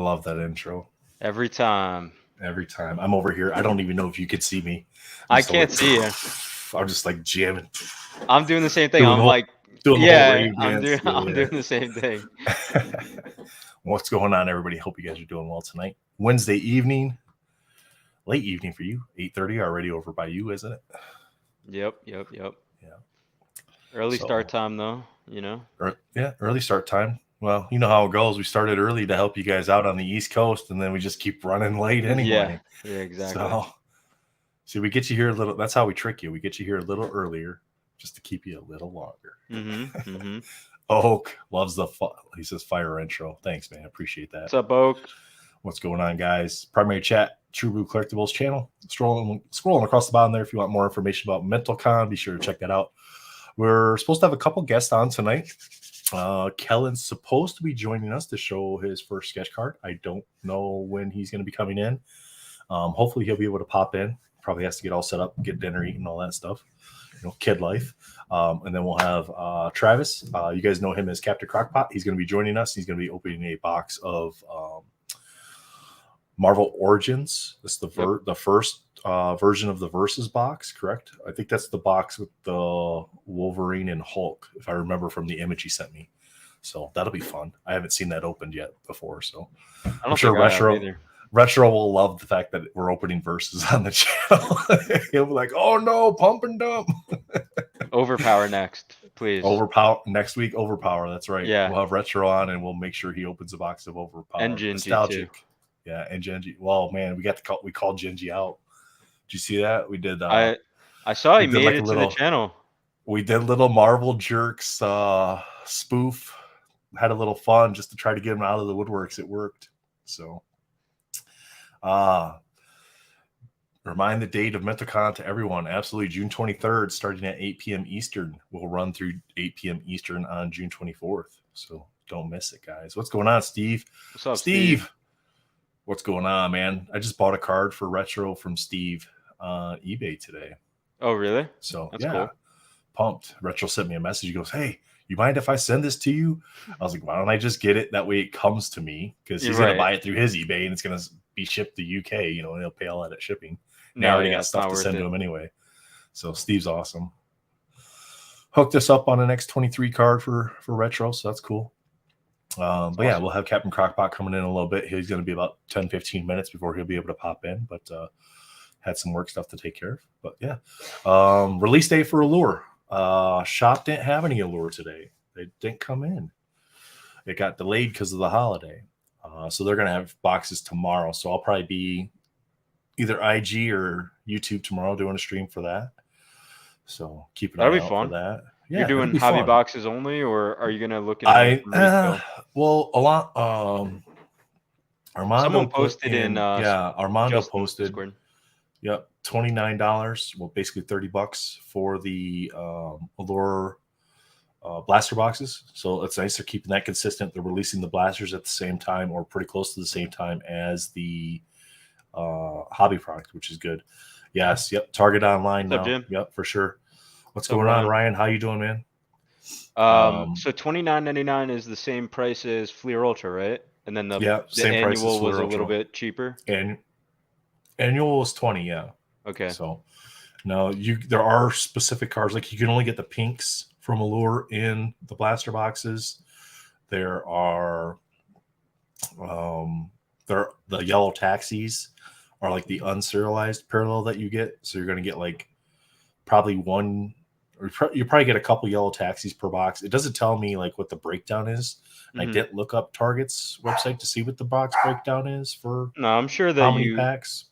love that intro. Every time. Every time. I'm over here. I don't even know if you could see me. I can't see you. I'm just like jamming. I'm doing the same thing. Doing I'm the whole, like, doing the whole yeah, rave I'm dance. doing the same thing. What's going on, everybody? Hope you guys are doing well tonight. Wednesday evening, late evening for you. 8:30 already over by you, isn't it? Yep. Yeah. Early start time though, Early start time. Well, you know how it goes. We started early to help you guys out on the East Coast, and then we just keep running late anyway. Yeah, exactly. So, see, we get you here a little. That's how we trick you. We get you here a little earlier, just to keep you a little longer. Oak loves he says fire intro. Thanks, man. Appreciate that. What's up, Oak? What's going on, guys? Primary chat, True Blue Collectibles channel. Scrolling across the bottom there. If you want more information about MentalCon, be sure to check that out. We're supposed to have a couple guests on tonight. Kellen's supposed to be joining us to show his first sketch card. I don't know when he's going to be coming in. Hopefully he'll be able to pop in. Probably has to get all set up, get dinner, eating, all that stuff. Kid life. And then we'll have Travis. You guys know him as Capt. Crockpot. He's going to be joining us. He's going to be opening a box of Marvel Origins. This is the first version of the Versus box, correct? I think that's the box with the Wolverine and Hulk, if I remember from the image he sent me. So that'll be fun. I haven't seen that opened yet before, so I'm sure Retro will love the fact that we're opening Versus on the channel. He'll be like, "Oh no, pump and dump." Overpower next, please. Overpower next week. Overpower. That's right. Yeah. We'll have Retro on, and we'll make sure he opens a box of Overpower. And Gingy nostalgic. Too. Yeah, and Genji. Well, man, we called Genji out. Did you see that? We did. I saw he made it to the channel. We did little Marvel Jerks spoof. Had a little fun just to try to get him out of the woodworks. It worked. So, remind the date of MentalCon to everyone. Absolutely, June 23rd, starting at 8 p.m. Eastern. We'll run through 8 p.m. Eastern on June 24th. So don't miss it, guys. What's going on, Steve? What's up, Steve? What's going on, man? I just bought a card for Retro from Steve on eBay today. Oh, really? So that's cool. Pumped. Retro sent me a message. He goes, "Hey, you mind if I send this to you?" I was like, "Why don't I just get it? That way it comes to me, because he's going to buy it through his eBay and it's going to be shipped to UK, and he'll pay all that at shipping." Now I already got stuff to send to him anyway. So Steve's awesome. Hooked us up on an X23 card for Retro, so that's cool. But awesome. Yeah, we'll have Captain Crockpot coming in a little bit. He's going to be about 10-15 minutes before he'll be able to pop in, but had some work stuff to take care of. But yeah, release date for Allure. Shop didn't have any Allure today. They didn't come in. It got delayed because of the holiday. So they're going to have boxes tomorrow. So I'll probably be either IG or YouTube tomorrow doing a stream for that. So keep an eye out for that. Yeah, you're doing hobby boxes only, or are you going to look at well, a lot. Armando someone posted Armando posted. Discord. Yep, $29. Well, basically $30 for the Allure blaster boxes. So it's nice they're keeping that consistent. They're releasing the blasters at the same time, or pretty close to the same time as the hobby product, which is good. Yes, yep. Target online now. Jim? Yep, for sure. What's going on, Ryan? How you doing, man? So $29.99 is the same price as Fleer Ultra, right? And then the annual was a little bit cheaper. And annual was $20, yeah. Okay. So now there are specific cards, like you can only get the pinks from Allure in the blaster boxes. There are the yellow taxis are like the unserialized parallel that you get. So you're going to get like probably one, or you probably get a couple yellow taxis per box. It doesn't tell me like what the breakdown is. And I didn't look up Target's website to see what the box breakdown is for. No, I'm sure that how many packs.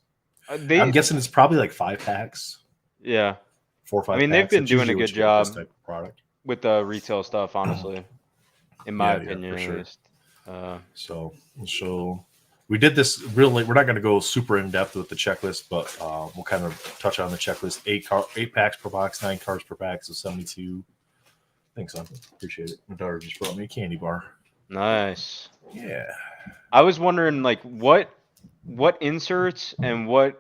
I'm guessing it's probably like 5 packs. Yeah, 4 or 5. I mean, they've been doing a good job type of product with the retail stuff, honestly, in my opinion. For sure. At least. So we did this real late. We're not going to go super in depth with the checklist, but we'll kind of touch on the checklist. 8 packs per box, 9 cards per pack, so 72. Thanks, son. Appreciate it. My daughter just brought me a candy bar. Nice. Yeah. I was wondering, like, what inserts and what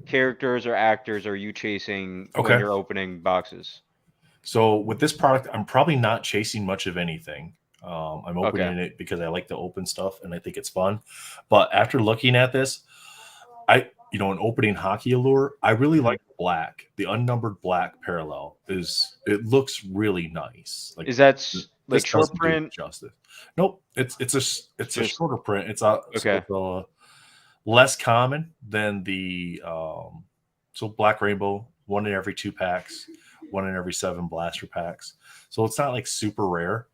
characters or actors are you chasing when you're opening boxes? So with this product, I'm probably not chasing much of anything. I'm opening it because I like to open stuff and I think it's fun. But after looking at this, an opening hockey allure, I really like the black. The unnumbered black parallel it looks really nice. Is that like this short doesn't do print? justice. Nope, it's a shorter print. It's okay. So less common than the so Black Rainbow, 1 in every 2 packs, 1 in every 7 blaster packs. So it's not like super rare.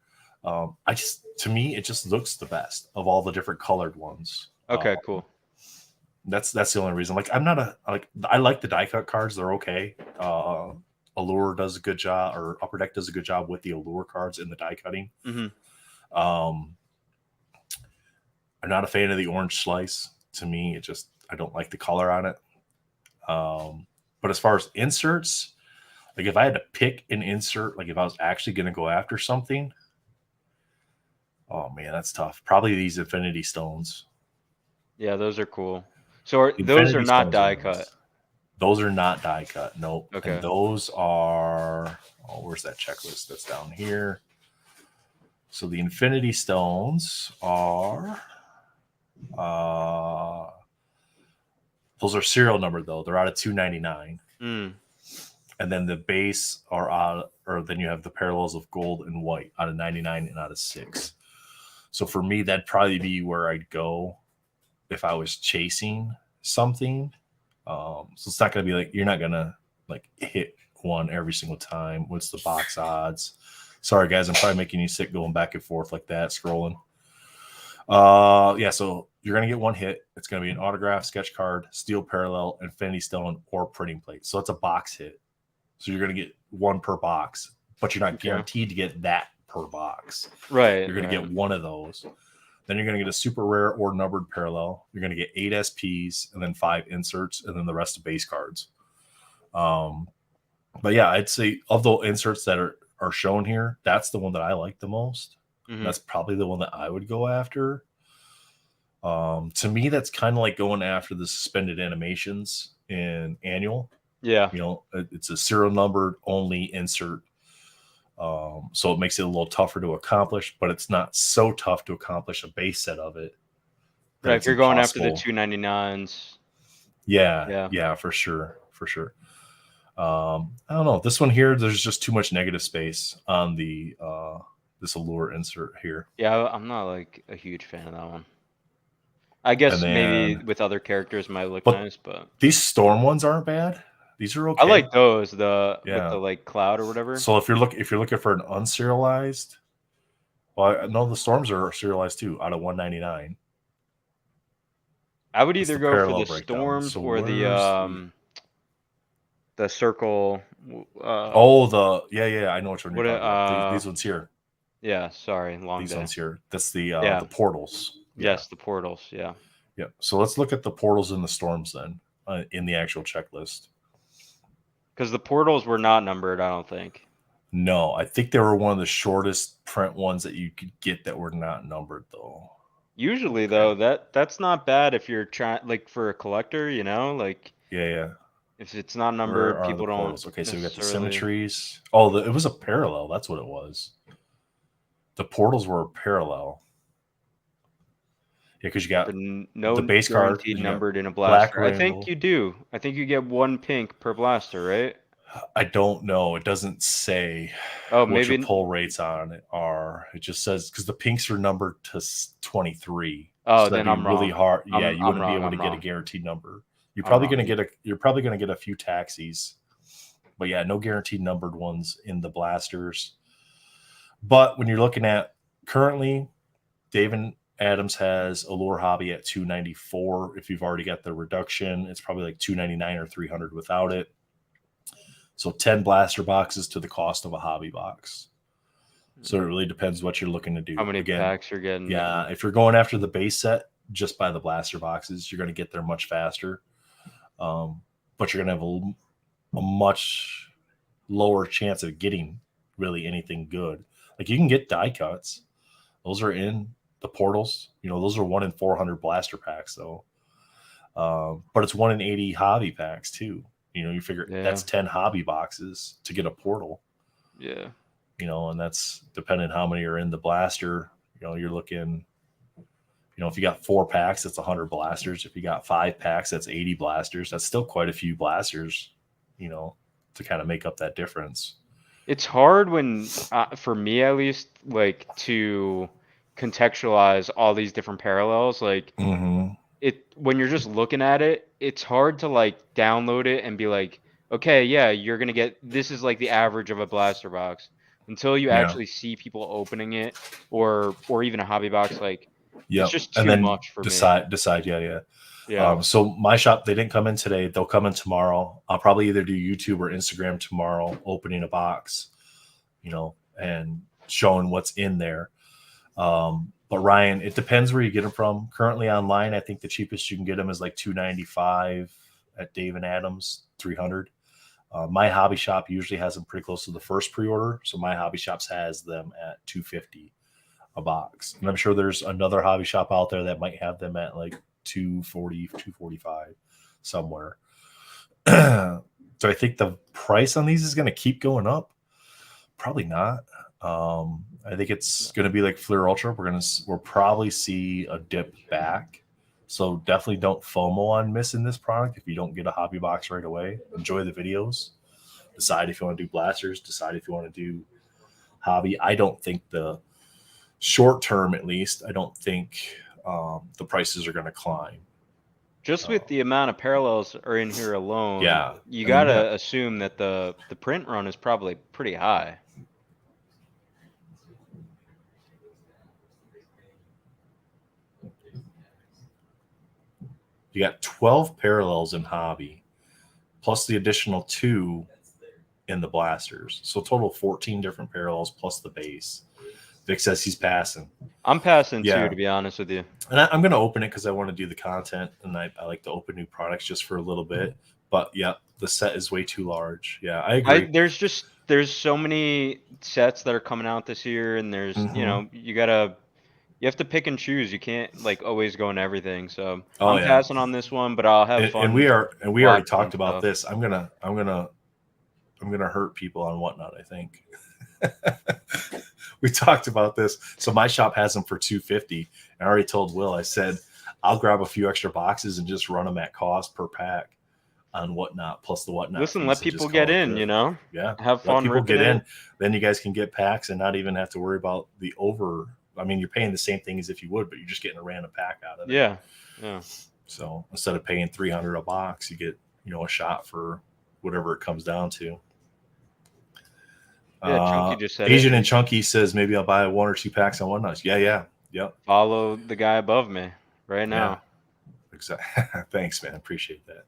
To me, it just looks the best of all the different colored ones. Okay, cool. That's the only reason. Like, I'm not I like the die cut cards. They're okay. Allure does a good job, or Upper Deck does a good job with the Allure cards in the die cutting. Mm-hmm. I'm not a fan of the orange slice. To me, I don't like the color on it. But as far as inserts, like if I had to pick an insert, like if I was actually going to go after something, oh man, that's tough. Probably these Infinity Stones. Yeah, those are cool. So those are not die cut. Those are not die cut. Nope. Okay. And those are, where's that checklist? That's down here. So the Infinity Stones are, those are serial numbered though. They're out of 299. And then the base then you have the parallels of gold and white out of 99 and out of 6. So for me, that'd probably be where I'd go if I was chasing something. So it's not going to be like, you're not going to like hit one every single time. What's the box odds? Sorry guys, I'm probably making you sick going back and forth like that, scrolling. Yeah, so you're going to get one hit. It's going to be an autograph, sketch card, steel parallel, Infinity Stone, or printing plate. So it's a box hit. So you're going to get one per box, but you're not guaranteed to get that per box. Right. You're going to get one of those. Then you're going to get a super rare or numbered parallel. You're going to get 8 SPs and then 5 inserts and then the rest of base cards. But yeah, I'd say of the inserts that are shown here, that's the one that I like the most. Mm-hmm. That's probably the one that I would go after. To me, that's kind of like going after the suspended animations in annual. Yeah. It's a serial numbered only insert. So it makes it a little tougher to accomplish, but it's not so tough to accomplish a base set of it. Right, if you're going after the 299s. Yeah, for sure. I don't know. This one here, there's just too much negative space on the this Allure insert here. Yeah, I'm not like a huge fan of that one. I guess maybe with other characters might look nice, but these Storm ones aren't bad. These are okay. I like those, with the like cloud or whatever. So if you're looking for an unserialized, well, I know the Storms are serialized too, out of 199. I would either go for the Storms or the circle. I know which one you're talking about. These ones here. Yeah, sorry, these ones here. That's the portals. Yes, the portals. Yeah. So let's look at the portals and the Storms then in the actual checklist. Because the portals were not numbered, I don't think. No, I think they were one of the shortest print ones that you could get that were not numbered though. Usually though, that's not bad if you're trying, like, for a collector, like. Yeah. If it's not numbered, people don't. Okay, so we got the symmetries. Oh, it was a parallel. That's what it was. The portals were a parallel. Yeah, because you got the base card numbered in a blaster. I think you do. I think you get 1 pink per blaster, right? I don't know. It doesn't say what your pull rates on it are. It just says because the pinks are numbered to 23. Oh, so then I'm really wrong. Hard. Yeah, you wouldn't be able to get a guaranteed number. You're probably gonna get a few taxis, but yeah, no guaranteed numbered ones in the blasters. But when you're looking at currently, David Adams has Allure Hobby at $294. If you've already got the reduction, it's probably like $299 or $300 without it. So 10 blaster boxes to the cost of a hobby box. So it really depends what you're looking to do. How many packs you're getting? Yeah, if you're going after the base set, just buy the blaster boxes. You're going to get there much faster. But you're going to have a much lower chance of getting really anything good. Like you can get die cuts. Those are in the portals. Those are 1 in 400 blaster packs though. But it's 1 in 80 hobby packs too. You figure that's 10 hobby boxes to get a portal. Yeah. you know, and that's depending how many are in the blaster. You know, you're looking, you know, if you got 4 packs, that's 100 blasters. If you got 5 packs, that's 80 blasters. That's still quite a few blasters, you know, to kind of make up that difference. It's hard when, for me at least, like to contextualize all these different parallels. Like when you're just looking at it, it's hard to like download it and be like, okay, yeah, you're gonna get, this is like the average of a blaster box, until you actually see people opening it, or even a hobby box. Like, it's just and too then much for me. Decide. Yeah. So my shop, they didn't come in today. They'll come in tomorrow. I'll probably either do YouTube or Instagram tomorrow, opening a box, you know, and showing what's in there. But Ryan, it depends where you get them from. Currently online, I think the cheapest you can get them is like $295 at Dave and Adams, $300. My hobby shop usually has them pretty close to the first pre-order, so my hobby shops has them at $250 a box, and I'm sure there's another hobby shop out there that might have them at like $240, $245 somewhere. So I think the price on these is going to keep going up. Probably not. I think it's going to be like Fleer Ultra. We'll probably see a dip back. So definitely don't FOMO on missing this product. If you don't get a hobby box right away, enjoy the videos. Decide if you want to do blasters. Decide if you want to do hobby. I don't think the short term, at least, I don't think the prices are going to climb. Just with the amount of parallels are in here alone, you got to assume that the print run is probably pretty high. You got 12 parallels in hobby, plus the additional 2 in the blasters. So total 14 different parallels plus the base. Vic says he's passing. I'm passing too, to be honest with you. And I'm going to open it because I want to do the content, and I like to open new products just for a little bit. But yeah, the set is way too large. Yeah, I agree. There's so many sets that are coming out this year, and there's you know, you have to pick and choose. You can't like always go in everything. So I'm passing on this one, but I'll have fun. And we already talked about this. I'm gonna hurt people on Whatnot, I think. We talked about this. So my shop has them for $250. I already told Will, I said, I'll grab a few extra boxes and just run them at cost per pack on Whatnot, plus the Whatnot. Listen, let people get in, you know? Yeah. Have fun. Let people get in. Then you guys can get packs and not even have to worry about the over. I mean, you're paying the same thing as if you would, but you're just getting a random pack out of it. Yeah. So instead of paying $300 a box, you get, you know, a shot for whatever it comes down to. Chunky just said Asian and Chunky says maybe I'll buy 1 or 2 packs on Whatnot. Yep. Follow the guy above me right now. Exactly. Thanks, man. Appreciate that.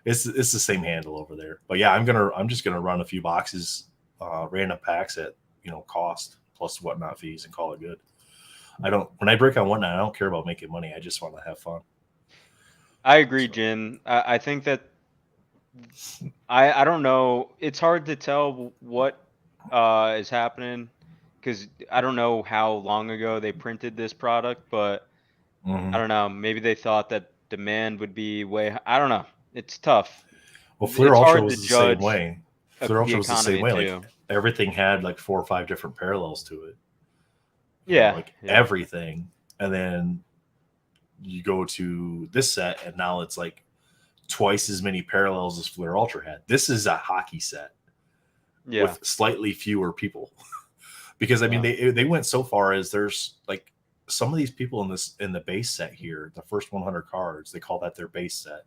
It's the same handle over there. But yeah, I'm just gonna run a few boxes, random packs at, you know, cost plus Whatnot fees and call it good. When I break on Whatnot, I don't care about making money. I just want to have fun. I agree, Jim. I think that I don't know. It's hard to tell what is happening, because I don't know how long ago they printed this product, but I don't know. Maybe they thought that demand would be way. I don't know. It's tough. Well, Fleer Ultra was the same way. Fleer Ultra was the same way. Like everything had like 4 or 5 different parallels to it. Everything, and then you go to this set, and now it's like twice as many parallels as Fleer Ultra had. This is a hockey set. With slightly fewer people. Because I mean they went so far as there's like some of these people in the base set here, the first 100 cards, they call that their base set.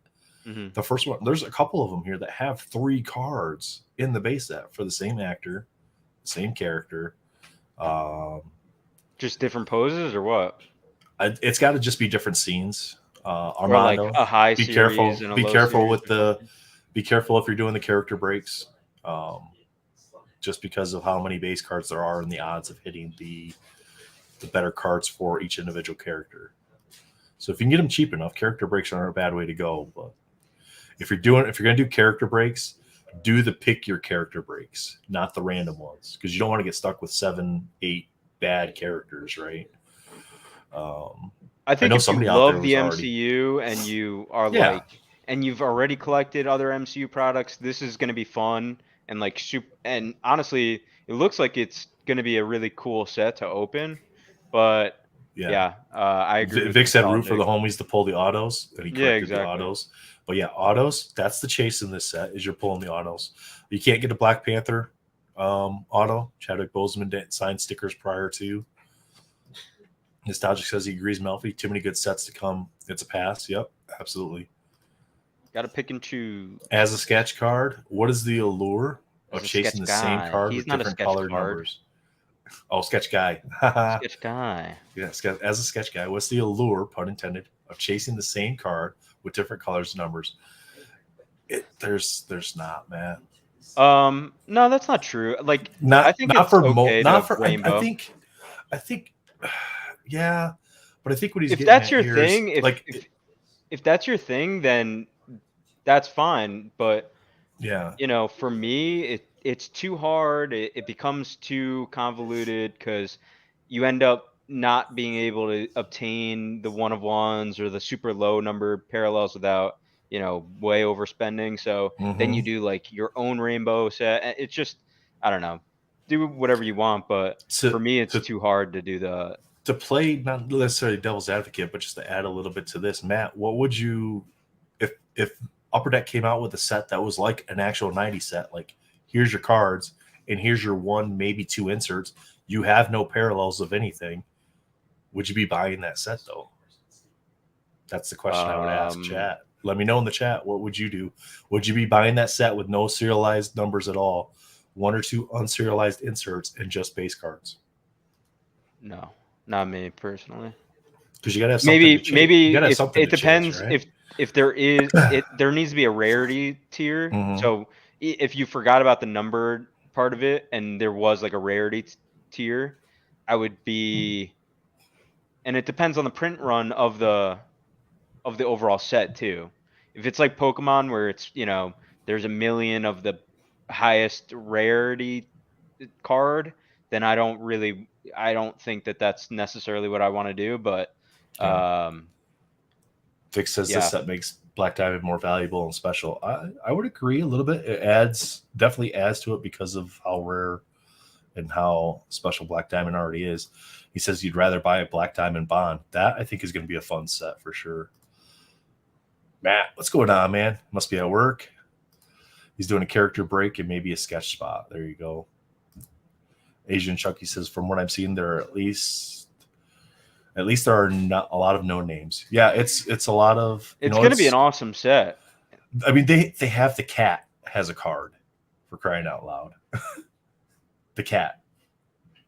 The first one, there's a couple of them here that have 3 cards in the base set for the same actor, same character. Just different poses or what? It's got to just be different scenes. Armando, like a high be series careful. And a be low careful series be careful if you're doing the character breaks. Just because of how many base cards there are and the odds of hitting the better cards for each individual character. So if you can get them cheap enough, character breaks aren't a bad way to go. But if you're going to do character breaks, do the pick your character breaks, not the random ones, because you don't want to get stuck with 7, 8 bad characters, right? I think if you love the MCU and you are and you've already collected other MCU products, this is going to be fun. and like and honestly, it looks like it's gonna be a really cool set to open. But Yeah. yeah, I agree with Vic your said call, root for Nick. the homies to pull the autos, and he Yeah, corrected the exactly. autos. But yeah, autos, that's the chase in this set, is you're pulling the autos. You can't get a Black Panther auto. Chadwick Boseman didn't sign stickers prior to. Nostalgic says he agrees, Melfi. Too many good sets to come. It's a pass. Yep, absolutely. Got to pick and choose. As a sketch card, what is the allure As of a chasing sketch the same guy, card he's with not a different sketch colored card. numbers? Oh, sketch guy. Sketch guy. Yeah, as a sketch guy, what's the allure, pun intended, of chasing the same card with different colors and numbers? There's not, man. No, that's not true. Like, I Not think not it's for okay not to for. rainbow. I think, yeah, but I think what he's If getting that's at your here is thing, like, if that's your thing, then that's fine. But yeah, for me, it's too hard. It becomes too convoluted because you end up not being able to obtain the one of ones or the super low number parallels without way overspending. So then you mm-hmm. do like your own rainbow set. It's just, I don't know, do whatever you want, but for to me, it's to too hard to do the. to play, not necessarily devil's advocate, but just to add a little bit to this, Matt, what would you, if Upper Deck came out with a set that was like an actual 90 set, like here's your cards and here's your one, maybe two inserts, you have no parallels of anything, would you be buying that set though? That's the question I would ask chat. Let me know in the chat. What would you do? Would you be buying that set with no serialized numbers at all, one or two unserialized inserts, and just base cards? No, not me personally. Because you gotta have something to chase. You Maybe gotta have if something it to chase, depends, right? if there needs to be a rarity tier. Mm-hmm. So if you forgot about the numbered part of it and there was like a rarity tier, I would be, and it depends on the print run of the overall set too. If it's like Pokemon where it's there's a million of the highest rarity card, then I don't think that that's necessarily what I want to do. But Yeah. um, Vic says this yeah, set makes Black Diamond more valuable and special. I would agree a little bit. It definitely adds to it because of how rare and how special Black Diamond already is. He says you'd rather buy a Black Diamond Bond. That I think is going to be a fun set for sure. Matt, what's going on, man? Must be at work. He's doing a character break and maybe a sketch spot. There you go. Asian Chucky says, from what I'm seeing, there are at least there are not a lot of no names. Yeah, it's a lot of. it's going to be an awesome set. I mean, they have the cat has a card, for crying out loud. The cat,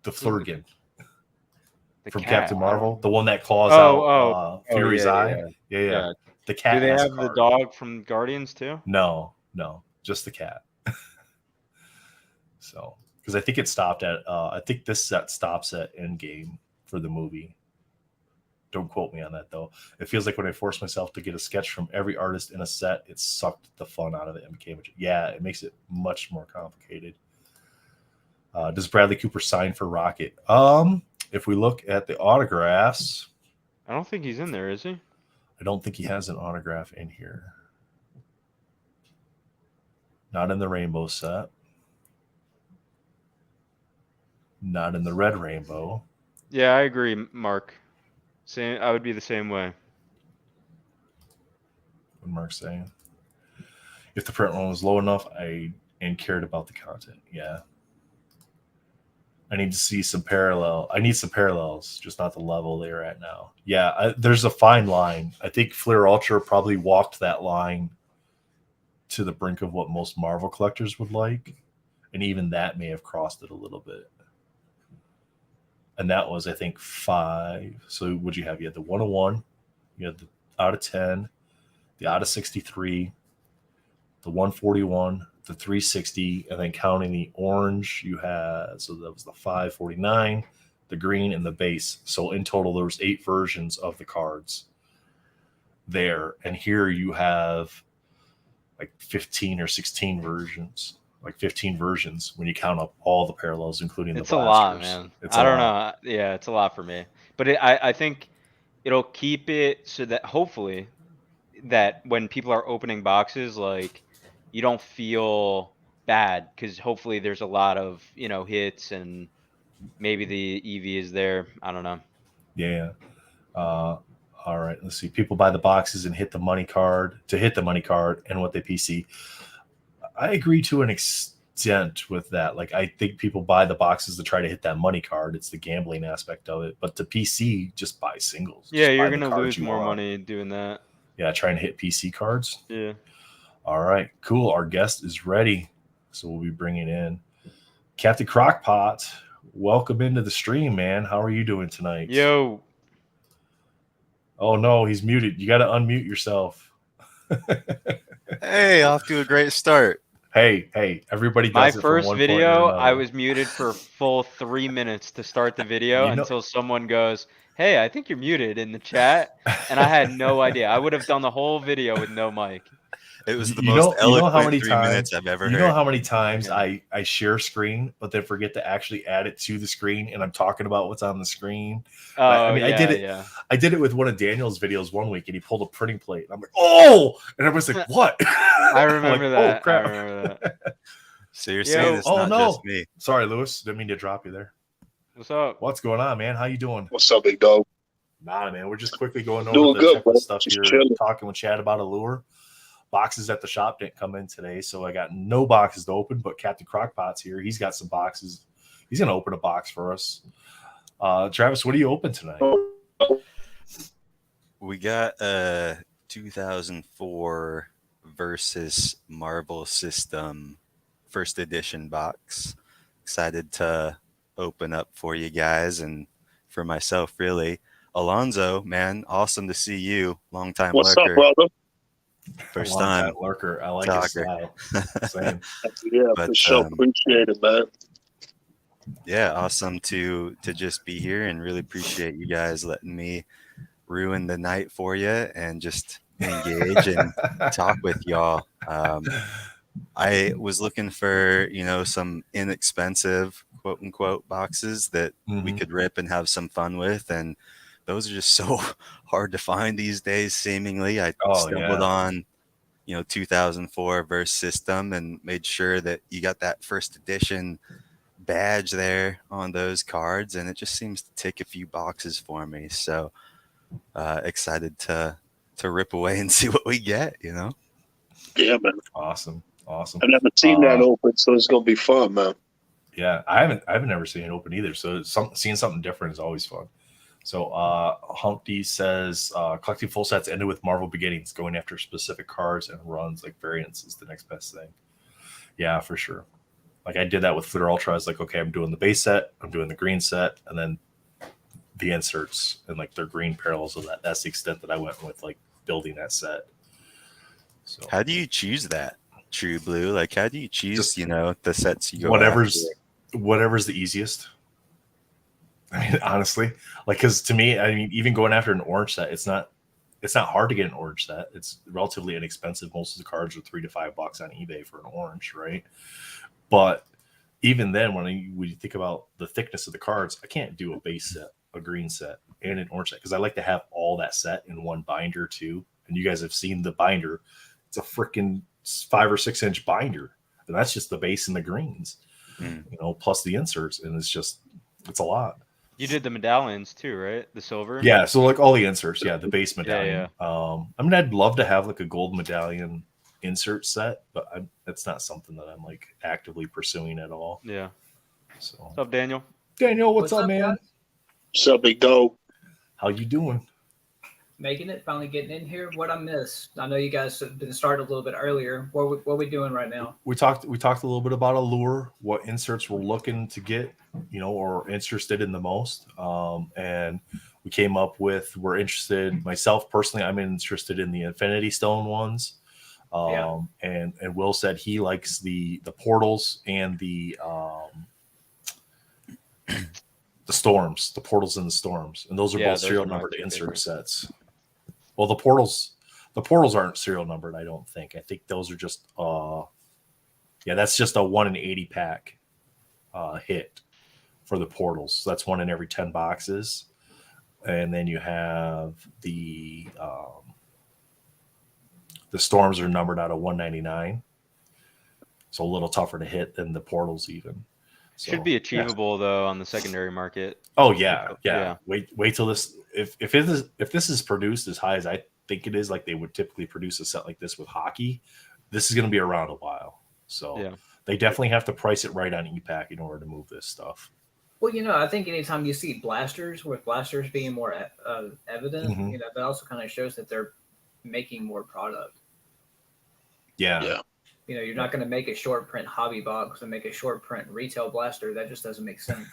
the Flurgan from Cat. Captain Marvel, the one that claws out Fury's yeah, eye. Yeah. The cat. Do they has have a the card. dog from Guardians too? No, just the cat. So, because I think it stopped at, I think this set stops at Endgame for the movie. Don't quote me on that though. It feels like when I force myself to get a sketch from every artist in a set, it sucked the fun out of it and became it makes it much more complicated. Does Bradley Cooper sign for Rocket? If we look at the autographs, I don't think he's in there, is he? I don't think he has an autograph in here. Not in the rainbow set. Not in the red rainbow. Yeah, I agree, Mark. I would be the same way. What Mark's saying. If the print run was low enough, and cared about the content. Yeah. I need to see some parallel. I need some parallels, just not the level they're at now. Yeah, there's a fine line. I think Flair Ultra probably walked that line to the brink of what most Marvel collectors would like, and even that may have crossed it a little bit. And that was, I think, 5. So what'd you have? You had the 101, you had the out of 10, the out of 63, the 141, the 360, and then counting the orange, you had, so that was the 549, the green, and the base. So in total, there was 8 versions of the cards there. And here you have like 15 or 16 versions. Like 15 versions when you count up all the parallels, including the blasters. It's a lot, man. I don't know. Yeah, it's a lot for me. But I think it'll keep it so that hopefully that when people are opening boxes, like, you don't feel bad because hopefully there's a lot of hits and maybe the EV is there. I don't know. Yeah. All right. Let's see. People buy the boxes and hit the money card and what they PC. I agree to an extent with that. Like, I think people buy the boxes to try to hit that money card. It's the gambling aspect of it. But to PC, just buy singles. Yeah, just you're buy the gonna cards lose you more want. money doing that. Yeah, trying to hit PC cards. Yeah. All right, cool. Our guest is ready, so we'll be bringing in Captain Crockpot. Welcome into the stream, man. How are you doing tonight? Yo. Oh no, he's muted. You got to unmute yourself. Hey, off to a great start. Hey, everybody does My it from first one video, point or I another. was muted for a full 3 minutes to start the video until someone goes, "Hey, I think you're muted" in the chat, and I had no idea. I would have done the whole video with no mic. It was the most eloquent 3 minutes I've ever heard. You know how many times I share screen, but then forget to actually add it to the screen, and I'm talking about what's on the screen. Oh, I mean, yeah, I did it. Yeah. I did it with one of Daniel's videos one week, and he pulled a printing plate. And I'm like, oh! And everyone's like, what? I remember like, that. Oh, crap. I remember that. So you're saying it's not just me. Sorry, Lewis. Didn't mean to drop you there. What's up? What's going on, man? How you doing? What's up, big dog? Nah, man. We're just quickly going over Doing the good, bro. stuff Just here, chilling. talking with Chad about Allure. Boxes at the shop didn't come in today, so I got no boxes to open, but Captain Crockpot's here. He's got some boxes. He's going to open a box for us. Travis, what do you open tonight? We got a 2004 versus Marvel System first edition box. Excited to open up for you guys and for myself, really. Alonzo, man, awesome to see you. Long time What's lurker. up, brother? First time lurker. I like talker. his style. Same. Yeah, But, for sure. Appreciate it, man. Yeah, awesome to just be here and really appreciate you guys letting me ruin the night for you and just engage and talk with y'all. I was looking for, some inexpensive quote unquote boxes that we could rip and have some fun with. And those are just so hard to find these days, seemingly. I stumbled on, 2004 verse system and made sure that you got that first edition badge there on those cards. And it just seems to tick a few boxes for me. So excited to rip away and see what we get, Yeah, man. Awesome. I've never seen that open, so it's gonna be fun, man. Yeah, I haven't never seen it open either. So seeing something different is always fun. So Humpty says collecting full sets ended with Marvel Beginnings, going after specific cards and runs like variants is the next best thing. Yeah, for sure. Like I did that with Flutter Ultra. I was like, okay, I'm doing the base set, I'm doing the green set, and then the inserts and like their green parallels of that. That's the extent that I went with like building that set. So how do you choose that? True Blue, like how do you choose the sets you go whatever's the easiest. I mean, honestly, like, because to me, I mean, even going after an orange set, it's not hard to get an orange set. It's relatively inexpensive. Most of the cards are $3 to $5 on eBay for an orange, right? But even then, when you think about the thickness of the cards, I can't do a base set, a green set, and an orange set because I like to have all that set in one binder too. And you guys have seen the binder; it's a freaking 5 or 6 inch binder, and that's just the base and the greens, plus the inserts, and it's a lot. You did the medallions too, right? The silver. Yeah, so like all the inserts, the base medallion. Yeah. I mean, I'd love to have like a gold medallion insert set, but that's not something that I'm like actively pursuing at all. Yeah. So, what's up, Daniel? Daniel, what's up, man? Guys? What's up, big dog? How you doing? Making it, finally getting in here. What I missed? I know you guys have been started a little bit earlier. What are we doing right now? We talked a little bit about Allure, what inserts we're looking to get, or interested in the most. And we came up with, we're interested, myself personally, I'm interested in the Infinity Stone ones. And Will said he likes the portals and the storms, the portals and the storms. And those are both serial numbered insert sets. Well, the portals aren't serial numbered, I don't think. I think those are just that's just a 1 in 80 pack hit for the portals. So that's 1 in every 10 boxes. And then you have the storms are numbered out of 199. so a little tougher to hit than the portals even. So, Should be achievable though on the secondary market. Oh yeah. Wait till this. If this is produced as high as I think it is, like they would typically produce a set like this with hockey, this is going to be around a while. So they definitely have to price it right on EPAC in order to move this stuff. Well, I think anytime you see blasters, with blasters being more evident, that also kind of shows that they're making more product. Yeah. You're not going to make a short print hobby box and make a short print retail blaster. That just doesn't make sense.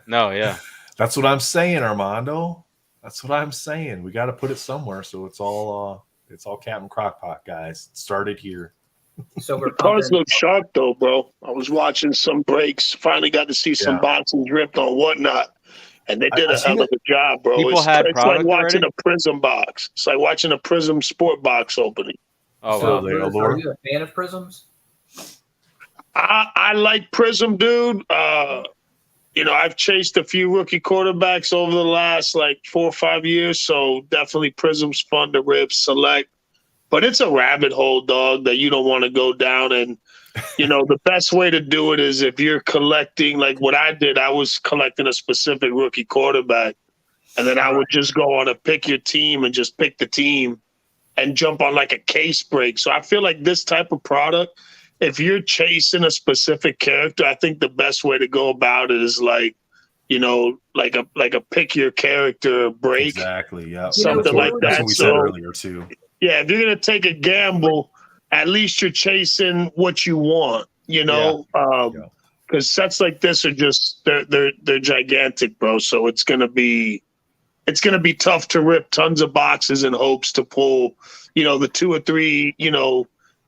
No, yeah. That's what I'm saying, Armando. That's what I'm saying. We got to put it somewhere, so it's all Captain Crockpot, guys. It started here. So the cars look sharp though, bro. I was watching some breaks. Finally got to see some boxes ripped on Whatnot, and they did a hell of a job, bro. It's like watching a Prism box. It's like watching a Prism Sport box opening. Oh, so are you a fan of Prisms? I like Prism, dude. I've chased a few rookie quarterbacks over the last 4 or 5 years, so definitely Prism's fun to rip, select. But it's a rabbit hole, dog, that you don't want to go down. And, the best way to do it is if you're collecting, like what I did, I was collecting a specific rookie quarterback. And then I would just go on a pick your team and just pick the team and jump on like a case break. So I feel like this type of product, if you're chasing a specific character, I think the best way to go about it is like a pick your character break. Exactly. Yeah. Something like that. That's what we said earlier too. Yeah. If you're going to take a gamble, at least you're chasing what you want, because sets like this are just, they're gigantic, bro. So it's going to be tough to rip tons of boxes in hopes to pull, the 2 or 3,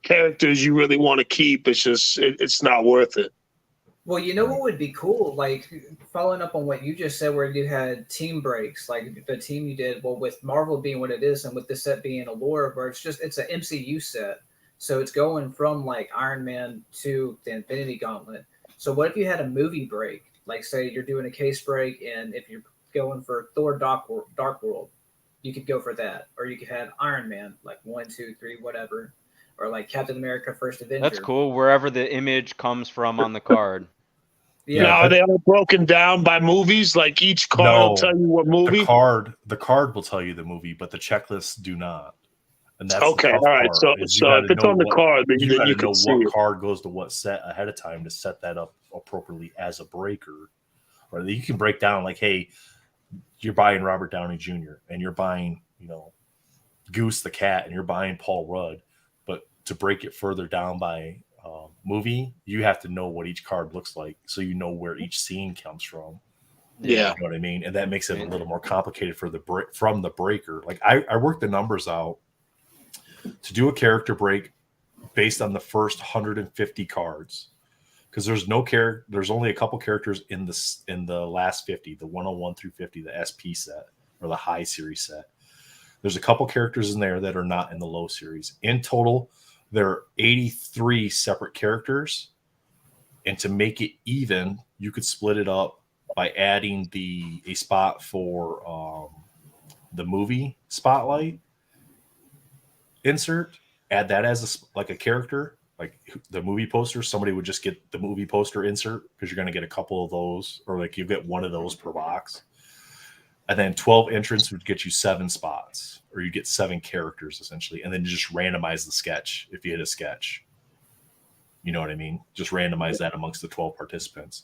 characters you really want to keep. It's just, it's not worth it. Well, what would be cool? Like following up on what you just said, where you had team breaks, like the team you did, well, with Marvel being what it is, and with this set being a lore, where it's an MCU set. So it's going from like Iron Man to the Infinity Gauntlet. So what if you had a movie break? Like say you're doing a case break, and if you're going for Thor Dark World, you could go for that. Or you could have Iron Man, like 1, 2, 3, whatever. Or like Captain America First Avenger. That's cool. Wherever the image comes from on the card. Yeah. Now, are they all broken down by movies? Like each card will tell you what movie? The card will tell you the movie, but the checklists do not. And that's okay. All right. So if it's on the card, then you can see what card goes to what set ahead of time to set that up appropriately as a breaker. Or you can break down like, hey, you're buying Robert Downey Jr. and you're buying, Goose the Cat and you're buying Paul Rudd. But to break it further down by movie, you have to know what each card looks like, so you know where each scene comes from. Yeah, you know what I mean, and that makes it a little more complicated for from the breaker. Like I worked the numbers out to do a character break based on the first 150 cards, because there's only a couple characters in the last 50, the 101 through 50, the SP set or the high series set. There's a couple characters in there that are not in the low series. In total, there are 83 separate characters. And to make it even, you could split it up by adding a spot for the movie spotlight insert. Add that as a character, like the movie poster. Somebody would just get the movie poster insert because you're going to get a couple of those, or like you get one of those per box. And then 12 entrants would get you 7 spots, or you get 7 characters essentially. And then you just randomize the sketch if you hit a sketch. You know what I mean? Just randomize that amongst the 12 participants.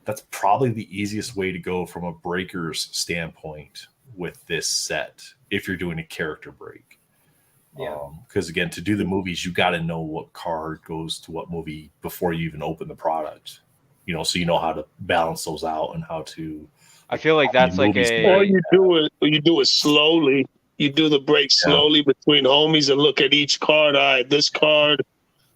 That's probably the easiest way to go from a breaker's standpoint with this set if you're doing a character break. Yeah. Because again, to do the movies, you got to know what card goes to what movie before you even open the product. So you know how to balance those out and how to. I feel like that's like or you do it slowly. You do the break slowly between homies and look at each card. All right, this card,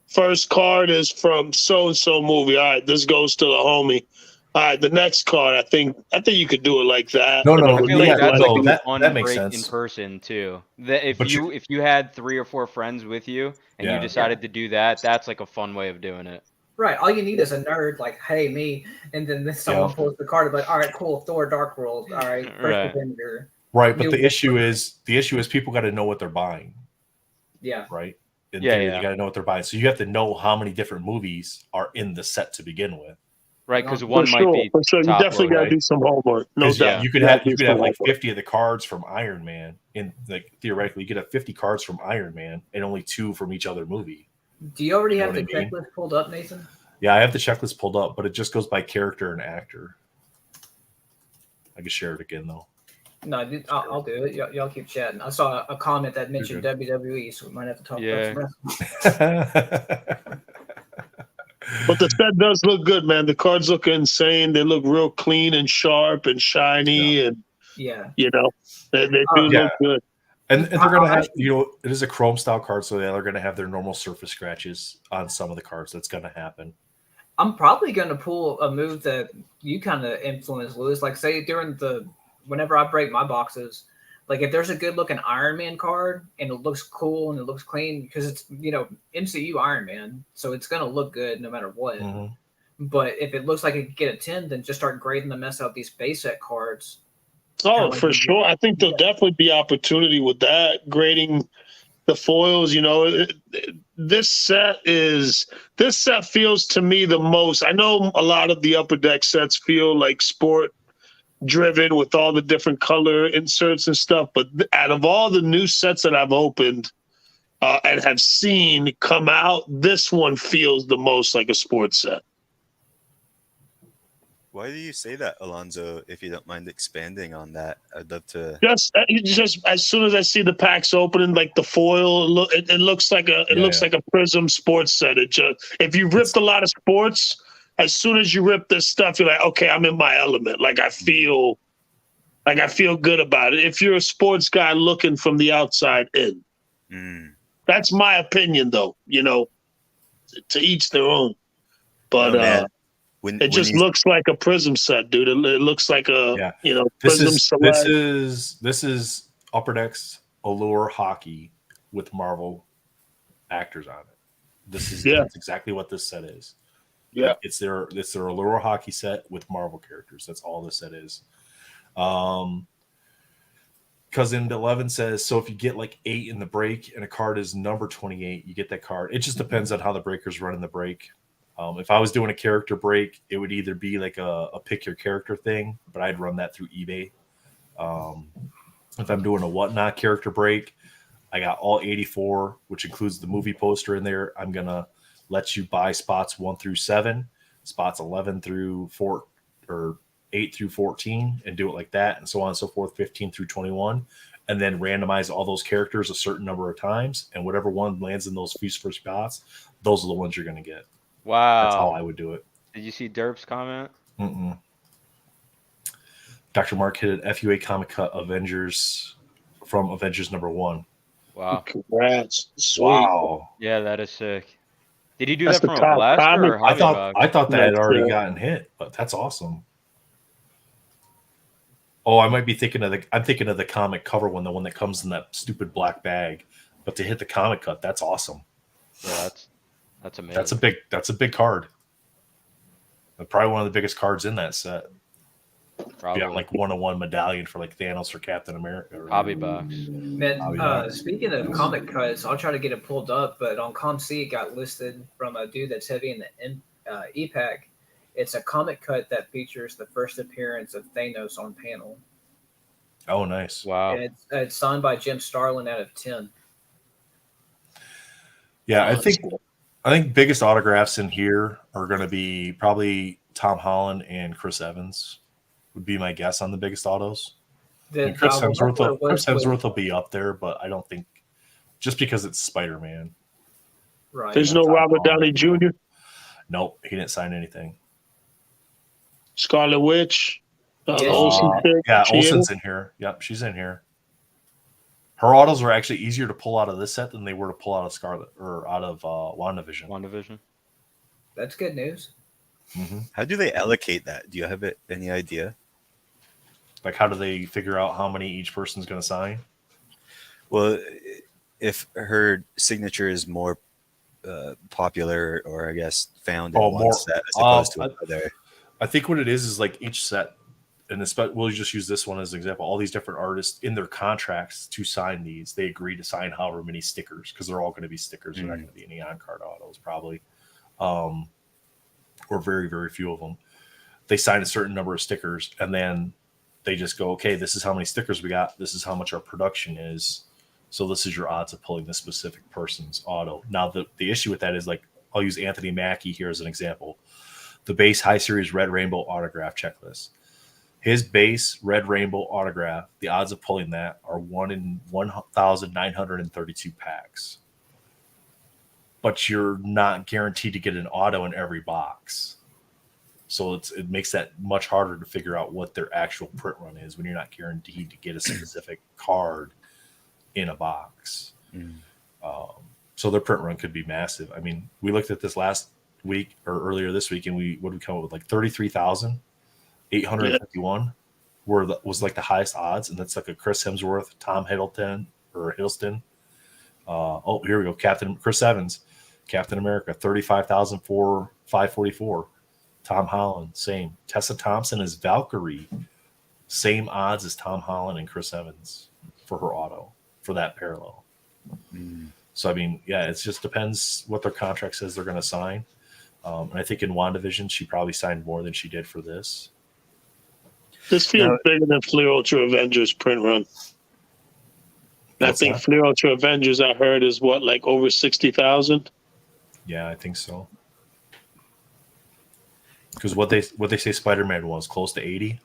first card is from so and so movie. All right, this goes to the homie. All right, the next card. I think you could do it like that. No, I feel like that's like a fun that makes break sense in person too. If you had 3 or 4 friends with you and you decided to do that, that's like a fun way of doing it. Right. All you need is a nerd like, hey, me, and then someone pulls the card. Like, all right, cool, Thor, Dark World. All right, First Avenger. Right, but the issue is people got to know what they're buying. Yeah. Right. In Yeah, theory, yeah. you got to know what they're buying. So you have to know how many different movies are in the set to begin with. Right, because For one might be For sure. You top definitely got to load, do some homework. No 'Cause doubt. you could gotta have do some like homework. 50 of the cards from Iron Man. In like theoretically, you could have 50 cards from Iron Man and only 2 from each other movie. Do you already You know have the what I mean? checklist pulled up, Nathan? Yeah, I have the checklist pulled up, but it just goes by character and actor. I can share it again though. No, I'll do it. Y'all keep chatting. I saw a comment that mentioned good. WWE, so we might have to talk Yeah. about some wrestling. But the set does look good, man. The cards look insane. They look real clean and sharp and shiny, and Yeah. you know, they do Yeah. look good. And they're gonna have, it is a chrome style card, so they're gonna have their normal surface scratches on some of the cards. That's gonna happen. I'm probably going to pull a move that you kind of influenced, Lewis. Like, say whenever I break my boxes, like if there's a good looking Iron Man card and it looks cool and it looks clean, because it's, MCU Iron Man, so it's going to look good no matter what. Mm-hmm. But if it looks like it could get a 10, then just start grading the mess out of these base set cards. Oh, for sure. I think there'll definitely be opportunity with that, grading the foils. This set feels to me the most. I know a lot of the Upper Deck sets feel like sport driven with all the different color inserts and stuff, but out of all the new sets that I've opened and have seen come out, this one feels the most like a sports set. Why do you say that, Alonzo? If you don't mind expanding on that, I'd love to. Just as soon as I see the packs opening, like the foil, it looks like a Prism sports set. If you ripped a lot of sports, as soon as you rip this stuff, you're like, okay, I'm in my element. Like I feel good about it. If you're a sports guy looking from the outside in, that's my opinion, though. To each their own. But it just looks like a Prism set, dude. It looks like Prism Select. This is Upper Deck's Allure Hockey with Marvel actors on it. That's exactly what this set is. Yeah, it's their Allure Hockey set with Marvel characters. That's all this set is. Because in 11 says, so if you get like 8 in the break and a card is number 28, you get that card. It just depends on how the breaker's running the break. If I was doing a character break, it would either be like a pick your character thing, but I'd run that through eBay. If I'm doing a whatnot character break, I got all 84, which includes the movie poster in there. I'm going to let you buy spots 1 through 7, spots 11 through 4, or 8 through 14, and do it like that, and so on and so forth, 15 through 21, and then randomize all those characters a certain number of times, and whatever one lands in those few first spots, those are the ones you're going to get. Wow. That's how I would do it. Did you see Derp's comment? Mm-mm. Dr. Mark hit an FUA comic cut Avengers from Avengers #1. Wow. Congrats. Sweet. Wow. Yeah, that is sick. Did he do That's that from the a top blaster comic. or hobby box? I thought that had That's already gotten hit, but that's awesome. Oh, I might be thinking of the comic cover one, the one that comes in that stupid black bag. But to hit the comic cut, that's awesome. Yeah, that's amazing. That's a big card. Probably one of the biggest cards in that set. Probably. Yeah, like 1-1 medallion for like Thanos or Captain America. Right? Hobby box. Man, speaking of comic cuts, I'll try to get it pulled up, but on ComC it got listed from a dude that's heavy in the EPAC. It's a comic cut that features the first appearance of Thanos on panel. Oh, nice. Wow. And it's signed by Jim Starlin out of 10. Yeah, I think biggest autographs in here are going to be probably Tom Holland and Chris Evans would be my guess on the biggest autos. Chris Hemsworth will be up there, but I don't think just because it's Spider-Man. Right. There's no Robert Downey Jr. Nope, he didn't sign anything. Scarlet Witch. Olsen's in here. Yep, she's in here. Her autos were actually easier to pull out of this set than they were to pull out of Scarlet or out of WandaVision. That's good news. Mm-hmm. How do they allocate that? Do you have any idea? Like, how do they figure out how many each person's going to sign? Well, if her signature is more popular, or I guess found in one set as opposed to another. I think what it is like each set and we'll just use this one as an example. All these different artists in their contracts to sign these, they agree to sign however many stickers, because they're all going to be stickers. They're not going to be any on-card autos probably, or very, very few of them. They sign a certain number of stickers, and then they just go, okay, this is how many stickers we got. This is how much our production is. So this is your odds of pulling this specific person's auto. Now, the issue with that is, like, I'll use Anthony Mackie here as an example. The base High Series Red Rainbow autograph checklist. His base Red Rainbow autograph, the odds of pulling that are 1 in 1,932 packs. But you're not guaranteed to get an auto in every box. So it makes that much harder to figure out what their actual print run is when you're not guaranteed to get a specific card in a box. So their print run could be massive. I mean, we looked at this last week or earlier this week, and what did we come up with? Like 33,851 was like the highest odds, and that's like a Chris Hemsworth, Tom Hiddleston. Here we go. Chris Evans, Captain America, 35,544. Tom Holland, same. Tessa Thompson is Valkyrie, same odds as Tom Holland and Chris Evans for her auto for that parallel. So I mean, yeah, it just depends what their contract says they're going to sign. And I think in WandaVision, she probably signed more than she did for this. This feels bigger than Fleer Ultra Avengers print run. I think Fleer Ultra Avengers, I heard, is what, like over 60,000? Yeah, I think so. Because what they say Spider-Man was close to 80.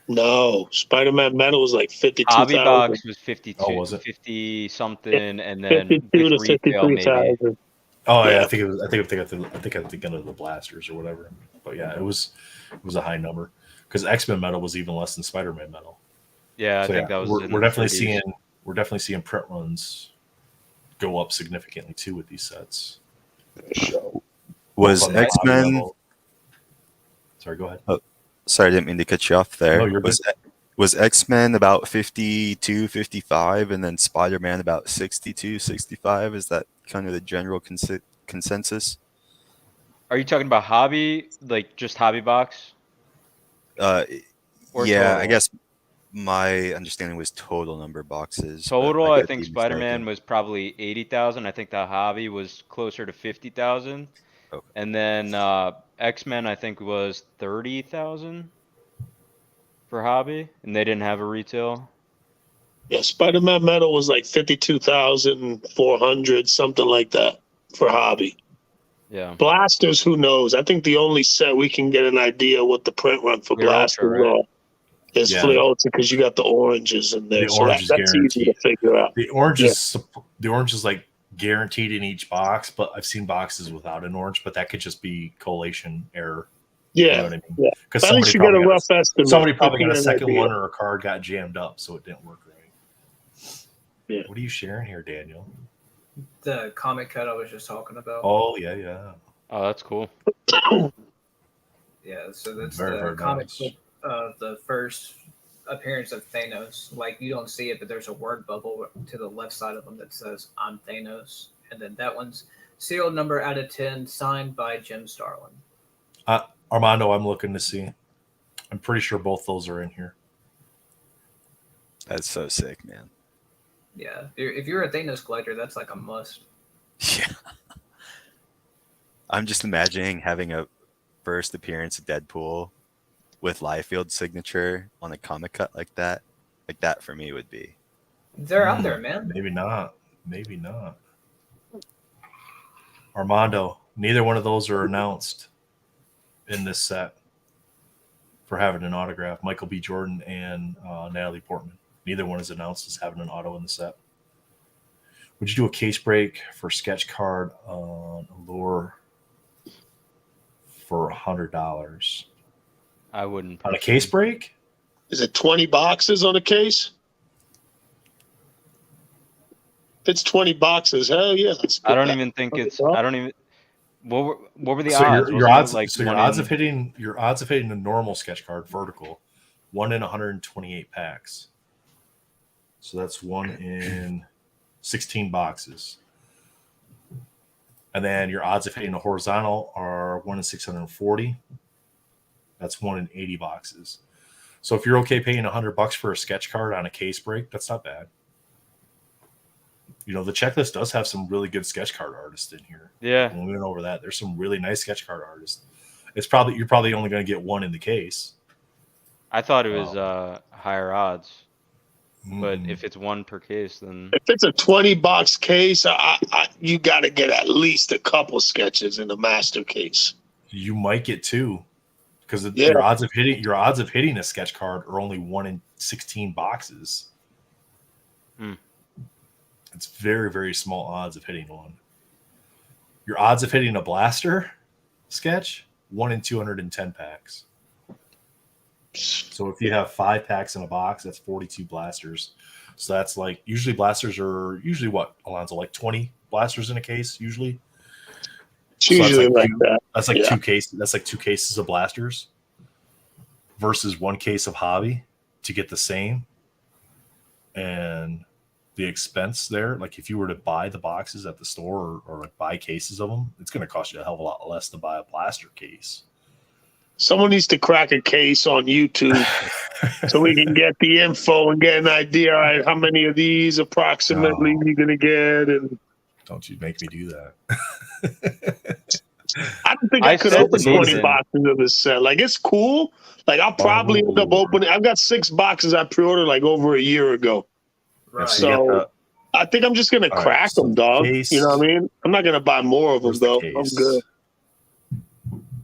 No, Spider-Man Metal was like 52,000. Hobby box was 52. Oh, was it? 50 something, and then 52 to retail maybe. 53,000. Oh yeah, I think I'm thinking of the blasters or whatever. But yeah, it was a high number because X-Men Metal was even less than Spider-Man Metal. Yeah, I think that was. We're definitely seeing print runs go up significantly too with these sets. Was X-Men? Sorry, go ahead. Oh, sorry, I didn't mean to cut you off there. No, you're good. Was X-Men about 52, 55, and then Spider-Man about 62, 65? Is that kind of the general consensus? Are you talking about hobby, like just hobby box? Yeah, total? I guess my understanding was total number of boxes. Total, I think Spider-Man was probably 80,000. I think the hobby was closer to 50,000. Okay. And then X-Men, I think, was 30,000 for hobby, and they didn't have a retail. Yeah, Spider-Man Metal was like 52,400, something like that for hobby. Yeah. Blasters, who knows? I think the only set we can get an idea what the print run for Fleer Blasters Ultra, right? is Fleer Ultra, because you got the oranges in there. The orange is that's easy to figure out. The orange is like guaranteed in each box, but I've seen boxes without an orange, but that could just be collation error. Yeah, you know what I mean? Because at least you get a rough estimate. Somebody probably got a second one, or a card got jammed up, so it didn't work right. Yeah. What are you sharing here, Daniel? The comic cut I was just talking about. Oh yeah. Oh, that's cool. Yeah, so that's Very, the very comic nice. clip of the first appearance of Thanos. Like, you don't see it, but there's a word bubble to the left side of them that says "I'm Thanos," and then that one's serial number out of 10, signed by Jim Starlin. Armando, I'm looking to see. I'm pretty sure both those are in here. That's so sick, man. Yeah, if you're a Thanos collector, that's like a must. Yeah. I'm just imagining having a first appearance of Deadpool with Liefeld's signature on a comic cut like that. Like that for me would be. They're out there, man. Maybe not. Armando, neither one of those are announced in this set for having an autograph. Michael B. Jordan and Natalie Portman. Neither one is announced as having an auto in the set. Would you do a case break for sketch card on Allure for $100? I wouldn't. On a case break? Is it 20 boxes on a case? It's 20 boxes. Hell yeah. I don't even think it's. I don't even. What were the So odds? your odds, like so your odds of hitting a normal sketch card vertical, 1 in 128 packs. So that's 1 in 16 boxes. And then your odds of hitting a horizontal are 1 in 640. That's 1 in 80 boxes. So if you're okay paying $100 for a sketch card on a case break, that's not bad. You know, the checklist does have some really good sketch card artists in here. Yeah. When we went over that, there's some really nice sketch card artists. You're probably only going to get one in the case. I thought it was higher odds, but Mm. if it's one per case, then If it's a $20 case, you got to get at least a couple sketches in the master case. You might get two, because your odds of hitting a sketch card are only 1 in 16 boxes. It's very, very small odds of hitting one. Your odds of hitting a blaster sketch, 1 in 210 packs. So if you have 5 packs in a box, that's 42 blasters. So that's like, usually blasters are what, Alonzo, like 20 blasters in a case usually? It's usually like that. That's like 2 cases. That's like 2 cases of blasters versus 1 case of hobby to get the same. And the expense there, like if you were to buy the boxes at the store or like buy cases of them, it's going to cost you a hell of a lot less to buy a blaster case. Someone needs to crack a case on YouTube so we can get the info and get an idea. All right, how many of these approximately you're going to get? And don't you make me do that. I don't think I could open 20 boxes of this set. Like, it's cool. Like, I'll probably end up opening. I've got 6 boxes I pre-ordered like over a year ago. Right. So I think I'm just gonna crack them, dog. Case, you know what I mean? I'm not gonna buy more of them though. I'm good.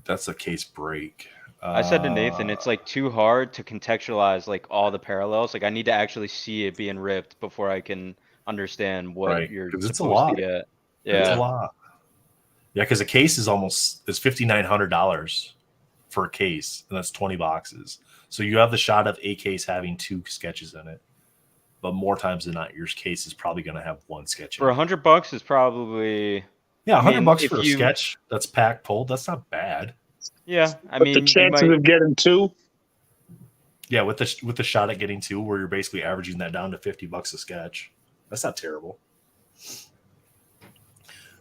That's a case break. I said to Nathan, it's like too hard to contextualize like all the parallels. Like I need to actually see it being ripped before I can understand what you're supposed to get. Yeah, it's a lot. Yeah, because a case is $5,900 for a case, and that's 20 boxes. So you have the shot of a case having 2 sketches in it. But more times than not, your case is probably going to have 1 sketch. For $100 is probably $100 for a sketch that's pack pulled. That's not bad. Yeah, but the chances of getting 2. Yeah, with the shot at getting 2, where you're basically averaging that down to $50 a sketch. That's not terrible.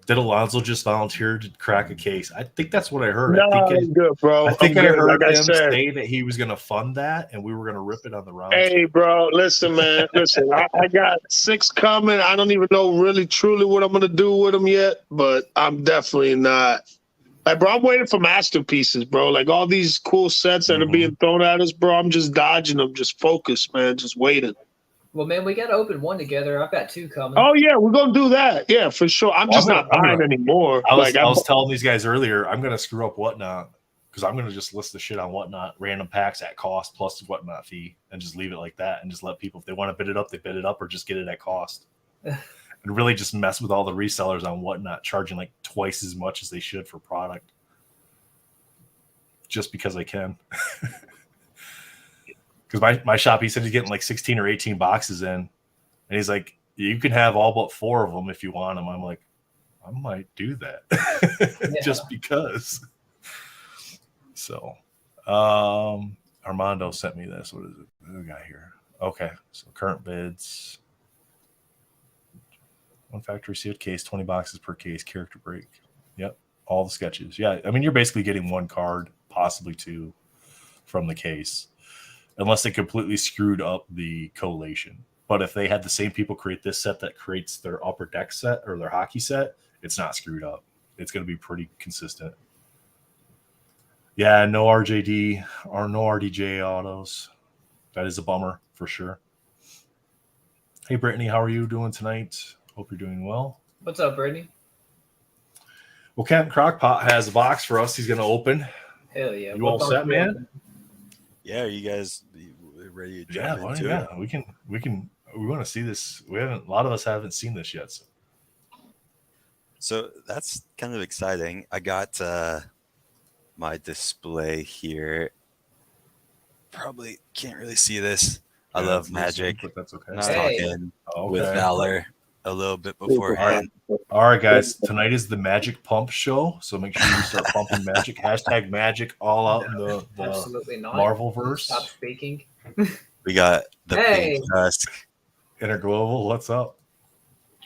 Did Alonzo just volunteer to crack a case? I think that's what I heard. No, I'm good, bro. I think I heard him say that he was going to fund that, and we were going to rip it on the round. Hey, bro, listen, man. Listen, I got 6 coming. I don't even know really, truly what I'm going to do with them yet, but I'm definitely not. Like, bro, I'm waiting for masterpieces, bro. Like, all these cool sets that are being thrown at us, bro, I'm just dodging them. Just focused, man. Just waiting. Well, man, we got to open 1 together. I've got 2 coming. Oh, yeah, we're going to do that. Yeah, for sure. I'm not buying anymore. I was telling these guys earlier, I'm going to screw up Whatnot because I'm going to just list the shit on Whatnot, random packs at cost plus the Whatnot fee, and just leave it like that and just let people, if they want to bid it up, they bid it up or just get it at cost. And really just mess with all the resellers on Whatnot, charging like twice as much as they should for product. Just because I can. Because my shop, he said he's getting like 16 or 18 boxes in. And he's like, you can have all but 4 of them if you want them. I'm like, I might do that. Just because. So, Armando sent me this. What is it? What do we got here? Okay. So, current bids. 1 factory sealed case, 20 boxes per case, character break. Yep. All the sketches. Yeah. I mean, you're basically getting 1 card, possibly 2 from the case. Unless they completely screwed up the collation. But if they had the same people create this set that creates their upper deck set or their hockey set, it's not screwed up. It's going to be pretty consistent. Yeah, no RJD or no RDJ autos. That is a bummer for sure. Hey, Brittany, how are you doing tonight? Hope you're doing well. What's up, Brittany? Well, Captain Crockpot has a box for us. He's going to open. Hell yeah. You all set, man? Yeah, are you guys ready to jump into it? We want to see this. A lot of us haven't seen this yet. So that's kind of exciting. I got my display here. Probably can't really see this. I love Magic. But that's okay. Talking with Valor a little bit beforehand. All right, guys. Tonight is the Magic Pump show, so make sure you start pumping Magic. # Magic all out in the Marvel verse. Stop speaking. We got the pink Tusk. Interglobal, what's up?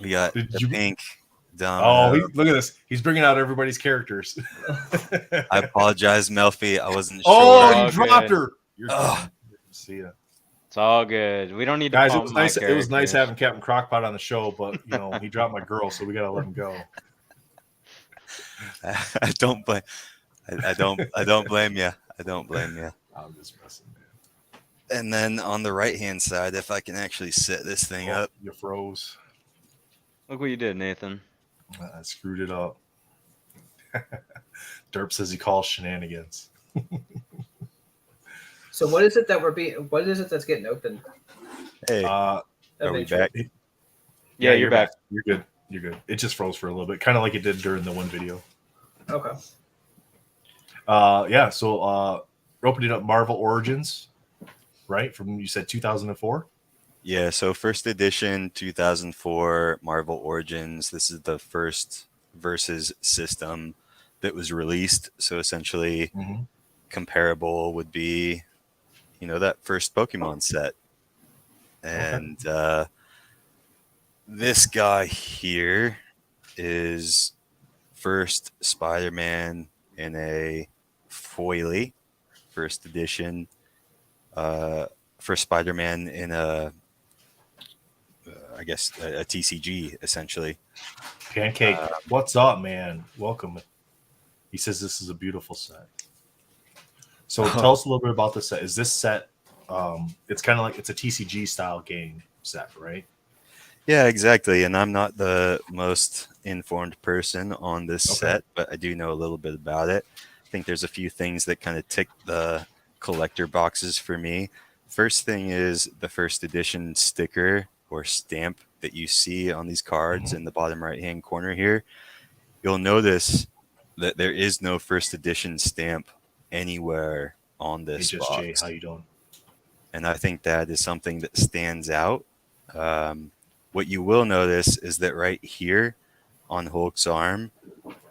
We got pink dumb. Oh, look at this. He's bringing out everybody's characters. I apologize, Melfi. I wasn't sure. Oh, you dropped her. See ya. It's all good. We don't need Guys, to it pump was my nice. It was nice characters. having Captain Crockpot on the show, but he dropped my girl, so we gotta let him go. I don't blame. I don't blame you. I don't blame you. I'm just messing, man. And then on the right hand side, if I can actually set this thing up, You froze. Look what you did, Nathan. I screwed it up. Derp says he calls shenanigans. So what is it that what is it that's getting open? hey, are we back? Yeah, you're back. You're good. You're good. It just froze for a little bit, kind of like it did during the one video. Okay. Yeah. So we're opening up Marvel Origins, right? From you said 2004. Yeah. So first edition, 2004 Marvel Origins. This is the first versus system that was released. So essentially, comparable would be, that first Pokemon set. And this guy here is first Spider-Man in a foily, first edition. First Spider-Man in a TCG, essentially. Pancake, what's up, man? Welcome. He says this is a beautiful set. So tell us a little bit about this set. Is this set, it's kind of like it's a TCG style game set, right? Yeah, exactly. And I'm not the most informed person on this set, but I do know a little bit about it. I think there's a few things that kind of tick the collector boxes for me. First thing is the first edition sticker or stamp that you see on these cards in the bottom right-hand corner here. You'll notice that there is no first edition stamp anywhere on this box. Jay, how you doing? And I think that is something that stands out. What you will notice is that right here on Hulk's arm,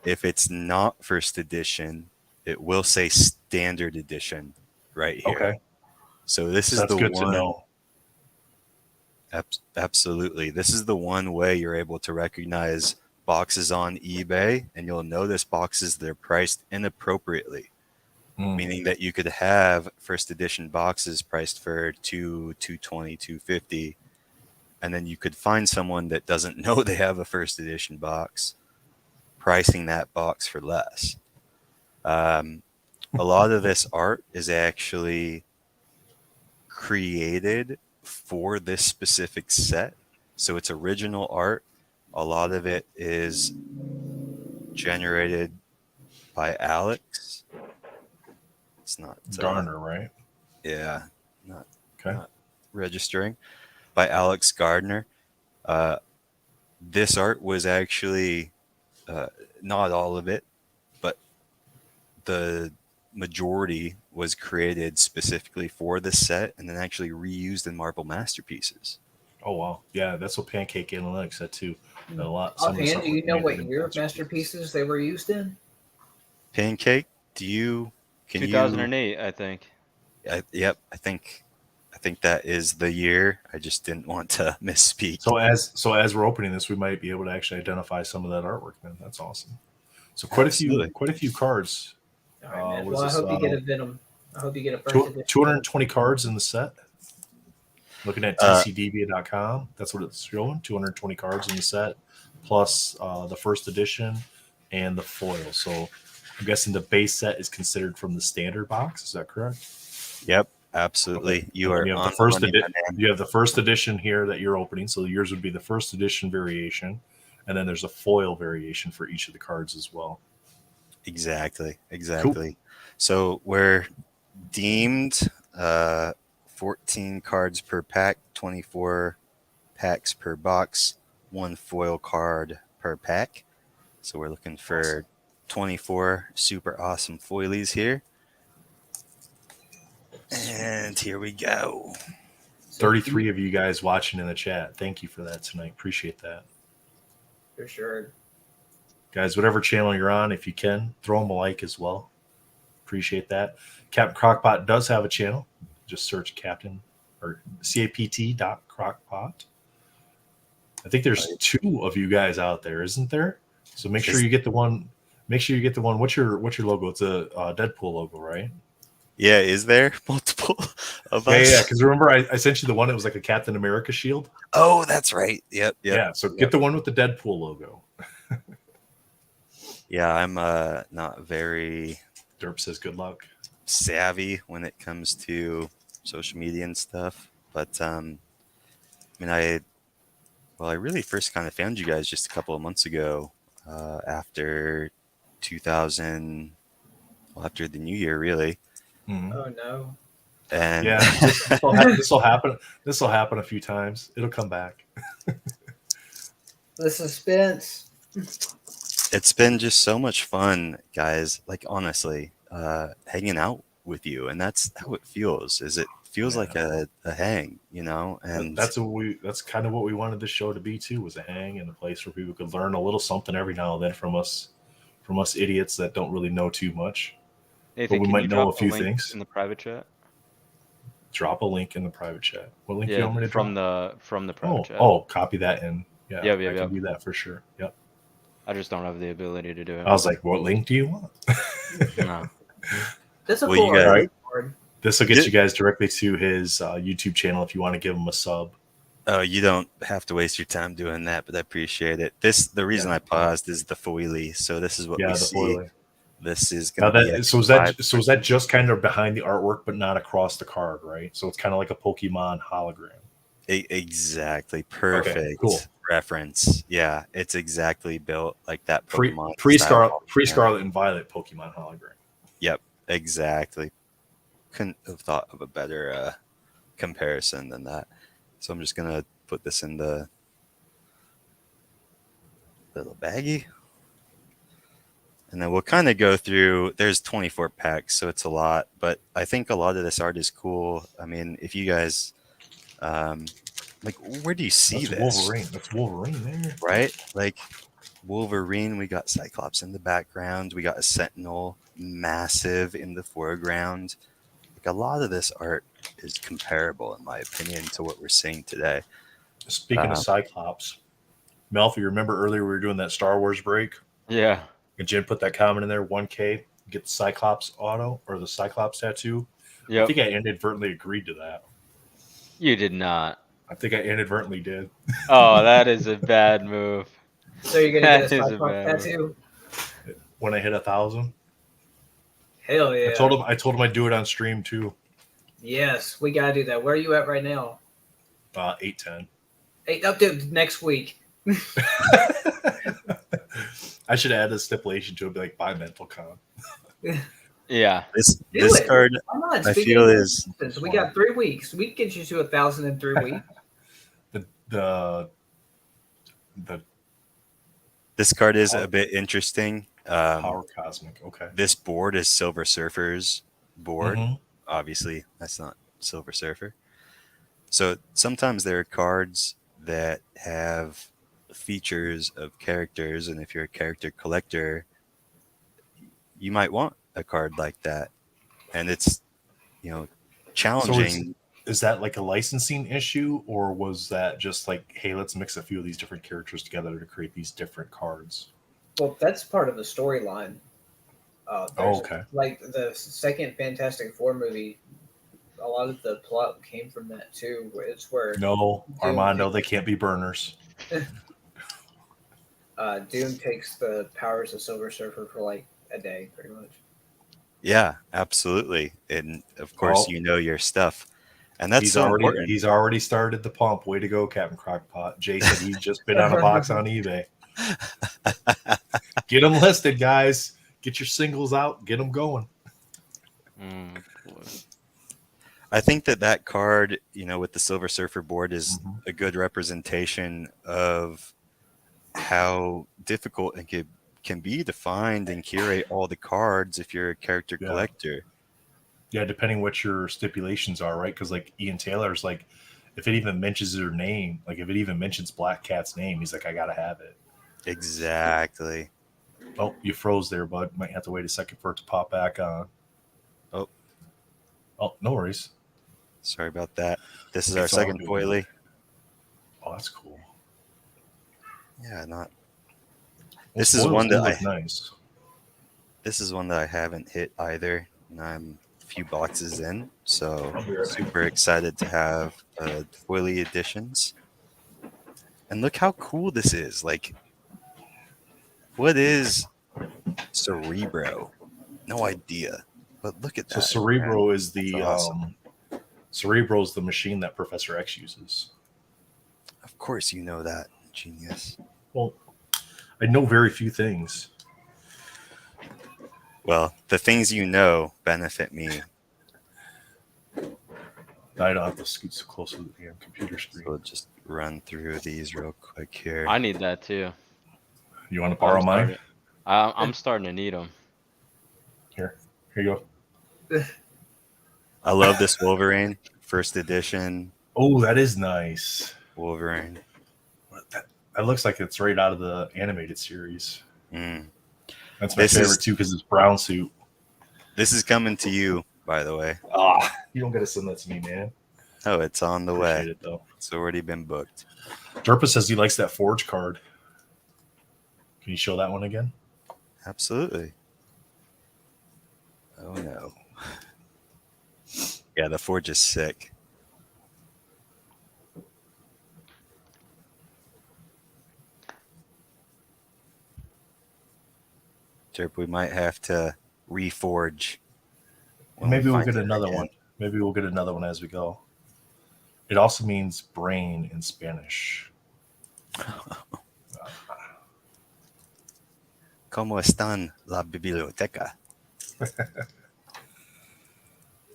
if it's not first edition, it will say standard edition right here. Okay. So this is That's the good one. to know. Absolutely. This is the one way you're able to recognize boxes on eBay, and you'll notice boxes that are priced inappropriately. Meaning that you could have first edition boxes priced for $220, $250, and then you could find someone that doesn't know they have a first edition box pricing that box for less. A lot of this art is actually created for this specific set, so it's original art. A lot of it is generated by Alex. It's not Garner, right? Yeah, not Okay. not registering, by Alex Gardner. This art was actually not all of it, but the majority was created specifically for this set and then actually reused in Marvel Masterpieces. Oh wow, yeah, that's what Pancake Analytics said too. A lot. Offhand, do you know what year Masterpieces they were used in? Pancake, do you? 2008, I think. Yep, I think that is the year. I just didn't want to misspeak. So as we're opening this, we might be able to actually identify some of that artwork. Then that's awesome. So quite a few cards. All right, man. Well, I hope you get a Venom. I hope you get a first edition. 220 cards in the set. Looking at tcdbia.com, that's what it's showing. 220 cards in the set, plus the first edition and the foil. So I'm guessing the base set is considered from the standard box. Is that correct? Yep, absolutely. Okay. You are you have on the first the money, you have the first edition here that you're opening. So yours would be the first edition variation, and then there's a foil variation for each of the cards as well. Exactly. Cool. So we're deemed 14 cards per pack, 24 packs per box, 1 foil card per pack. So we're looking for 24 super awesome foilies here. And here we go. 33 of you guys watching in the chat. Thank you for that tonight. Appreciate that. For sure. Guys, whatever channel you're on, if you can, throw them a like as well. Appreciate that. Captain Crockpot does have a channel. Just search Captain or CAPT.Crockpot. I think there's 2 of you guys out there, isn't there? So make sure you get the one. Make sure you get the one. What's your logo? It's a Deadpool logo, right? Yeah, is there multiple of Yeah, us? yeah. Because remember, I sent you the one that was like a Captain America shield. Oh, that's right. Yep. Yeah. So get the one with the Deadpool logo. Yeah, I'm not very Derp says good luck. savvy when it comes to social media and stuff, but I mean, I really first kind of found you guys just a couple of months ago, after 2000, well, after the new year, really. Mhm. Oh no. And Yeah, this will happen. This will happen a few times. It'll come back. The suspense. it's been just so much fun, guys. Like, honestly, hanging out with you, and that's how it feels. Is it feels Yeah. like a hang, and That's kind of what we wanted this show to be too, was a hang and a place where people could learn a little something every now and then from us idiots that don't really know too much. Nathan, we can might you know drop a few link things. in the private chat? Drop a link in the private chat. What link do you Yeah, want me to from drop? the private chat. Oh, copy that in. Yeah, Yep, I yep, can yep. do that for sure. Yep. I just don't have the ability to do it. I was like, what link do you want? No. That's a Well, cool you guys- arcade card. This will get you guys directly to his YouTube channel if you want to give him a sub. Oh, you don't have to waste your time doing that, but I appreciate it. The reason I paused is the foily. So this is what we The see. foily. This is Now going to be that so is that just kind of behind the artwork, but not across the card, right? So it's kind of like a Pokemon hologram. Exactly perfect cool. reference. Yeah, it's exactly built like that Pokemon pre style. Scarlet and Violet Pokemon hologram. Yep, exactly. Couldn't have thought of a better comparison than that. So I'm just gonna put this in the little baggie, and then we'll kind of go through. There's 24 packs, so it's a lot, but I think a lot of this art is cool. I mean, if you guys, like, where do you see this? Wolverine. That's Wolverine there, right? Like Wolverine, we got Cyclops in the background, we got a Sentinel massive in the foreground. Like, a lot of this art is comparable, in my opinion, to what we're seeing today. Speaking of Cyclops, Melfi, you remember earlier we were doing that Star Wars break? Yeah. And Jen put that comment in there, 1K, get the Cyclops auto or the Cyclops tattoo. Yep. I think I inadvertently agreed to that. You did not. I think I inadvertently did. Oh, that is a bad move. So you're gonna get a That is a Cyclops bad tattoo? When I hit 1,000. Hell yeah. I told him I'd do it on stream too. Yes, we gotta do that. Where are you at right now? 810. Up to next week. I should add a stipulation to it, be like, buy mental con. Yeah. This card, Why not? I Speaking feel, of is instance, we got 3 weeks. We can get you to 1,000 in 3 weeks. This card is a bit interesting. Power Cosmic. Okay. This board is Silver Surfer's board. Obviously, that's not Silver Surfer. So sometimes there are cards that have features of characters, and if you're a character collector, you might want a card like that. And it's, challenging. So is that like a licensing issue, or was that just like, hey, let's mix a few of these different characters together to create these different cards? Well, that's part of the storyline. Okay. Like the second Fantastic Four movie, a lot of the plot came from that too. It's where Armando, they can't be burners. Doom takes the powers of Silver Surfer for like a day, pretty much. Yeah, absolutely. And of course, your stuff. And that's so important. He's already started the pump. Way to go, Captain Crockpot. Jay said he's just been on a box on eBay. Get them listed, guys. Get your singles out. Get them going. I think that card, with the Silver Surfer board is a good representation of how difficult it can be to find and curate all the cards if you're a character collector. Yeah, depending what your stipulations are, right? Because like Ian Taylor's like, if it even mentions their name, like if it even mentions Black Cat's name, he's like, I gotta have it. Exactly. Oh, you froze there, bud. Might have to wait a second for it to pop back on. Oh, no worries. Sorry about that. This is our second foily. Oh, that's cool. Yeah, This is one that nice. This is one that I haven't hit either, and I'm few boxes in, so super excited to have foily editions. And look how cool this is. Like, what is Cerebro? No idea. But look at that. So Cerebro is That's the awesome. Cerebro is the machine that Professor X uses. Of course you know that, genius. Well, I know very few things. Well, the things you know benefit me. I don't have to scoot so close to the damn computer screen. So we'll just run through these real quick here. I need that too. You want to borrow mine? I'm starting to need them. Here you go. I love this Wolverine, first edition Oh, that is nice. Wolverine. That looks like it's right out of the animated series. Mm. That's my This favorite is- too, because it's brown suit. This is coming to you, by the way. You don't gotta send that to me, man. Oh, it's on the Appreciate way. it though. It's already been booked. Derpa says he likes that Forge card. Can you show that one again? Absolutely. Oh no. Yeah, the Forge is sick. Derp, we might have to reforge. when we Maybe we'll find get it another again. one. Maybe we'll get another one as we go. It also means brain in Spanish. ¿Cómo están la biblioteca?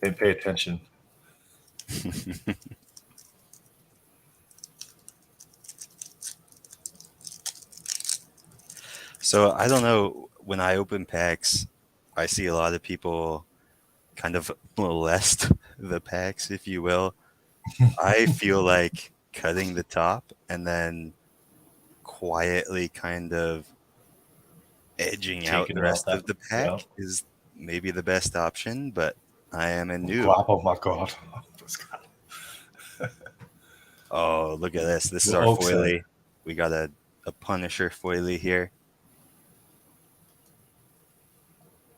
They pay attention. So I don't know, when I open packs, I see a lot of people kind of molest the packs, if you will. I feel like cutting the top and then quietly kind of edging out Taking the it out rest that- of the pack yeah. is maybe the best option, but I am a noob. Oh my god. Oh, look at this. This is What our Oak said. foilie. We got a Punisher foilie here.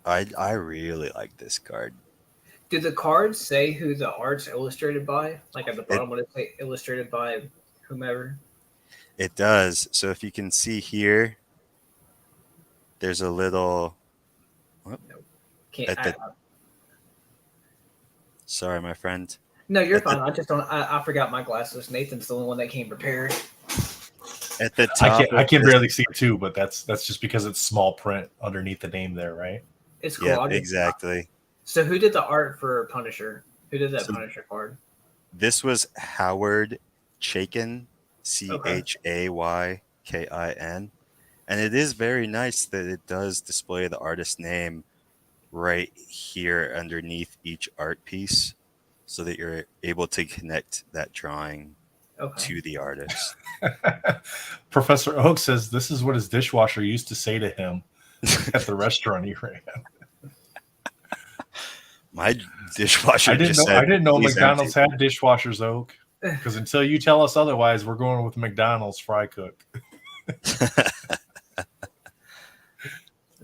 I really like this card. Do the cards say who the art's illustrated by? Like at the bottom, would it say illustrated by whomever? It does. So if you can see here, there's a little. Can't. At the- Sorry, my friend. No, you're at the- fine. I just don't. I forgot my glasses. Nathan's the only one that came prepared. At the top. I of can this- barely see it too, but that's just because it's small print underneath the name there, right? It's cool. Yeah, I'll just- exactly. So who did the art for Punisher? Who did that So- Punisher card? This was Howard Chaykin, Chaykin, and it is very nice that it does display the artist name right here underneath each art piece, so that you're able to connect that drawing Okay. to the artist. Professor Oak says this is what his dishwasher used to say to him at the restaurant he ran. My dishwasher I just said, didn't know "Please McDonald's empty." had dishwashers, Oak. Because until you tell us otherwise, we're going with McDonald's fry cook.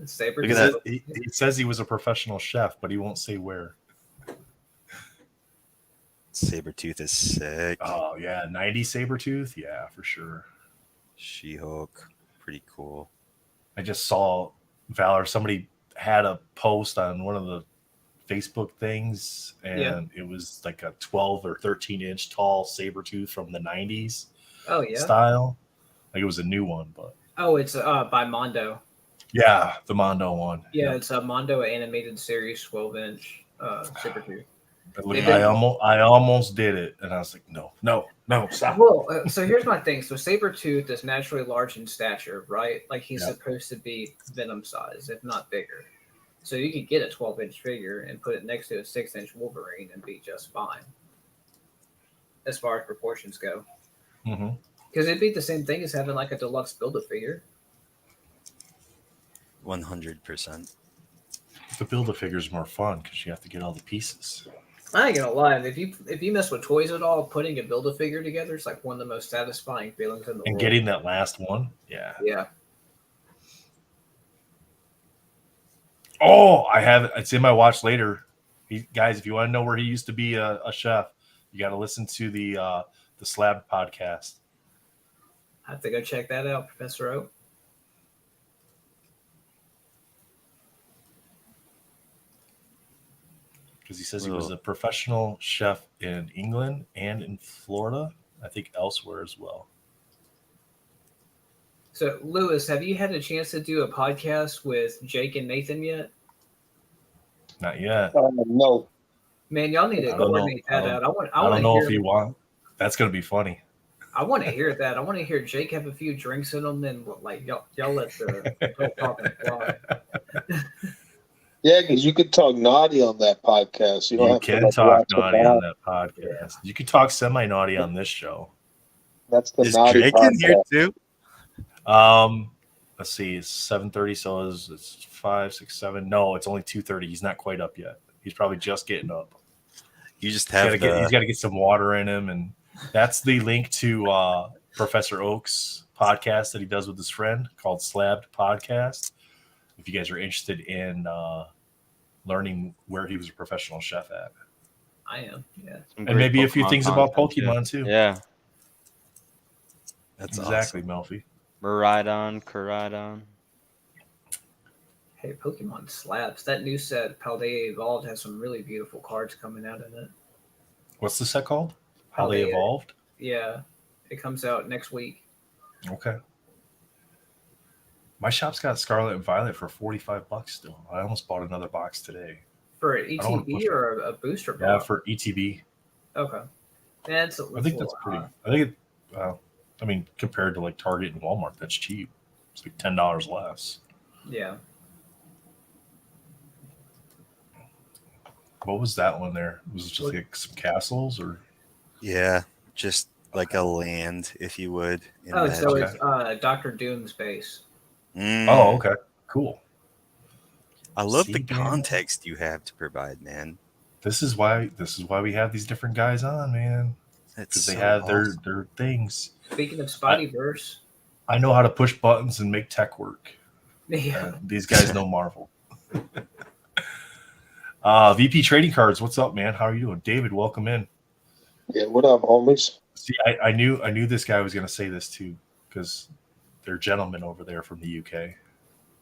Saber. Look at that. He says he was a professional chef, but he won't say where. Sabretooth is sick. Oh yeah, 90 Sabretooth? Yeah, for sure. She-Hulk, pretty cool. I just saw Valor, somebody had a post on one of the Facebook things, and it was like a 12 or 13 inch tall Sabretooth from the 90s Oh yeah. style. Like it was a new one, but Oh, it's by Mondo. yeah, the Mondo one. Yeah, it's a Mondo animated series, 12-inch Sabretooth. But look, I almost did it, and I was like, no, stop. Well, so here's my thing. So Sabretooth is naturally large in stature, right? Like he's Yeah. supposed to be Venom size, if not bigger. So you could get a 12-inch figure and put it next to a 6-inch Wolverine and be just fine, as far as proportions go. Mm-hmm. Because it'd be the same thing as having like a deluxe Build-A-Figure. 100%. The Build-A-Figure is more fun because you have to get all the pieces. I ain't gonna lie, if you mess with toys at all, putting a Build-A-Figure together is like one of the most satisfying feelings in the And world. getting that last one, yeah. Yeah. Oh, I have it. It's in my watch later Guys, if you want to know where he used to be a chef, you got to listen to the Slab podcast. I have to go check that out, Professor Oak. Because he says he was a professional chef in England and in Florida. I think elsewhere as well. So, Lewis, have you had a chance to do a podcast with Jake and Nathan yet? Not yet. No. Man, y'all need to coordinate that out. I don't know if you want. That's gonna be funny. I want to hear that. I want to hear Jake have a few drinks in him, and like y'all let the adult talking fly. Yeah, because you could talk naughty on that podcast. You can talk naughty on that podcast. You can talk semi-naughty on this show. That's the Is naughty Jake podcast. in here too? Let's see. It's 7:30, so it's 5, 6, 7. No, it's only 2:30. He's not quite up yet. He's probably just getting up. You just He's have got to get some water in him, and that's the link to Professor Oak's podcast that he does with his friend called Slabbed Podcast. If you guys are interested in learning where he was a professional chef at. I am, yeah. And maybe a few things about Pokemon too. Yeah. That's exactly, awesome. Melfi. Miraidon, Koraidon. Hey, Pokemon slaps. That new set, Paldea Evolved, has some really beautiful cards coming out in it. What's the set called? How They Paldea. Evolved? Yeah, it comes out next week. Okay. My shop's got Scarlet and Violet for $45 still. I almost bought another box today. For an I don't wanna ETB push or a booster box? Yeah, for ETB. Okay. That's I think that's pretty. I think I mean, compared to like Target and Walmart, that's cheap. It's like $10 less. Yeah. What was that one there? Was it just like some castles or? Yeah, just like a land, if you would. in Oh, so Magic. it's Dr. Doom's base. Oh, okay, cool. I love See, the man? context you have to provide, man. This is why we have these different guys on, man, It's because they so have awesome. their things. Speaking of Spideyverse, I know how to push buttons and make tech work. yeah. These guys know Marvel. VP Trading Cards, what's up, man? How are you doing? David, welcome in. Yeah, what up, homies? See, I knew this guy was going to say this too, because they're gentlemen over there from the UK.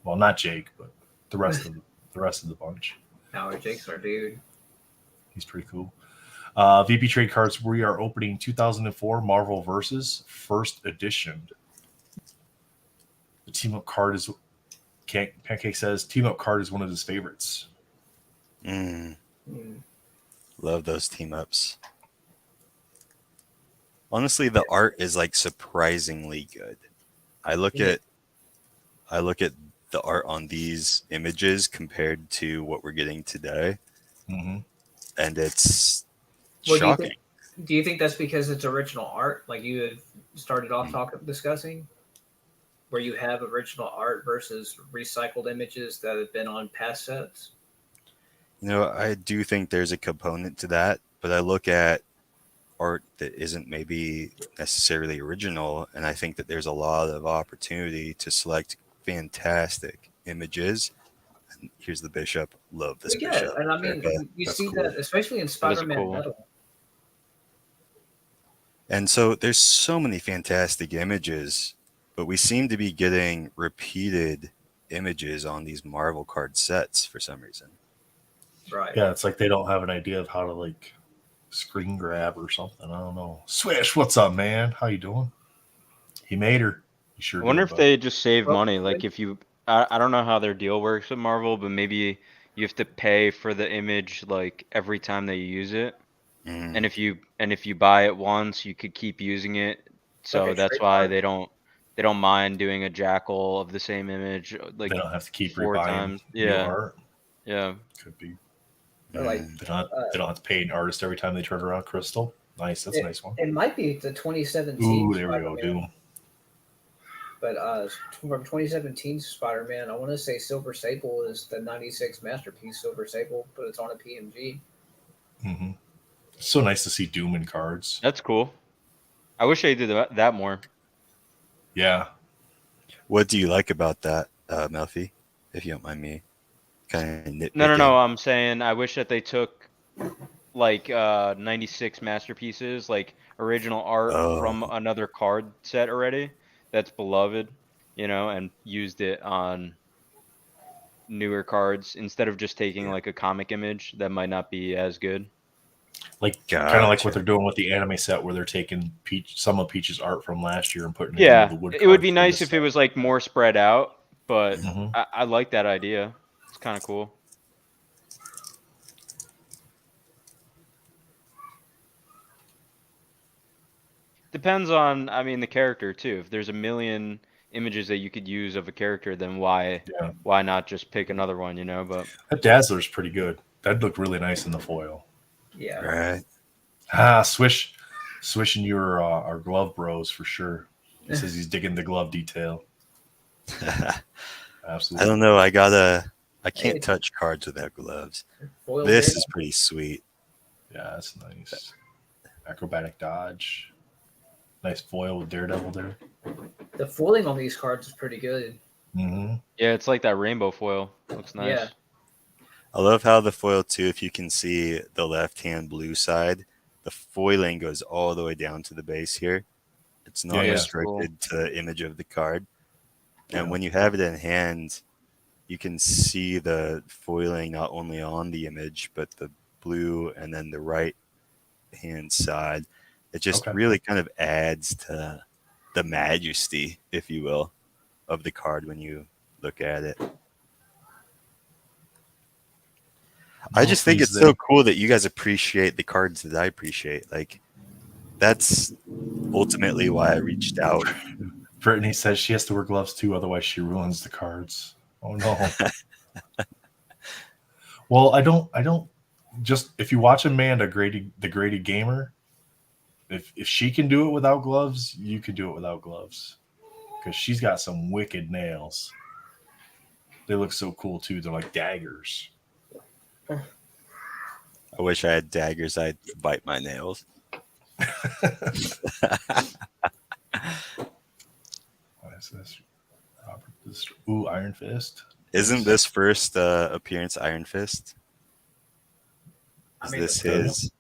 Well, not Jake, but the rest of the bunch. Now Jake's our dude. He's pretty cool. VP Trade Cards, we are opening 2004 Marvel Versus First Edition. The team up card is Pancake says team up card is one of his favorites. Love those team ups. Honestly, the art is like surprisingly good. I look at the art on these images compared to what we're getting today, Mm-hmm. and it's Well, shocking. Do you think that's because it's original art, like you had started off discussing, where you have original art versus recycled images that have been on past sets? You know, I do think there's a component to that, but I look at art that isn't maybe necessarily original, and I think that there's a lot of opportunity to select fantastic images. And here's the Bishop. Love this Yeah, Bishop. and I mean, you That's see cool. that especially in Spider-Man cool. Metal. And so there's so many fantastic images, but we seem to be getting repeated images on these Marvel card sets for some reason. Right. Yeah, it's like they don't have an idea of how to like screen grab or something. I don't know. Swish, what's up, man? How you doing? He made her. He sure I wonder did, if they just save Well, money. Like if you, I don't know how their deal works with Marvel, but maybe you have to pay for the image like every time that you use it. Mm. And if you buy it once, you could keep using it. So Like a that's trade why card? they don't mind doing a jackal of the same image like they don't have to keep 4 rebuying times. new Yeah. art. Yeah. Could be. Or like Mm. They don't have to pay an artist every time they turn around Crystal. Nice, that's a nice one. it might be the 2017. Ooh, there we go, Spider-Man, Doom. But from 2017 Spider-Man, I want to say Silver Sable is the 96 masterpiece Silver Sable, but it's on a PMG. Mm-hmm. It's so nice to see Doom in cards. That's cool. I wish they did that more. Yeah. What do you like about that, Melfi? If you don't mind me kind of nitpicking. No. I'm saying I wish that they took like 96 masterpieces, like original art from another card set already that's beloved, and used it on newer cards instead of just taking like a comic image that might not be as good. Like kind of like what they're doing with the anime set, where they're taking some of Peach's art from last year and putting it into the wood. It would be nice if it was like more spread out, but Mm-hmm. I like that idea. It's kind of cool. Depends on, the character too. If there's a million images that you could use of a character, then why not just pick another one, But that Dazzler's pretty good. That'd look really nice in the foil. Yeah. Right. Swish and you are our glove bros for sure. He says he's digging the glove detail. Absolutely. I don't know. I can't touch cards without gloves. This is pretty sweet. Yeah, that's nice. Acrobatic dodge. Nice foil with Daredevil there. The foiling on these cards is pretty good. Mm-hmm. Yeah, it's like that rainbow foil. Looks nice. Yeah. I love how the foil too, if you can see the left-hand blue side, the foiling goes all the way down to the base here. It's not restricted to the image of the card. And when you have it in hand, you can see the foiling not only on the image, but the blue and then the right-hand side. It just really kind of adds to the majesty, if you will, of the card when you look at it. I just think it's so cool that you guys appreciate the cards that I appreciate. Like, that's ultimately why I reached out. Brittany says she has to wear gloves too, otherwise she ruins the cards. Oh no. Well, I don't just, if you watch Amanda, the Grady Gamer, if she can do it without gloves, you can do it without gloves. Because she's got some wicked nails. They look so cool too. They're like daggers. I wish I had daggers. I'd bite my nails. What is this? Robert, Iron Fist. Isn't this first appearance Iron Fist? Is this his?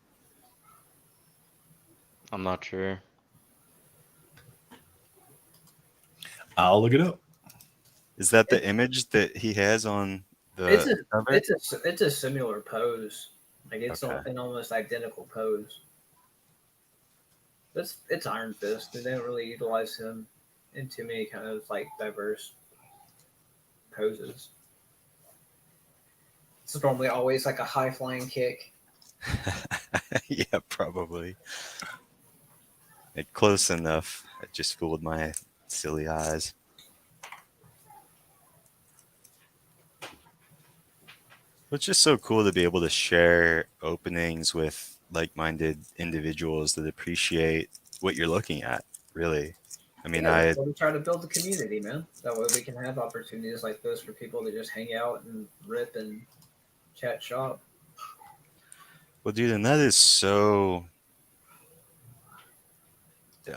I'm not sure. I'll look it up. Is that the image that he has on the cover? It's a similar pose. Like it's an almost identical pose. It's Iron Fist. They don't really utilize him in too many kind of like diverse poses. It's normally always like a high flying kick. Yeah, probably. Close enough. It just fooled my silly eyes. It's just so cool to be able to share openings with like-minded individuals that appreciate what you're looking at, really. I mean, we try to build a community, man. That way we can have opportunities like this for people to just hang out and rip and chat shop. Well, dude, and that is so...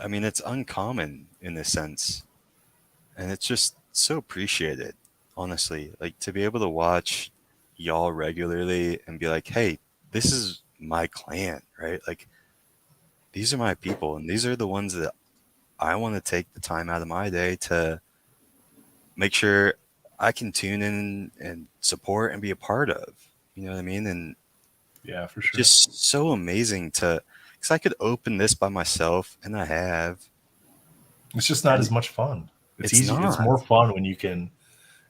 I mean, it's uncommon in a sense. And it's just so appreciated, honestly. Like, to be able to watch y'all regularly and be like, hey, this is my clan, right? Like, these are my people, and these are the ones that I want to take the time out of my day to make sure I can tune in and support and be a part of. You know what I mean? And yeah, for sure. Just so amazing because I could open this by myself, and I have. It's just not as much fun. It's easy. It's more fun when you can.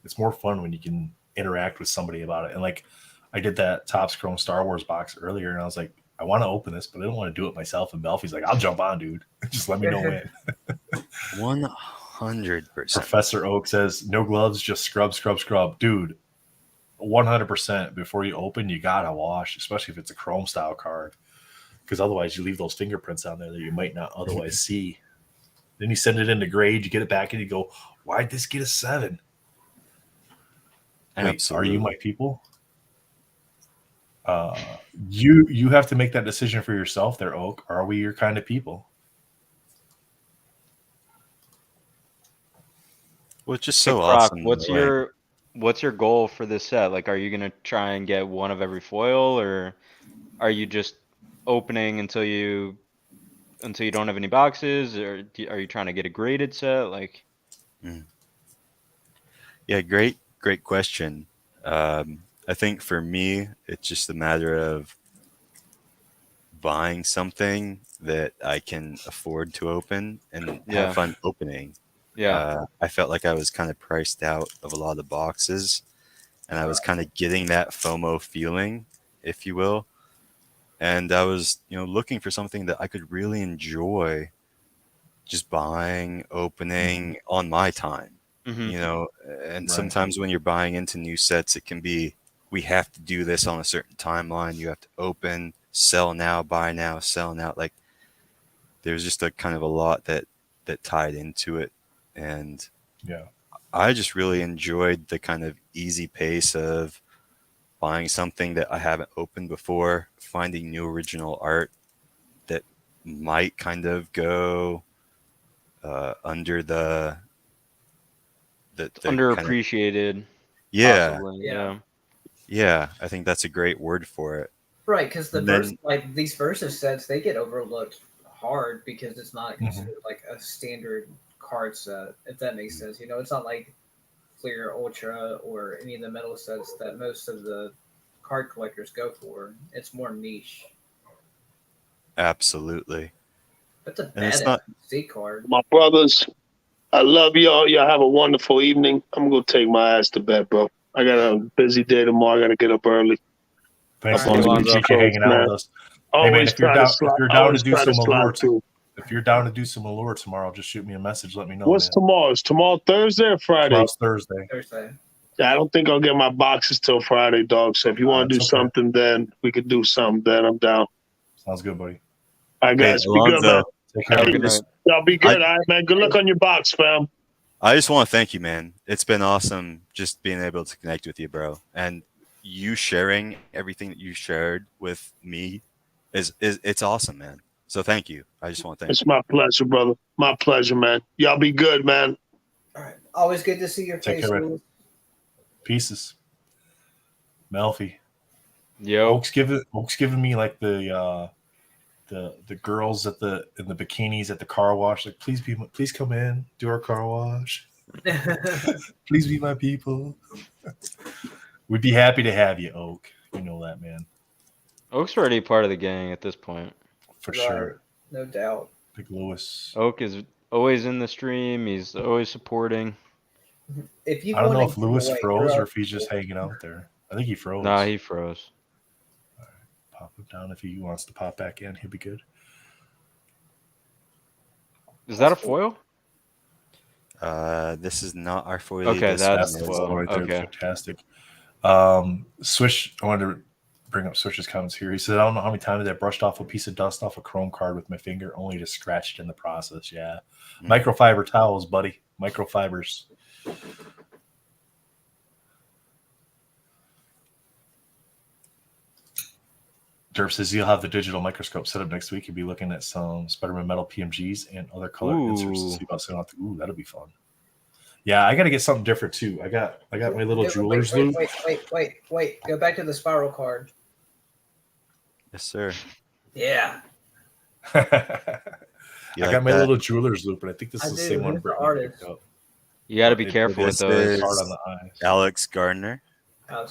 It's more fun when you can interact with somebody about it. And like, I did that Topps Chrome Star Wars box earlier, and I was like, I want to open this, but I don't want to do it myself. And Belfie's like, I'll jump on, dude. Just let me know when. 100%. Professor Oak says, no gloves, just scrub. Dude, 100% before you open, you gotta wash, especially if it's a chrome style card, because otherwise you leave those fingerprints on there that you might not otherwise see. Then you send it into grade, you get it back, and you go, why'd this get a 7? Wait, are you my people? You have to make that decision for yourself there, Oak. Are we your kind of people? Well, it's just so awesome. What's your goal for this set? Like, are you gonna try and get one of every foil, or are you just opening until you don't have any boxes, or are you trying to get a graded set? Like, Yeah, great question. I think for me, it's just a matter of buying something that I can afford to open and have fun opening. Yeah. I felt like I was kind of priced out of a lot of the boxes, and I was kind of getting that FOMO feeling, if you will. And I was, looking for something that I could really enjoy just buying, opening on my time. And sometimes when you're buying into new sets, it can be, we have to do this on a certain timeline. You have to open, sell now, buy now, sell now. Like, there's just a kind of a lot that tied into it. And I just really enjoyed the kind of easy pace of buying something that I haven't opened before, finding new original art that might kind of go under the underappreciated. Kind of, yeah. Possibly, yeah. I think that's a great word for it. Right, because these versus sets, they get overlooked hard because it's not considered like a standard card set, if that makes sense. It's not like Clear, Ultra, or any of the metal sets that most of the card collectors go for. It's more niche. Absolutely. That's a bad C card. My brothers, I love y'all. Y'all have a wonderful evening. I'm going to take my ass to bed, bro. I got a busy day tomorrow. I got to get up early. Thanks, Lonzo. Appreciate you hanging out with us. Hey, man, if you're down to do some Allure, if you're down to do some Allure tomorrow, just shoot me a message. Let me know. What's tomorrow? Is tomorrow Thursday or Friday? Tomorrow's Thursday. Yeah, I don't think I'll get my boxes till Friday, dog. So if you want to do something, then we could do something. Then I'm down. Sounds good, buddy. All right, guys. Be good, man. Take care. Y'all be good. All right, man. Good luck on your box, fam. I just want to thank you, man. It's been awesome just being able to connect with you, bro. And you sharing everything that you shared with me it's awesome, man. So thank you. I just want to thank you. It's my pleasure, brother. My pleasure, man. Y'all be good, man. All right. Always good to see your face. Pieces. Melfi. Yo. Oak's giving me like the girls in the bikinis at the car wash. Like, please come in, do our car wash. Please be my people. We'd be happy to have you, Oak. You know that, man. Oak's already part of the gang at this point. For sure. No doubt. Big Lewis. Oak is always in the stream. He's always supporting. I don't know if Lewis froze or if he's just hanging out there. I think he froze. Nah, he froze. All right. Pop him down if he wants to pop back in. He'll be good. Is that a foil? This is not our foil. Okay, that's the foil. Right there. Okay. Fantastic. Swish, I wanted to bring up Swish's comments here. He said, I don't know how many times I brushed off a piece of dust off a chrome card with my finger, only to scratch it in the process. Yeah. Microfiber towels, buddy. Microfibers. Derp says you'll have the digital microscope set up next week. You'll be looking at some Spider-Man metal PMGs and other color inserts to see about sending out. Ooh, that'll be fun. Yeah, I got to get something different too. I got my little jeweler's loop. Wait. Go back to the spiral card. Yes, sir. Yeah. I got my little jeweler's loop, but I think this is the same one. You got to be careful with those. Hard on the eyes. Alex Gardner. All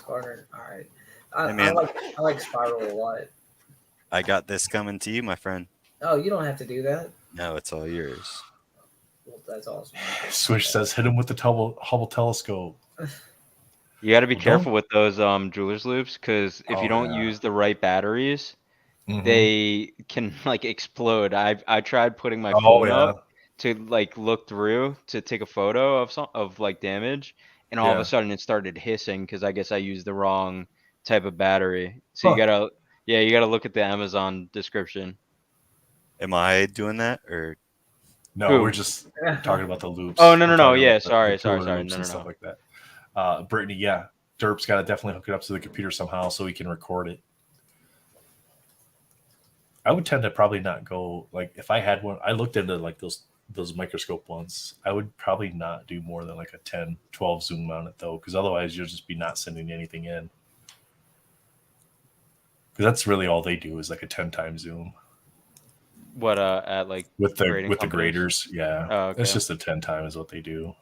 right. I like spiral a lot. I got this coming to you, my friend. Oh, you don't have to do that. No, it's all yours. Well, that's awesome. Swish says, hit him with the Hubble telescope. You got to be careful with those jeweler's loops, because if you don't use the right batteries, they can like explode. I tried putting my phone up to like look through to take a photo of like damage, and all of a sudden it started hissing because I guess I used the wrong type of battery. So you gotta look at the Amazon description. Am I doing that or? No, we're just talking about the loops. Oh no. Yeah, sorry. No. Stuff like that. Brittany, yeah, Derp's got to definitely hook it up to the computer somehow so he can record it. I would tend to probably not go like if I had one. I looked into like those microscope ones. I would probably not do more than like a 10, 12 zoom on it though, because otherwise you'll just be not sending anything in. Because that's really all they do is like a 10 times zoom. What at like With the grading companies? graders, yeah. Oh, okay. It's just a 10 times what they do.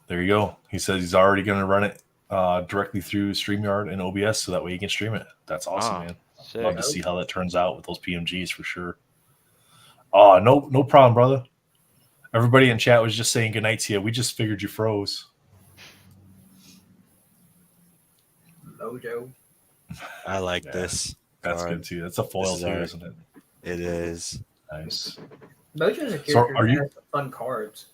There you go. He says he's already going to run it directly through StreamYard and OBS so that way you can stream it. That's awesome, man. Sick. Love to see how that turns out with those PMGs for sure. Oh, no problem, brother. Everybody in chat was just saying goodnight to you. We just figured you froze. Mojo. I like this. That's card. good too. That's a foil too, Bizarre. isn't it? It is. Nice. Mojo's a character So are that you- has some fun cards.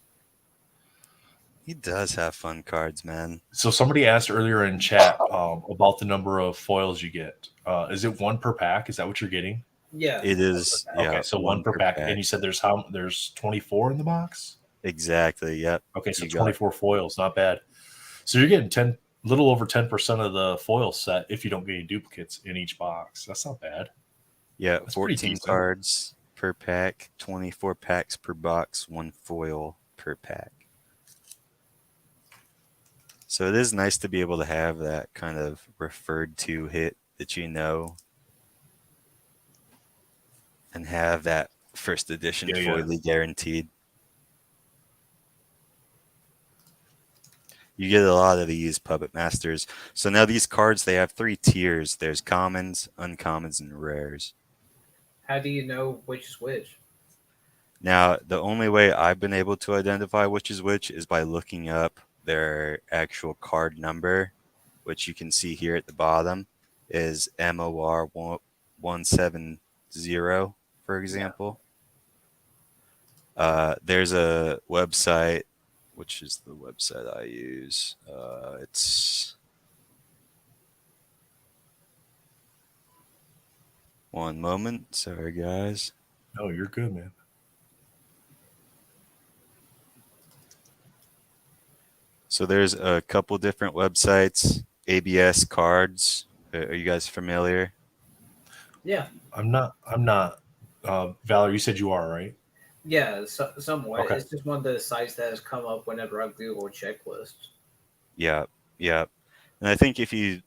He does have fun cards, man. So somebody asked earlier in chat about the number of foils you get. Is it 1 per pack? Is that what you're getting? Yeah. It is. Yeah, Okay, so 1 per pack. And you said there's 24 in the box? Exactly. Yep. Okay, so You got 24 foils, not bad. So you're getting little over 10% of the foil set if you don't get any duplicates in each box. That's not bad. Yeah, That's pretty 14 decent. cards per pack, 24 packs per box, 1 foil per pack. So it is nice to be able to have that kind of referred to hit that you know and have that first edition Yeah, yeah. foily guaranteed. You get a lot of these Puppet Masters. So now these cards, they have 3 tiers. There's commons, uncommons, and rares. How do you know which is which? Now, the only way I've been able to identify which is which is by looking up their actual card number, which you can see here at the bottom is MOR 170, for example. There's a website, which is the website I use. It's one moment. Sorry, guys. No, you're good, man. So there's a couple different websites. ABS cards. Are you guys familiar? Yeah. I'm not. Valerie, you said you are, right? Yeah, somewhat. Okay. It's just one of the sites that has come up whenever I Google checklists. Yeah, yeah. And I think if you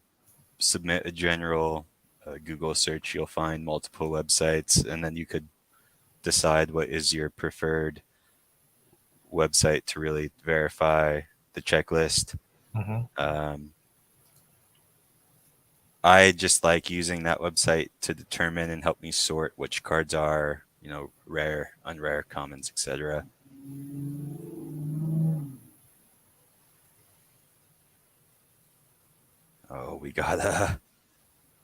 submit a general Google search, you'll find multiple websites, and then you could decide what is your preferred website to really verify the checklist. Mm-hmm. I just like using that website to determine and help me sort which cards are, rare, unrare, commons, etc. Oh, we got a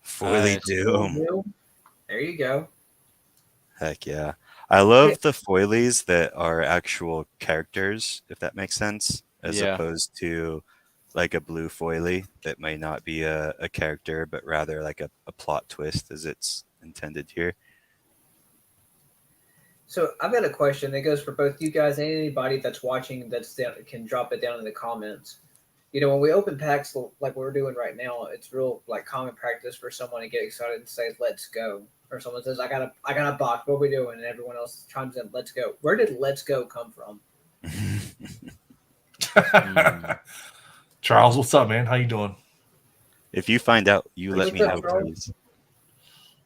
Foily Nice. Doom. There you go. Heck yeah. I love the foilies that are actual characters, if that makes sense, as Yeah. opposed to like a blue foily that may not be a character, but rather like a plot twist as it's intended here. So I've got a question that goes for both you guys and anybody that's watching that's down, can drop it down in the comments. When we open packs like we're doing right now, it's real like common practice for someone to get excited and say, "Let's go," or someone says, "I got a box. What are we doing?" And everyone else chimes in, "Let's go." Where did "Let's go" come from? Charles, what's up, man? How you doing? If you find out, you let What's me up, know, Charles? please.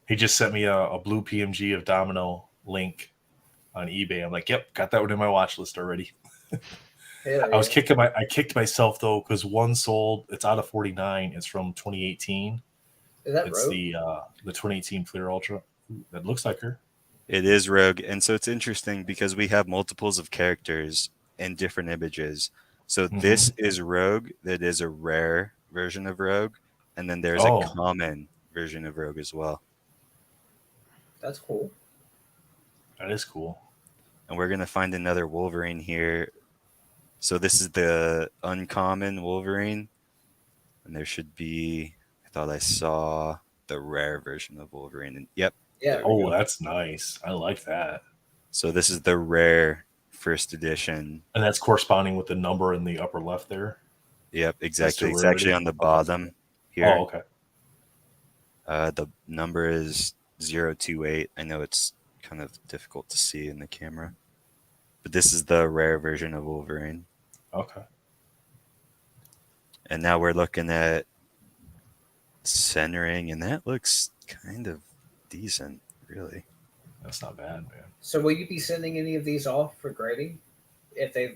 He just sent me a blue PMG of Domino link on eBay. I'm like, yep, got that one in my watch list already. I kicked myself though because one sold. It's out of 49. It's from 2018. Is that It's Rogue? the 2018 Clear Ultra. That looks like her. It is Rogue, and so it's interesting because we have multiples of characters and different images. So this is Rogue. That is a rare version of Rogue, and then there's a common version of Rogue as well. That's cool. That is cool. And we're gonna find another Wolverine here. So this is the uncommon Wolverine, and there should be. I thought I saw the rare version of Wolverine, and yep. Yeah. Oh, that's nice. I like that. So this is the rare first edition. And that's corresponding with the number in the upper left there. Yep, exactly. It's rarity. actually on the bottom here. Oh, okay. The number is 028. I know it's kind of difficult to see in the camera, but this is the rare version of Wolverine. Okay. And now we're looking at centering, and that looks kind of decent, really. That's not bad, man. So will you be sending any of these off for grading if they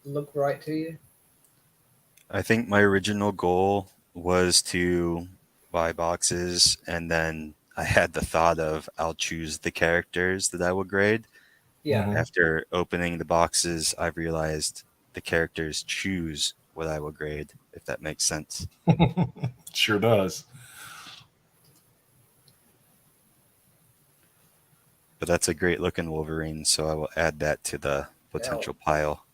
look right to you? I think my original goal was to buy boxes, and then I had the thought of I'll choose the characters that I will grade. Yeah. Mhm. After opening the boxes, I've realized the characters choose what I will grade, if that makes sense. Sure does. But that's a great looking Wolverine, so I will add that to the potential pile.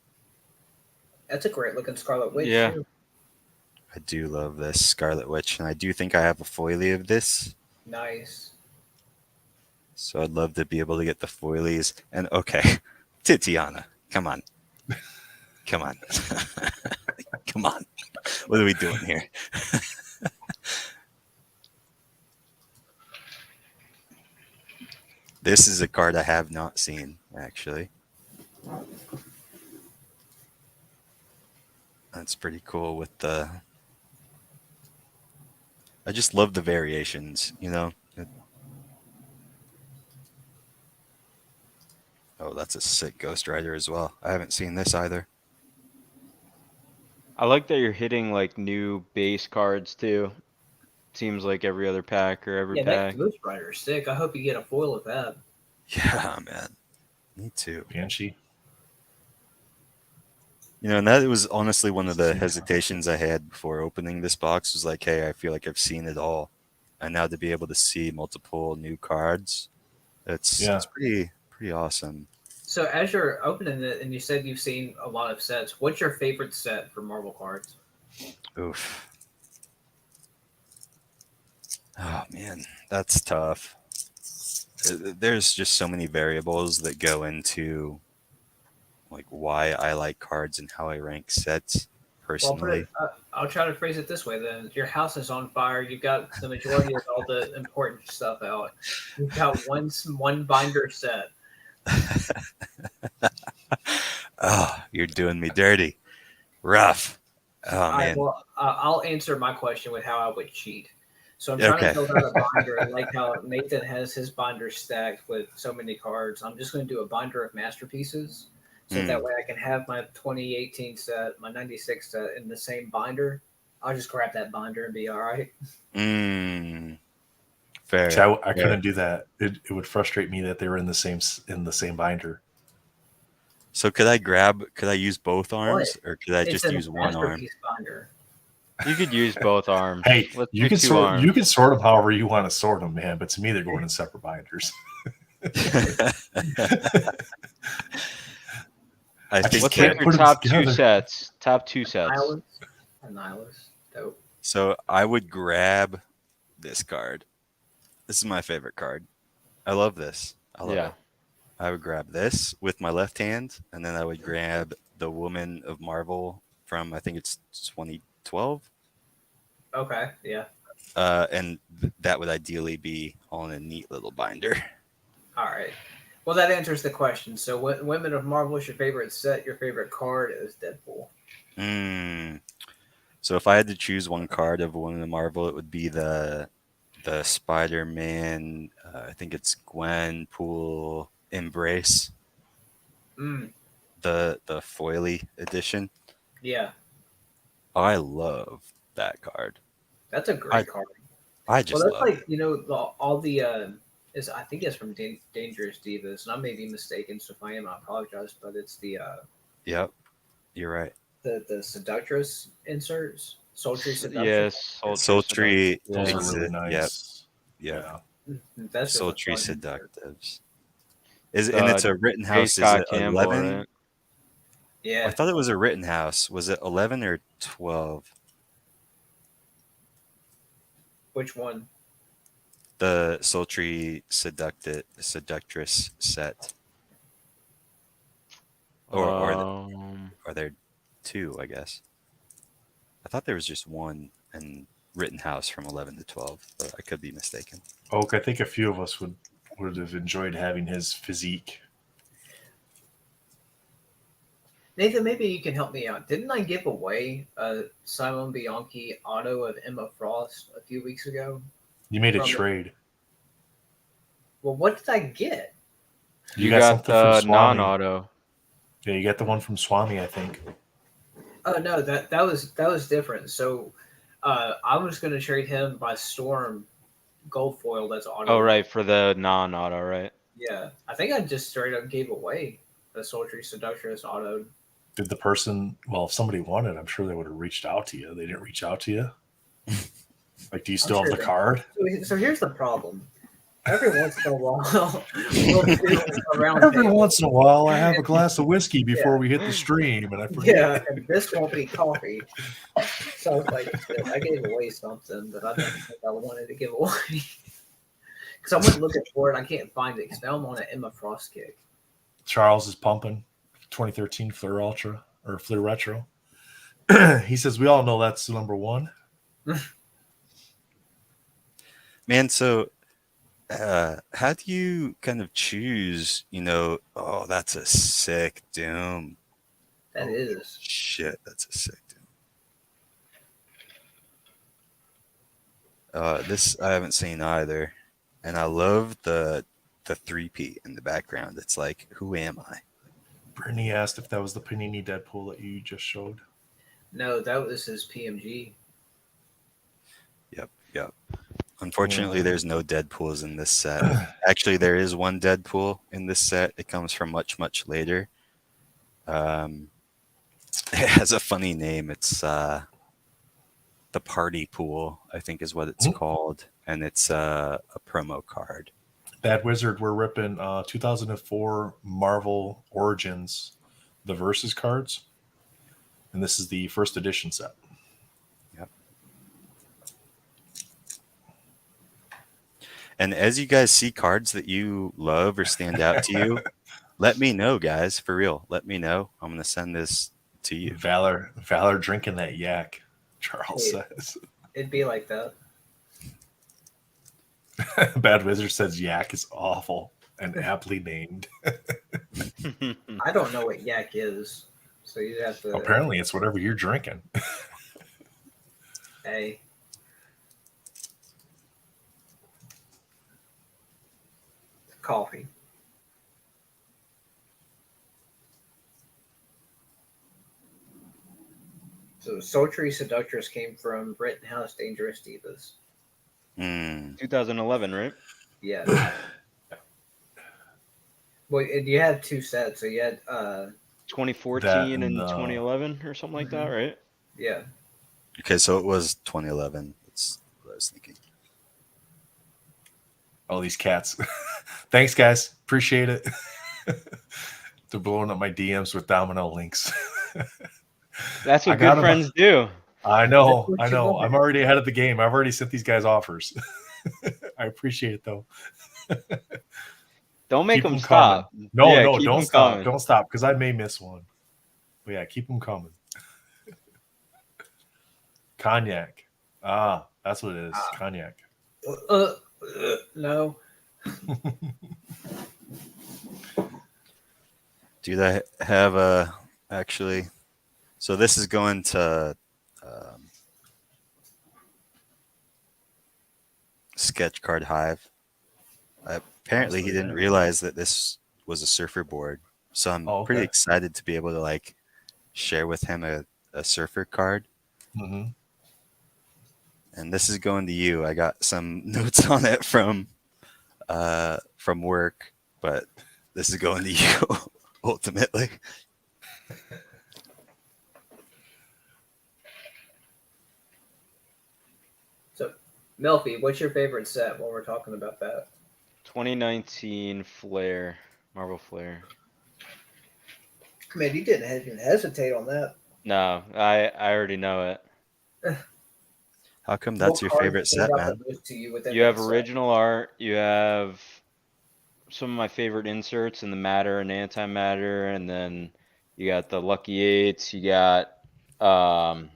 That's a great looking Scarlet Witch. Yeah. Too. I do love this Scarlet Witch, and I do think I have a foilie of this. Nice. So I'd love to be able to get the foilies. And okay, Titiana, come on. Come on. Come on. What are we doing here? This is a card I have not seen, actually. That's pretty cool with the... I just love the variations, you know? Oh, that's a sick Ghost Rider as well. I haven't seen this either. I like that you're hitting like new base cards too. Seems like every other pack or every Yeah, pack. that Ghost Rider is sick. I hope you get a foil of that. Yeah, man. Me too. Banshee. You know, and that was honestly one of the hesitations I had before opening this box was like, hey, I feel like I've seen it all. And now to be able to see multiple new cards, it's pretty awesome. So as you're opening it, and you said you've seen a lot of sets, what's your favorite set for Marvel cards? Oof. Oh, man, that's tough. There's just so many variables that go into like why I like cards and how I rank sets personally. Well, I'll try to phrase it this way then. Your house is on fire. You've got the majority of all the important stuff out. You've got one binder set. Oh, you're doing me dirty. Rough. Oh, man. I'll answer my question with how I would cheat. So I'm trying to build out a binder, like how Nathan has his binder stacked with so many cards. I'm just going to do a binder of masterpieces. So that way I can have my 2018 set, my 96 set in the same binder. I'll just grab that binder and be all right. Fair. See, I couldn't do that. It would frustrate me that they were in the same binder. So could I use both arms or could I just use one arm? Binder. You could use both arms. Hey, Let's you do can two arms. you can sort them however you want to sort them, man. But to me, they're going in separate binders. I think What's like your top two sets? Top two sets. Annihilus. Dope. So I would grab this card. This is my favorite card. I love this. I love it. I would grab this with my left hand, and then I would grab the Woman of Marvel from, I think it's 2012. Okay, yeah. And that would ideally be on a neat little binder. All right. Well, that answers the question. So, Women of Marvel is your favorite set. Your favorite card is Deadpool. So if I had to choose one card of Women of Marvel, it would be the Spider-Man. I think it's Gwenpool Embrace. The foily edition. Yeah. I love that card. That's a great card. I just love like it. All the I think it's from Dangerous Divas, and I may be mistaken. So if I am, I apologize. But it's the Yep, you're right. The Seductress inserts, Sultry Seductress. Yes, Sultry. Those are really nice. Yep. That's Sultry Seductives. And it's a Rittenhouse. Is it 11? Right? Yeah. I thought it was a Rittenhouse. Was it 11 or 12? Which one? The Sultry Seductress set. Or are there two, I guess? I thought there was just one in Rittenhouse from 11 to 12, but I could be mistaken. Oak, I think a few of us would have enjoyed having his physique. Nathan, maybe you can help me out. Didn't I give away a Simon Bianchi auto of Emma Frost a few weeks ago? You made a trade. Well, what did I get? You got the non-auto. Yeah, you got the one from Swami, I think. Oh no, that was different. So I was going to trade him by Storm gold foil. That's auto. Oh right, for the non-auto, right? Yeah, I think I just straight up gave away the Sultry Seductress auto. Did the person? Well, if somebody wanted, I'm sure they would have reached out to you. They didn't reach out to you. Like, do you still have the card? So here's the problem. Every once in a while, we'll do a round Every table. once in a while, I have a glass of whiskey before we hit the stream, and I forget. Yeah, and this won't be coffee. So I was like, I gave away something that I didn't think I wanted to give away. Because I went looking for it, I can't find it. Because now I'm on an Emma Frost kick. Charles is pumping 2013 Fleur Ultra or Fleur Retro. He says we all know that's the number one. Man, so how do you kind of choose, oh, that's a sick Doom. That is. Shit, that's a sick Doom. This I haven't seen either. And I love the 3P in the background. It's like, who am I? Brittany asked if that was the Panini Deadpool that you just showed. No, that was his PMG. Yep. Unfortunately, there's no Deadpools in this set. Actually, there is one Deadpool in this set. It comes from much, much later. It has a funny name. It's the Party Pool, I think is what it's called. And it's a promo card. Bad Wizard, we're ripping 2004 Marvel Origins, the Versus cards. And this is the first edition set. And as you guys see cards that you love or stand out to you, let me know, guys. For real, let me know. I'm going to send this to you. Valor drinking that yak, Charles says. It'd be like that. Bad Wizard says yak is awful and aptly named. I don't know what yak is, so you have to. Apparently, it's whatever you're drinking. Hey. Coffee. So Sultry Seductress came from Rittenhouse Dangerous Divas. 2011, right? Yeah. Well, you had two sets. So you had 2014 and 2011 or something like that, right? Yeah. Okay, so it was 2011. That's what I was thinking. All these cats. Thanks, guys. Appreciate it. They're blowing up my DMs with domino links. That's what good friends do. I know. I'm already ahead of the game. I've already sent these guys offers. I appreciate it, though. Don't make them stop. No, don't stop. Coming. Don't stop, because I may miss one. But yeah, keep them coming. Cognac. That's what it is. Cognac. No. Do I have actually? So this is going to Sketch Card Hive. Apparently, he didn't realize that this was a surfer board, so I'm pretty excited to be able to share with him a surfer card. Mm-hmm. And this is going to you. I got some notes on it from work, but this is going to you ultimately. So, Melfi, what's your favorite set while we're talking about that? 2019 Flare, Marvel Flare. Man, you didn't even hesitate on that. No, I already know it. How come that's your favorite set, man? You have original art. You have some of my favorite inserts in the matter and antimatter, and then you got the Lucky Eights. You got some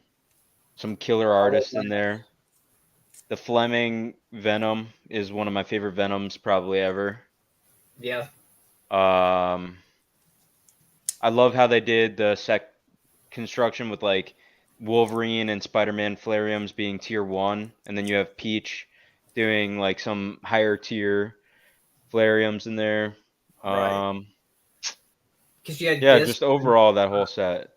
killer artists in there. The Fleming Venom is one of my favorite Venoms probably ever. Yeah. I I love how they did the set construction with like Wolverine and Spider-Man Flareums being tier 1, and then you have Peach doing like some higher tier Flareums in there. Right. Because you had Yeah, Gist, just overall that whole set.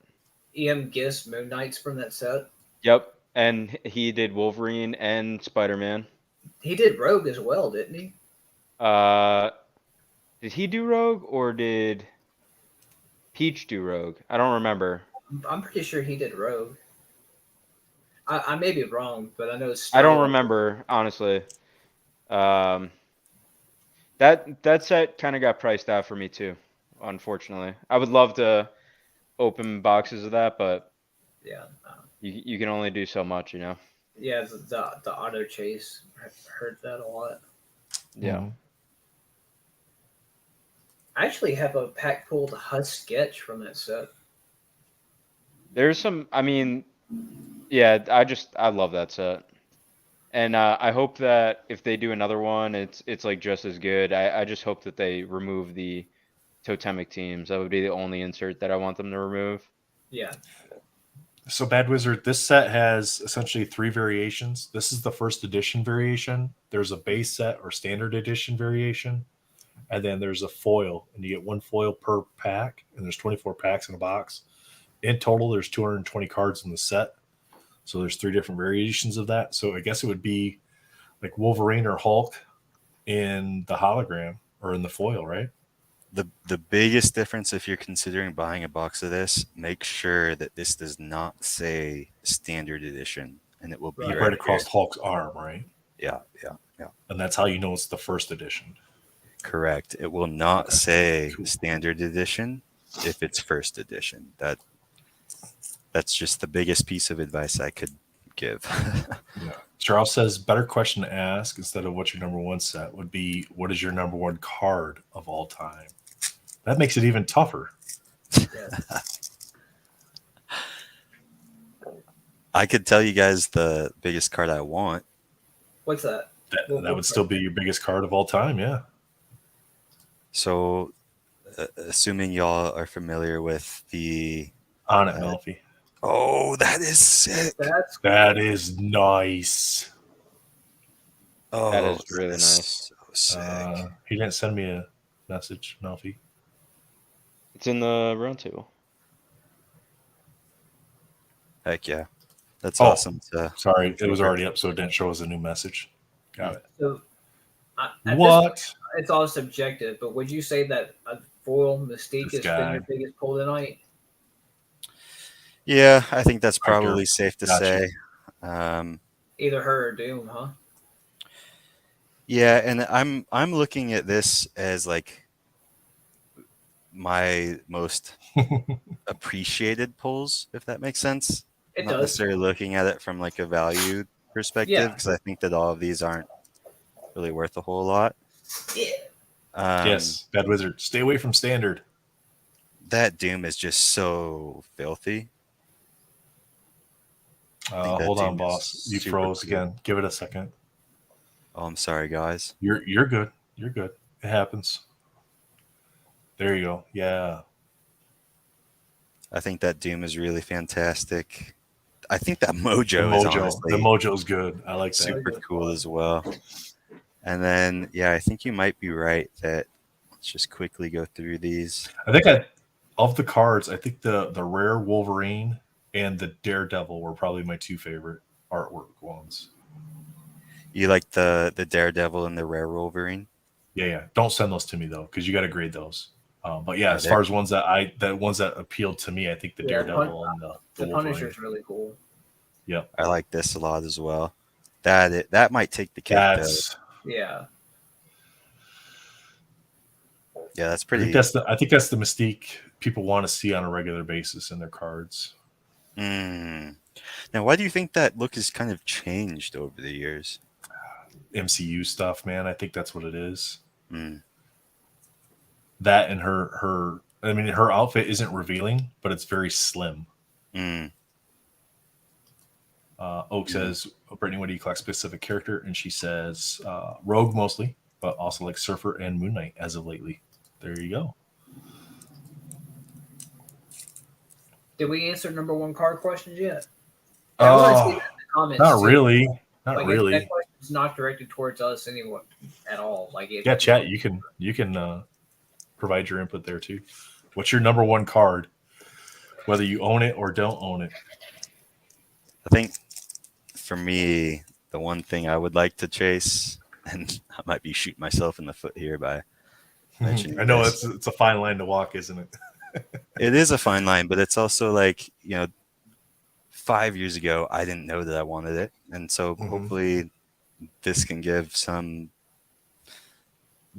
Gist, Moon Knights from that set. Yep, and he did Wolverine and Spider-Man. He did Rogue as well, didn't he? Did he do Rogue or did Peach do Rogue? I don't remember. I'm pretty sure he did Rogue. I may be wrong, but I know it's. I don't remember, honestly. That set kind of got priced out for me too, unfortunately. I would love to open boxes of that, but yeah, you can only do so much, you know. Yeah, the auto chase, I heard that a lot. Yeah. Mm-hmm. I actually have a pack pulled Husk sketch from that set. There's some, I mean, yeah, I love that set. And I hope that if they do another one, it's like just as good. I just hope that they remove the totemic teams. That would be the only insert that I want them to remove. Yeah. So Bad Wizard, this set has essentially 3 variations. This is the first edition variation. There's a base set or standard edition variation. And then there's a foil, and you get 1 foil per pack, and there's 24 packs in a box. In total, there's 220 cards in the set. So there's 3 different variations of that. So I guess it would be like Wolverine or Hulk in the hologram or in the foil, right? The biggest difference, if you're considering buying a box of this, make sure that this does not say standard edition, and it will be Right across here. Hulk's arm, right? Yeah. And that's how you know it's the first edition. Correct. It will not say standard edition if it's first edition. That's just the biggest piece of advice I could give. Yeah. Charles says better question to ask instead of what's your number 1 set would be what is your number 1 card of all time? That makes it even tougher. Yeah. I could tell you guys the biggest card I want. What's that? That would still be your biggest card of all time, yeah. So, assuming y'all are familiar with the On it, Melfi. Oh, that is sick. That is nice. Oh, That is really nice. So sick. He didn't send me a message, Melfi. It's in the Roundtable. Heck yeah. That's awesome. Sorry, it was already up, so it didn't show us a new message. Got it. So, What? It's all subjective, but would you say that a foil Mystique has been your biggest pull tonight? Yeah, I think that's probably safe to say. Either her or Doom, huh? Yeah, and I'm looking at this as like my most appreciated pulls, if that makes sense. It Not does. necessarily looking at it from like a value perspective, because I think that all of these aren't really worth a whole lot. Yeah. Yes, Bad Wizard. Stay away from standard. That Doom is just so filthy. Hold on, boss. You froze again. Give it a second. Oh, I'm sorry, guys. You're good. You're good. It happens. There you go. Yeah. I think that Doom is really fantastic. I think that Mojo is honestly the Mojo's good. I like that. Super cool as well. And then, yeah, I think you might be right that let's just quickly go through these. I think of the cards, I think the rare Wolverine and the Daredevil were probably my 2 favorite artwork ones. You like the Daredevil and the rare Wolverine? Yeah. Don't send those to me though, because you got to grade those. But yeah, as far as ones that appealed to me, I think the Daredevil and the Punisher is really cool. Yeah, I like this a lot as well. That might take the cake. Yeah. Yeah, that's pretty. I think that's the Mystique people want to see on a regular basis in their cards. Now, why do you think that look has kind of changed over the years? MCU stuff, man. I think that's what it is. Mm. That and her outfit isn't revealing, but it's very slim. Mm. Oak says, Brittany, what do you collect specific character? And she says, Rogue mostly, but also like Surfer and Moon Knight as of lately. There you go. Did we answer number one card questions yet? I want to see that in the comments. Not too. really. Not Like, really. if that question's not directed towards us anyone at all. Like, if, Yeah, chat. You can provide your input there too. What's your number one card? Whether you own it or don't own it. I think for me, the one thing I would like to chase, and I might be shooting myself in the foot here by mentioning I know this. it's a fine line to walk, isn't it? It is a fine line, but it's also like, 5 years ago, I didn't know that I wanted it. And so hopefully this can give some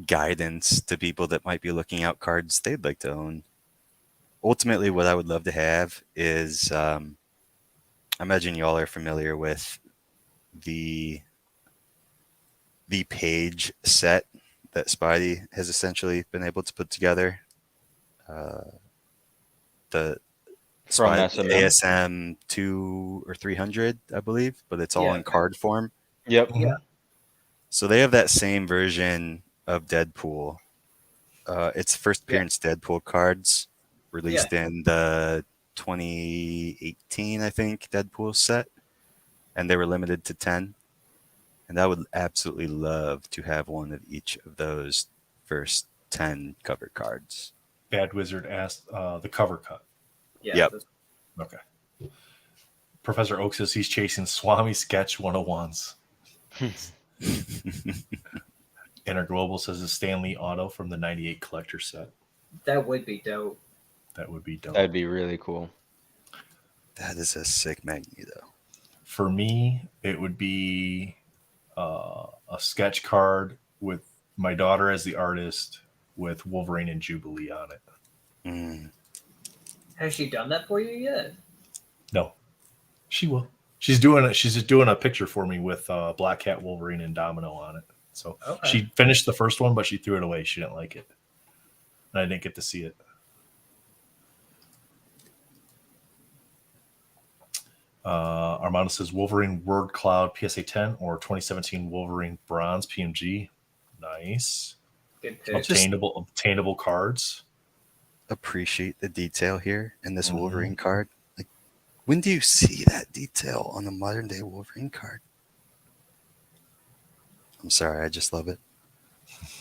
guidance to people that might be looking out cards they'd like to own. Ultimately, what I would love to have is, I imagine y'all are familiar with the page set that Spidey has essentially been able to put together. The From Spidey SMM. ASM 2 or 300, I believe, but it's all in card form. Yep. Yeah. So they have that same version of Deadpool. It's first appearance Deadpool cards released in the 2018, I think, Deadpool set. And they were limited to 10. And I would absolutely love to have one of each of those first 10 cover cards. Bad Wizard asked the cover cut. Yeah. Yep. Okay. Professor Oak says he's chasing Swami Sketch 101s. Inner Global says a Stanley Auto from the 98 collector set. That would be dope. That would be dope. That'd be really cool. That is a sick Magneto. For me, it would be a sketch card with my daughter as the artist with Wolverine and Jubilee on it. Mm. Has she done that for you yet? No, she will. She's doing it. She's just doing a picture for me with Black Cat, Wolverine, and Domino on it. So she finished the first one, but she threw it away. She didn't like it, and I didn't get to see it. Armando says Wolverine Word Cloud PSA 10 or 2017 Wolverine Bronze PMG. Nice. Good pick. Obtainable cards. Appreciate the detail here in this Wolverine card. Like, when do you see that detail on a modern day Wolverine card? I'm sorry, I just love it.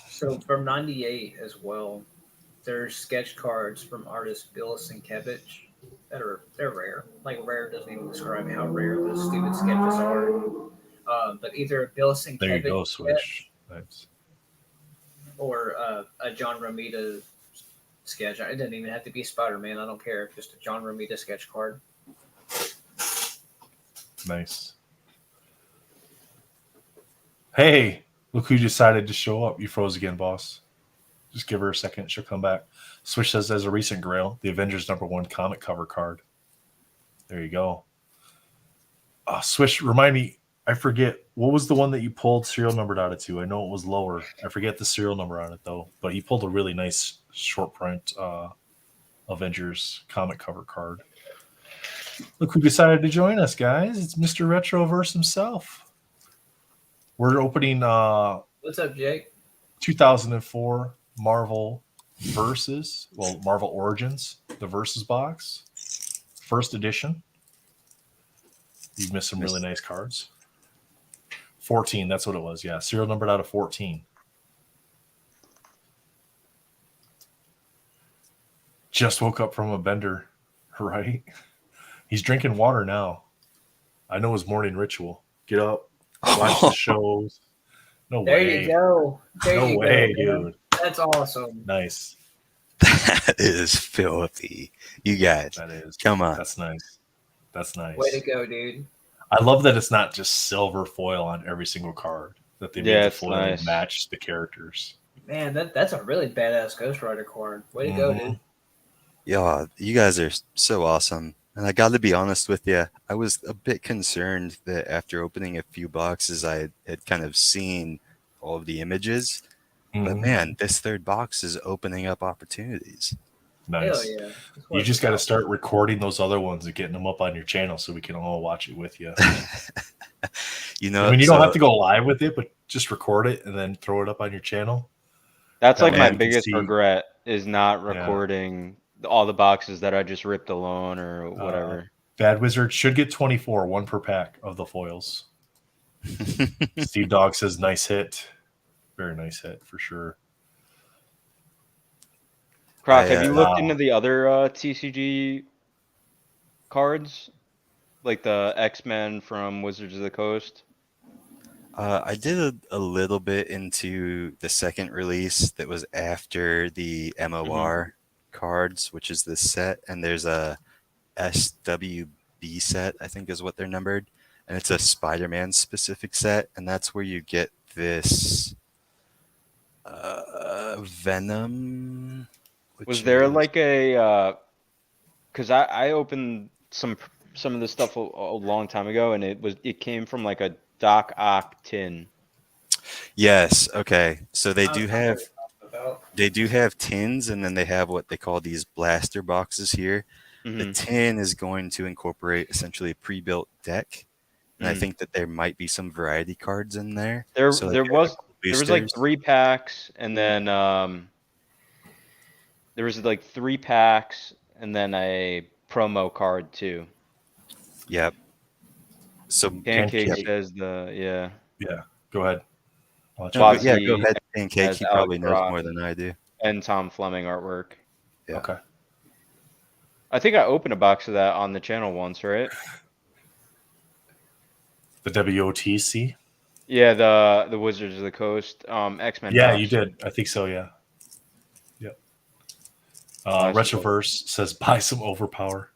So from 98 as well, there's sketch cards from artist Billis and Capt they're rare. Like, rare doesn't even describe how rare those stupid sketches are. But either Billis and There you Capt go, Switch. Nice. or a John Romita sketch. It doesn't even have to be Spider-Man. I don't care. Just a John Romita sketch card. Nice. Hey, look who decided to show up. You froze again, boss. Just give her a second. She'll come back. Switch says there's a recent grail, the Avengers #1 comic cover card. There you go. Switch, remind me, I forget, what was the one that you pulled serial numbered out of to? I know it was lower. I forget the serial number on it, though. But he pulled a really nice short print Avengers comic cover card. Look who decided to join us, guys. It's Mr. Retroverse himself. We're opening What's up, Jake? 2004 Marvel Marvel Origins, the Versus box, first edition. You've missed some really nice cards. 14, that's what it was. Yeah, serial numbered out of 14. Just woke up from a bender, right? He's drinking water now. I know his morning ritual. Get up, watch the shows. No There way. you go. No way, dude. That's awesome. Nice. That is filthy. You guys, That is. come on. That's nice. That's nice. Way to go, dude. I love that it's not just silver foil on every single card. That they made the it's foil nice. match the characters. Man, that's a really badass Ghost Rider card. Way to go, dude. Yeah, you guys are so awesome. And I got to be honest with you, I was a bit concerned that after opening a few boxes, I had kind of seen all of the images. But man, this third box is opening up opportunities. Nice. Hell yeah. You just got to start recording those other ones and getting them up on your channel so we can all watch it with you. You know, I mean, you don't have to go live with it, but just record it and then throw it up on your channel. That's That like way my you can biggest see- regret is not recording all the boxes that I just ripped alone or whatever. Bad Wizard should get 24, one per pack of the foils. Steve Dog says nice hit. Very nice hit for sure. Croc, have you looked into the other TCG cards? Like the X-Men from Wizards of the Coast? I did a little bit into the second release that was after the MOR cards, which is this set, and there's a SWB set, I think is what they're numbered, and it's a Spider-Man specific set, and that's where you get this Venom. Was there like a because I opened some of this stuff a long time ago, and it came from like a Doc Ock tin. Yes. Okay. So they do have tins, and then they have what they call these blaster boxes here. The tin is going to incorporate essentially a pre-built deck, and I think that there might be some variety cards in there. There was like 3 packs, and then there was like 3 packs, and then a promo card too. Yep. So Pancake says yeah. Go ahead. Go ahead. Pancake. He probably knows more than I do. And Tom Fleming artwork. Yeah. Okay. I think I opened a box of that on the channel once, right? The WOTC. Yeah, the Wizards of the Coast, X-Men. Yeah, box. you did. I think so. Yeah. Yep. Retroverse says buy some Overpower.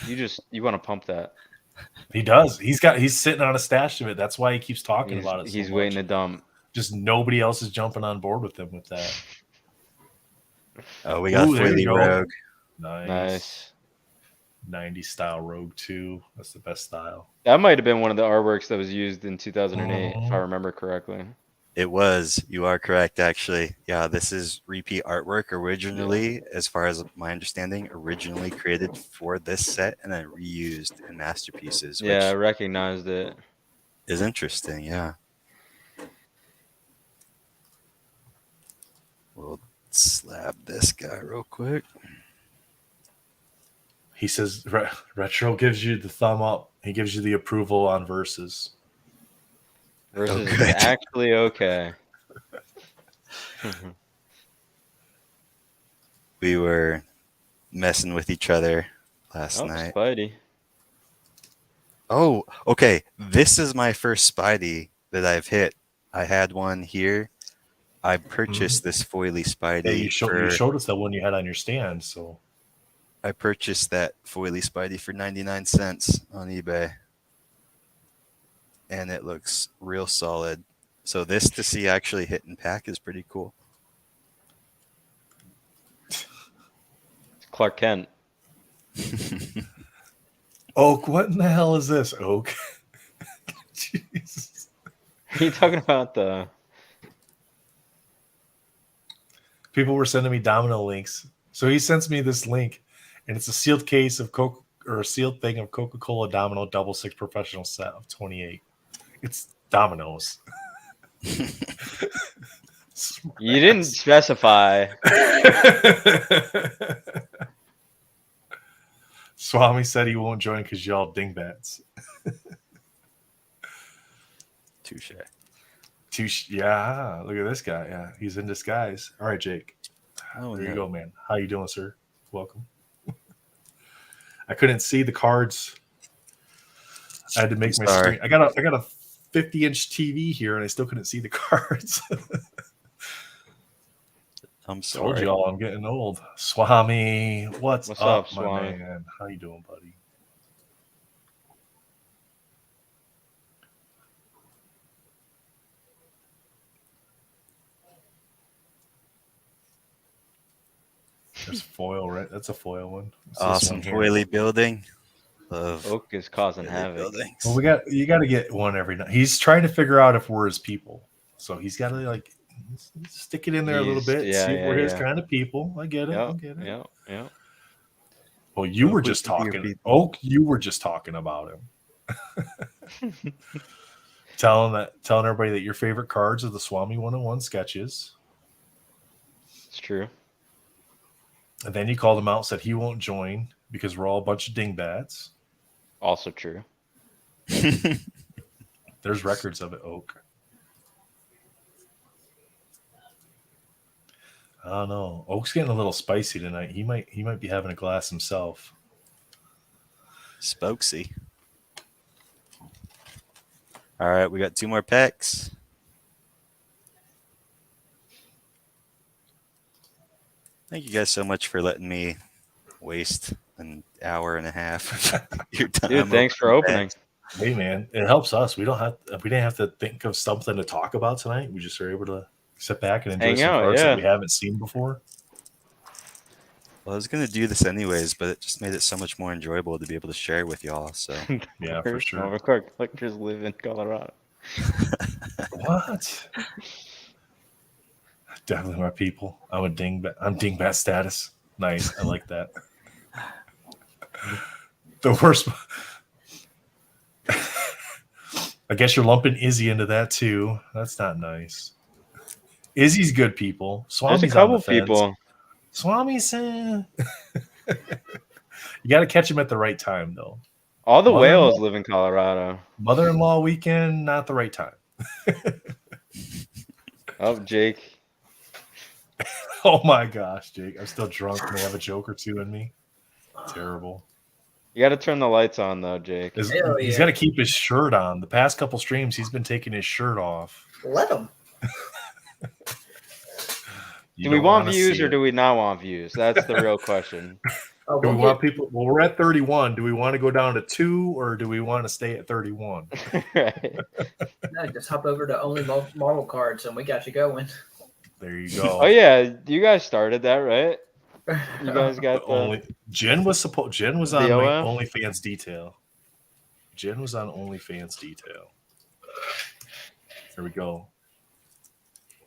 You want to pump that. He does. He's sitting on a stash of it. That's why he keeps talking about it. He's waiting to dump. Just nobody else is jumping on board with him with that. Oh, we got Foily Rogue. Nice. 90s style Rogue 2. That's the best style. That might have been one of the artworks that was used in 2008, if I remember correctly. It was. You are correct, actually. Yeah, this is repeat artwork originally, as far as my understanding, originally created for this set and then reused in Masterpieces. Yeah, I recognized it. Is interesting, yeah. We'll slab this guy real quick. He says Retro gives you the thumb up. He gives you the approval on verses. Versus is actually okay. We were messing with each other last night. Spidey. Oh, okay. This is my first Spidey that I've hit. I had one here. I purchased this Foily Spidey. Yeah, you showed us that one you had on your stand. So I purchased that Foily Spidey for 99 cents on eBay. And it looks real solid. So this to see actually hit and pack is pretty cool. It's Clark Kent. Oak, what in the hell is this, Oak? Jesus. Are you talking about the... People were sending me domino links. So he sends me this link, and it's a sealed case of Coke or a sealed thing of Coca-Cola Domino Double 6 professional set of 28. It's dominoes. You didn't specify. Swami said he won't join because y'all dingbats. Touche. Yeah, look at this guy. Yeah, he's in disguise. All right, Jake. There you go, man. How you doing, sir? Welcome. I couldn't see the cards. I had to make my screen. I got a 50-inch TV here, and I still couldn't see the cards. I'm sorry. Told y'all I'm getting old. Swami, what's up, Swami? My man? How you doing, buddy? There's foil, right? That's a foil one. Awesome foily building. Oak is causing havoc. Well, you got to get one every night. He's trying to figure out if we're his people, so he's got to stick it in there a little bit. See if we're his kind of people. I get it. I get it. Yeah. Well, you were just talking, Oak. You were just talking about him. telling everybody that your favorite cards are the Swami 101 sketches. It's true. And then you called him out, said he won't join because we're all a bunch of dingbats. Also true. There's records of it, Oak. I don't know. Oak's getting a little spicy tonight. He might be having a glass himself. Spokesy. All right, we got 2 more packs. Thank you guys so much for letting me waste an hour and a half of your time. Dude, thanks for opening. Hey man, it helps us. We didn't have to think of something to talk about tonight. We just were able to sit back and enjoy Hang some out, cards yeah. that we haven't seen before. Well, I was gonna do this anyways, but it just made it so much more enjoyable to be able to share with y'all. So Yeah, for sure. Of course, collectors live in Colorado. What? Definitely my people. I'm dingbat status. Nice. I like that. The worst. I guess you're lumping Izzy into that too. That's not nice. Izzy's good people. Swami's There's a couple on the fence. people. Swami's. You got to catch him at the right time, though. All the whales live in Colorado. Mother-in-law weekend, not the right time. Oh, Jake. Oh my gosh, Jake! I'm still drunk. May have a joke or two in me. Terrible. You got to turn the lights on, though, Jake. He's got to keep his shirt on. The past couple streams, he's been taking his shirt off. Let him. Do we want views or do we not want views? That's the real question. Oh, Do we want people? Well, we're at 31. Do we want to go down to 2 or do we want to stay at 31? Right. No, just hop over to only Marvel cards and we got you going. There you go. Oh yeah, you guys started that, right? You guys got Jen was on OF? OnlyFans detail. Jen was on OnlyFans detail. Here we go.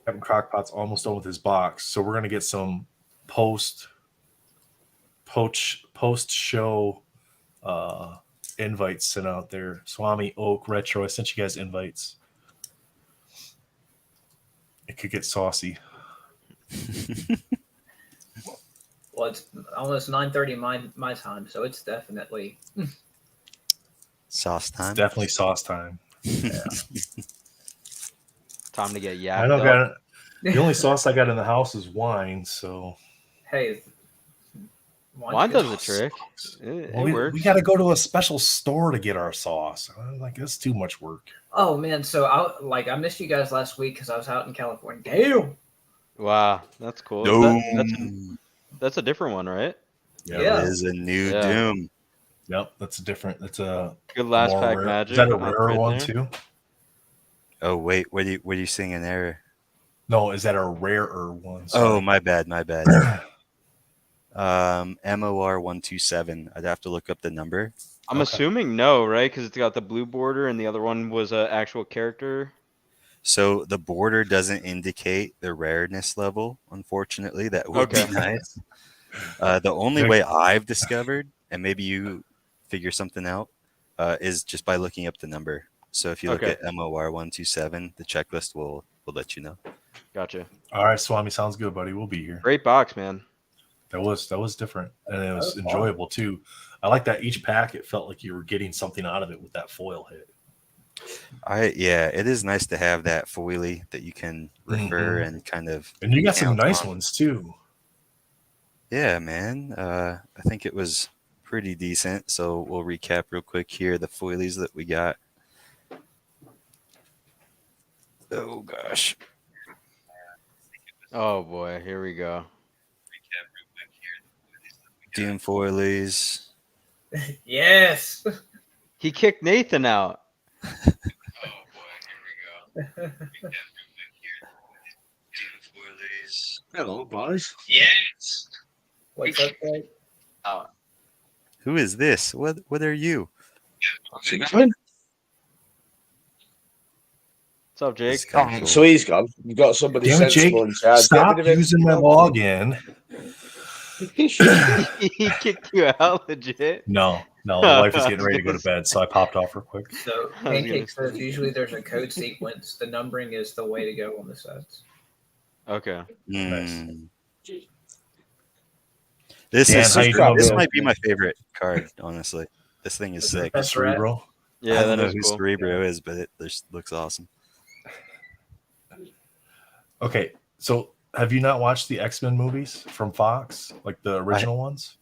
Captain Crockpot's almost done with his box, so we're gonna get some post show invites sent out there. Swami, Oak, Retro, I sent you guys invites. It could get saucy. Well, it's almost 9:30 my time, so it's definitely sauce time. It's definitely sauce time. Yeah. time to get yapped I know. up. The only sauce I got in the house is wine, so Hey, wine does the trick. It works. We got to go to a special store to get our sauce. I'm like, that's too much work. Oh man, so I missed you guys last week because I was out in California. Damn. Wow, that's cool. That's a different one, right? Yeah. It is a new Doom. Yep, that's a different. That's a good last pack rare. magic. Is that a rare right one there? too? Oh wait, what are you seeing in there? No, is that a rarer one? Oh, my bad. MOR 127. I'd have to look up the number. I'm assuming no, right? Because it's got the blue border, and the other one was an actual character. So the border doesn't indicate the rareness level. Unfortunately, that would be nice. The only way I've discovered, and maybe you figure something out, is just by looking up the number. So if you look at MOR 127, the checklist will let you know. Gotcha. All right, Swami, sounds good, buddy. We'll be here. Great box, man. That was different, and it was enjoyable too. I like that each pack. It felt like you were getting something out of it with that foil hit. It is nice to have that foily that you can refer and kind of. And you got some nice ones too. Yeah, man. I think it was pretty decent. So we'll recap real quick here the foilies that we got. Oh gosh. Oh boy, here we go. Doom foilies. Yes. He kicked Nathan out. Oh boy, here we go. Hello, boys. Yes. What's up, Greg? Who is this? What are you? What's up, Jake? Oh, so he's gone. You've got somebody Damn it, Jake. sensible in charge. Stop using my login. He kicked you out, legit. No, the wife is getting ready to go to bed, so I popped off real quick. So Pancake says usually there's a code sequence. The numbering is the way to go on the sets. Okay. Nice. This Dan, is how you super, doing, this man? might be my favorite card, honestly. This thing is sick. That's right. Cerebro. Yeah, I don't that know is who cool. Cerebro is, but it just looks awesome. Okay, so have you not watched the X-Men movies from Fox, like the original ones?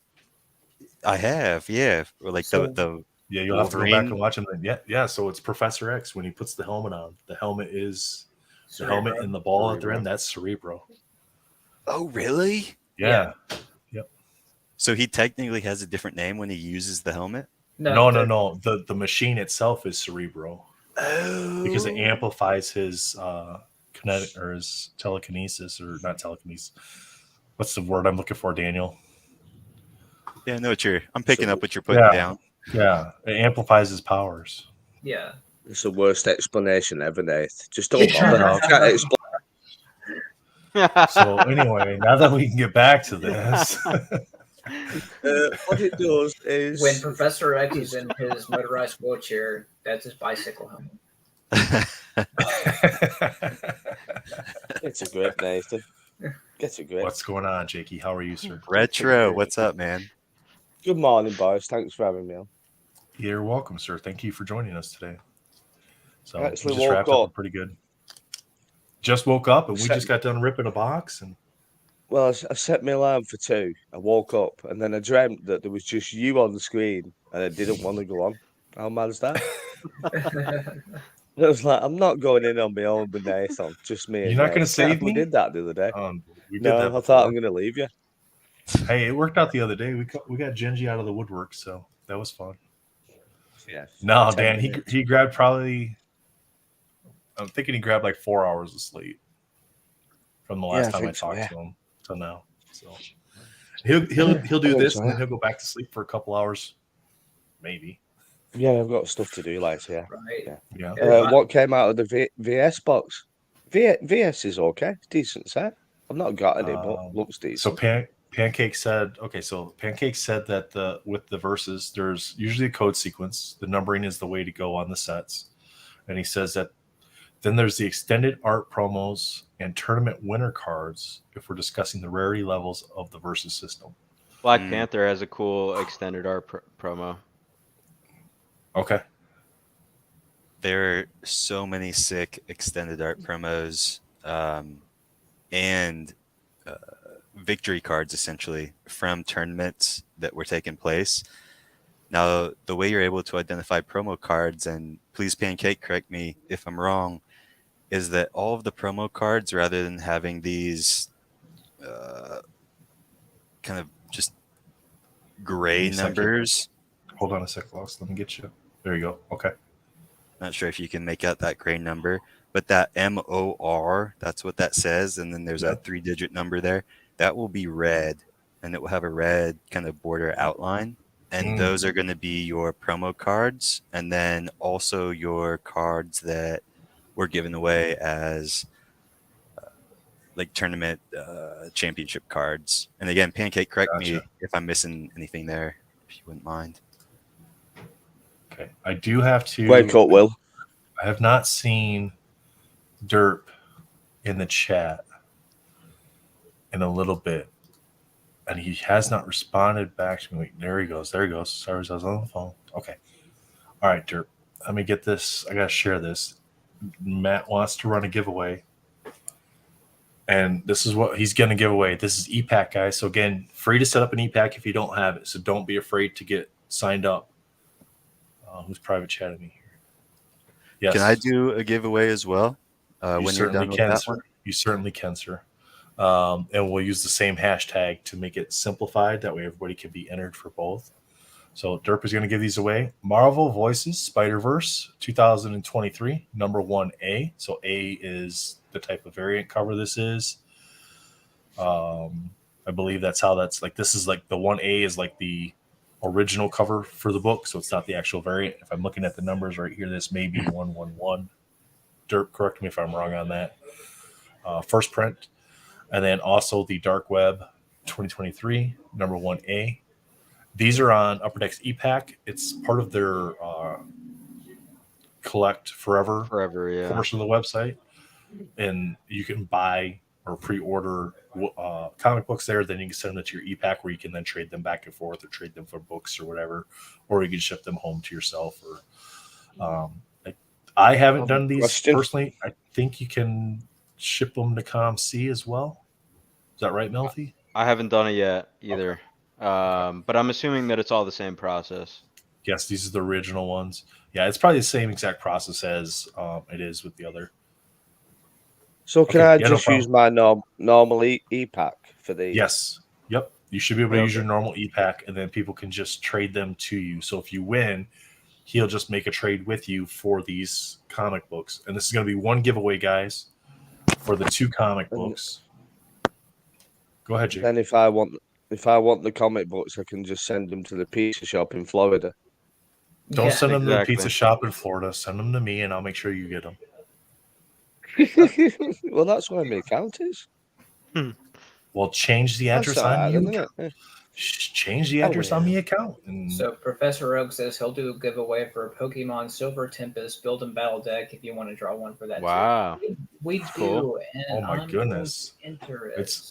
I have, yeah. Or like So- the Yeah, you'll have to go back and Wolverine? watch them. Yeah. So it's Professor X when he puts the helmet on. The helmet is the helmet Cerebro. and the ball at the Cerebro. end. That's Cerebro. Oh, really? Yeah. So he technically has a different name when he uses the helmet? No. the- The machine itself is Cerebro Oh. because it amplifies his kinetic or his telekinesis or not telekinesis. What's the word I'm looking for, Daniel? Yeah, I know what I'm picking up what you're putting Yeah. down. Yeah, it amplifies his powers. Yeah. It's the worst explanation ever, Nate. Just don't bother. I can't explain. So anyway, now that we can get back to this, What it does is When Professor X is in his motorized wheelchair, that's his bicycle helmet. it's a grip, Nathan. Get a grip. what's going on, Jakey? How are you, sir? Retro, what's up, man? Good morning, boys. Thanks for having me on. You're welcome, sir. Thank you for joining us today. So I we actually just woke wrapped up up. pretty good. Just woke up and we Set- just got done ripping a box and Well, I set my alarm for 2. I woke up and then I dreamt that there was just you on the screen and I didn't want to go on. How mad is that? I was like, I'm not going in on my own with Nathan. Just me. You're and not Nate. gonna save We me? did that the other day. we did No, that I before. thought I'm going to leave you. Hey, it worked out the other day. We got Genji out of the woodwork, so that was fun. Yeah. No, 10 Dan, minutes. he grabbed probably. I'm thinking he grabbed like 4 hours of sleep from the last I time I think so, talked yeah. to him till now. So he'll I do think this so, and then yeah. he'll go back to sleep for a couple hours, maybe. Yeah, I've got stuff to do later. Yeah. Right. Yeah. What came out of the VS box? VS is okay. It's decent set. I've not got any, but looks decent. So Pancake said that with the verses, there's usually a code sequence. The numbering is the way to go on the sets, and he says that then there's the extended art promos and tournament winner cards if we're discussing the rarity levels of the versus system. Black Panther has a cool extended art promo. Okay. There are so many sick extended art promos and victory cards, essentially, from tournaments that were taking place. Now, the way you're able to identify promo cards, and please, Pancake, correct me if I'm wrong, is that all of the promo cards, rather than having these kind of just gray Give me a second. numbers. Hold on a sec, Lost. Let me get you. There you go. Okay. Not sure if you can make out that gray number, but that MOR, that's what that says. And then there's a 3-digit number there. That will be red, and it will have a red kind of border outline. And those are going to be your promo cards, and then also your cards that were given away as like tournament championship cards. And again, Pancake, correct me if I'm missing anything there, if you wouldn't mind. Okay. I do have to Wake up, Will. I have not seen Derp in the chat in a little bit. And he has not responded back to me. Wait, there he goes. Sorry, I was on the phone. Okay. All right, Derp. Let me get this. I got to share this. Matt wants to run a giveaway. And this is what he's going to give away. This is EPAC, guys. So, again, free to set up an EPAC if you don't have it. So, don't be afraid to get signed up. Who's private chatting me here? Yes. Can I do a giveaway as well when you're done with that one? You certainly can, sir. And we'll use the same hashtag to make it simplified. That way everybody can be entered for both. So Derp is going to give these away. Marvel Voices Spider-Verse 2023, number 1A. So A is the type of variant cover this is. I believe that's how that's like. This is like the 1A is like the original cover for the book. So it's not the actual variant. If I'm looking at the numbers right here, this may be 111. Derp, correct me if I'm wrong on that. First print. And then also the Dark Web 2023, number 1A. These are on Upper Decks EPAC. It's part of their Collect Forever yeah. portion of the website. And you can buy or pre-order comic books there, then you can send them to your e-pack where you can then trade them back and forth or trade them for books or whatever, or you can ship them home to yourself. Or I haven't done these personally. I think you can ship them to ComC as well. Is that right, Melfi? I haven't done it yet either. Okay. But I'm assuming that it's all the same process. Yes, these are the original ones. Yeah, it's probably the same exact process as it is with the other. So can I just use my normal e-pack for the? Yes. Yep. You should be able to use your normal e-pack, and then people can just trade them to you. So if you win, he'll just make a trade with you for these comic books. And this is going to be one giveaway, guys, for the 2 comic books. Go ahead, Jake. Then if I want the comic books, I can just send them to the pizza shop in Florida. Don't send them to the pizza shop in Florida. Send them to me, and I'll make sure you get them. Well, that's where my account is. Well, change the address on you. Change the address on the account. So Professor Oak says he'll do a giveaway for a Pokemon Silver Tempest build and battle deck if you want to draw one for that. Wow, we cool. do. And oh my goodness,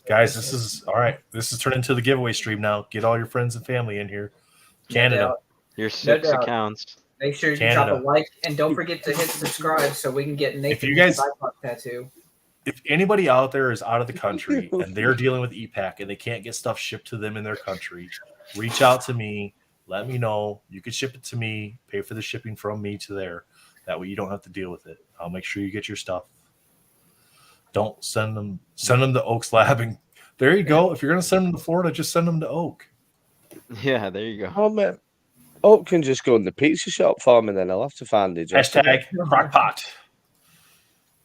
guys, this is all right. This is turned into the giveaway stream now. Get all your friends and family in here. Canada, your 6 accounts. Make sure you drop a like and don't forget to hit subscribe so we can get Nathan's Cyclops tattoo. If anybody out there is out of the country and they're dealing with e-pack and they can't get stuff shipped to them in their country, reach out to me. Let me know. You can ship it to me. Pay for the shipping from me to there. That way you don't have to deal with it. I'll make sure you get your stuff. Don't send them to Oak's Lab. And there you go. If you're going to send them to Florida, just send them to Oak. Yeah, there you go. Oh, man. Oak can just go in the pizza shop for me, then I'll have to find it. Hashtag Crockpot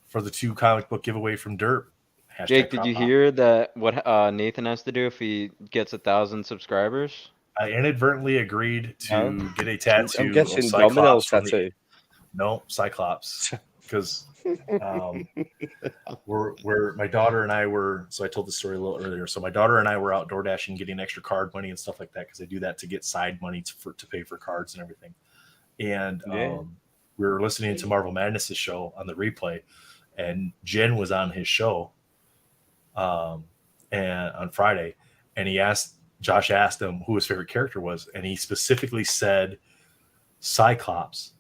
for the 2 comic book giveaway from Derp. Hashtag Jake, did you hear that? What Nathan has to do if he gets 1,000 subscribers? I inadvertently agreed to get a tattoo. I'm guessing Domino's tattoo. No, Cyclops, because we're my daughter and I were. So I told the story a little earlier. So my daughter and I were out door dashing, getting extra card money and stuff like that because I do that to get side money to pay for cards and everything. And we were listening to Marvel Madness's show on the replay, and Jen was on his show, and on Friday, and Josh asked him who his favorite character was, and he specifically said Cyclops.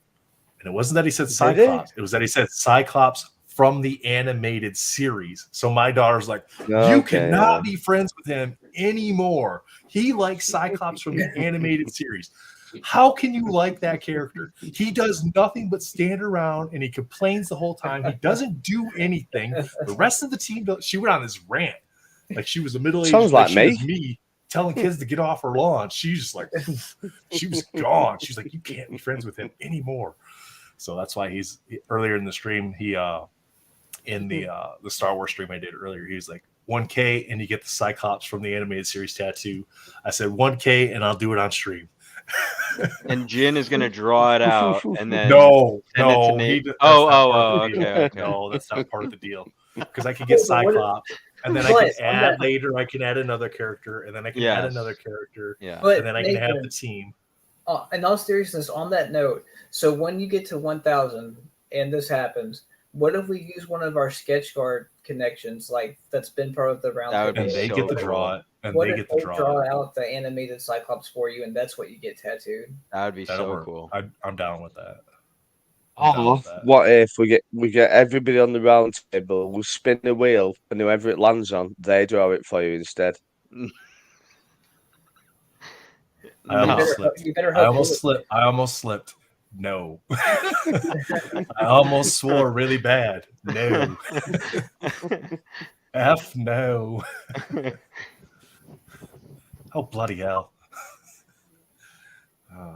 And it wasn't that he said Cyclops. It was that he said Cyclops from the animated series. So my daughter's like, you cannot be friends with him anymore. He likes Cyclops from the animated series. How can you like that character? He does nothing but stand around and he complains the whole time. He doesn't do anything. The rest of the team, she went on this rant. Like she was a middle-aged. Sounds like me telling kids to get off her lawn. She's just like, she was gone. She's like, you can't be friends with him anymore. So that's why he's earlier in the stream. He in the Star Wars stream I did earlier, he was like 1K and you get the Cyclops from the animated series tattoo. I said 1K and I'll do it on stream. And Jin is gonna draw it out and then okay. No, that's not part of the deal because I could get Cyclops and then I can add later. I can add another character and then I can add another character. Yeah, and then I can have the team. In all seriousness, on that note, so when you get to 1,000 and this happens, what if we use one of our sketch guard connections, like that's been part of the Roundtable? And they get to draw it. And what they if get to draw out the animated Cyclops for you, and that's what you get tattooed? That would be so cool. I'm down with that. What if we get everybody on the round table, we'll spin the wheel, and whoever it lands on, they draw it for you instead? I almost slipped. No. I almost swore really bad. No. F no. Oh, bloody hell.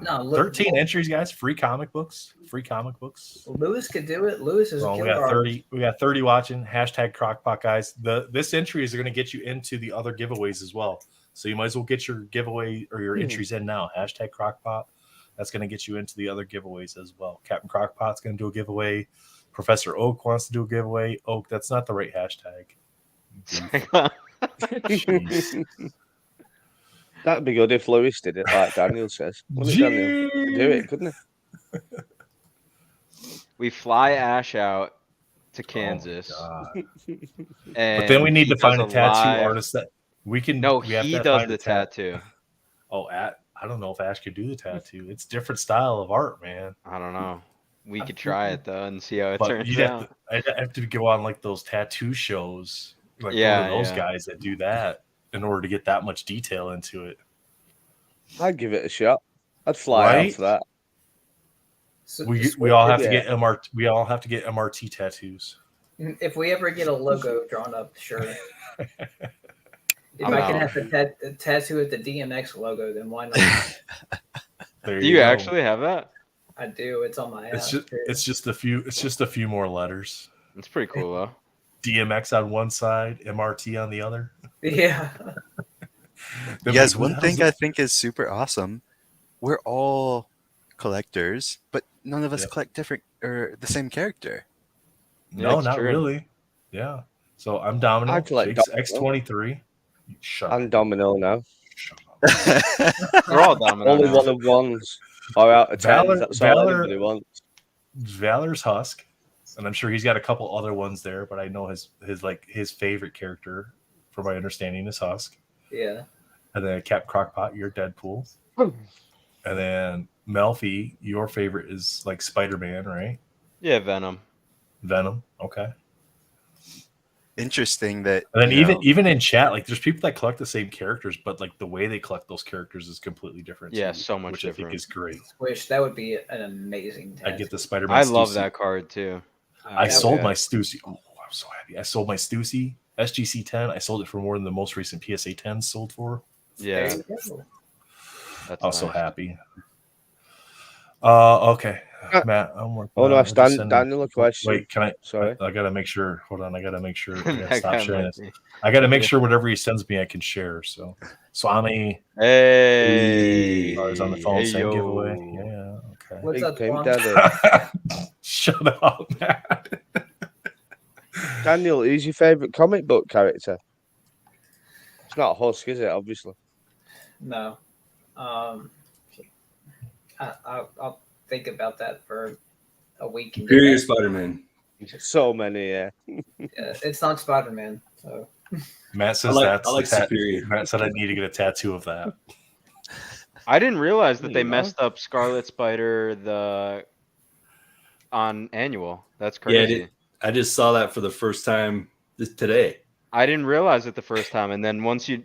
13 entries, guys. Free comic books. Lewis could do it. Lewis is a killer. We got 30 watching. Hashtag Crockpot, guys. This entry is going to get you into the other giveaways as well. So you might as well get your giveaway or your entries in now. Hashtag Crockpot. That's going to get you into the other giveaways as well. Captain Crockpot's going to do a giveaway. Professor Oak wants to do a giveaway. Oak, that's not the right hashtag. That'd be good if Lewis did it, like Daniel says. Wouldn't Daniel do it, couldn't he? We fly Ash out to Kansas. Oh, And but then we need he to find a does tattoo live- artist that we can. No, we have he to does find the a tattoo. Oh, I don't know if Ash could do the tattoo. It's different style of art, man. I don't know. We could try it though and see how it But turns you'd out. I'd have to go on like those tattoo shows, like Yeah, one of those yeah. guys that do that in order to get that much detail into it. I'd give it a shot. I'd fly out Right? for that. So, We all have to yeah. get We all have to get MRT tattoos. if we ever get a logo drawn up, sure. If I'm I can out. have the tattoo with the DMX logo, then why not? There Do you go. actually have that? I do. It's on my app. It's just a few more letters. It's pretty cool though. DMX on one side, MRT on the other. Yeah. Yes, one thing I think is super awesome. We're all collectors, but none of us Yep. collect different or the same character. No, That's not true. really. Yeah. So I'm Domino. I collect Jake's Domino. X23. Shut I'm up. Domino now. Shut up. We're all domino Only now. one of ones. Or out of 10. Valor- That's all Valor- anybody wants. Valor's Husk, and I'm sure he's got a couple other ones there, but I know his favorite character, from my understanding, is Husk. Yeah. And then Capt Crockpot, your Deadpool. And then Melfi, your favorite is like Spider-Man, right? Yeah, Venom. Venom. Okay. Interesting that. And then you know, even in chat, like there's people that collect the same characters, but like the way they collect those characters is completely different. Yeah, too, so much which different. I think is great. Wish that would be an amazing tattoo. I get the Spider-Man. I love Stussy. that card too. I That sold yeah. my Stussy. Oh, I'm so happy. I sold my Stussy SGC 10. I sold it for more than the most recent PSA 10 sold for. Yeah, There you go. that's I was so nice. happy. Okay, Matt. I'm working. Oh, no, on- I I'm just stand sending- Daniel a question. Wait, can I? Sorry. I gotta make sure. Hold on. I gotta make sure. I gotta That stop guy sharing might this. be. I gotta make sure whatever he sends me, I can share. So, Swami Hey, is on the phone hey, saying yo. giveaway. Yeah. Okay. What's Big up, pimp Juan? daddy. Shut up, Matt. Daniel, who's your favourite comic book character? It's not Husk, is it? Obviously. No. I'll think about that for a week. And Superior Spider-Man. So many, yeah. it's not Spider-Man. So Matt says I that's like the Superior. Matt said I need to get a tattoo of that. I didn't realize that they You know? messed up Scarlet Spider on annual. That's Yeah, crazy. I just saw that for the first time today. I didn't realize it the first time, and then once you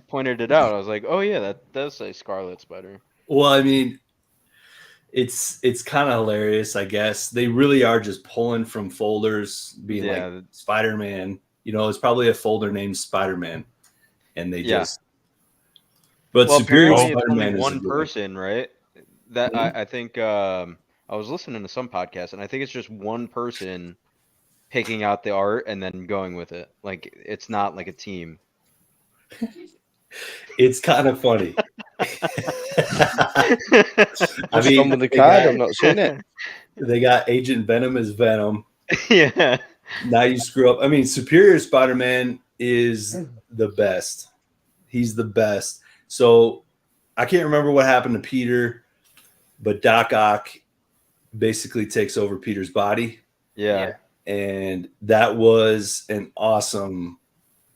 pointed it out, I was like, oh yeah, that does say Scarlet Spider. Well, I mean, it's kind of hilarious, I guess. They really are just pulling from folders, being Yeah. like Spider-Man. You know, it's probably a folder named Spider-Man, and they Yeah. just. But Well, Superior apparently it's Spider-Man only is one a good person, right? That Mhm. I think I was listening to some podcast, and I think it's just one person picking out the art and then going with it. Like it's not like a team. It's kind of funny. What's done with the card? I've not seen it. They got Agent Venom as Venom. Yeah. Now you screw up. I mean, Superior Spider-Man is the best. He's the best. So I can't remember what happened to Peter, but Doc Ock basically takes over Peter's body. Yeah. And that was an awesome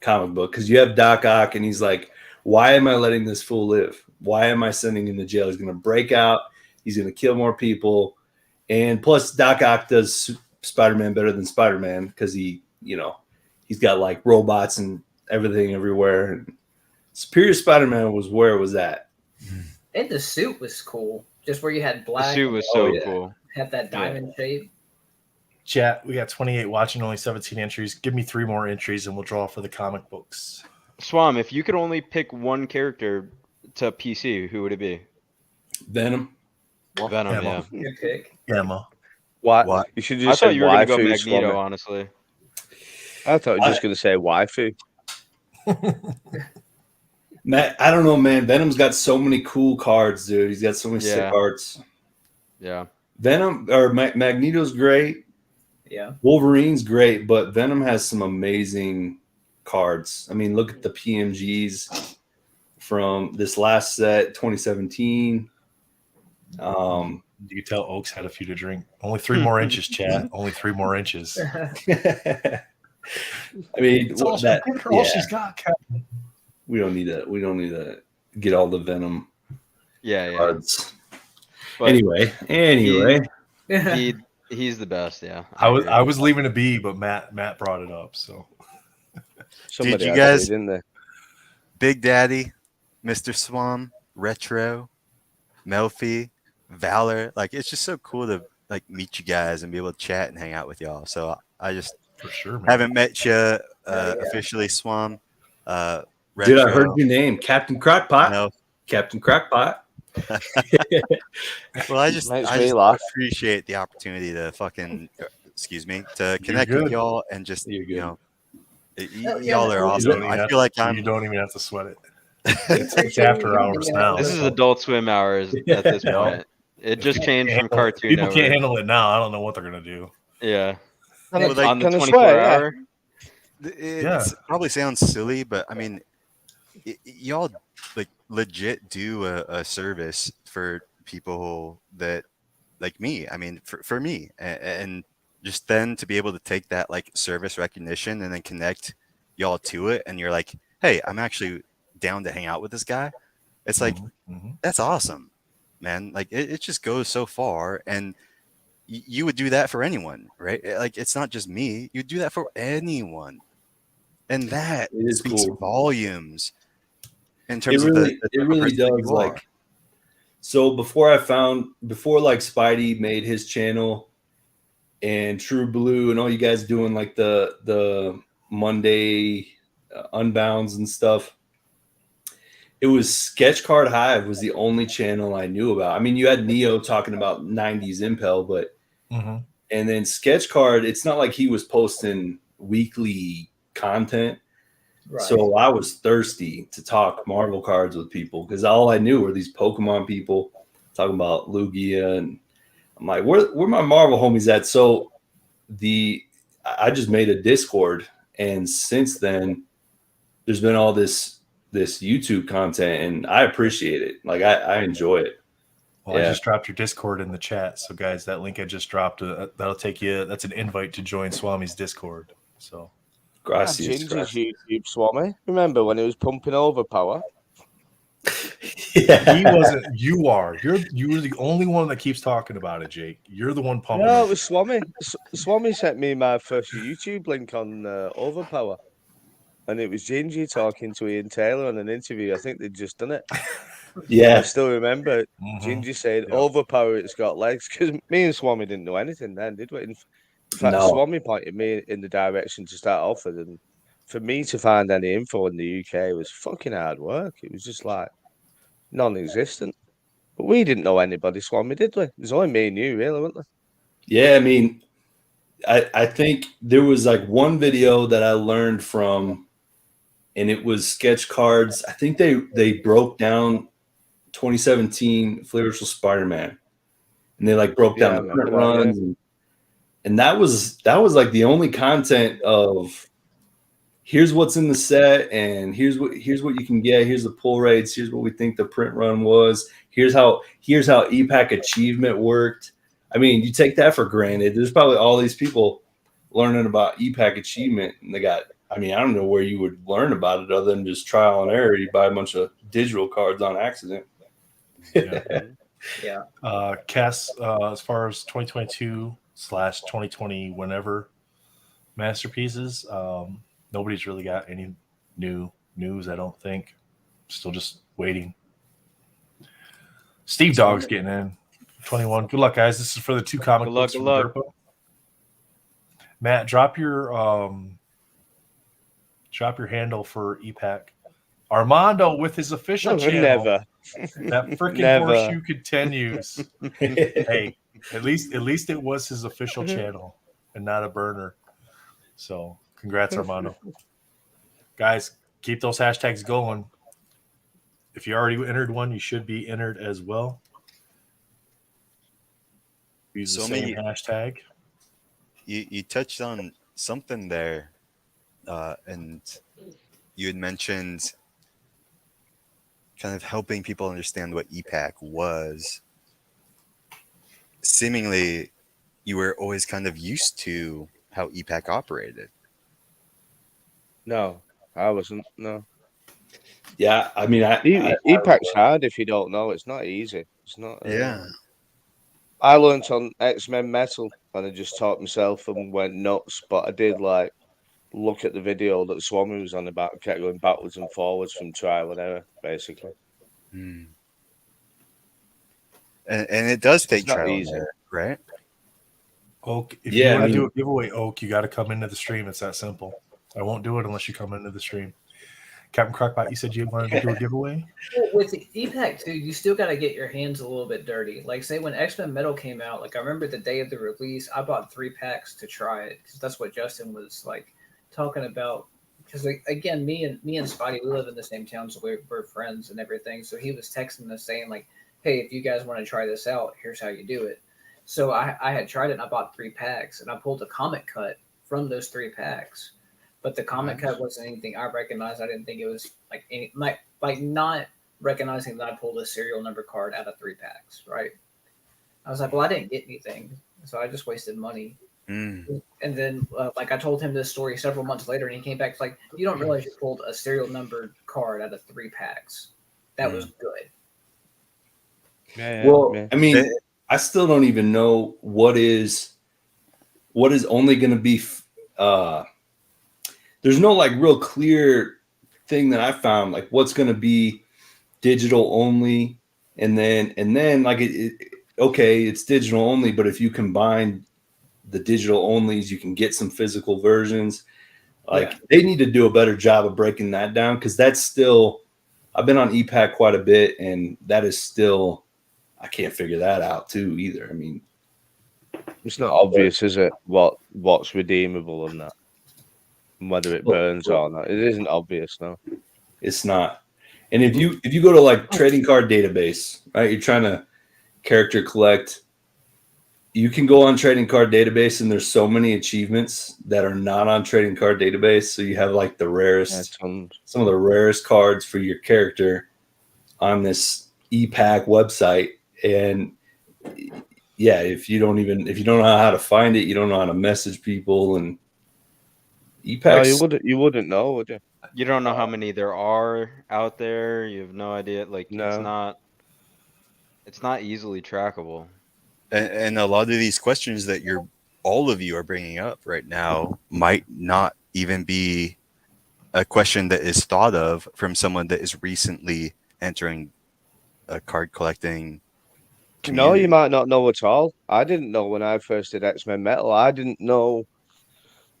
comic book because you have Doc Ock and he's like, why am I letting this fool live? Why am I sending him to jail? He's going to break out. He's going to kill more people. And plus Doc Ock does Spider-Man better than Spider-Man because he's got like robots and everything everywhere. And Superior Spider-Man was where it was at. and the suit was cool. Just where you had The black, suit was so yeah. cool. had that diamond shape. Chat, we got 28 watching, only 17 entries. Give me 3 more entries and we'll draw for the comic books. Swam, if you could only pick one character to PC, who would it be? Venom. Venom, Emma. yeah. Good pick. Emma. What? What? You should I just thought say you were going to go waifu, Magneto, Swami. honestly. I thought you were just going to say waifu. Matt, I don't know, man. Venom's got so many cool cards, dude. He's got so many sick Yeah. arts. Yeah. Venom or Magneto's great. Yeah. Wolverine's great, but Venom has some amazing cards. I mean, look at the PMGs from this last set, 2017. You tell Oaks had a few to drink. Only 3 more inches, chat. Only 3 more inches. I mean, It's all, that give her all she's got, Cap. we don't need to get all the venom cards. But Anyway, he's the best. Yeah, I was leaving a B, but Matt brought it up. So, did you guys? Didn't they? Big Daddy, Mr. Swam, Retro, Melfi, Valor. Like, it's just so cool to like meet you guys and be able to chat and hang out with y'all. So I just for sure, man. haven't met you officially, Swam. Retro. Dude, I heard your name, Captain Crockpot. No. Captain Crockpot. Well, I just appreciate the opportunity to to connect with y'all and just y'all are awesome. I feel like you don't even have to sweat it. It's after hours now. This is Adult Swim hours at this point. It just changed from cartoon. People can't handle it now. I don't know what they're gonna do. Yeah. On the 24-hour. It probably sounds silly, but I mean, y'all like legit do a service for people that like me. I mean, for me, and just then to be able to take that like service recognition and then connect y'all to it, and you're like, hey, I'm actually down to hang out with this guy. It's like that's awesome, man. Like it just goes so far, and you would do that for anyone, right? Like it's not just me. You do that for anyone, and that speaks volumes. In terms of it really does. Like, so before like Spidey made his channel and True Blue and all you guys doing like the Monday Unbounds and stuff, it was Sketch Card Hive was the only channel I knew about. I mean, you had Neo talking about 90s Impel, but and then Sketch Card, it's not like he was posting weekly content. Right. So I was thirsty to talk Marvel cards with people because all I knew were these Pokemon people talking about Lugia, and I'm like, where my Marvel homies at? So I just made a Discord, and since then there's been all this YouTube content, and I appreciate it. Like I enjoy it. Well, I just dropped your Discord in the chat, so guys, that link I just dropped that'll take you. That's an invite to join Swami's Discord. So. Ginger's YouTube, Swami. Remember when it was pumping overpower? He wasn't. You are. You're the only one that keeps talking about it, Jake. You're the one pumping. No, it was Swami. Swami sent me my first YouTube link on overpower, and it was Ginger talking to Ian Taylor on an interview. I think they'd just done it. Yeah, I still remember. Ginger said, "Overpower, it's got legs." Because me and Swami didn't know anything then, did we? In fact, Swami pointed me in the direction to start off with, and for me to find any info in the UK was fucking hard work. It was just like non-existent. But we didn't know anybody, Swami, did we? It was only me and you, really, wasn't there? Yeah, I mean, I think there was like one video that I learned from, and it was Sketch Cards. I think they broke down 2017 Flavors of Spider-Man, and they like broke down the print runs. And that was like the only content of here's what's in the set and here's what you can get. Here's the pull rates. Here's what we think the print run was. Here's how EPAC achievement worked. I mean, you take that for granted. There's probably all these people learning about EPAC achievement, and I don't know where you would learn about it other than just trial and error. You buy a bunch of digital cards on accident. Yeah. Cass, as far as 2022/2020 whenever masterpieces, nobody's really got any new news, I don't think. Still just waiting. Steve Dogg's getting in 21. Good luck, guys. This is for the 2 comic books from Derpa. Matt, drop your handle for EPAC. Armando with his official channel. Never. That freaking horseshoe continues. Hey, at least it was his official channel and not a burner. So congrats, Armando. Guys, keep those hashtags going. If you already entered one, you should be entered as well. Use the same hashtag. You touched on something there, and you had mentioned kind of helping people understand what EPAC was. seemingly you were always kind of used to how EPAC operated. No, I wasn't. No. Yeah, I mean, EPAC's hard if you don't know. It's not easy. It's not. Yeah. I learned on X-Men Metal and I just taught myself and went nuts. But I did like look at the video that Swami was on about, kept going backwards and forwards from trial and error, basically. And it does take It's not trial and easy. error, right? Oak, if Yeah, you want I to do mean- a giveaway, Oak, you got to come into the stream. It's that simple. I won't do it unless you come into the stream. Captain Crockpot, you said you wanted to do a giveaway? Well, with the EPAC too, you still got to get your hands a little bit dirty. Like, say when X-Men Metal came out, like I remember the day of the release, I bought 3 packs to try it because that's what Justin was like talking about. Because like, again, me and Spotty, we live in the same town, so we're friends and everything. So he was texting us saying like, "Hey, if you guys want to try this out, here's how you do it." So I had tried it and I bought 3 packs and I pulled a comic cut from those 3 packs. But the comic cut wasn't anything I recognized. I didn't think it was like any like not recognizing that I pulled a serial number card out of 3 packs, right? I was like, well, I didn't get anything, so I just wasted money. And then, like, I told him this story several months later, and he came back like, you don't realize you pulled a serial numbered card out of 3 packs. That was good. Well, I mean, I still don't even know what is only going to be. There's no like real clear thing that I found, like what's going to be digital only, and then like okay, it's digital only, but if you combine the digital onlys, you can get some physical versions. Like they need to do a better job of breaking that down, because that's still, I've been on EPAC quite a bit, and that is still, I can't figure that out too either. I mean, it's not obvious, is it? What's redeemable and that, and whether it burns or not. It isn't obvious, no. It's not. And if you go to like trading card database, right? You're trying to character collect. You can go on trading card database, and there's so many achievements that are not on trading card database. So you have like the rarest, some of the rarest cards for your character on this EPAC website. And yeah, if you don't know how to find it, you don't know how to message people, and EPAC. No, you wouldn't know, would you? You don't know how many there are out there. You have no idea. Like, it's not easily trackable. And a lot of these questions that all of you are bringing up right now might not even be a question that is thought of from someone that is recently entering a card collecting community. No, you might not know at all. I didn't know when I first did X-Men Metal. I didn't know.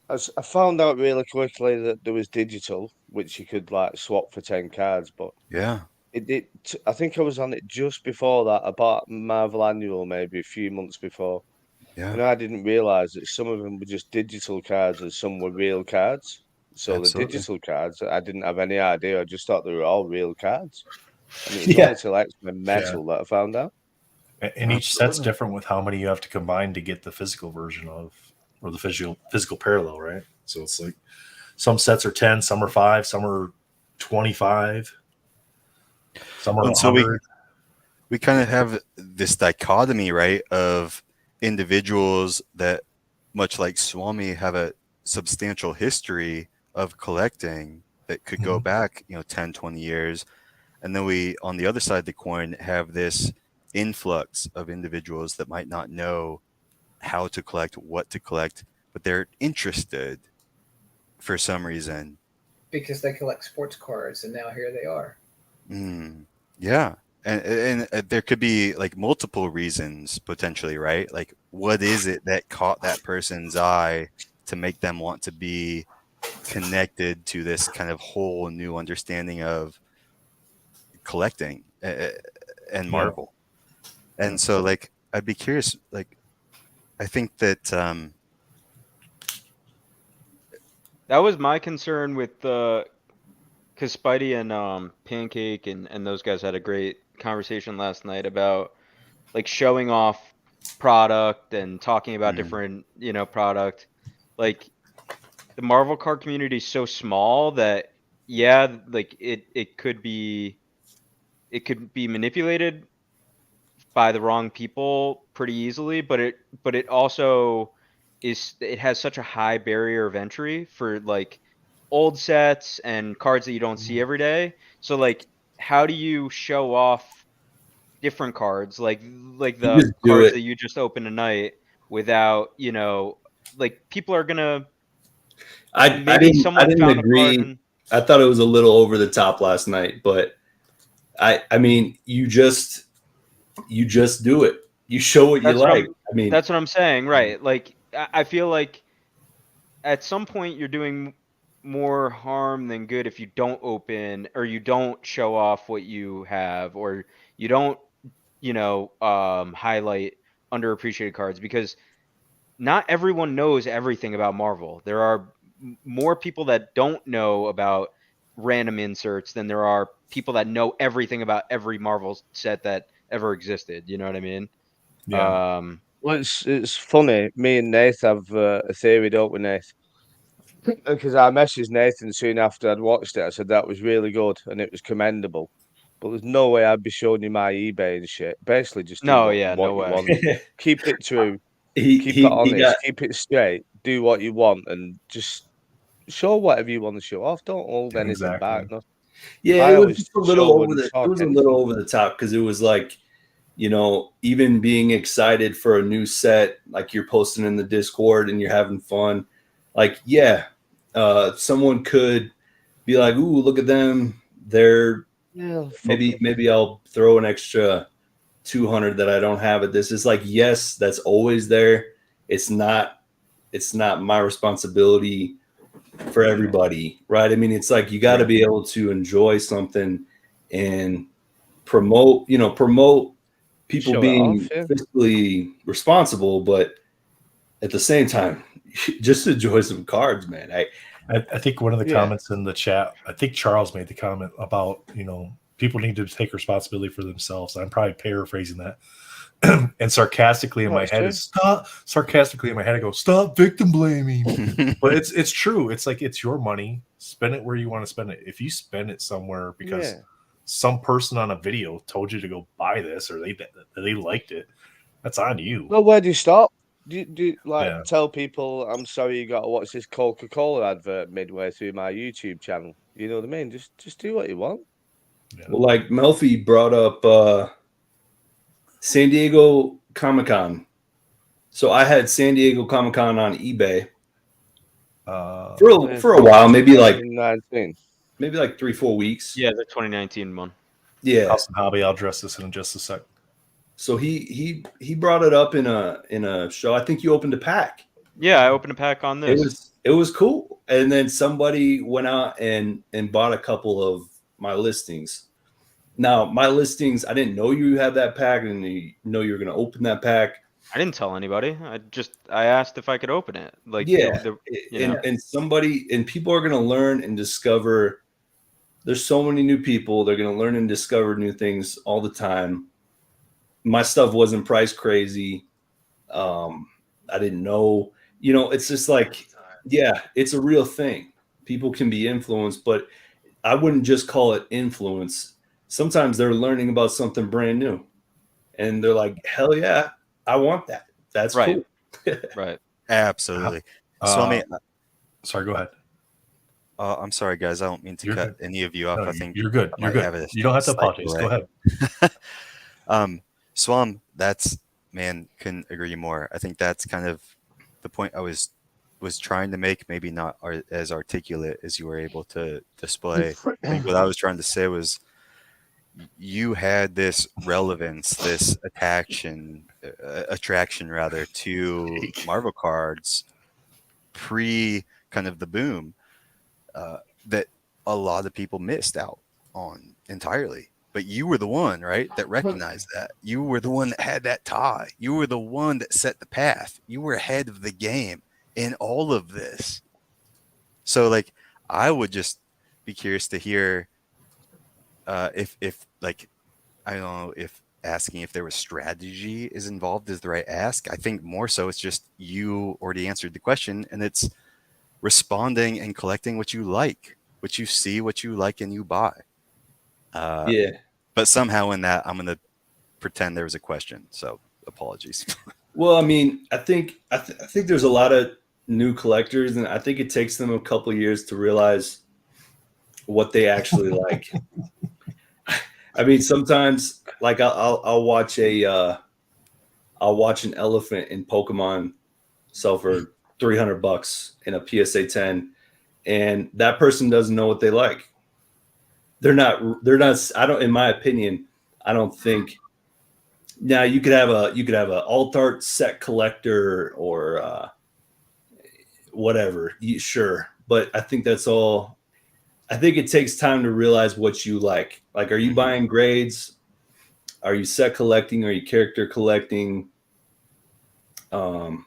I found out really quickly that there was digital, which you could like swap for 10 cards. But yeah, I think I was on it just before that. I bought Marvel Annual maybe a few months before. Yeah. And I didn't realize that some of them were just digital cards and some were real cards. So the digital cards, I didn't have any idea. I just thought they were all real cards. And it was only till X-Men Metal that I found out. And each set's different with how many you have to combine to get the physical version of, or the physical parallel, right? So it's like some sets are 10, some are 5, some are 25, some are 100. So we kind of have this dichotomy, right, of individuals that, much like Swami, have a substantial history of collecting that could go back, 10, 20 years. And then we, on the other side of the coin, have this influx of individuals that might not know how to collect, what to collect, but they're interested for some reason. Because they collect sports cards, and now here they are. Yeah. And there could be like multiple reasons potentially, right? Like, what is it that caught that person's eye to make them want to be connected to this kind of whole new understanding of collecting and Marvel? And so, like, I'd be curious, like, I think that that was my concern with because Spidey and Pancake and those guys had a great conversation last night about like showing off product and talking about different product. Like, the Marvel card community is so small that like it could be manipulated by the wrong people pretty easily, but it also it has such a high barrier of entry for like old sets and cards that you don't see every day. So like, how do you show off different cards like You the just do cards it. that you just opened tonight without, like people are gonna I maybe didn't someone found a card agree. and I thought it was a little over the top last night, but I mean, you just do it. You show what you that's what like. I'm I mean, that's what I'm saying, right? Like I feel like at some point you're doing more harm than good if you don't open or you don't show off what you have or you don't highlight underappreciated cards, because not everyone knows everything about Marvel. There are more people that don't know about random inserts than there are people that know everything about every Marvel set that ever existed. You know what I mean? Yeah. Well, it's funny. Me and Nath have a theory, don't we, Nath? Because I messaged Nathan soon after I'd watched it. I said that was really good and it was commendable. But there's no way I'd be showing you my eBay and shit. Basically, just do No, what, yeah, no you way. want. Keep it true. he Keep it he got honest. Keep it straight. Do what you want and just show whatever you want to show off. Don't hold anything back. Exactly. No, yeah. I It was always just a show little over and the. It talk was a anything. little over the top because it was like, even being excited for a new set, like you're posting in the Discord and you're having fun. Like, yeah, someone could be like, "Ooh, look at them! They're Yeah, maybe I'll throw an extra 200 that I don't have at this." It's like, yes, that's always there. It's not my responsibility for everybody, right? I mean, it's like you got to be able to enjoy something and promote people show it being off. Yeah. fiscally responsible, but at the same time, just enjoy some cards, man. I think one of the Yeah. comments in the chat, I think Charles made the comment about, people need to take responsibility for themselves. I'm probably paraphrasing that. And sarcastically in my head I go, stop victim blaming. But it's true. It's like, it's your money. Spend it where you want to spend it. If you spend it somewhere because some person on a video told you to go buy this or they liked it, that's on you. Well, where do you stop? Do you tell people, I'm sorry you got to watch this Coca-Cola advert midway through my YouTube channel? You know what I mean? Just do what you want. Yeah. Well, like Melfi brought up San Diego Comic-Con. So I had San Diego Comic-Con on eBay for a while, maybe like 3-4 weeks. Yeah, the 2019 one. Yeah. House and Hobby, I'll address this in just a sec. So he brought it up in a show. I think you opened a pack. Yeah, I opened a pack on this. It was cool. And then somebody went out and bought a couple of my listings. Now, my listings, I didn't know you had that pack. I didn't know you were going to open that pack. I didn't tell anybody. I asked if I could open it. Like, and somebody, and people are going to learn and discover. There's so many new people. They're going to learn and discover new things all the time. My stuff wasn't price crazy. I didn't know, it's just like, yeah, it's a real thing. People can be influenced, but I wouldn't just call it influence. Sometimes they're learning about something brand new and they're like, hell yeah, I want that. That's right. Cool. Right. Absolutely. Swami, sorry, go ahead. I'm sorry, guys. I don't mean to cut any of you off. No, I think you're good. You're good. You don't have to apologize. Go ahead. Swam, couldn't agree more. I think that's kind of the point I was trying to make, maybe not as articulate as you were able to display. I think what I was trying to say was you had this relevance, this attraction rather to Marvel cards pre kind of the boom that a lot of people missed out on entirely. But you were the one, right, that recognized that. You were the one that had that tie. You were the one that set the path. You were ahead of the game in all of this. So, like, I would just be curious to hear if like, I don't know if asking if there was strategy is involved is the right ask. I think more so it's just you already answered the question, and it's responding and collecting what you like, what you see, what you like, and you buy. Yeah. But somehow in that, I'm going to pretend there was a question. So apologies. Well, I mean, I think there's a lot of new collectors, and I think it takes them a couple of years to realize what they actually like. I mean, sometimes like I'll watch an elephant in Pokemon sell for $300 in a PSA 10, and that person doesn't know what they like. They're not. I don't. In my opinion, I don't think. Now you could have an alt art set collector or whatever. Sure, but I think that's all. I think it takes time to realize what you like. Like, are you buying grades? Are you set collecting? Are you character collecting? And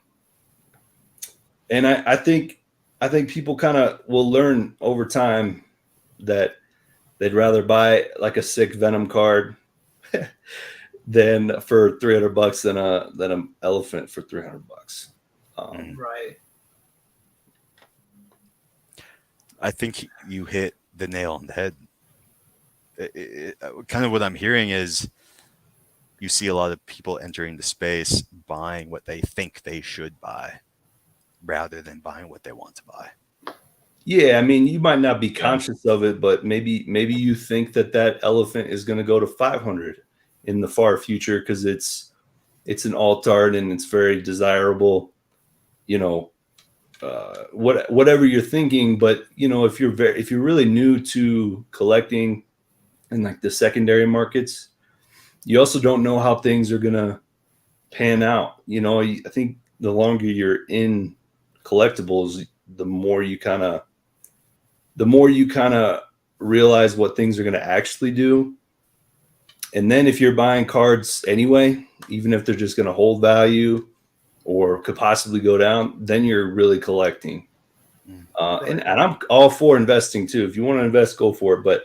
I think people kind of will learn over time that they'd rather buy like a sick Venom card than for $300 than an elephant for $300. Right. I think you hit the nail on the head. Kind of what I'm hearing is you see a lot of people entering the space buying what they think they should buy rather than buying what they want to buy. Yeah, I mean, you might not be conscious of it, but maybe you think that elephant is going to go to 500 in the far future because it's an alt art and it's very desirable, whatever you're thinking. But if you're really new to collecting in like the secondary markets, you also don't know how things are going to pan out. I think the longer you're in collectibles, the more you kind of realize what things are going to actually do. And then if you're buying cards anyway, even if they're just going to hold value or could possibly go down, then you're really collecting. And I'm all for investing too. If you want to invest, go for it. But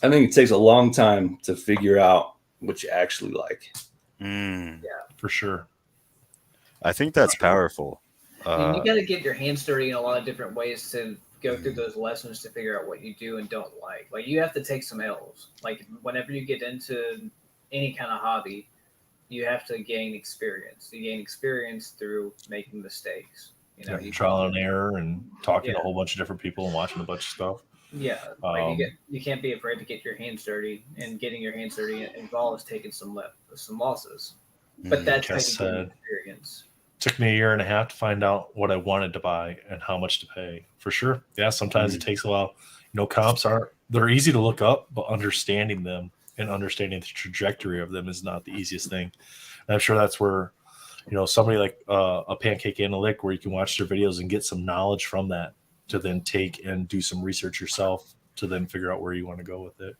I think it takes a long time to figure out what you actually like. Yeah, for sure. I think that's powerful. And you got to get your hands dirty in a lot of different ways to go through those lessons to figure out what you do and don't like. Like, you have to take some L's. Like, whenever you get into any kind of hobby, you have to gain experience. You gain experience through making mistakes. You trial and error and talking to a whole bunch of different people and watching a bunch of stuff. Yeah, like you can't be afraid to get your hands dirty, and getting your hands dirty involves taking some losses. But that's how you gain experience. Took me a year and a half to find out what I wanted to buy and how much to pay. For sure. Yeah, sometimes it takes a while. Comps they're easy to look up, but understanding them and understanding the trajectory of them is not the easiest thing. And I'm sure that's where, somebody like a Pancake Analytic, where you can watch their videos and get some knowledge from that to then take and do some research yourself to then figure out where you want to go with it.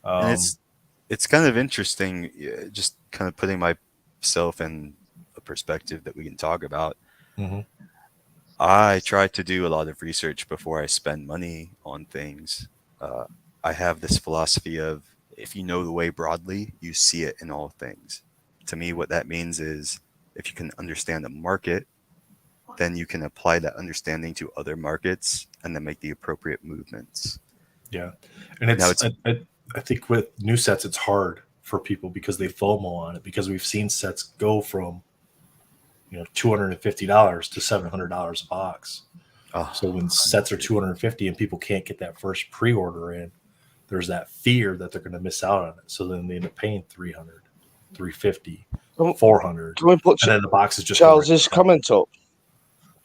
And it's kind of interesting, just kind of putting myself in a perspective that we can talk about. I try to do a lot of research before I spend money on things. I have this philosophy of, if you know the way broadly, you see it in all things. To me, what that means is, if you can understand the market, then you can apply that understanding to other markets and then make the appropriate movements. Yeah. And I think with new sets, it's hard for people because they FOMO on it, because we've seen sets go from $250 to $700 a box. So when sets are $250 and people can't get that first pre-order in, there's that fear that they're going to miss out on it. So then they end up paying $300, $350, $400. Can we put and then the box is just Charles's comment up?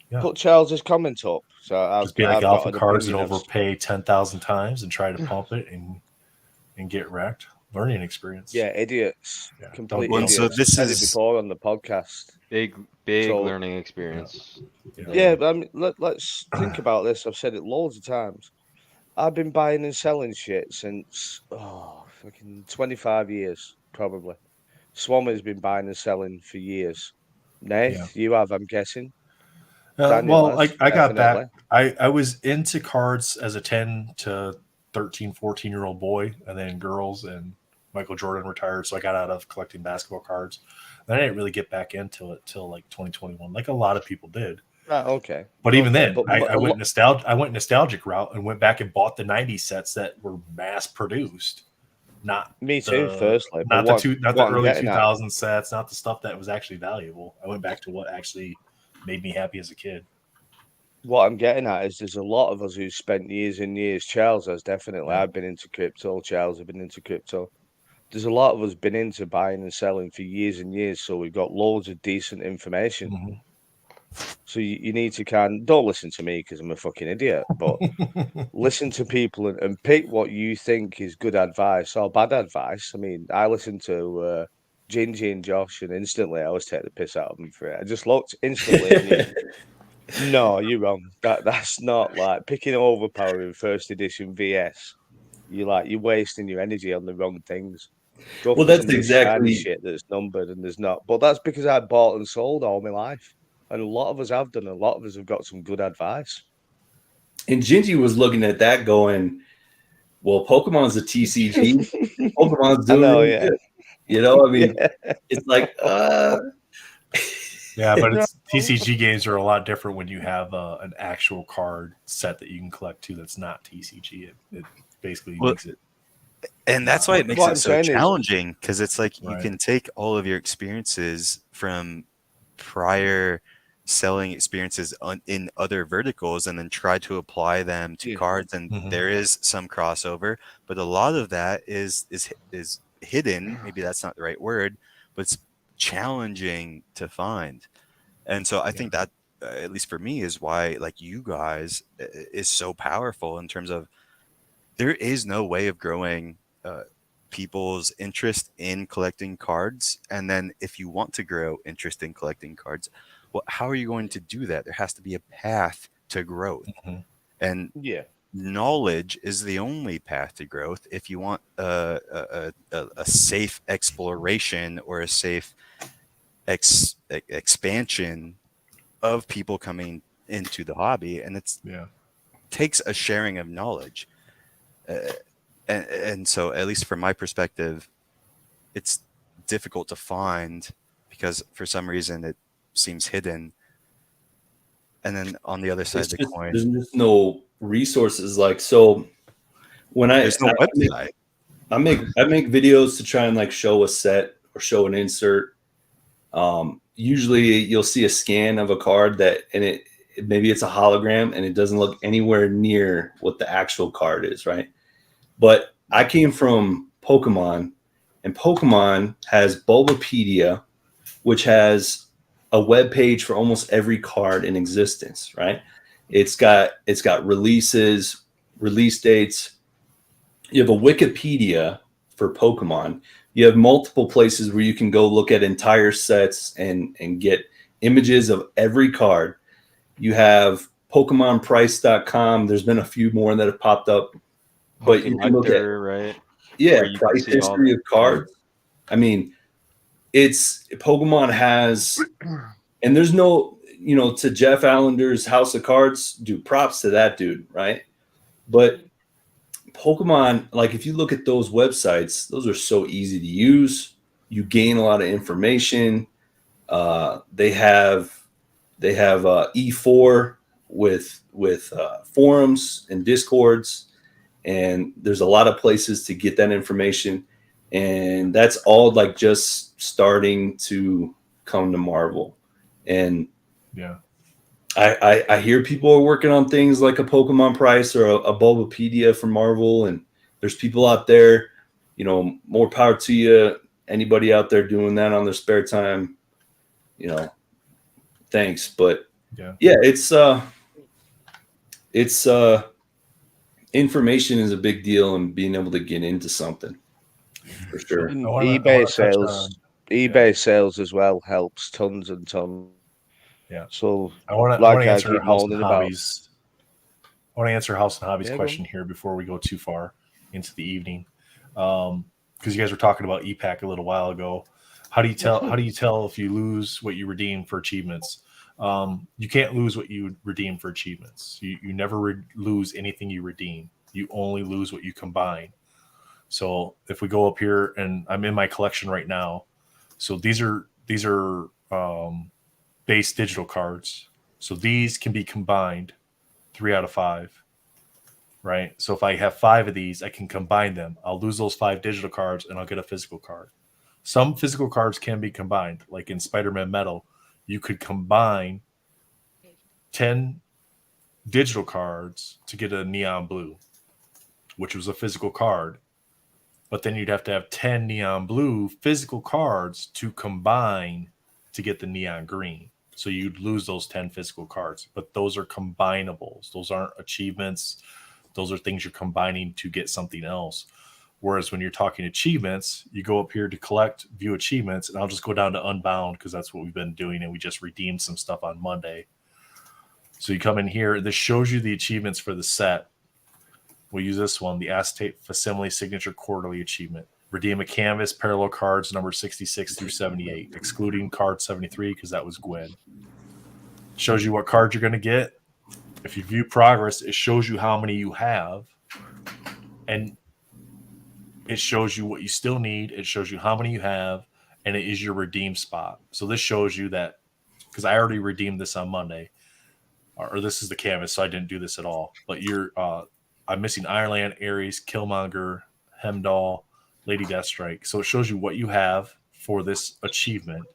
Yeah. Put Charles's comment up. So just be like alpha cards and overpay 10,000 times and try to pump it and get wrecked. Learning experience. Yeah, idiots. Yeah. Complete Well, idiots. so this Said is it before on the podcast. Big learning experience. Yeah, but I mean, let's think about this. I've said it loads of times. I've been buying and selling shit since fucking 25 years, probably. Swami's been buying and selling for years. Nath, you have, I'm guessing. Well, I got back. I was into cards as a 10 to 13, 14-year-old boy, and then girls, and Michael Jordan retired, so I got out of collecting basketball cards. Then I didn't really get back into it till like 2021, like a lot of people did. Okay. But even then, I went nostalgic route and went back and bought the 90s sets that were mass produced not Me too, firstly. not But not the what I'm early getting at, 2000 sets, not the stuff that was actually valuable. I went back to what actually made me happy as a kid. what I'm getting at is there's a lot of us who spent years and years. Charles has definitely. Yeah. I've been into crypto. Charles has been into crypto. There's a lot of us been into buying and selling for years and years, so we've got loads of decent information. Mhm. So you need to don't listen to me because I'm a fucking idiot, but listen to people and pick what you think is good advice or bad advice. I mean, I listened to Gingy and Josh, and instantly I always take the piss out of them for it. I just looked instantly and knew, no, you're wrong. That's not like picking overpowering first edition VS. You're wasting your energy on the wrong things. Go Well, for that's some of this shiny exactly shit that's numbered and there's not. But that's because I bought and sold all my life. And a lot of us have done. A lot of us have got some good advice. And Gingy was looking at that going, well, Pokemon's a TCG. Pokemon's doing really good. You know, I mean, it's like, yeah, but it's TCG games are a lot different when you have an actual card set that you can collect too. That's not TCG. It basically makes it. And that's why it makes What it I'm so saying is- challenging, because it's like you Right. can take all of your experiences from prior selling experiences in other verticals and then try to apply them to Yeah. cards, and Mhm. there is some crossover, but a lot of that is hidden. Maybe that's not the right word, but it's challenging to find. And so I think that at least for me is why like you guys is so powerful in terms of there is no way of growing people's interest in collecting cards. And then if you want to grow interest in collecting cards, well, how are you going to do that? There has to be a path to growth. Mhm. And Yeah. knowledge is the only path to growth if you want a safe exploration or a safe expansion of people coming into the hobby. And it takes a sharing of knowledge. And so, at least from my perspective, it's difficult to find because for some reason it seems hidden. And then on the other side of the coin, there's just no resources. Like, so when there's no website. I make videos to try and like show a set or show an insert. Usually you'll see a scan of a card and maybe it's a hologram and it doesn't look anywhere near what the actual card is, right? But I came from Pokemon, and Pokemon has Bulbapedia, which has a web page for almost every card in existence, right? It's got releases, release dates. You have a Wikipedia for Pokemon. You have multiple places where you can go look at entire sets and get images of every card. You have PokemonPrice.com. There's been a few more that have popped up. But you can look at right? price history of cards. I mean, it's Pokemon has, and there's no, to Jeff Allender's House of Cards, dude, props to that dude, right? But Pokemon, like if you look at those websites, those are so easy to use. You gain a lot of information. They have E4 with forums and discords. And there's a lot of places to get that information. And that's all like just starting to come to Marvel. And I hear people are working on things like a Pokemon Price or a Bulbapedia for Marvel. And there's people out there, more power to you. Anybody out there doing that on their spare time, thanks. But it's information is a big deal, and being able to get into something for sure. eBay sales as well helps tons and tons. Yeah. So I want like to answer House and about. Hobbies. I want to answer House and Hobbies question here before we go too far into the evening, because you guys were talking about EPAC a little while ago. How do you tell if you lose what you redeem for achievements? You can't lose what you redeem for achievements. You never lose anything you redeem. You only lose what you combine. So if we go up here, and I'm in my collection right now, so these are base digital cards. So these can be combined 3 out of 5, right? So if I have 5 of these, I can combine them. I'll lose those 5 digital cards and I'll get a physical card. Some physical cards can be combined, like in Spider-Man Metal. You could combine 10 digital cards to get a neon blue, which was a physical card. But then you'd have to have 10 neon blue physical cards to combine to get the neon green. So you'd lose those 10 physical cards. But those are combinables. Those aren't achievements. Those are things you're combining to get something else. Whereas when you're talking achievements, you go up here to collect, view achievements, and I'll just go down to Unbound because that's what we've been doing, and we just redeemed some stuff on Monday. So you come in here, this shows you the achievements for the set. We'll use this one, the Acetate Facsimile Signature Quarterly Achievement. Redeem a canvas, parallel cards number 66 through 78, excluding card 73 because that was Gwen. Shows you what cards you're going to get. If you view progress, it shows you how many you have. And it shows you what you still need. It shows you how many you have. And it is your redeem spot. So this shows you that, because I already redeemed this on Monday. Or this is the canvas, so I didn't do this at all. But I'm missing Ironland, Ares, Killmonger, Hemdall, Lady Deathstrike. So it shows you what you have for this achievement.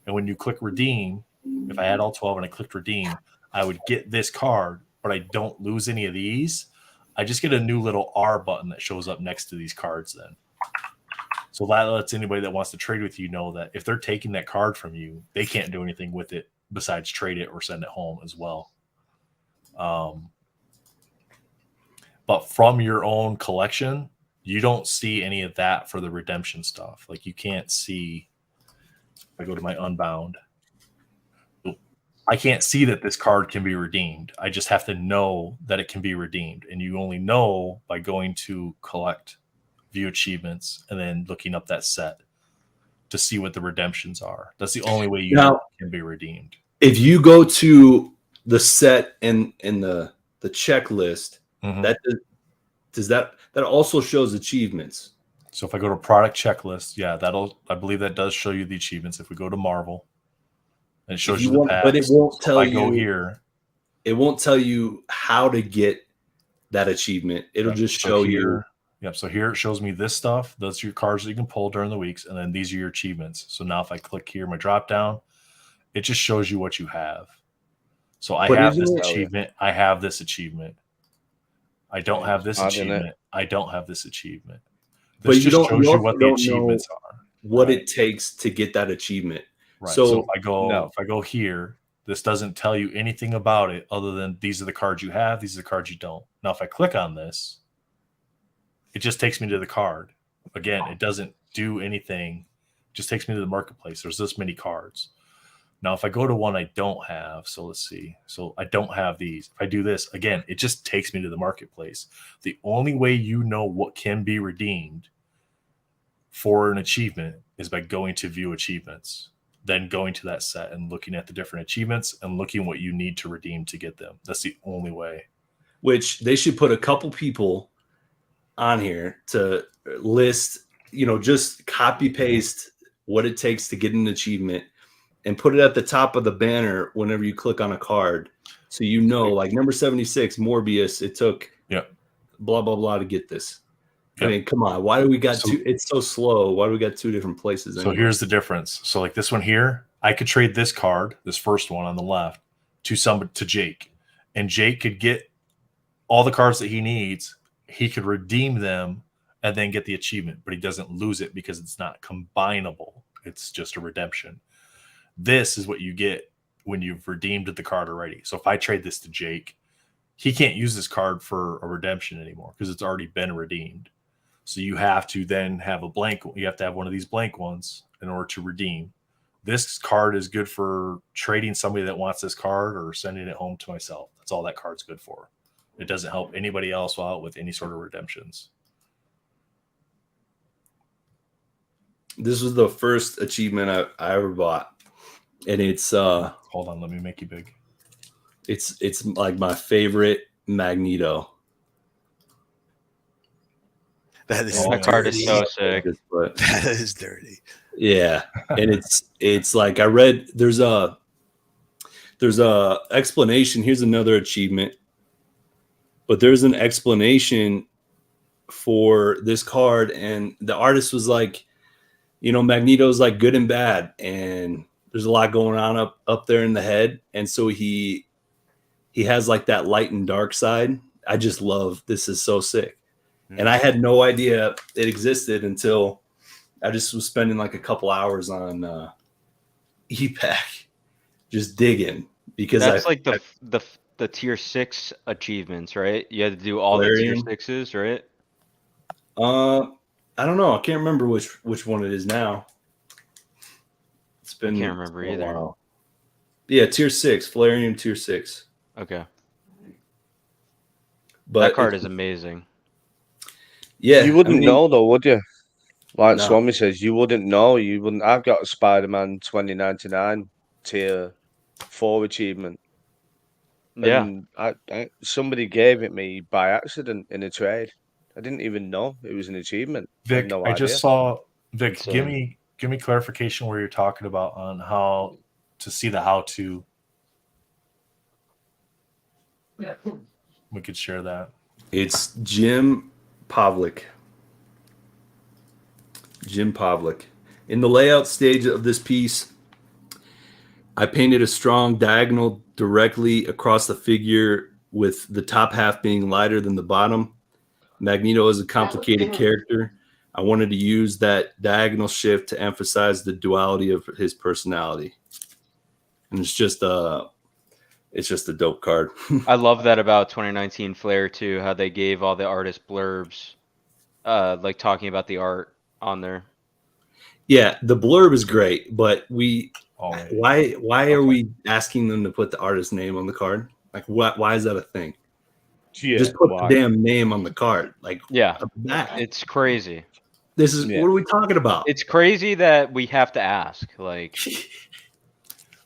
And when you click redeem, if I had all 12 and I clicked redeem, I would get this card, but I don't lose any of these. I just get a new little R button that shows up next to these cards then. So that lets anybody that wants to trade with you know that if they're taking that card from you, they can't do anything with it besides trade it or send it home as well. But from your own collection, you don't see any of that for the redemption stuff. Like you can't see, if I go to my Unbound, I can't see that this card can be redeemed. I just have to know that it can be redeemed. And you only know by going to collect, view achievements, and then looking up that set to see what the redemptions are. That's the only way you know it can be redeemed. If you go to the set and the checklist, that also shows achievements. So if I go to product checklist, yeah, I believe that does show you the achievements. If we go to Marvel, and it shows you the paths. But it won't tell you. Go here. It won't tell you how to get that achievement. It'll just show you. Yep. So here it shows me this stuff. Those are your cards that you can pull during the weeks, and then these are your achievements. So now if I click here, my drop down, it just shows you what you have. So I have this achievement. I have this achievement. I don't have this achievement. I don't have this achievement. This just shows you what the achievements are. What it takes to get that achievement. Right. So if I go here, this doesn't tell you anything about it other than these are the cards you have, these are the cards you don't. Now, if I click on this, it just takes me to the card. Again, it doesn't do anything. It just takes me to the marketplace. There's this many cards. Now, if I go to one I don't have, so let's see. So I don't have these. If I do this, again, it just takes me to the marketplace. The only way you know what can be redeemed for an achievement is by going to view achievements, then going to that set and looking at the different achievements and looking what you need to redeem to get them. That's the only way. Which they should put a couple people on here to list, just copy paste what it takes to get an achievement and put it at the top of the banner whenever you click on a card. So like number 76, Morbius, it took blah, blah, blah to get this. Yep. I mean, come on. Why do we got two? It's so slow. Why do we got 2 different places? So here's the difference. So like this one here, I could trade this card, this first one on the left, to Jake. And Jake could get all the cards that he needs. He could redeem them and then get the achievement, but he doesn't lose it because it's not combinable. It's just a redemption. This is what you get when you've redeemed the card already. So if I trade this to Jake, he can't use this card for a redemption anymore because it's already been redeemed. So you have to then have a blank. You have to have one of these blank ones in order to redeem. This card is good for trading somebody that wants this card or sending it home to myself. That's all that card's good for. It doesn't help anybody else out with any sort of redemptions. This was the first achievement I ever bought. And it's hold on, let me make you big. It's like my favorite Magneto. That card is so sick. That is dirty. Yeah, and it's like I read. There's a explanation. Here's another achievement. but there's an explanation for this card, and the artist was like, Magneto's like good and bad, and there's a lot going on up there in the head, and so he has like that light and dark side. I just love this. Is so sick. And I had no idea it existed until I just was spending like a couple hours on EPAC just digging, because that's like the tier 6 achievements, right? You had to do all Valerian. the tier 6s, right? I don't know. I can't remember which one it is now. It's been I can't remember a either. while. Yeah, tier 6, Valerian tier 6. Okay. But That card is amazing. Yeah, You wouldn't know though, would you? Like No. Swami says, you wouldn't know. You wouldn't. I've got a Spider-Man 2099 tier 4 achievement. Yeah. And I somebody gave it me by accident in a trade. I didn't even know it was an achievement. Vic, no I idea. just saw Vic. Insane. Give me clarification where you're talking about on how to see the how to. We could share that. It's Jim Pavlik. Jim Pavlik. In the layout stage of this piece, I painted a strong diagonal directly across the figure, with the top half being lighter than the bottom. Magneto is a complicated character. I wanted to use that diagonal shift to emphasize the duality of his personality. And it's just a dope card. I love that about 2019 Flair too, how they gave all the artist blurbs, like talking about the art on there. Yeah, the blurb is great, but why are we asking them to put the artist's name on the card? Like, why is that a thing? Yeah, just put the damn name on the card. Like, yeah, that. It's crazy. This is what are we talking about? It's crazy that we have to ask. Like,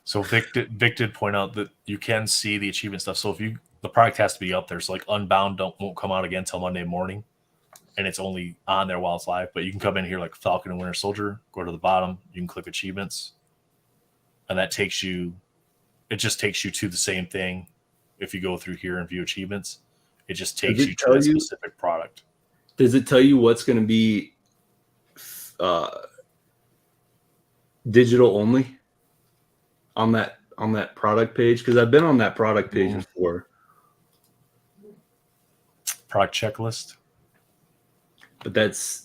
so Vic did point out that you can see the achievement stuff. So if the product has to be up there. So like Unbound won't come out again until Monday morning, and it's only on there while it's live. But you can come in here like Falcon and Winter Soldier, go to the bottom, you can click achievements, and that takes you. It just takes you to the same thing. If you go through here and view achievements, it just takes you to a specific product. Does it tell you what's going to be digital only on that product page? Because I've been on that product page before. Product checklist. But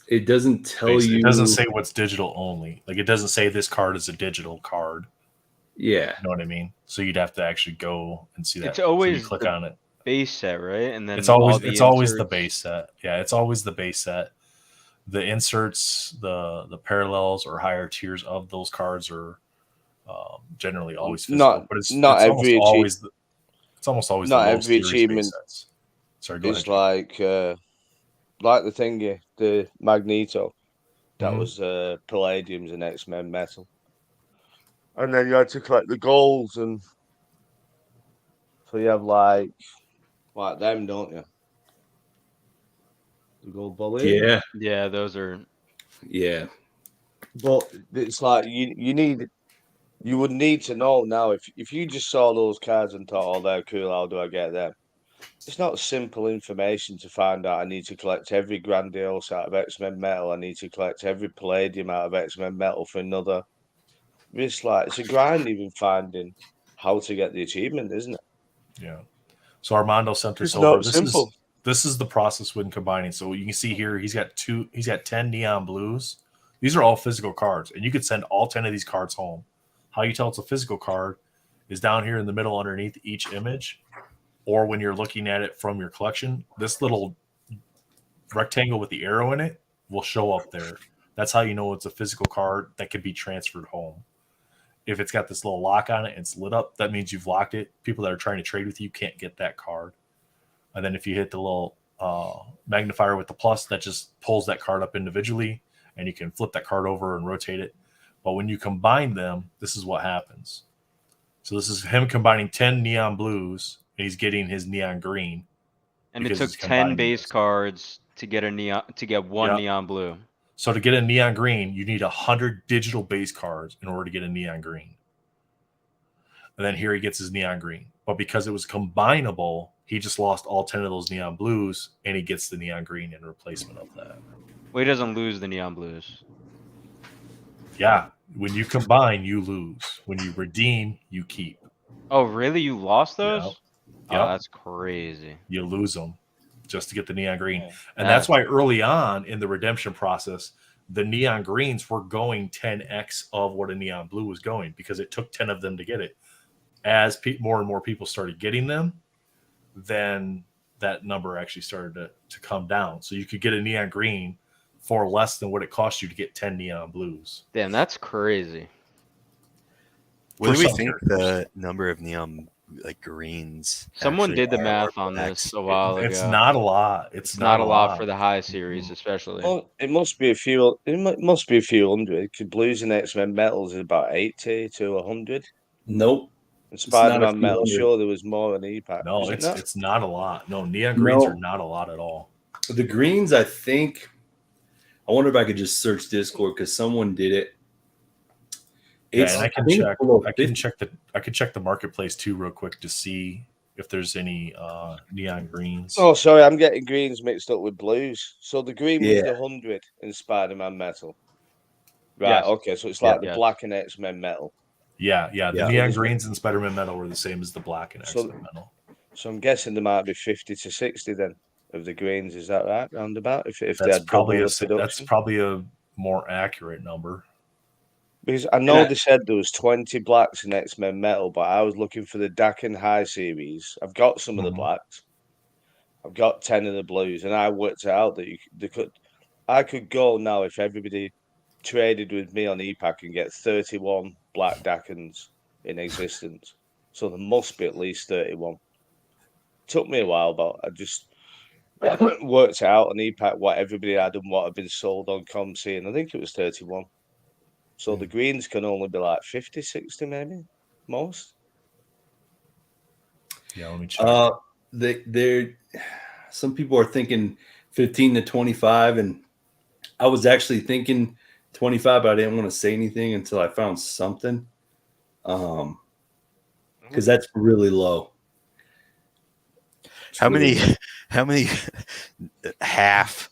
it doesn't tell you. It doesn't say what's digital only. Like, it doesn't say this card is a digital card. Yeah. You know what I mean? So you'd have to actually go and see that. It's always so you click on it. Base set, right? And then it's always inserts. the base set. Yeah, it's always the base set. The inserts, the parallels or higher tiers of those cards are generally always physical. But it's almost always not the every achievement. Sorry, go ahead. It's like the thingy, the Magneto. That was Palladium's and X-Men metal. And then you had to collect the golds, and so you have like them, don't you? The gold bullet. Yeah, those are. Yeah, but it's like you would need to know now if you just saw those cards and thought, oh, they're cool, how do I get them? It's not simple information to find out. I need to collect every Grandiose out of X-Men metal. I need to collect every Palladium out of X-Men metal for another. It's a grind even finding how to get the achievement, isn't it? Yeah. So Armando sent us over. This is the process when combining. So you can see here he's got 10 neon blues. These are all physical cards, and you could send all 10 of these cards home. How you tell it's a physical card is down here in the middle underneath each image, or when you're looking at it from your collection, this little rectangle with the arrow in it will show up there. That's how you know it's a physical card that can be transferred home. If it's got this little lock on it and it's lit up, that means you've locked it. People that are trying to trade with you can't get that card. And then if you hit the little magnifier with the plus, that just pulls that card up individually, and you can flip that card over and rotate it. But when you combine them, this is what happens. So this is him combining 10 neon blues, and he's getting his neon green. And it took 10 base cards to get one neon blue. So to get a neon green, you need 100 digital base cards in order to get a neon green. And then here he gets his neon green. but because it was combinable, he just lost all 10 of those neon blues, and he gets the neon green in replacement of that. Well, he doesn't lose the neon blues. Yeah, when you combine, you lose. When you redeem, you keep. Oh, really? You lost those? Yep. Oh, that's crazy. You lose them just to get the neon green. Yeah. And that's why early on in the redemption process, the neon greens were going 10x of what a neon blue was going, because it took 10 of them to get it. As more and more people started getting them, then that number actually started to come down. So you could get a neon green for less than what it cost you to get 10 neon blues. Damn, that's crazy. What do we think the number of neon greens? Someone did the math on this a while ago. It's not a lot. It's not a lot for the high series, especially. Well, it must be a few. It must be a few hundred. Because blues and X-Men metals is about 80 to 100. Nope. And Spider-Man metal, sure, there was more in E-Pack. No, it's not a lot. No, neon greens are not a lot at all. The greens, I think. I wonder if I could just search Discord because someone did it. Yeah, and I can check the marketplace too real quick to see if there's any neon greens. Oh, sorry, I'm getting greens mixed up with blues. So the green was the 100 in Spider-Man metal. Right, yes. Okay, so it's like the black and X-Men metal. Yeah. The neon greens in Spider-Man metal were the same as the black and X-Men metal. So I'm guessing there might be 50 to 60 then of the greens. Is that right? Roundabout? If that's they had probably that's probably a more accurate number. Because I know they said there was 20 blacks in X-Men metal, but I was looking for the Daken High series. I've got some of the blacks. I've got 10 of the blues, and I worked out that I could go now if everybody traded with me on E-Pack and get 31 black Dakens in existence. So there must be at least 31. Took me a while, but I just worked out on E-Pack what everybody had and what had been sold on ComC, and I think it was 31. So the greens can only be like 50, 60 maybe, most. Yeah, let me check. They're some people are thinking 15 to 25, and I was actually thinking 25, but I didn't want to say anything until I found something. Because that's really low. How many half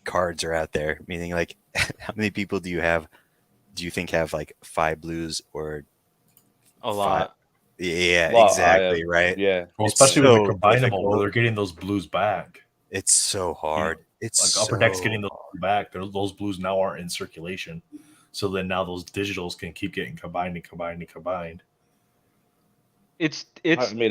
cards are out there? Meaning, like, how many people do you think have like 5 blues or a lot? Yeah, exactly, right. Yeah, well, especially with the combinable where they're getting those blues back. It's so hard. It's like Upper Deck's getting those back. Those blues now aren't in circulation, so then now those digitals can keep getting combined. It's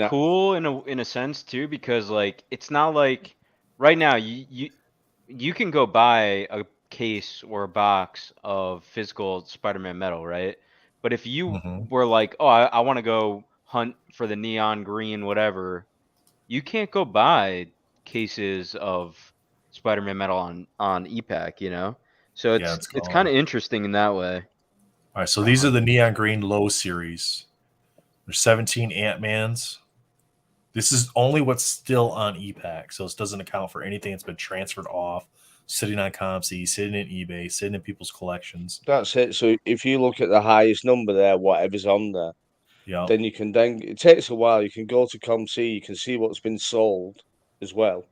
cool in a sense too, because like it's not like right now you can go buy a case or a box of physical Spider-Man metal, right? But if you were like, oh, I want to go hunt for the neon green, whatever, you can't go buy cases of Spider-Man metal on E-Pack, you know? So it's kind of interesting in that way. All right, so these are the neon green low series. There's 17 Ant-Mans. This is only what's still on E-Pack, so this doesn't account for anything that's been transferred off, sitting on ComC, sitting in eBay, sitting in people's collections. That's it. So if you look at the highest number there, whatever's on there, then you can it takes a while. You can go to ComC, you can see what's been sold as well.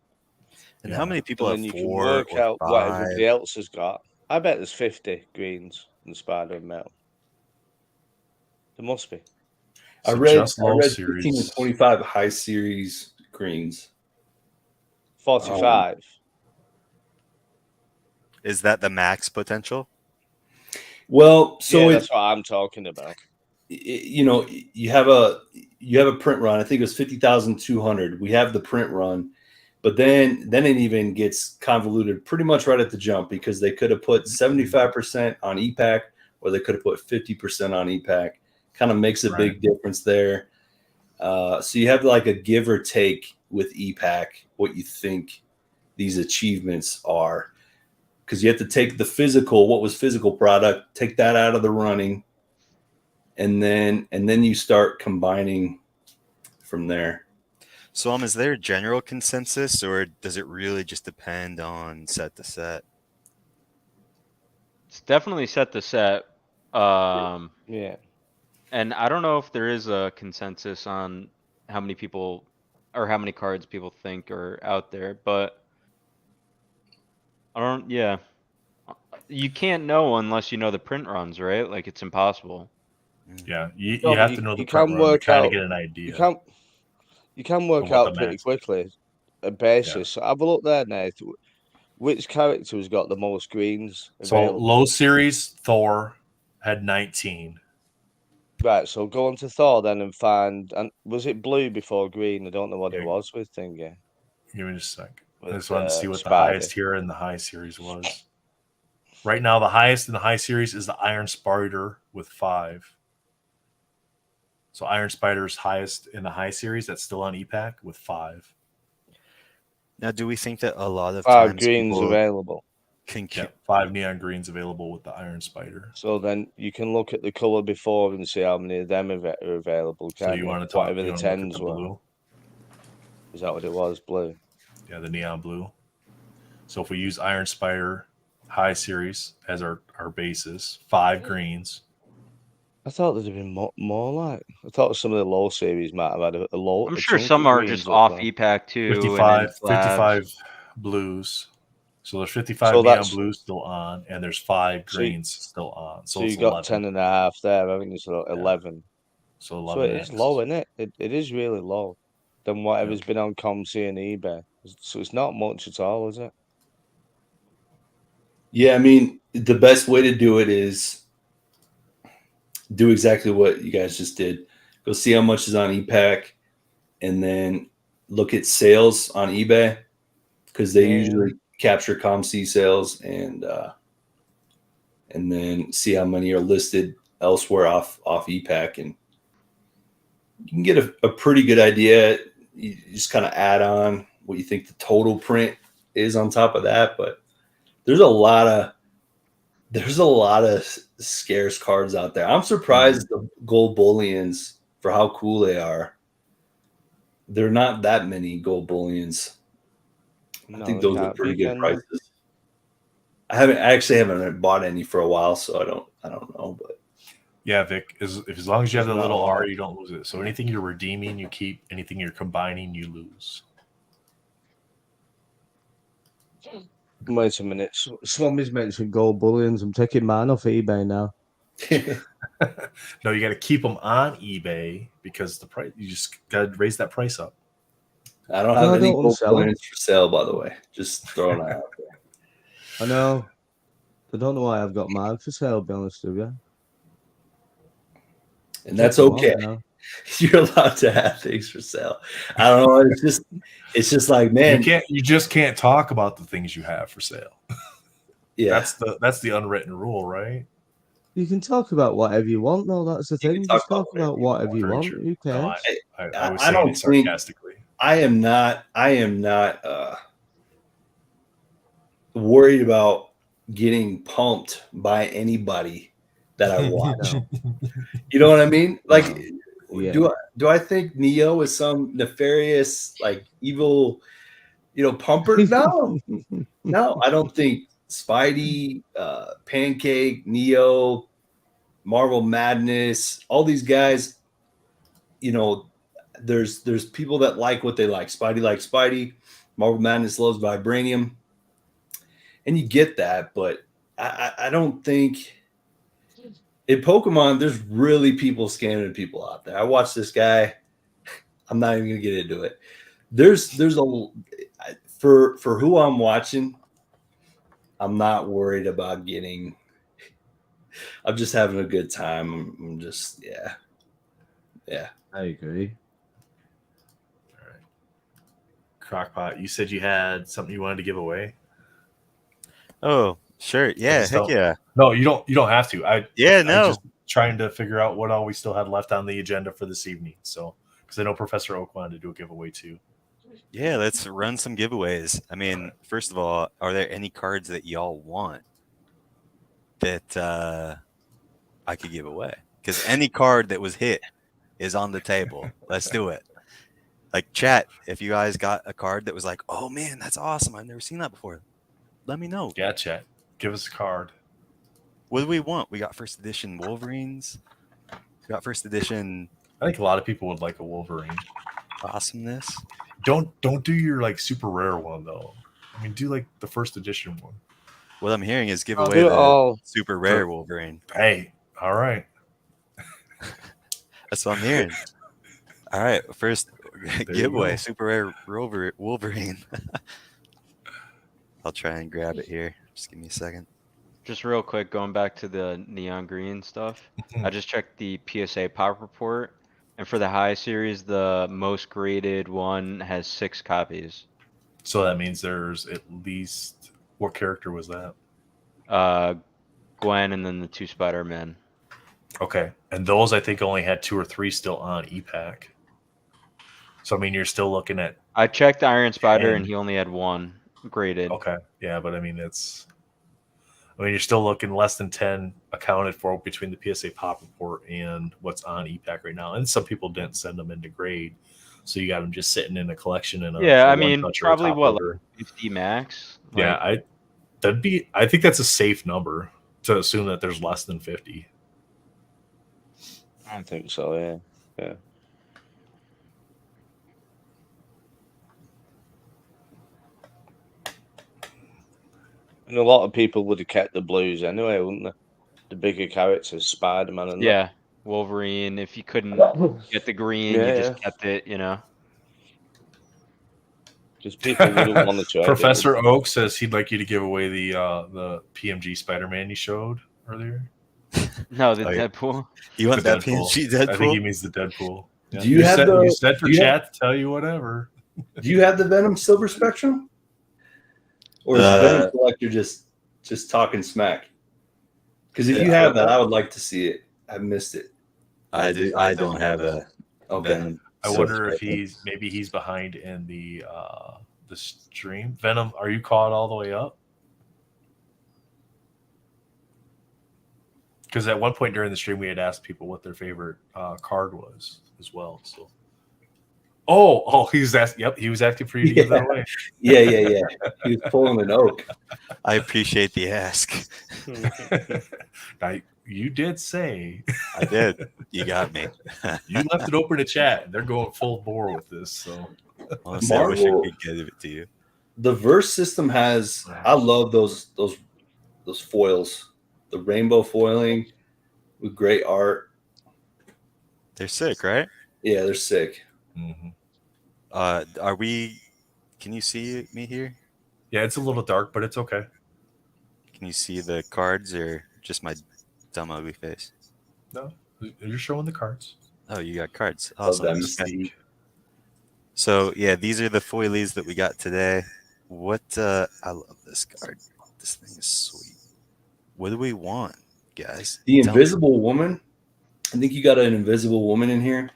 And how many people have 4 you can work out 5? what everybody else has got. I bet there's 50 greens in Spider-Man metal. There must be. So I read 15 to 25 high series greens. 45. Is that the max potential? Well, so that's what I'm talking about. You have a print run. I think it was 50,200. We have the print run, but then it even gets convoluted pretty much right at the jump, because they could have put 75% on E-Pack, or they could have put 50% on E-Pack. Kind of makes a big difference there. So you have like a give or take with E-Pack, what you think these achievements are, because you have to take the physical, what was physical product, take that out of the running, and then you start combining from there. So is there a general consensus, or does it really just depend on set to set? It's definitely set to set. Yeah. And I don't know if there is a consensus on how many people or how many cards people think are out there, but yeah. You can't know unless you know the print runs, right? Like it's impossible. Yeah, you No, but have to know the you print can run to work kind of out. get an You idea can of work what the out pretty max. quickly a basis. So have a look there, Nate. Which character has got the most greens So available? low series Thor had 19. Right, so go on to Thor then and find. And was it blue before green? I don't know what it Yeah. was with Thingy. Give me just a sec. I With just wanted to see what the Spidey. highest here in the high series was. Right now, the highest in the high series is the Iron Spider with 5. So Iron Spider's highest in the high series. That's still on EPAC with 5. Now, do we think that a lot of 5 times greens people available. can Yeah, 5 neon greens available with the Iron Spider. So then you can look at the color before and see how many of them are available. So Can't you you? want to talk? Whatever You the want to look at tens the were. blue? Is that what it was? Blue. Yeah, the neon blue. So if we use Iron Spider high series as our basis, 5 greens. I thought there'd have been more like. I thought some of the low series might have had a low. I'm a sure chunk some of are greens just up off there. EPAC too. 55, and then 55 blues. So there's 55 So neon that's blues still on, and there's 5 so. greens still on. So it's you got 11. 10 and a half there, haven't you? So 11. So So 11 it is low, isn't it? It is really low than whatever's been on ComC and eBay. So it's not much at all, is it? Yeah, I mean, the best way to do it is do exactly what you guys just did. Go see how much is on EPAC, and then look at sales on eBay because they usually capture ComC sales, and then see how many are listed elsewhere off EPAC, and you can get a pretty good idea. You just kind of add on what you think the total print is on top of that, but there's a lot of scarce cards out there. I'm surprised the gold bullions, for how cool they are. There are not that many gold bullions. I think those are pretty good prices. I actually haven't bought any for a while, so I don't know, but yeah, Vic, as long as you have the little R, you don't lose it. So anything you're redeeming, you keep. Anything you're combining, you lose. Wait a minute. Swammy's mentioned gold bullions. I'm taking mine off eBay now. No, you got to keep them on eBay because the price. You just got to raise that price up. I don't have any gold bullions for sale, by the way. Just throwing that out there. I know. I don't know why I've got mine for sale, to be honest with you. And that's okay. You're allowed to have things for sale. I don't know. It's just like, man, you just can't talk about the things you have for sale. Yeah, that's the unwritten rule, right? You can talk about whatever you want, though. That's the thing. Just talk about whatever you want. Who cares? No, I was saying it sarcastically. I am not worried about getting pumped by anybody that I watch. You know what I mean? Like, do I think Neo is some nefarious, like, evil, pumper? No, I don't think Spidey, Pancake, Neo, Marvel Madness, all these guys, there's people that like what they like. Spidey likes Spidey, Marvel Madness loves Vibranium, and you get that, but I don't think in Pokemon there's really people scamming people out there. I watched this guy. I'm not even gonna get into it. There's for who I'm watching, I'm not worried about getting. I'm just having a good time. I'm just yeah. I agree. All right, Crockpot, you said you had something you wanted to give away. Oh, sure. Yeah, heck yeah. No, you don't have to. I'm just trying to figure out what all we still had left on the agenda for this evening. So, because I know Professor Oak wanted to do a giveaway too. Yeah, let's run some giveaways. I mean, first of all, are there any cards that y'all want that I could give away? Because any card that was hit is on the table. Let's do it. Like, chat, if you guys got a card that was like, oh man, that's awesome, I've never seen that before, let me know. Yeah, chat. Give us a card. What do we want? We got first edition Wolverines. got first edition I think a lot of people would like a Wolverine. awesomeness. Don't do your like super rare one though. I mean, do like the first edition one. What I'm hearing is give I'll away do it the all. super rare Wolverine. Hey, all right. That's what I'm hearing. All right, first you giveaway, go. super rare Wolverine. I'll try and grab it here. Just give me a second. Just real quick, going back to the neon green stuff, I just checked the PSA pop report, and for the high series, the most graded one has 6 copies. So that means there's at least what character was that? Gwen and then the 2 Spider-Man. Okay, and those I think only had 2 or 3 still on EPAC. So I mean, you're still looking at. I checked Iron Spider, 10. and he only had 1 graded. Okay, yeah, but I mean it's. I mean, you're still looking less than 10 accounted for between the PSA pop report and what's on EPAC right now. And some people didn't send them into grade, so you got them just sitting in a collection. In a, Yeah, a I mean, one-touch or a probably top what, loader. like 50 max? Yeah, Like, I think that's a safe number to assume that there's less than 50. I think so. Yeah. Yeah. And a lot of people would have kept the blues anyway, wouldn't they? The bigger characters, Spider-Man and yeah, Wolverine. If you couldn't get the green, Yeah, you just yeah. kept it, you know? Just people wouldn't want to trade. Professor Oak says he'd like you to give away the PMG Spider-Man you showed earlier. No, the Oh, yeah. Deadpool. You want The that Deadpool. PNG Deadpool? I think he means the Deadpool. Yeah. Do you have the- you said for do you chat to tell you whatever. Do you have the Venom Silver Spectrum? Or is Venom Collector just talking smack? Because if you have that, I would like to see it. I missed it. I don't have a Okay. Venom. I So- wonder if he's behind in the stream. Venom, are you caught all the way up? Because at one point during the stream, we had asked people what their favorite card was as well. So, he was asking. Yep, he was asking for you to give that away. Yeah. He was pulling an Oak. I appreciate the ask. Now, you did say I did. You got me. you left it open to chat. They're going full bore with this. So, Honestly, I wish I Marvel- could give it to you. The verse system has. I love those foils. The rainbow foiling with great art. They're sick, right? Yeah, they're sick. Are we? Can you see me here? yeah, it's a little dark, but it's okay. Can you see the cards or just my dumb ugly face? No, you're showing the cards. Oh, you got cards. Love Awesome. that Okay. mystique. So yeah, these are the foilies that we got today. What I love this card. This thing is sweet. What do we want, guys? The Tell me. Invisible Woman. I think you got an Invisible Woman in here.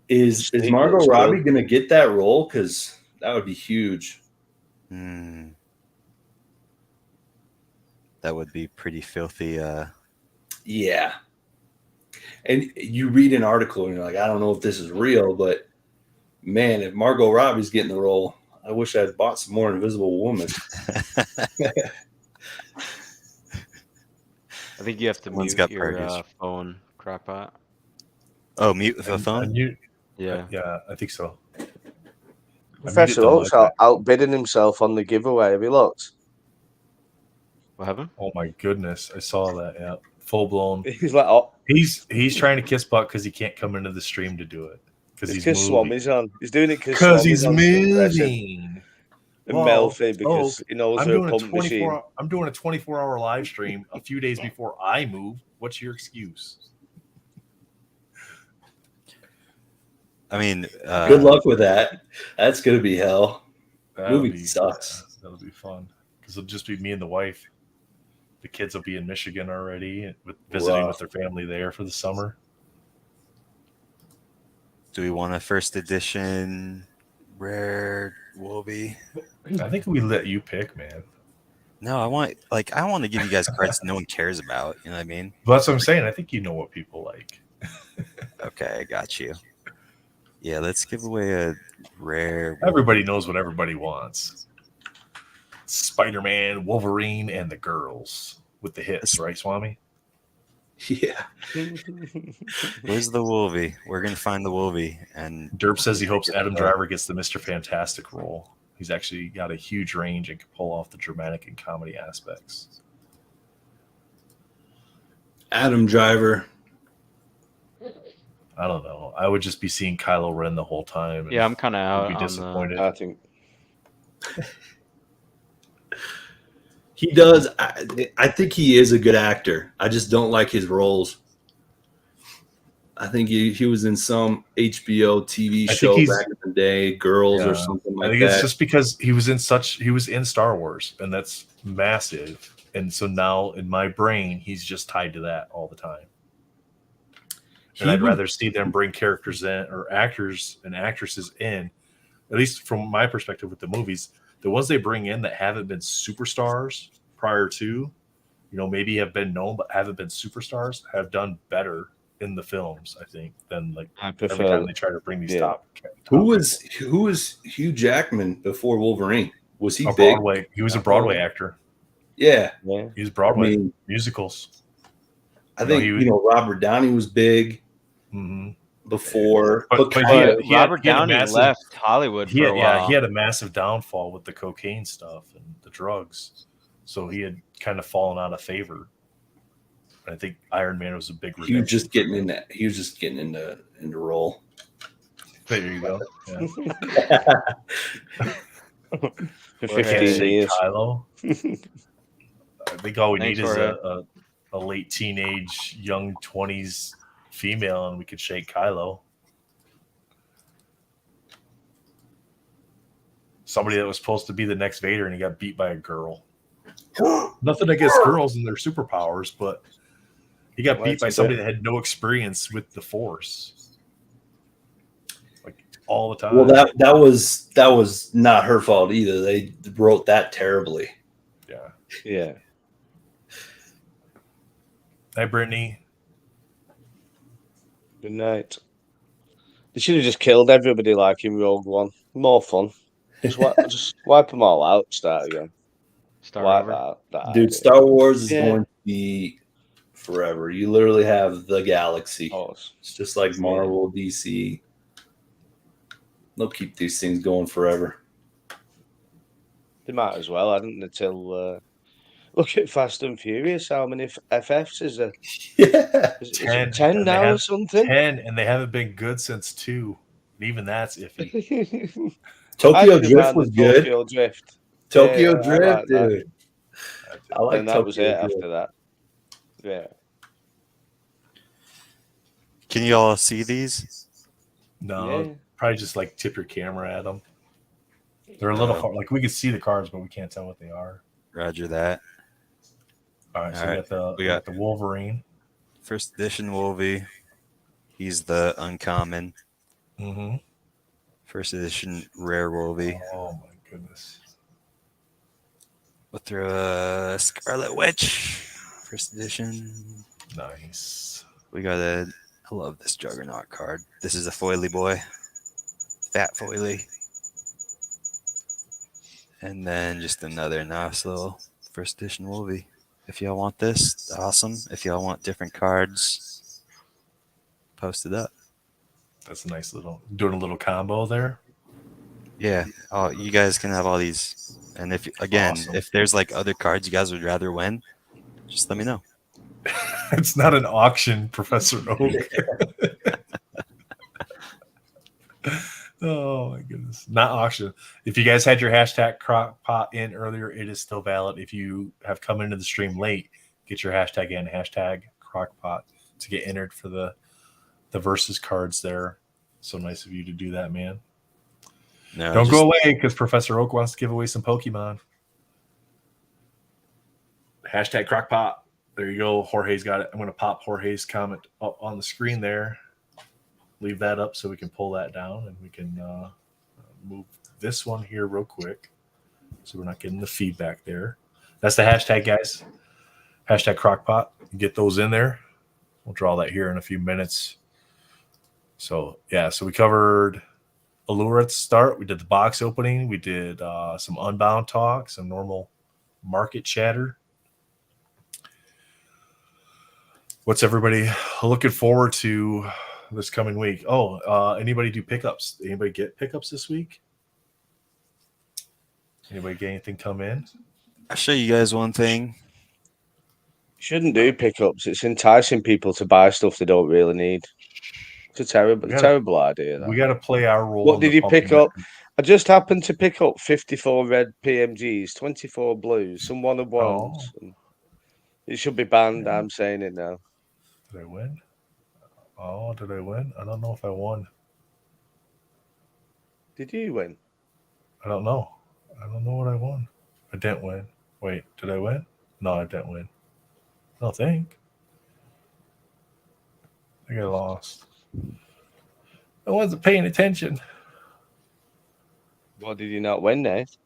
Is Margot Robbie going to get that role? Because that would be huge. That would be pretty filthy. Yeah. And you read an article and you're like, I don't know if this is real, but man, if Margot Robbie's getting the role, I wish I had bought some more Invisible Woman. I think you have to One's mute got your burgers. phone, Crockpot. Oh, mute the phone? Yeah. Yeah, I think so. Professor Oak's outbidding himself on the giveaway. Have you looked? What happened? Oh my goodness, I saw that. Yeah, full blown. He's like, oh, He's trying to kiss butt because he can't come into the stream to do it because he's because moving. Swami's on. He's doing it Because he's on. moving. And Well, Melfi because he knows I'm they're a doing pump machine. I'm doing a 24-hour live stream a few days before I move. What's your excuse? I mean, Good luck with that. That's going to be hell. Movie sucks. That'll be fun because it'll just be me and the wife. The kids will be in Michigan already, visiting with their family there for the summer. Do we want a first edition rare Wolby? I think we let you pick, man. No, I want to give you guys cards no one cares about. You know what I mean? But that's what I'm saying. I think you know what people like. Okay, I got you. Yeah, let's give away a rare. Everybody knows what everybody wants. Spider-Man, Wolverine, and the girls with the hits, right, Swami? Yeah. Where's the Wolvie? We're gonna find the Wolvie. And Derp says he hopes Adam Driver gets the Mr. Fantastic role. He's actually got a huge range and can pull off the dramatic and comedy aspects. Adam Driver. I don't know. I would just be seeing Kylo Ren the whole time. And Yeah, I'm kind of out. be On disappointed. I think He does. I think he is a good actor. I just don't like his roles. I think he was in some HBO TV show back in the day, Girls or something like that. I think it's just because he was in Star Wars, and that's massive. And so now in my brain, he's just tied to that all the time. And I'd rather see them bring characters in or actors and actresses in, at least from my perspective with the movies, the ones they bring in that haven't been superstars prior to, maybe have been known but haven't been superstars, have done better in the films, I think, than like every time they try to bring these top. Who was Hugh Jackman before Wolverine? Was he big? Broadway? He was a Broadway actor. Yeah. He was Broadway musicals. I think Robert Downey was big before. But Robert Downey left Hollywood for a while. Yeah, he had a massive downfall with the cocaine stuff and the drugs, so he had kind of fallen out of favor. I think Iron Man was a big. He was just getting in that. He was just getting into role. There you go. Yeah. For 15 years. Kylo. I think all we need is a late teenage, young 20s female, and we could shake Kylo. Somebody that was supposed to be the next Vader, and he got beat by a girl. Nothing against girls and their superpowers, but he got beat by somebody that had no experience with the Force, like all the time. Well, that was not her fault either. They wrote that terribly. Yeah. Hi, Brittany. Good night. They should have just killed everybody like in Rogue One. More fun. Just wipe them all out. Start again. Dude, Star Wars is going to be forever. You literally have the galaxy. It's just like Marvel, DC. They'll keep these things going forever. They might as well, hadn't they? Till look at Fast and Furious. How many FFs is there? Yeah, is it 10 now or something? 10, and they haven't been good since 2. And even that's iffy. Tokyo Drift was good. Tokyo Drift. Tokyo Drift, dude. I like and that was it after that. Yeah. Can you all see these? No, probably just like tip your camera at them. They're a little hard. Like we can see the cards, but we can't tell what they are. Roger that. All right, so we got the Wolverine. First edition Wolvie. He's the uncommon. Mm-hmm. First edition rare Wolvie. Oh my goodness. We'll throw a Scarlet Witch. First edition. Nice. I love this Juggernaut card. This is a foily boy. Fat foily. And then just another nice little first edition Wolvie. If y'all want this, awesome. If y'all want different cards, post it up. That's a nice doing a little combo there. Yeah. Oh, you guys can have all these. And if there's like other cards you guys would rather win, just let me know. It's not an auction, Professor Oak. Oh my goodness. Not auction. If you guys had your hashtag Crockpot in earlier, it is still valid. If you have come into the stream late, get your hashtag in, hashtag Crockpot, to get entered for the versus cards there. So nice of you to do that, man. No, Don't go away, because Professor Oak wants to give away some Pokemon. Hashtag Crockpot. There you go. Jorge's got it. I'm going to pop Jorge's comment up on the screen there. Leave that up so we can pull that down, and we can move this one here real quick so we're not getting the feedback there. That's the hashtag, guys. Hashtag Crockpot. Get those in there. We'll draw that here in a few minutes. So we covered Allure at the start. We did the box opening. We did some Unbound talk, some normal market chatter. What's everybody looking forward to this coming week? Oh, anybody do pickups? Anybody get pickups this week? Anybody get anything come in? I'll show you guys one thing. Shouldn't do pickups. It's enticing people to buy stuff they don't really need. It's a terrible idea. We got to play our role. What did you pick up? I just happened to pick up 54 red PMGs, 24 blues, some one of ones. It should be banned. Yeah. I'm saying it now. Did I win? Oh, did I win? I don't know if I won. Did you win? I don't know. I don't know what I won. I didn't win. Wait, did I win? No, I didn't win. I don't think. I think I lost. I wasn't paying attention. What did you not win, Nate?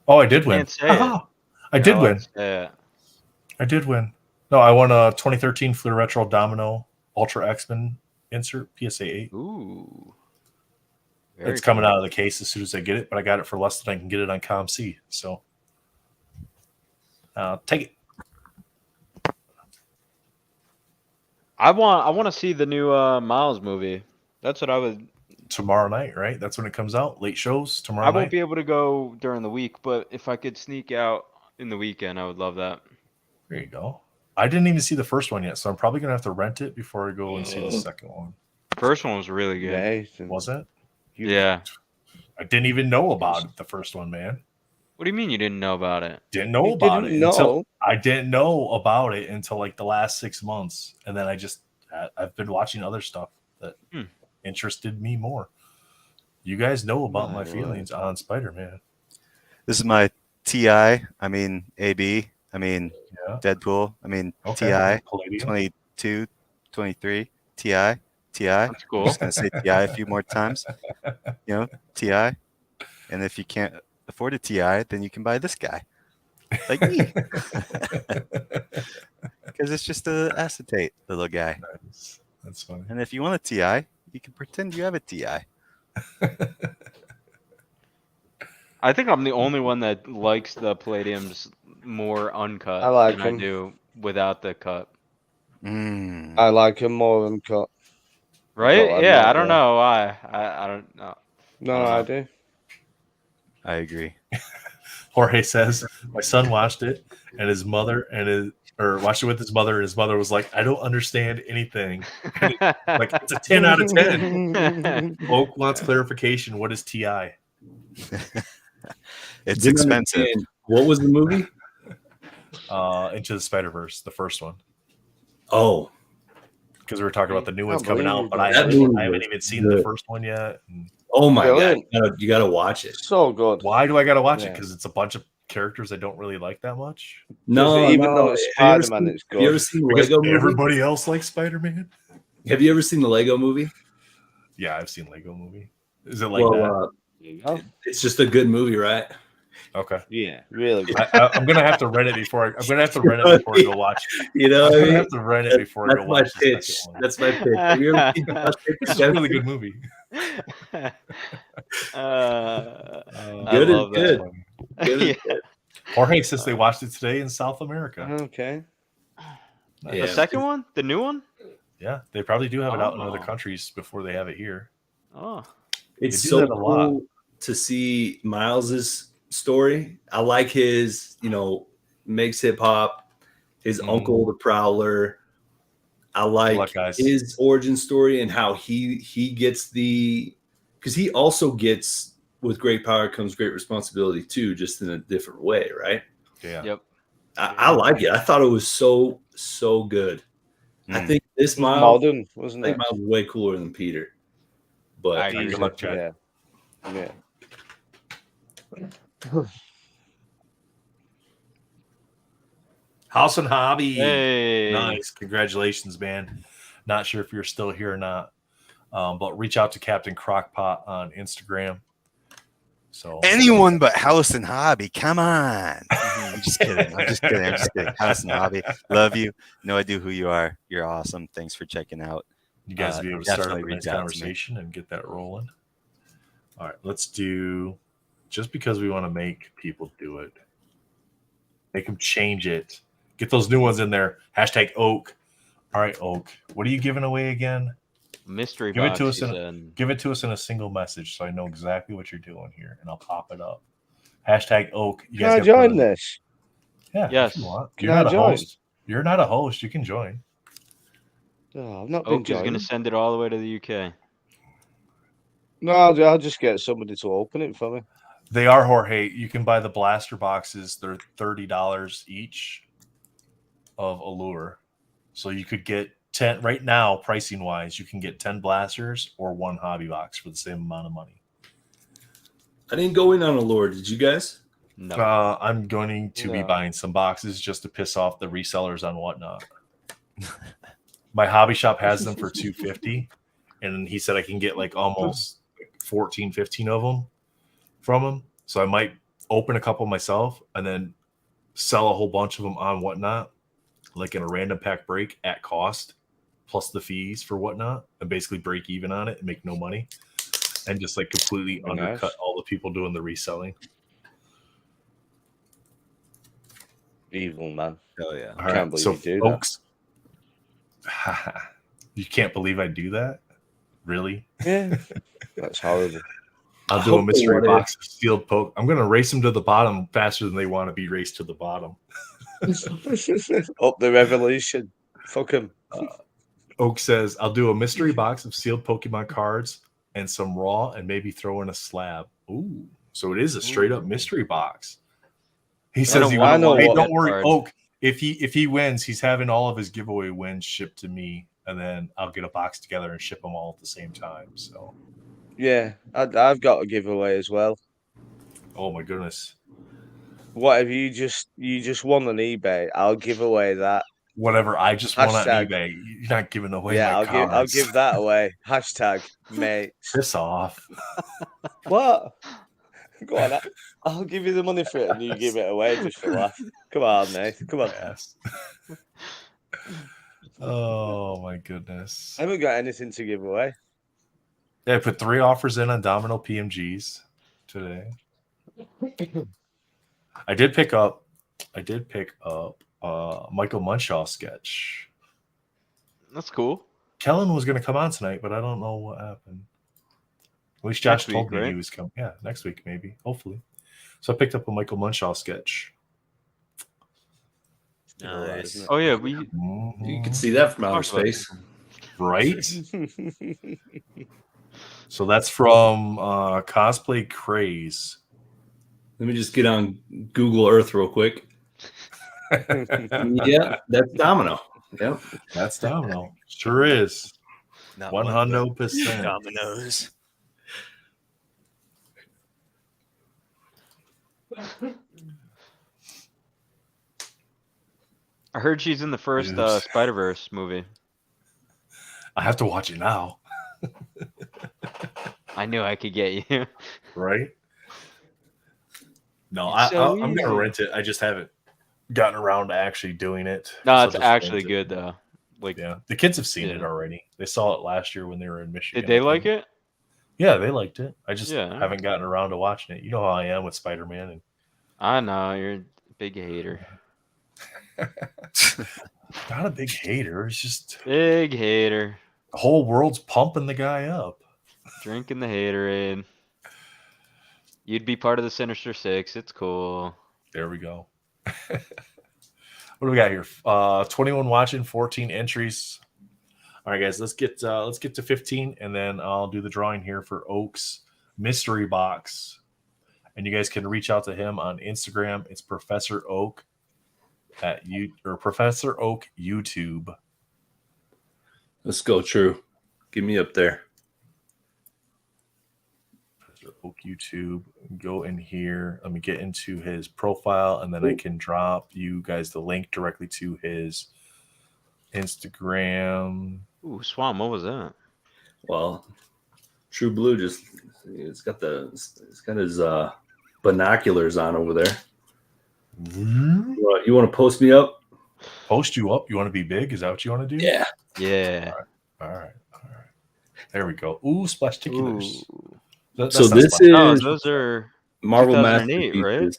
Oh, I did win. I did win. I did win. No, I won a 2013 Fleer Retro Domino Ultra X-Men insert PSA 8. Ooh. It's coming out of the case as soon as I get it, but I got it for less than I can get it on ComC. So take it. I want to see the new Miles movie. That's what I would. Tomorrow night, right? That's when it comes out. Late shows tomorrow night. I won't be able to go during the week, but if I could sneak out in the weekend, I would love that. There you go. I didn't even see the first one yet, so I'm probably gonna have to rent it before I go and see the second one. First one was really good. Was it? Yeah. I didn't even know about it, the first one, man. What do you mean you didn't know about it? Didn't know about it until I didn't know about it until like the last 6 months, and then I've been watching other stuff that interested me more. You guys know about my feelings on Spider-Man. This is my TI. I mean AB. I mean Deadpool. I mean TI. 22, 23. TI. That's cool. I'm just gonna say TI a few more times. TI. And if you can't afford a TI, then you can buy this guy, like me, because it's just a acetate little guy. Nice. That's funny. And if you want a TI, you can pretend you have a TI. I think I'm the only one that likes the Palladiums more uncut than I do without the cut. I like them more uncut. Right? Yeah, I don't know why. I don't know. No, I do. I agree. Jorge says my son watched it and his mother watched it with his mother, and his mother was like, I don't understand anything. Like, it's a 10 out of 10. Oak wants clarification. What is TI? It's expensive. What was the movie? Into the Spider-Verse, the first one. Oh. Because we were talking about the new ones coming out, but I haven't even seen the first one yet. Oh my God. You got to watch it. So good. Why do I got to watch it? Because it's a bunch of characters I don't really like that much. No, even though it's Spider-Man, it's good. Have you ever seen the Lego movie? Everybody else likes Spider-Man. Have you ever seen the Lego movie? Yeah, I've seen Lego movie. Is it like that? It's just a good movie, right? Okay. Yeah, really good. I'm gonna have to rent it before I go watch it. You know, I'm gonna have to rent it before I go watch the pitch. second one. That's my pitch. Have you ever seen It's a really good movie. Good is good. Good is good. Jorge says they watched it today in South America. Okay. The second one? The new one? Yeah, they probably do have it out in other countries before they have it here. Oh. It's so cool to see Miles's story. I like his, makes hip hop, his uncle, the Prowler. I like his origin story and how he gets because he also gets, with great power comes great responsibility too, just in a different way, right? Yeah. Yep. I like it. I thought it was so good. I think this Miles, modern, wasn't it? Miles was way cooler than Peter. But I agree. Good luck, Chad. Yeah. House and Hobby. Hey. Nice. Congratulations, man. Not sure if you're still here or not. But reach out to Captain Crockpot on Instagram. So anyone but House and Hobby. Come on. I'm just kidding. House and Hobby. Love you. No idea who you are. You're awesome. Thanks for checking out. You guys will be able to start up a nice conversation and get that rolling. All right, let's do, just because we want to make people do it, make them change it. Get those new ones in there. Hashtag Oak. All right, Oak. What are you giving away again? Mystery Give it box. to us He in said. Give it to us in a single message so I know exactly what you're doing here, and I'll pop it up. Hashtag Oak. You Can guys I gotta join put this? Yeah, Yes. if you want. Can You're I not a join? host. You're not a host. You can join. Oh, I've not been Oak is going to joined. send it all the way to the UK. No, I'll just get somebody to open it for me. They are, Jorge. You can buy the blaster boxes. They're $30 each of Allure. So you could get 10 right now, pricing wise, you can get 10 blasters or one hobby box for the same amount of money. I didn't go in on Allure. Did you guys? No. I'm going to be buying some boxes just to piss off the resellers on Whatnot. My hobby shop has them for $250, and he said I can get like almost 14, 15 of them from him. So I might open a couple myself and then sell a whole bunch of them on Whatnot, like in a random pack break at cost, plus the fees for Whatnot, and basically break even on it and make no money, and just like completely undercut all the people doing the reselling. Evil man. Oh yeah. I can't believe you do folks, you can't believe I do that? Really? that. Yeah, that's horrible. I'll do a mystery box of sealed poke. I'm going to race them to the bottom faster than they want to be raced to the bottom. Up the revolution. Fuck him. Oak says, I'll do a mystery box of sealed Pokemon cards and some raw and maybe throw in a slab. Ooh, so it is a straight up mystery box. He says, hey, don't worry, card. Oak. If he wins, he's having all of his giveaway wins shipped to me, and then I'll get a box together and ship them all at the same time. So, yeah, I've got a giveaway as well. Oh my goodness! What if you just won on eBay? I'll give away that. Whatever. I just won on eBay. You're not giving away my cards. I'll give that away. Hashtag mate. Piss off. What? Go on. I'll give you the money for it, and you give it away just for laugh. Come on, mate. Come on. Yes. Oh my goodness! I haven't got anything to give away. Yeah, I put 3 offers in on Domino PMGs today. I did pick up Michael Munshaw sketch. That's cool. Kellen was going to come on tonight, but I don't know what happened. At least Josh told me he was coming. Yeah, next week maybe, hopefully. So I picked up a Michael Munshaw sketch. Nice. Oh yeah, you can see that from outer space, right? So that's from Cosplay Craze. Let me just get on Google Earth real quick. Yeah, that's Domino. Yep, that's Domino. Sure is. 100% Dominoes. I heard she's in the first Spider-Verse movie. I have to watch it now. I knew I could get you. Right? No, I'm going to rent it. I just haven't gotten around to actually doing it. No, it's actually good, though. Like, yeah, the kids have seen it already. They saw it last year when they were in Michigan. Did they like it? Yeah, they liked it. I just haven't gotten around to watching it. You know how I am with Spider-Man. And I know, you're a big hater. Not a big hater. It's just big hater. The whole world's pumping the guy up. Drinking the haterade. You'd be part of the Sinister Six. It's cool. There we go. What do we got here? 21 watching, 14 entries. All right, guys, let's get to 15, and then I'll do the drawing here for Oak's mystery box. And you guys can reach out to him on Instagram. It's Professor Oak Professor Oak YouTube. Let's go, True. Get me up there. Professor Oak YouTube. Go in here. Let me get into his profile, and then I can drop you guys the link directly to his Instagram. Ooh, Swam, what was that? Well, True Blue it's got his binoculars on over there. Mm-hmm. You want to post me up? Post you up? You want to be big? Is that what you want to do? Yeah. Yeah. All right. There we go. Ooh, Splashticulars. So this is those are Marvel Masterpieces, right?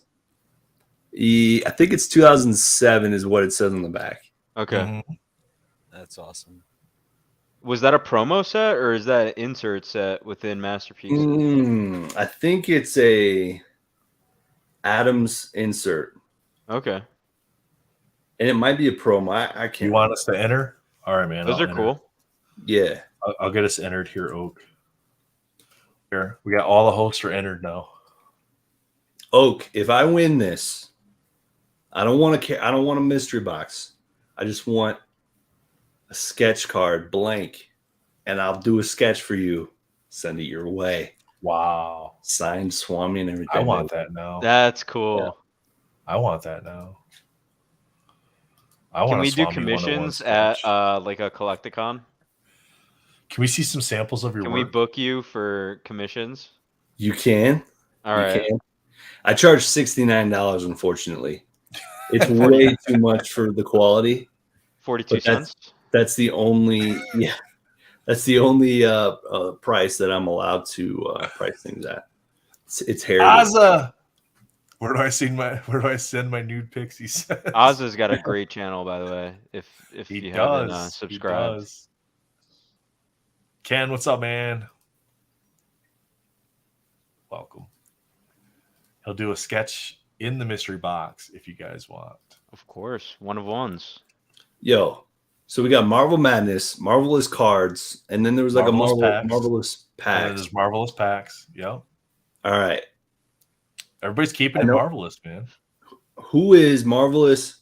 I think it's 2007 is what it says on the back. Okay. Mm-hmm. That's awesome. Was that a promo set or is that an insert set within Masterpiece? I think it's a Adams insert. Okay. And it might be a promo. I can't. You want us to enter? All right, man. Those I'll are enter. cool. Yeah. I'll get us entered here, Oak. Here, we got all the hosts are entered now. Oak, if I win this, I don't want a mystery box. I just want a sketch card blank, and I'll do a sketch for you. Send it your way. Wow. Signed Swami and everything. I want that now. That's cool. Yeah. I want that now. Can we do commissions at like a Collecticon? Can we see some samples of your Can work? we book you for commissions? You can. All right. Can. I charge $69, unfortunately. It's way too much for the quality. 42 cents. That's the only That's the only price that I'm allowed to price things at. It's heritage. Ozza! Where do I send my nude pics? He says. Ozza's got a great channel, by the way. If you haven't subscribed. He does. Ken, what's up, man? Welcome. He'll do a sketch in the mystery box if you guys want. Of course, one of ones. Yo, so we got Marvel Madness, Marvelous cards, and then there was like Marvelous packs. There's Marvelous packs. Yep. All right. Everybody's keeping it Marvelous, man. Who is Marvelous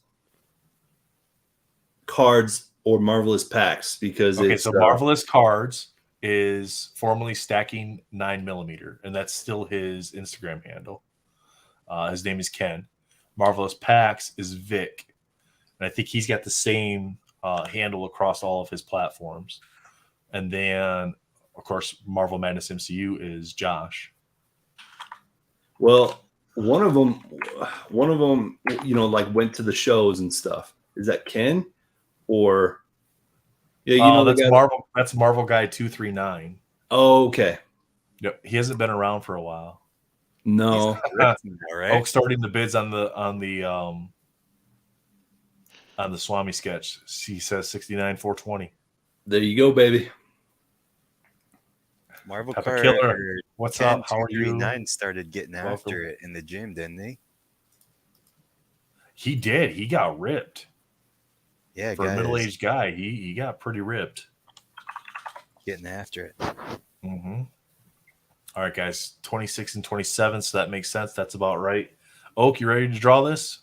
cards or Marvelous packs? Because so Marvelous cards is formerly Stacking 9mm, and that's still his Instagram handle. His name is Ken. Marvelous Packs is Vic, and I think he's got the same handle across all of his platforms. And then, of course, Marvel Madness MCU is Josh. Well, one of them, like went to the shows and stuff. Is that Ken, or that's Marvel. That's Marvel Guy 239. Oh, okay. Yep, he hasn't been around for a while. No, right? Oak starting the bids on the Swami sketch. He says 69,420. There you go, baby. Marvel Peppa Card Killer. What's up? How are you? 9 started getting after it in the gym, didn't he? He did. He got ripped. Yeah, for a middle-aged guy, he got pretty ripped. Getting after it. Mm-hmm. All right, guys. 26 and 27, so that makes sense. That's about right. Oak, you ready to draw this?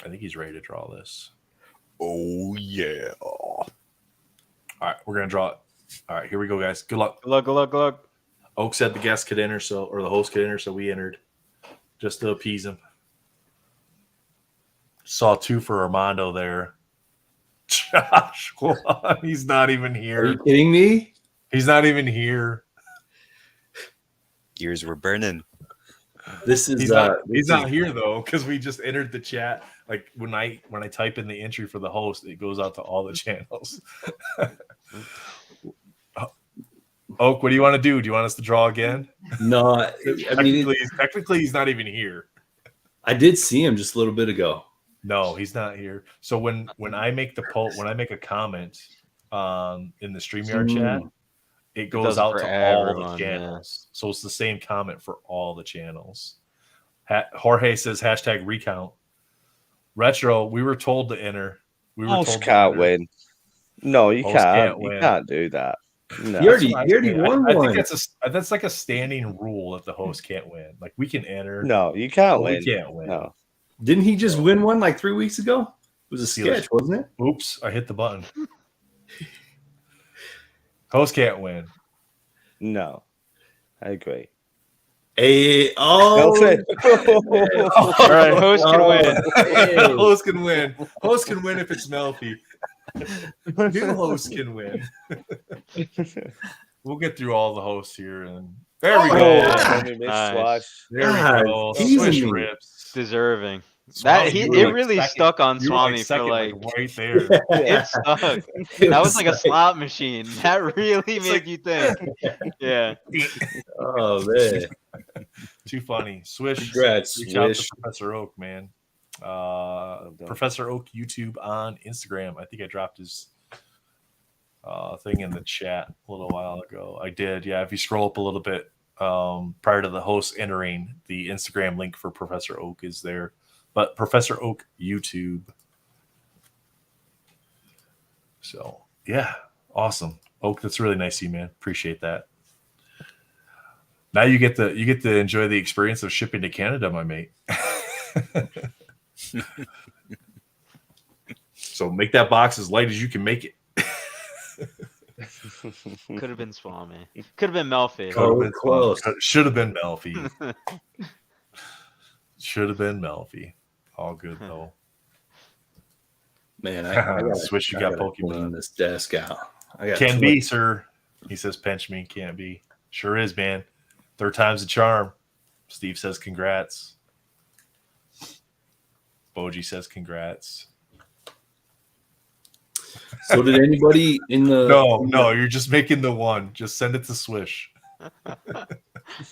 I think he's ready to draw this. Oh, yeah. All right, we're going to draw it. All right, here we go, guys. Good luck. Good luck, good luck, good luck. Oak said the guest could enter, or the host could enter, so we entered just to appease him. Saw 2 for Armando there. Josh, he's not even here. Are you kidding me? He's not even here. Gears were burning. This is he's not here though, because we just entered the chat. Like when I type in the entry for the host, it goes out to all the channels. Oak, what do you want to do? Do you want us to draw again? No, technically he's not even here. I did see him just a little bit ago. No, he's not here. So when I make the poll, when I make a comment in the StreamYard chat, it goes out to all the channels. Yeah. So it's the same comment for all the channels. Jorge says hashtag recount. Retro, we were told to enter. Host can't win. No, you can't. You can't do that. No. He already won one. I think that's like a standing rule that the host can't win. Like we can enter. No, you can't win. We can't win. No. Didn't he just win one like 3 weeks ago? It was a sketch, wasn't it? Oops, I hit the button. Host can't win. No, I agree. All right, host can win. Host can win. Host can win if it's Melfi. New host can win. We'll get through all the hosts here, and there we go. Nice. There we go. Swish rips. Deserving. It really stuck on Swami for like right there. It stuck. That was like a slot machine. That really made you think. Yeah. Oh man. Too funny. Swish. Congrats. Reach out to Professor Oak, man. Professor Oak YouTube on Instagram. I think I dropped his thing in the chat a little while ago. I did, yeah. If you scroll up a little bit prior to the host entering, the Instagram link for Professor Oak is there. But Professor Oak YouTube. So yeah, awesome, Oak. That's really nice of you, man. Appreciate that. Now you get to enjoy the experience of shipping to Canada, my mate. So make that box as light as you can make it. Could have been Swami. Could have been Melfi. Close. Should have been Melfi. Should have been Melfi. All good though. Man, I gotta, Switch. You got Pokemon. This desk out. Can be, sir. He says, "Pinch me." Can't be. Sure is, man. Third time's a charm. Steve says, "Congrats." Boji says, "Congrats." So did anybody in the No, you're just making the one. Just send it to Swish.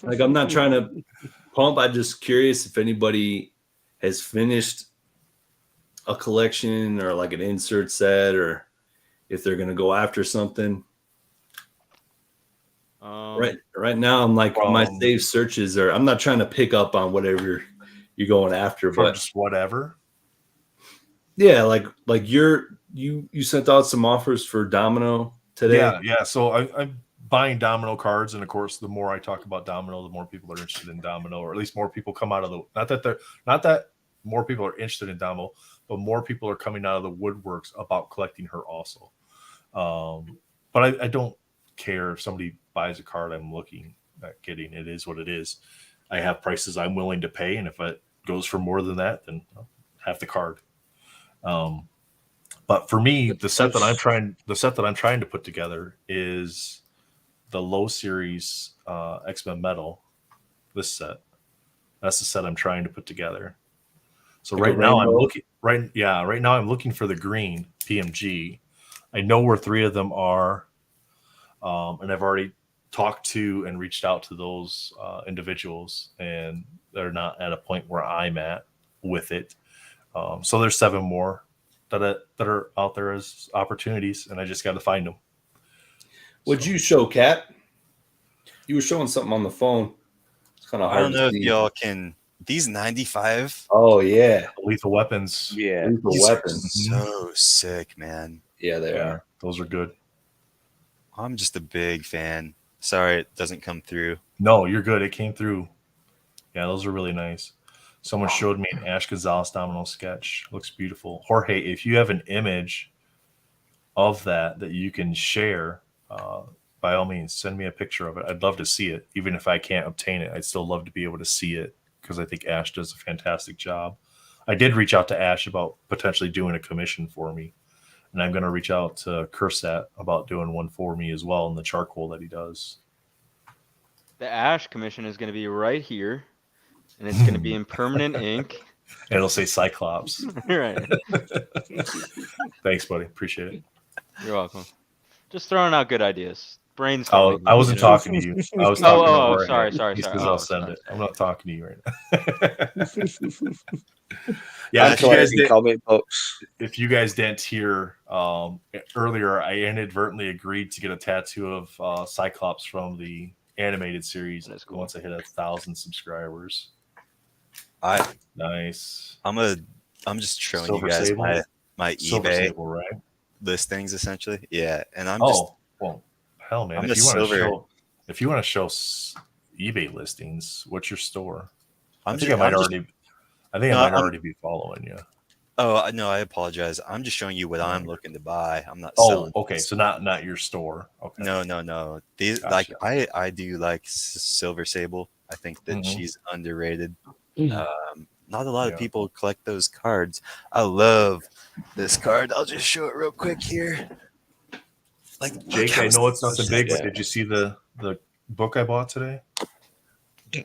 Like, I'm not trying to pump. I'm just curious if anybody has finished a collection or like an insert set, or if they're gonna go after something. Right now, I'm like my save searches are. I'm not trying to pick up on whatever you're going after, but just whatever. Yeah, like you sent out some offers for Domino today. Yeah. So I'm buying Domino cards, and of course, the more I talk about Domino, the more people are interested in Domino, or at least more people come out of the not that more people are interested in Domino, but more people are coming out of the woodworks about collecting her also. But I don't care if somebody buys a card I'm looking at getting. It is what it is. I have prices I'm willing to pay, and if it goes for more than that, then I'll have the card. But for me, the set that I'm trying to put together is the low series X-Men Metal. This set. That's the set I'm trying to put together. So right now I'm looking for the green PMG. I know where 3 of them are, and I've already talked to and reached out to those individuals, and they're not at a point where I'm at with it. So there's 7 more that are out there as opportunities, and I just got to find them. What'd you show, Capt? You were showing something on the phone. It's kind of hard. I don't know if y'all can. These 95. Oh yeah, Lethal Weapons. Yeah, Lethal Weapons. So sick, man. Yeah, they are. Those are good. I'm just a big fan. Sorry, it doesn't come through. No, you're good. It came through. Yeah, those are really nice. Someone showed me an Ash Gonzalez Domino sketch. Looks beautiful. Jorge, if you have an image of that you can share, by all means, send me a picture of it. I'd love to see it. Even if I can't obtain it, I'd still love to be able to see it, because I think Ash does a fantastic job. I did reach out to Ash about potentially doing a commission for me, and I'm going to reach out to Kursat about doing one for me as well in the charcoal that he does. The Ash commission is going to be right here, and it's going to be in permanent ink. And it'll say Cyclops. Right. Thanks, buddy. Appreciate it. You're welcome. Just throwing out good ideas. Brains. I wasn't talking to you. I was talking to Jorge. Sorry. He says I'll send it. I'm not talking to you right now. Yeah, if you guys didn't hear earlier, I inadvertently agreed to get a tattoo of Cyclops from the animated series. That's cool. Once I hit 1,000 subscribers. Nice. I'm just showing Silver you guys Sable? my Silver eBay Sable, right? listings essentially. Yeah, and I'm well, hell, man. If you want to show eBay listings, what's your store? I think I might already be following you. Oh no, I apologize. I'm just showing you what I'm looking to buy. I'm not selling. Okay, so not your store. Okay. No. These Gotcha. I do like Silver Sable. I think that she's underrated. Not a lot of people collect those cards. I love this card. I'll just show it real quick here. Like Jake, I know it's nothing big, but did you see the book I bought today?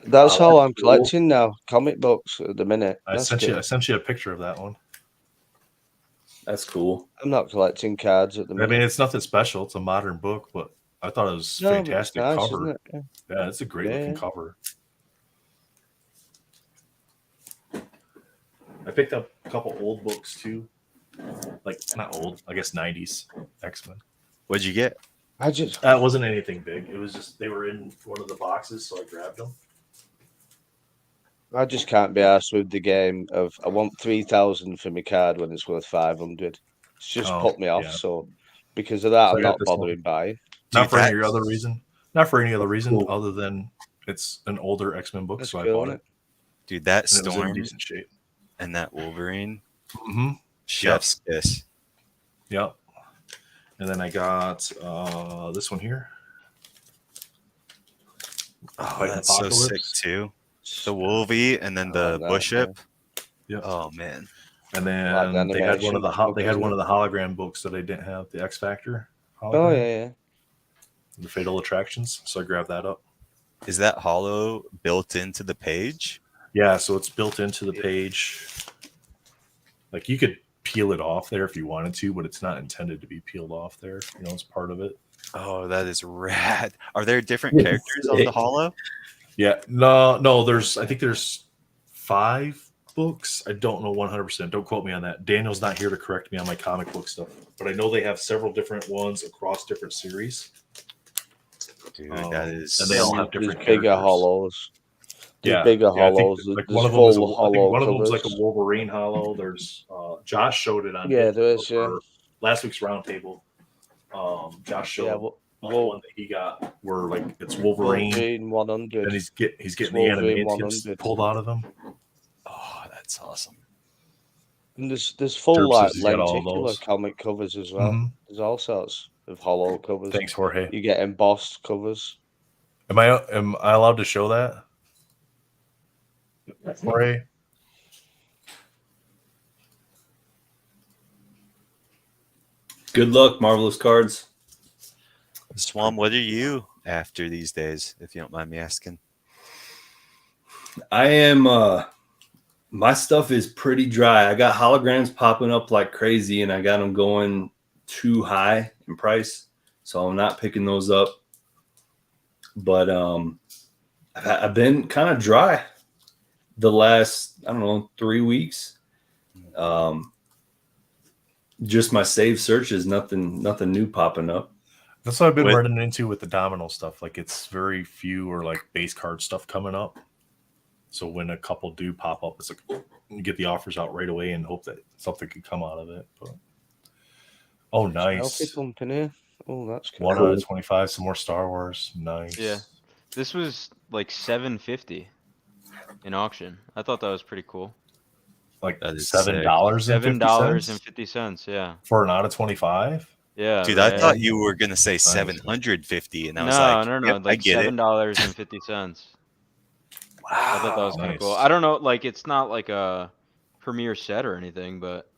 That's all I'm collecting now. Comic books at the minute. I sent you a picture of that one. That's cool. I'm not collecting cards at the minute. I mean, it's nothing special. It's a modern book, but I thought it was fantastic nice, cover. isn't it? Yeah, it's a great looking cover. I picked up a couple old books too. Like not old, I guess 90s X-Men. What'd you get? It wasn't anything big. It was just they were in one of the boxes, so I grabbed them. I just can't be arsed with the game of I want 3,000 for my card when it's worth 500. It's just put me off. Yeah. So because of that, So I I'm got not this bothering one. buying. Not for any that's- other reason. Not for any other reason Cool. other than it's an older X-Men book, That's so cool, I bought isn't it. Dude, that And it was in Storm decent shape. and that Wolverine, Mm-hmm. chef's kiss. Yep. And then I got this one here. Oh, Fighting that's so sick Apocalypse. too. The Wolvie and then the like that, Buship. Yep. Oh man. And Like then the they had one of the animation they had book, one of isn't the hologram books that I didn't have, the X Factor hologram, Oh yeah. the Fatal Attractions. So I grabbed that up. Is that hollow built into the page? Yeah, so it's built into the page. Like you could peel it off there if you wanted to, but it's not intended to be peeled off there. You know, it's part of it. Oh, that is rad. Are there different characters on the hollow? Yeah, no. I think there's 5 books. I don't know 100%. Don't quote me on that. Daniel's not here to correct me on my comic book stuff, but I know they have several different ones across different series. Dude, that is. and they all have There's different bigger characters. hollows. There's Yeah, bigger I think hollows. like There's one of them is full I think hollow one of them's like a covers. Wolverine hollow. There's Josh showed it on Yeah, his- there is, yeah. for last week's roundtable. Josh showed Yeah, the one that he got where like it's Wolverine, Wolverine 100. and he's getting the Wolverine animations 100. pulled out of him. Oh, that's awesome. And there's full Derp like says he's got all lenticular those. comic covers as well. Mhm. There's all sorts of hollow covers. Thanks, Jorge. You get embossed covers. Am I allowed to show that? Jorge? Good luck, Marvelous Cards. Swam, what are you after these days, if you don't mind me asking? I am my stuff is pretty dry. I got holograms popping up like crazy and I got them going too high in price. So I'm not picking those up. But I've been kind of dry the last, I don't know, 3 weeks. Just my save searches, nothing new popping up. That's what I've been running into with the domino stuff. Like it's very few or like base card stuff coming up. So when a couple do pop up, it's like you get the offers out right away and hope that something could come out of it. But oh, nice! Selfie pumping here. Oh, that's cool. 1 out of 25. Some more Star Wars. Nice. Yeah. This was like $7.50 in auction. I thought that was pretty cool. Like That is $7. $7.50. Yeah. For an out of 25. Yeah. Dude, right. I thought you were gonna say 750, and I was no, like, no, yep, I like get it. $7.50. I thought that was kind of Nice. cool. I don't know, like it's not like a premiere set or anything, but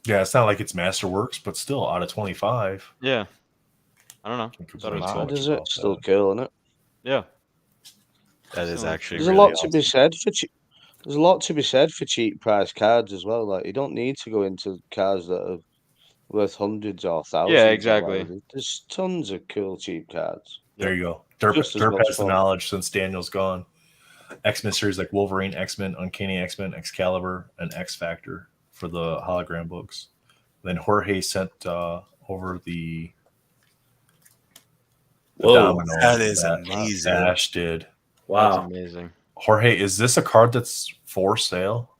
Yeah, it's not like it's Masterworks, but still out of 25. yeah. I don't know. Can't Thought it was complain cool. much Is about it still that. cool, isn't it? Yeah. That is So, actually There's really a lot awesome. to be said for cheap. There's a lot to be said for cheap price cards as well. Like you don't need to go into cards that are worth hundreds or thousands. Yeah, or exactly. whatever. There's tons of cool cheap cards. There you go. Derp Just as Derp much has the fun. knowledge since Daniel's gone. X-Men series like Wolverine, X-Men, Uncanny X-Men, Excalibur, and X Factor for the hologram books. Then Jorge sent over the Whoa, domino that is amazing. Ash did. That's wow. amazing. Jorge, is this a card that's for sale?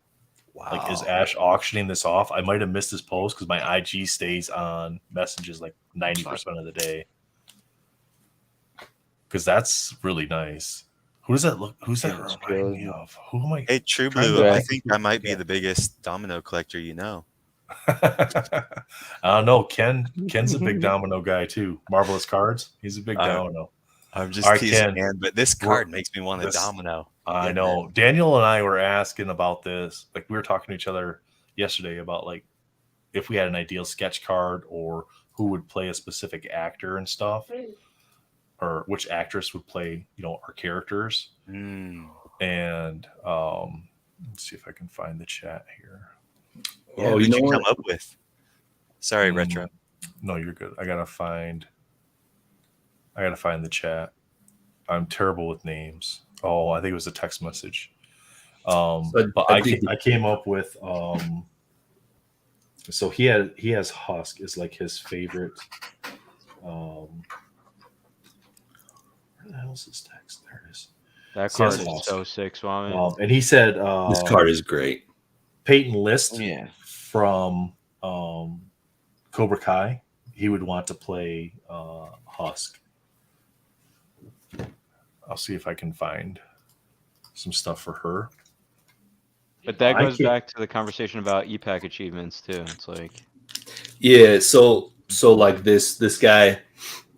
Wow. Like, is Ash auctioning this off? I might have missed his post because my IG stays on messages like 90% of the day. Because that's really nice. Who does that look? Who's that That's remind me good. of? Who am I? Hey, True Trying Blue, to- I think I might be Yeah. the biggest domino collector you know. I don't know. Ken's a big domino guy too. Marvelous Cards. He's a big domino. I'm just All right, teasing, Ken. man, but this card makes me want a this- domino. I Yeah, know. Daniel and I were asking about this. Like we were talking to each other yesterday about like if we had an ideal sketch card or who would play a specific actor and stuff, or which actress would play, our characters. Mm. And let's see if I can find the chat here. Yeah, Oh, what'd you know you come what? up with? Sorry, Mm. Retro. No, you're good. I gotta find the chat. I'm terrible with names. Oh, I think it was a text message. But I came up with so he has Husk is like his favorite. Where the hell is this text? There it is. That He has card is Husk. so sick, Swami. And he said This card is great. Peyton List Yeah. from Cobra Kai. He would want to play Husk. I'll see if I can find some stuff for her. But that goes back to the conversation about EPAC achievements too. It's like, yeah. So like this guy,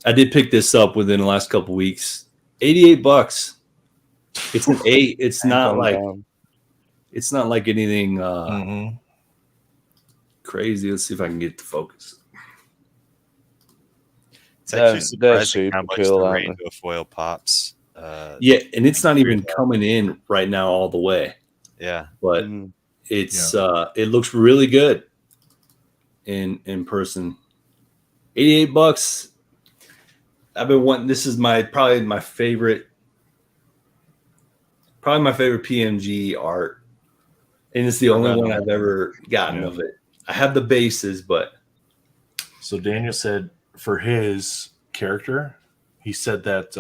I did pick this up within the last couple weeks. $88. It's an 8. It's not like anything crazy. Let's see if I can get to focus. It's actually They're surprising how super much cool, the aren't they? rainbow foil pops. Yeah, and it's not even coming in right now all the way, Yeah, but it's it looks really good in person. $88. I've been wanting. This is probably my favorite PMG art, and it's the only one I've ever gotten of it. I have the bases, but so Daniel said for his character, he said that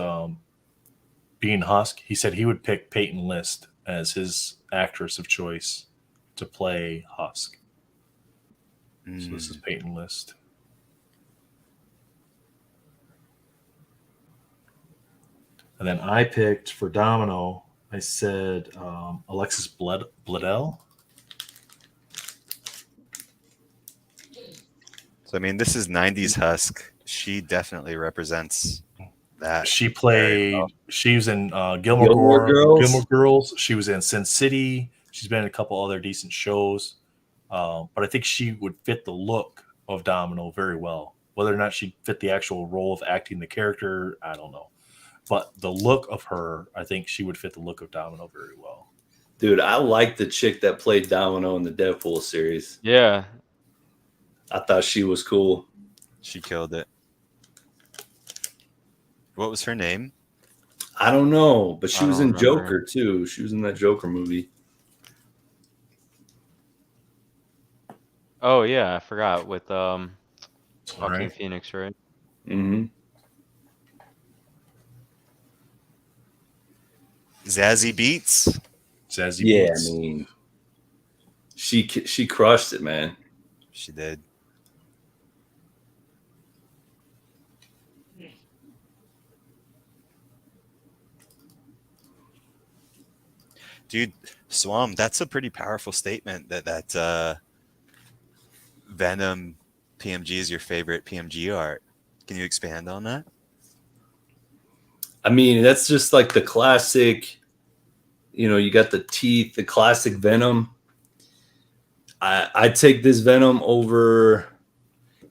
being Husk, he said he would pick Peyton List as his actress of choice to play Husk. So this is Peyton List. And then I picked for Domino, I said Alexis Bledel. so I mean, this is '90s Husk. She definitely represents that. She played. She was in Gilmore Girls. She was in Sin City. She's been in a couple other decent shows. But I think she would fit the look of Domino very well. Whether or not she'd fit the actual role of acting the character, I don't know. But the look of her, I think she would fit the look of Domino very well. dude, I like the chick that played Domino in the Deadpool series. yeah, I thought she was cool. She killed it. What was her name? I don't know, but she I was don't in remember. Joker too. She was in that Joker movie. oh yeah, I forgot with Joaquin Right. Phoenix, right? Mm-hmm. Zazie Beetz. Zazie Yeah, Beetz. I mean, she crushed it, man. She did. Dude, Swam, that's a pretty powerful statement that Venom PMG is your favorite PMG art. Can you expand on that? I mean, that's just like the classic, you got the teeth, the classic Venom. I take this Venom over,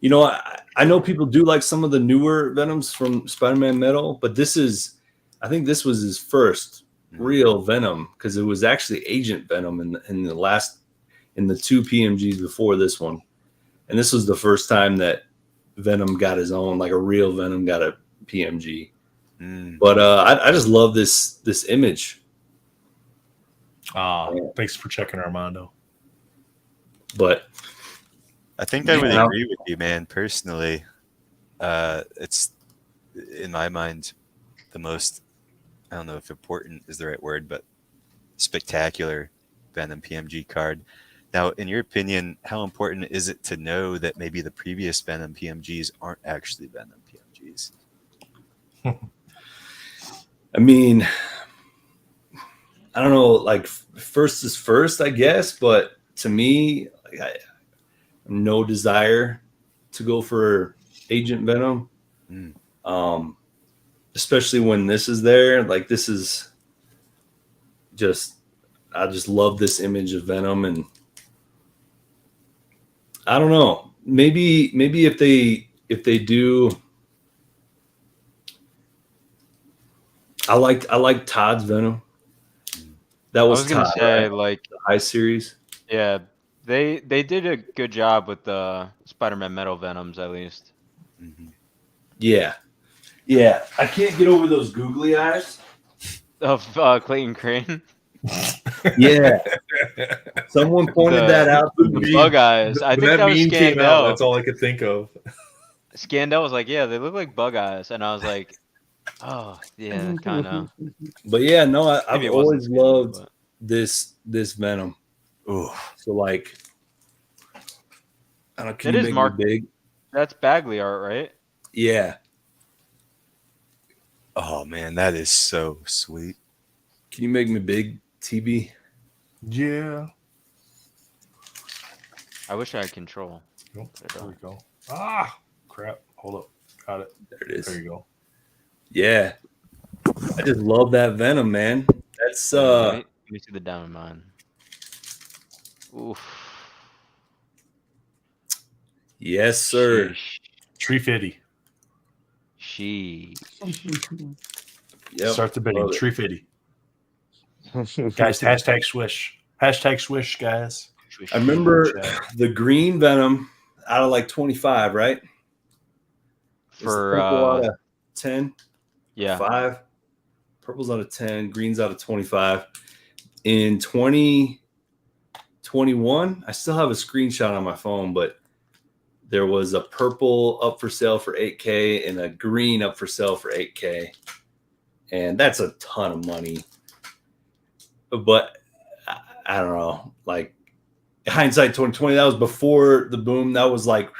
I know people do like some of the newer Venoms from Spider-Man Metal, but I think this was his first real Venom, because it was actually Agent Venom in the two PMGs before this one. And this was the first time that Venom got his own, like a real Venom got a PMG. But I just love this image. Thanks for checking, Armando. But I think I would agree with you, man. Personally, it's in my mind the most, I don't know if important is the right word, but spectacular Venom PMG card. Now, in your opinion, how important is it to know that maybe the previous Venom PMGs aren't actually Venom PMGs? I mean, I don't know, like first is first, I guess, but to me, like, I have no desire to go for Agent Venom. Especially when this is there. Like, this is I just love this image of Venom, and I don't know. Maybe if they do, I like Todd's Venom. That was I was gonna Todd, say, right? like, The High series. yeah, they did a good job with the Spider-Man Metal Venoms, at least. Yeah. I can't get over those googly eyes. Of Clayton Crane. Yeah. Someone pointed that out to The me. bug eyes. I think that was meme came out. Scandell. That's all I could think of. Scandell was like, yeah, they look like bug eyes. And I was like, oh, yeah, kind of. But yeah, no, I've Maybe it wasn't always Scandell, loved but- this Venom. Ooh. So like, I don't know, can It you is make Mark- me big? That's Bagley art, right? Yeah. Oh man, that is so sweet. Can you make me big, TB? Yeah. I wish I had control. Oh, there we go. Ah, crap. Hold up. Got it. There it is. There you go. Yeah. I just love that Venom, man. That's Let me see the diamond mine. Oof. yes, sir. Sheesh. Tree 50. Yep. Start the bidding. Love it. Tree 50. Guys, hashtag swish. Hashtag swish, guys. I remember the green Venom out of like 25, right? Is the purple out of 10? Yeah. 5. Purple's out of 10. Green's out of 25. In 2021, I still have a screenshot on my phone, but there was a purple up for sale for 8K and a green up for sale for 8K. And that's a ton of money. But I don't know, like hindsight 2020, that was before the boom. That was like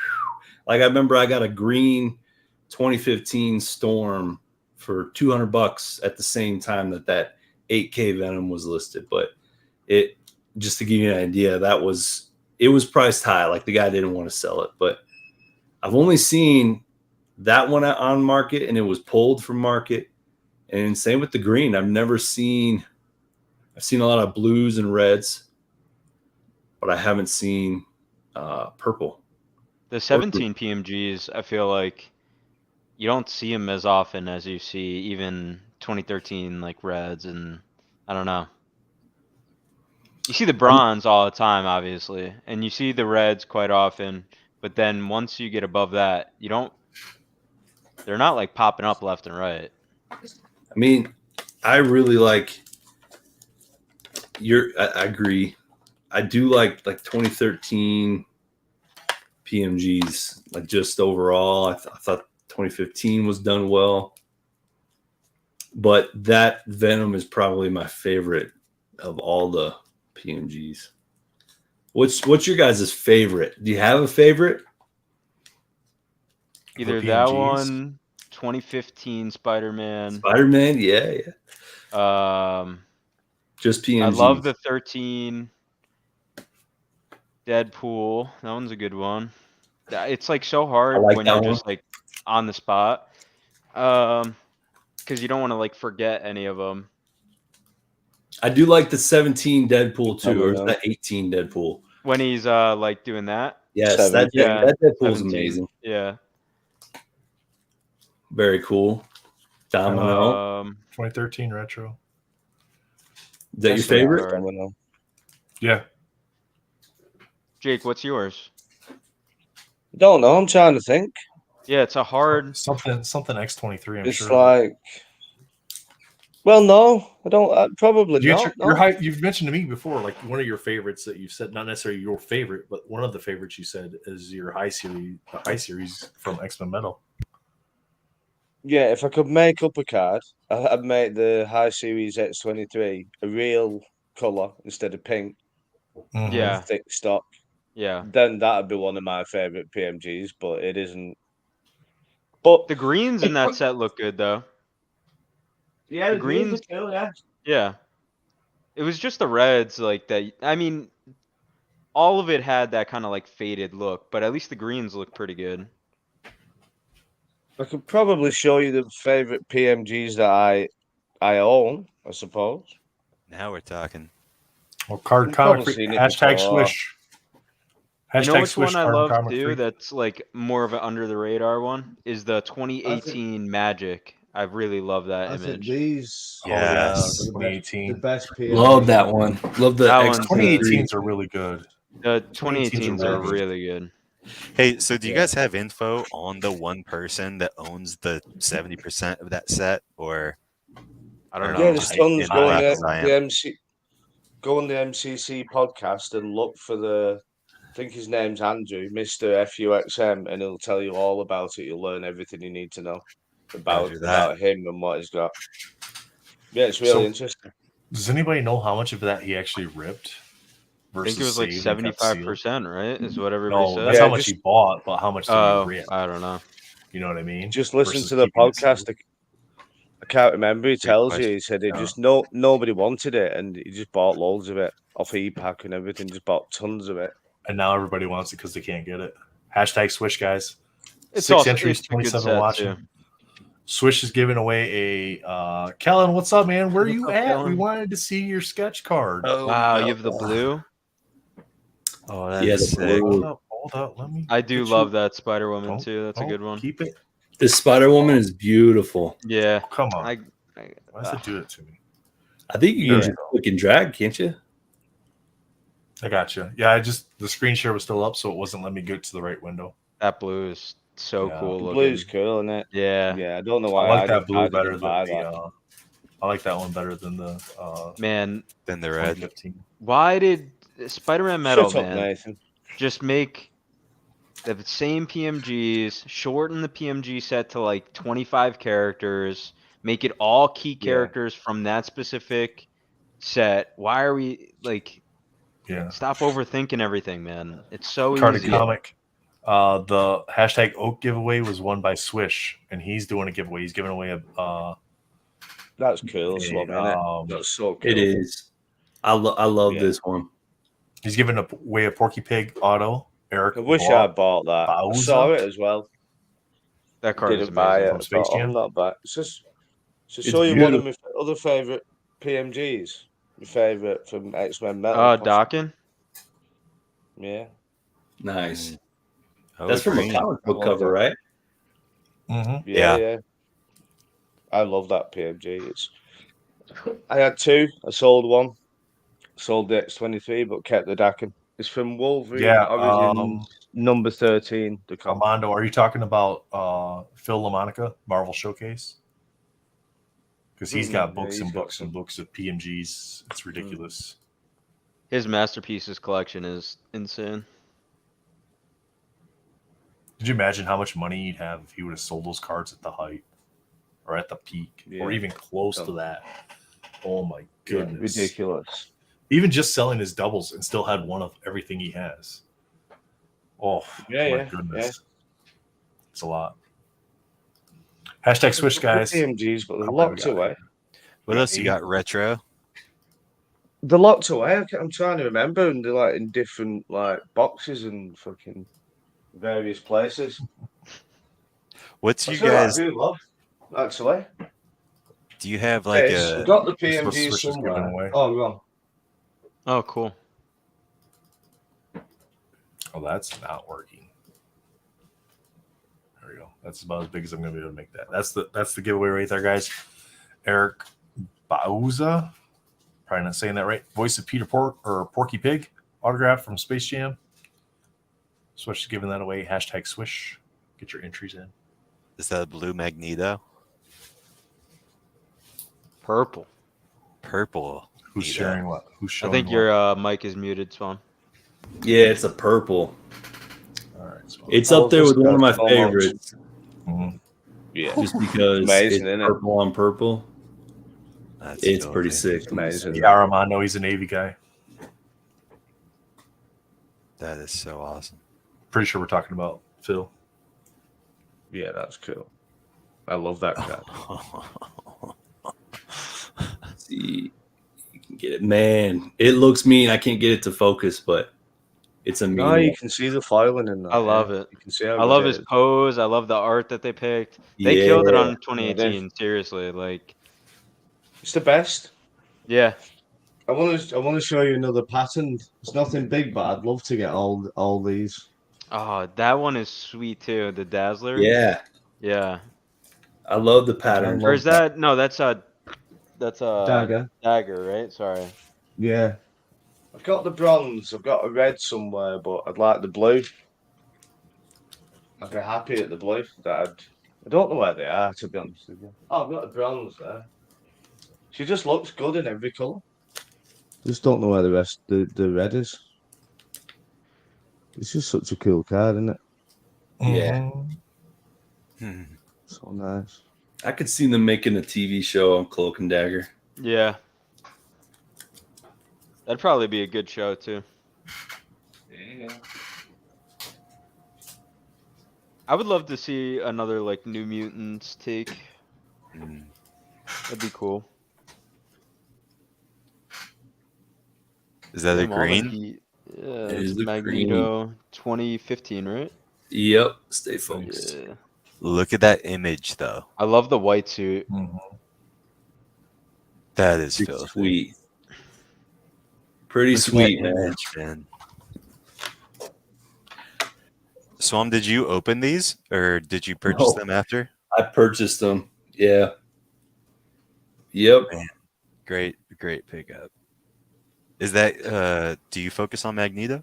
I remember I got a green 2015 Storm for $200 at the same time that 8K Venom was listed. But it, just to give you an idea, it was priced high. Like the guy didn't want to sell it. But I've only seen that one on market, and it was pulled from market. And same with the green. I've seen a lot of blues and reds, but I haven't seen purple. The 17 PMGs, I feel like you don't see them as often as you see even 2013 like reds, and I don't know. You see the bronze all the time, obviously, and you see the reds quite often, but then once you get above that, they're not like popping up left and right. I mean, I really like I agree. I do like 2013 PMGs, like just overall. I thought 2015 was done well, but that Venom is probably my favorite of all the PMGs. What's your guys' favorite? Do you have a favorite? Either For that PMGs? one, 2015 Spider-Man. Spider-Man, yeah. Just PMGs. I love the 13 Deadpool. That one's a good one. It's like so hard like when that you're one. just like on the spot. Because you don't want to like forget any of them. I do like the 17 Deadpool too, or is know. that 18 Deadpool? When he's like doing that. Yes, 17. that Deadpool's 17. amazing. Yeah. Very cool. Domino. 2013 retro. Is that your that's favorite? hard. Yeah. Jake, what's yours? Don't know. I'm trying to think. Yeah, it's a hard. Something X23, I'm It's sure. like, well, no, I don't. Probably You not. your no. high, you've mentioned to me before, like one of your favorites that you said, not necessarily your favorite, but one of the favorites you said is your high series from X-Men Metal. Yeah, if I could make up a card, I'd make the High Series X23 a real color instead of pink, Mhm. Yeah. thick stock. Yeah. Then that'd be one of my favorite PMGs, but it isn't. But The greens in that set look good though. yeah, the greens- cool, yeah. Yeah. It was just the reds like that. I mean, all of it had that kind of like faded look, but at least the greens look pretty good. I could probably show you the favorite PMGs that I own, I suppose. Now we're talking. Well, card You've comic probably seen it hashtag before. swish. You know Hashtag which swish one I card love comic too? free. That's like more of an under the radar one. Is the 2018 Magic. I really love that I think image. these Yes. are the best, 2018. the best PMGs. Love that one. Love the That X one's 2018s are really good. The 2018s 2018s are are really really good. Hey, so do you Yeah. guys have info on the one person that owns the 70% of that set, or I don't Or know. Yeah, no, the sun's in going black at as I the am. MC. go on the MCC podcast and look for I think his name's Andrew, Mr. FUXM, and he'll tell you all about it. You'll learn everything you need to know about Roger that. him and what he's got. Yeah, it's really interesting. Does anybody know how much of that he actually ripped? I think it was like 75%, right? Is what everybody said. That's how much he bought, but how much did he rip? I don't know. You know what I mean? Just listen to the podcast. I can't remember. He tells you. He said it just nobody wanted it, and he just bought loads of it off ePack and everything. Just bought tons of it, and now everybody wants it because they can't get it. Hashtag Swish, guys. It's 6 also, entries, it's 27 watching. Too. Swish is giving away a Kellen. What's up, man? Where are you at? Kellen? We wanted to see your sketch card. Oh, wow, you have the blue. Oh, that's sick. Hold up. Let me. I do love that Spider Woman too. That's a good one. Keep it. The Spider Woman is beautiful. Yeah. Oh, come on. Why does it do it to me? I think you can just click and drag, can't you? I got you. Yeah, the screen share was still up, so it wasn't letting me get to the right window. That blue is so cool. The blue's cool, isn't it? Yeah. Yeah, I don't know why. I like that blue better than the. I like that one better than the. Than the red. 2015. Why did Spider-Man Metal Shut up, Nathan. just make the same PMGs, shorten the PMG set to like 25 characters, make it all key characters from that specific set? Why are we like? Yeah. Stop overthinking everything, man. It's so Carter easy. Comic. The hashtag Oak giveaway was won by Swish, and he's doing a giveaway. He's giving away a. That's cool, isn't it? That's so cool. It is. I love this one. He's giving away a Porky Pig auto. Eric, I wish I bought that. I saw it as well. That card didn't buy it. Space Jam. I'm not bad. It's just to show you one of my other favorite PMGs. My favorite from X-Men Metal. Dawkins. Yeah. Nice. That's from a comic book cover, right? Mm-hmm. Yeah. I love that PMG. I had two. I sold one. Sold the X23, but kept the Dakin. It's from Wolverine. Yeah. Number 13. The Armando, are you talking about Phil LaMonica, Marvel Showcase? Because he's got books and books and books of PMGs. It's ridiculous. His Masterpieces collection is insane. Did you imagine how much money you'd have if he would have sold those cards at the height or at the peak or even close to that? Oh my goodness. Ridiculous. Even just selling his doubles and still had one of everything he has. Oh, my goodness. Yeah. It's a lot. Hashtag Swish, guys. PMGs, but they're locked away. What else you got? Retro? They're locked away. I'm trying to remember, and they're like in different like boxes and fucking various places. What's you guys? I do love, actually. Do you have like a? Got the PMG somewhere. Oh, wrong. Oh, cool. Oh, that's not working. There we go. That's about as big as I'm going to be able to make that. That's the giveaway right there, guys. Eric Bauza, probably not saying that right. Voice of Peter Porky Pig, autograph from Space Jam. Swish is giving that away. Hashtag Swish. Get your entries in. Is that a blue Magneto? Purple. Who's sharing what? Who's showing? I think your mic is muted, Swan. Yeah, it's a purple. All right, Swan. It's up there with one of my favorites. Mm-hmm. Yeah, just because amazing, it's purple on purple. It's pretty sick. Amazing. Yeah, Armando, he's a Navy guy. That is so awesome. Pretty sure we're talking about Phil. Yeah, that's cool. I love that card. See, you can get it, man. It looks mean. I can't get it to focus, but it's a mean. No, you can see the filing in that. I love it. You can see how I love his pose. I love the art that they picked. They killed it on 2018. Seriously, like it's the best. Yeah. I want to show you another pattern. It's nothing big, but I'd love to get all these. Oh, that one is sweet too. The Dazzler. Yeah. Yeah. I love the pattern. Or is that no? That's a dagger. Dagger, right? Sorry. Yeah. I've got the bronze. I've got a red somewhere, but I'd like the blue. I'd be happy at the blue. I don't know where they are, to be honest with you. Oh, I've got the bronze there. She just looks good in every colour. Just don't know where the rest the red is. It's just such a cool card, isn't it? Yeah. So nice. I could see them making a TV show on Cloak and Dagger. Yeah. That'd probably be a good show too. Yeah. I would love to see another like New Mutants take. That'd be cool. Is that a Damn, all the green? heat. Yeah, It it's is the Magneto 2015, right? Yep. Stay focused. Yeah. Look at that image, though. I love the white suit. That is Pretty filthy. sweet. Pretty Look at that sweet, man. image, man. Swam, did you open these, or did you purchase No. them after? I purchased them. Yeah. Yep. Man, great pickup. Is that? Do you focus on Magneto?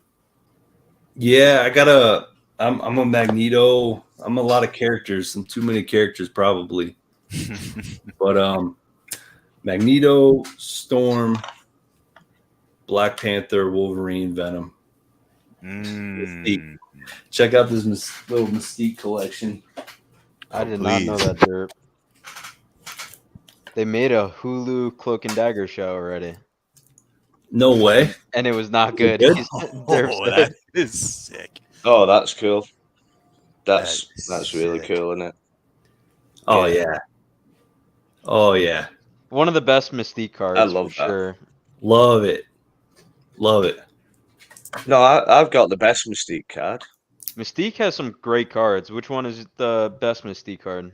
Yeah, I'm a Magneto. I'm a lot of characters. I'm too many characters probably. But Magneto, Storm, Black Panther, Wolverine, Venom. Mystique. Check out this little Mystique collection. I did not know that dirt. They made a Hulu Cloak and Dagger show already. No way. And it was not Is it good. good? That is sick. Oh, that's cool. That's That's really sick. cool, isn't it? Oh yeah. Oh yeah. One of the best Mystique cards. I love for that. sure. Love it. Love it. No, I've got the best Mystique card. Mystique has some great cards. Which one is the best Mystique card?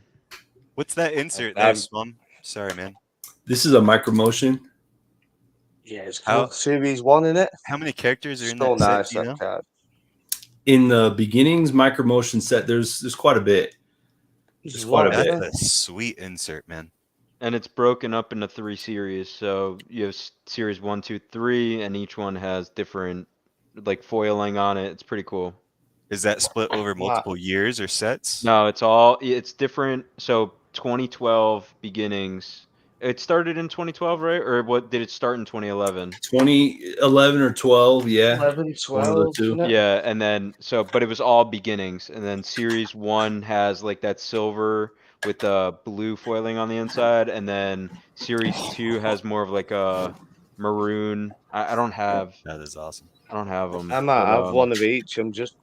What's that insert I'm- there, Swam? Sorry, man. This is a micro motion. Yeah, it's How- cool. Series 1 in it. How many characters are in So that set? nice, Do you that know? card. In the beginnings micro motion set, there's quite a bit. There's quite a lot, bit. isn't That's there? a sweet insert, man. And it's broken up into 3 series. So you have series 1, 2, 3, and each one has different like foiling on it. It's pretty cool. Is that split over multiple years or sets? No, it's different. So 2012 beginnings. It started in 2012, right? Or what did it start in 2011? 2011 or 12, yeah. 11, One of the 12. two. isn't it? Yeah, and then but it was all beginnings. And then series 1 has like that silver with the blue foiling on the inside, and then series 2 has more of like a maroon. I don't have That is awesome. them. I might but, have one of each. I'm just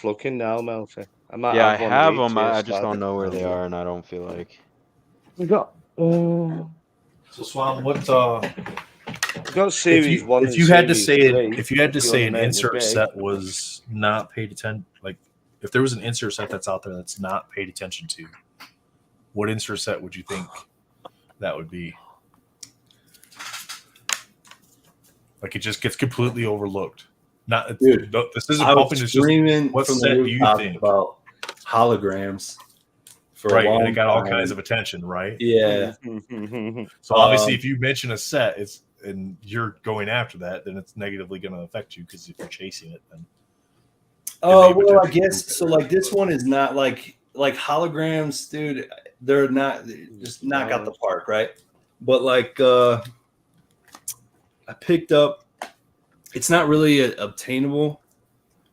looking now, Melty. I might Yeah, I have one have of each. them. I yes, just don't Ladder. know where they are, and I don't feel like. We got So Swan, what we got series 1. if and you had to series say 3, if you had to if you say wanna an make the insert big. set was not paid attention, like if there was an insert set that's out there that's not paid attention to, what insert set would you think that would be? Like it just gets completely overlooked. Not Dude, this isn't I pumping. was It's just screaming what from set the do you rooftop think? about holograms for right. a long And it got all time. kinds of attention, right? Yeah. So obviously, if you mention a set, and you're going after that, then it's negatively going to affect you because if you're chasing it, then. Oh Maybe well, I just- guess so. Like this one is not like holograms, dude. They're just knock out the park, right? But like, I picked up. It's not really obtainable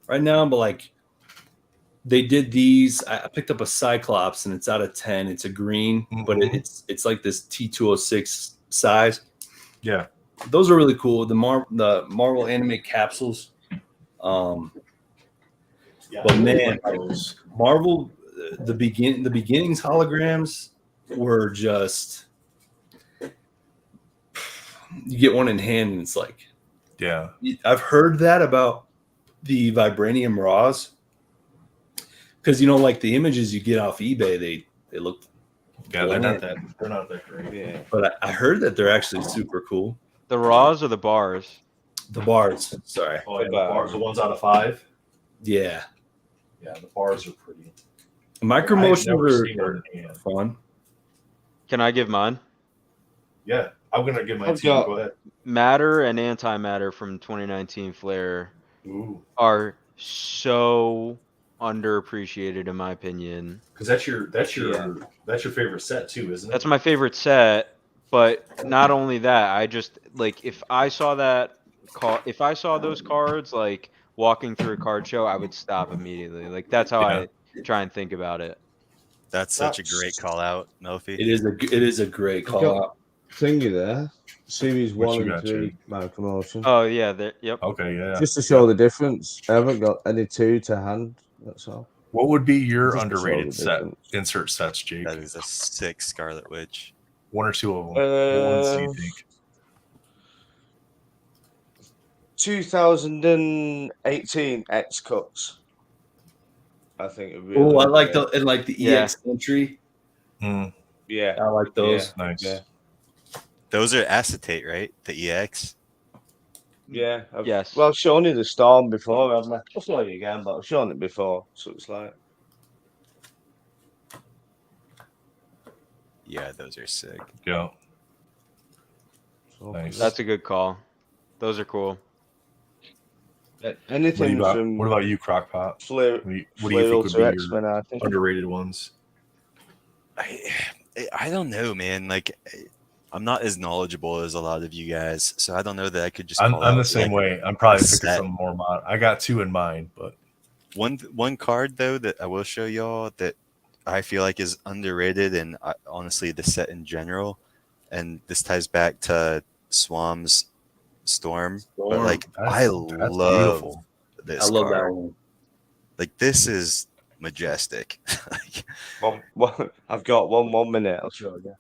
right now, but like, they did these. I picked up a Cyclops, and it's out of 10. It's a green, but it's like this T206 size. Yeah. Those are really cool. The Marvel anime capsules. But man, Marvel, the beginnings holograms were just, you get one in hand and it's like, Yeah. I've heard that about the vibranium raws, because like the images you get off eBay, they look, Yeah, they're not that great. Yeah. but I heard that they're actually super cool. The raws or the bars? The bars, sorry, Oh, yeah, the bars, the ones out of 5. yeah, Yeah, the bars are pretty. micro I've motions never are seen her in hand. fun. Can I give mine? Yeah, I'm gonna give my I've team. got- Go ahead. Matter and antimatter from 2019 Flare Ooh, are so underappreciated in my opinion. because that's your favorite set too, isn't it? That's my favorite set, but not only that, I just like if I saw that if I saw those cards like walking through a card show, I would stop immediately. Like that's how I try and think about it. That's such a great call out, Melfi. It is a great call out. Thingy there. Series What 1 you and got, 3 Jake? my promotion. Oh yeah, yep. Okay, yeah. Just to show the difference. I haven't got any 2 to hand. That's all. What would be your Just to show underrated the set? difference. Insert sets, Jake. That is a sick Scarlet Witch. 1 or 2 of them. What ones do you think? 2018 X cuts. I think. Oh, I like the Yeah. EX entry. Yeah, I like those. Nice. Yeah. Those are acetate, right? The EX. Yeah. Yes. Well, I've shown you the Storm before, haven't I? I'll show you again, but I've shown it before, so it's like. Yeah, those are sick. Yeah. So Nice. That's a good call. Those are cool. Anything from What about you, Crockpot? Flare, What do you Flare think would to be X-Men, your I think. underrated ones? I don't know, man. Like, I'm not as knowledgeable as a lot of you guys, so I don't know that I could just. I'm out, the same like, way. I'm probably a picking set. some more mod. I got 2 in mind, but One card though that I will show y'all that I feel like is underrated, and honestly the set in general, and this ties back to Swam's Storm. But like, I love beautiful. this. I love card. that one. Like, this is majestic. I've got 1 minute. I'll show you.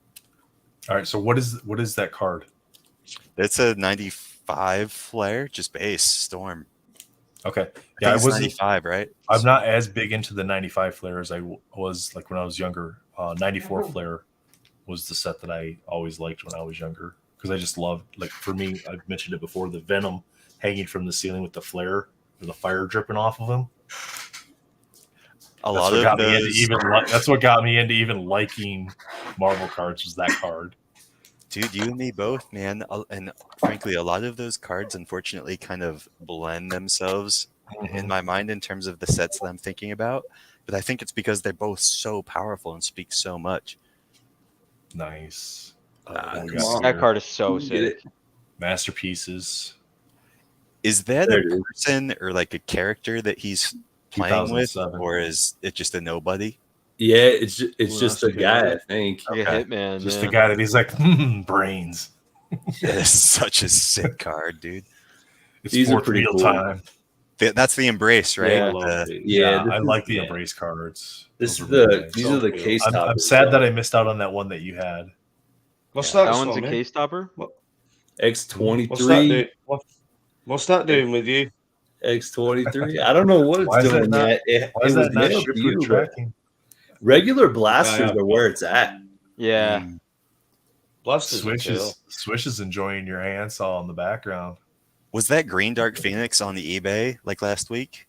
All right. So what is that card? It's a 95 flare, just base Storm. Okay. Yeah, I it's wasn't 95, right? I'm not as big into the 95 flare as I was like when I was younger. 94 flare was the set that I always liked when I was younger because I just loved, like, for me, I've mentioned it before, the Venom hanging from the ceiling with the flare or the fire dripping off of him. That's what got me into even liking Marvel cards, was that card. Dude, you and me both, man. And frankly, a lot of those cards, unfortunately, kind of blend themselves in my mind in terms of the sets that I'm thinking about. But I think it's because they're both so powerful and speak so much. Nice. That card is so sick. Masterpieces. Is that a person or like a character that he's playing with, 2007. or is it just a nobody? Yeah, it's just a guy, I think. Like a hitman. Just the guy that he's like, brains. It's such a sick card, dude. It's These are fourth pretty real cool. time. That's the embrace, right? Yeah, this I is- like the yeah. embrace cards. This Those is are really nice. these are the case I'm toppers. sad that I missed out on that one that you had. What's That that? one's a Stormy? case topper. X23. What's that doing with you? X23. I don't know what Why it's is that doing not- yet. It Why is was that not mailed shipped to with you, but tracking? regular blasters are where it's at. Yeah. Blasters are Swish chill. is enjoying your handsaw in the background. Was that Green Dark Phoenix on the eBay like last week?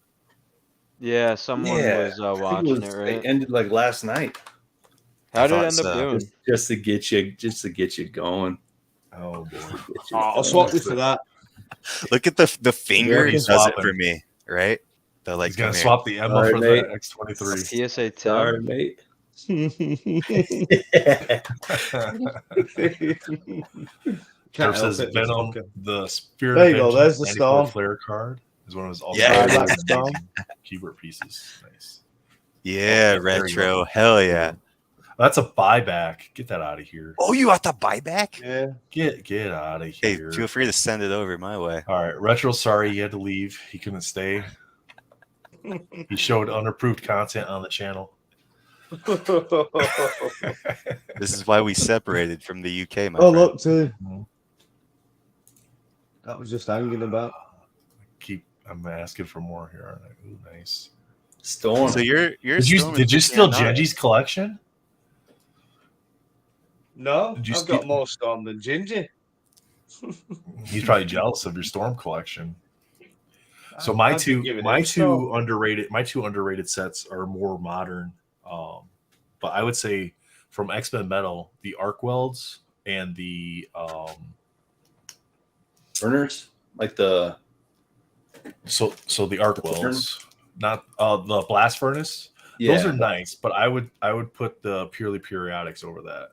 Yeah, someone was I think watching it, It right? ended like last night. How did it thought end up so. doing? Just to get you going. Oh boy. I'll swap you for that. Look at the finger Yeah, he he's does it swapping. for me, right? The like He's gonna come here. swap the Emma Sorry, for mate. the X23. PSA 10. Sorry, mate. Jeff says Venom, the Spirit There of you go, Vengeance there's the 94 Storm. Flare card is one of his Yeah. That's Storm. keyboard pieces. Nice. Yeah, Oh, there you retro. go. Hell yeah. That's a buyback. Get that out of here. Oh, you got the buyback? Yeah. Get out of Hey, here. feel free to send it over my way. All right, Retro, sorry he had to leave. He couldn't stay. He showed unapproved content on the channel. This is why we separated from the UK, my Oh, friend. look, too. Mhm. That was just hanging about. I'm asking for more here. Aren't I? Ooh, nice. Storm. So you're Did you steal Genji's collection? No, Did you I've steal- got more Storm than Ginger. He's probably jealous of your Storm collection. So my I've been giving two him Storm. underrated sets are more modern. But I would say from X-Men Metal, the Arc Welds and the burners, like the so the Arc Welds, not the Blast Furnace. yeah. Those are nice, but I would put the purely periodics over that.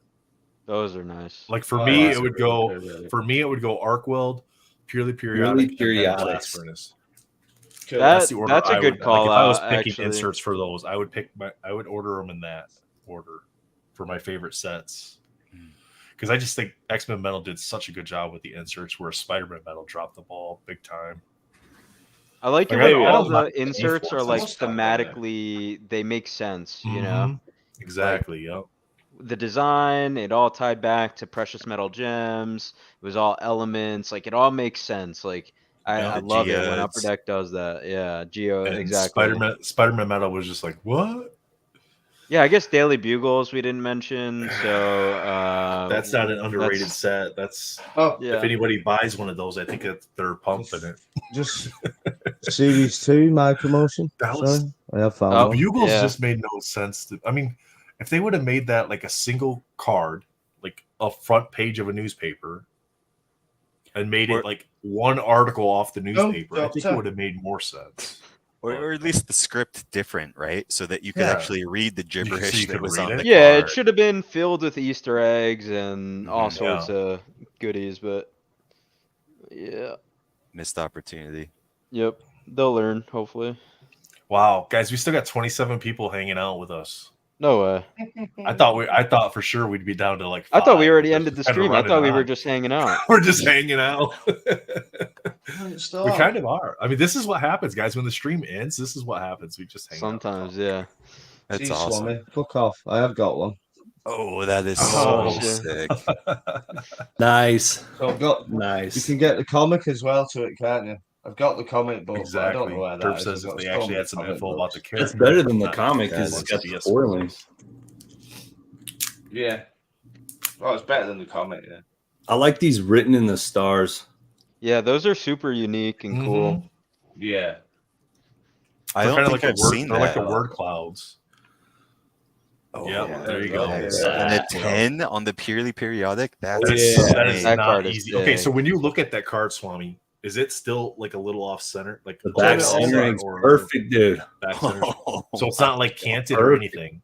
Those are nice. Like for Oh, me, that's it would really go good, really. for me it would go Arc Weld, purely periodic, and then periodics. blast furnace. Cool. That's the order. That's a I good would, call like, if I was out, picking actually. inserts for those, I would order them in that order for my favorite sets. Because I just think X-Men Metal did such a good job with the inserts, where Spider-Man Metal dropped the ball big time. I like it Like, when I all don't mind the the inserts are forces. like Almost got better. thematically, they make sense, you know? Exactly. Yep. The design, it all tied back to precious metal gems. It was all elements, like it all makes sense. Like I The love it when geodes. Upper Deck does that. Yeah, Geo, And exactly. Spider-Man Metal was just like, what? Yeah, I guess Daily Bugles we didn't mention. So That's not an underrated that's- set. That's Oh, yeah. if anybody buys one of those, I think that they're pumping it. just Series 2, my promotion. That was- Sorry, I have found Oh, one. Bugles yeah. just made no sense. I mean, if they would have made that like a single card, like a front page of a newspaper, and made it like one article off the newspaper, I think it Doctor. would have made more sense. Or at least the script different, right? So that you could Yeah. actually read the gibberish you that could was read on it. the Yeah, card. it should have been filled with Easter eggs and all Mhm. sorts of goodies, but yeah. Missed opportunity. Yep. They'll learn, hopefully. Wow, guys, we still got 27 people hanging out with us. No way. I thought for sure we'd be down to like. I thought we 5, already but ended the it's kinda stream. I running thought we were on. just hanging out. We're just hanging out. Still We on. kind of are. I mean, this is what happens, guys. When the stream ends, this is what happens. We just hang Sometimes, out. yeah. That's Jeez, awesome. Swami, fuck off. I have got one. Oh, that is Oh, so shit. sick. Nice. So I've got. You Nice. can get the comic as well to it, can't you? I've got the comic book, but I don't Exactly. know where that Derp is. says I've if got they so actually many had some comic info about the books. character. That's better than the not comic bad because ones it's got to the be a foiling. surprise. Yeah. Well, it's better than the comic, yeah. I like these written in the stars. Yeah, those are super unique and cool. Mhm. Yeah. I They're don't kinda think like I've the word, seen they're that. like the word clouds. Oh, Yep, there you go. nice. Yeah. And a 10 on the purely periodic. That's That is That not card is easy. Okay, sick. so when you look at that card, Swami, is it still like a little off center? Like The a back little off centering's or perfect, dude. back center? Oh, So it's not like canted or Perfect. anything.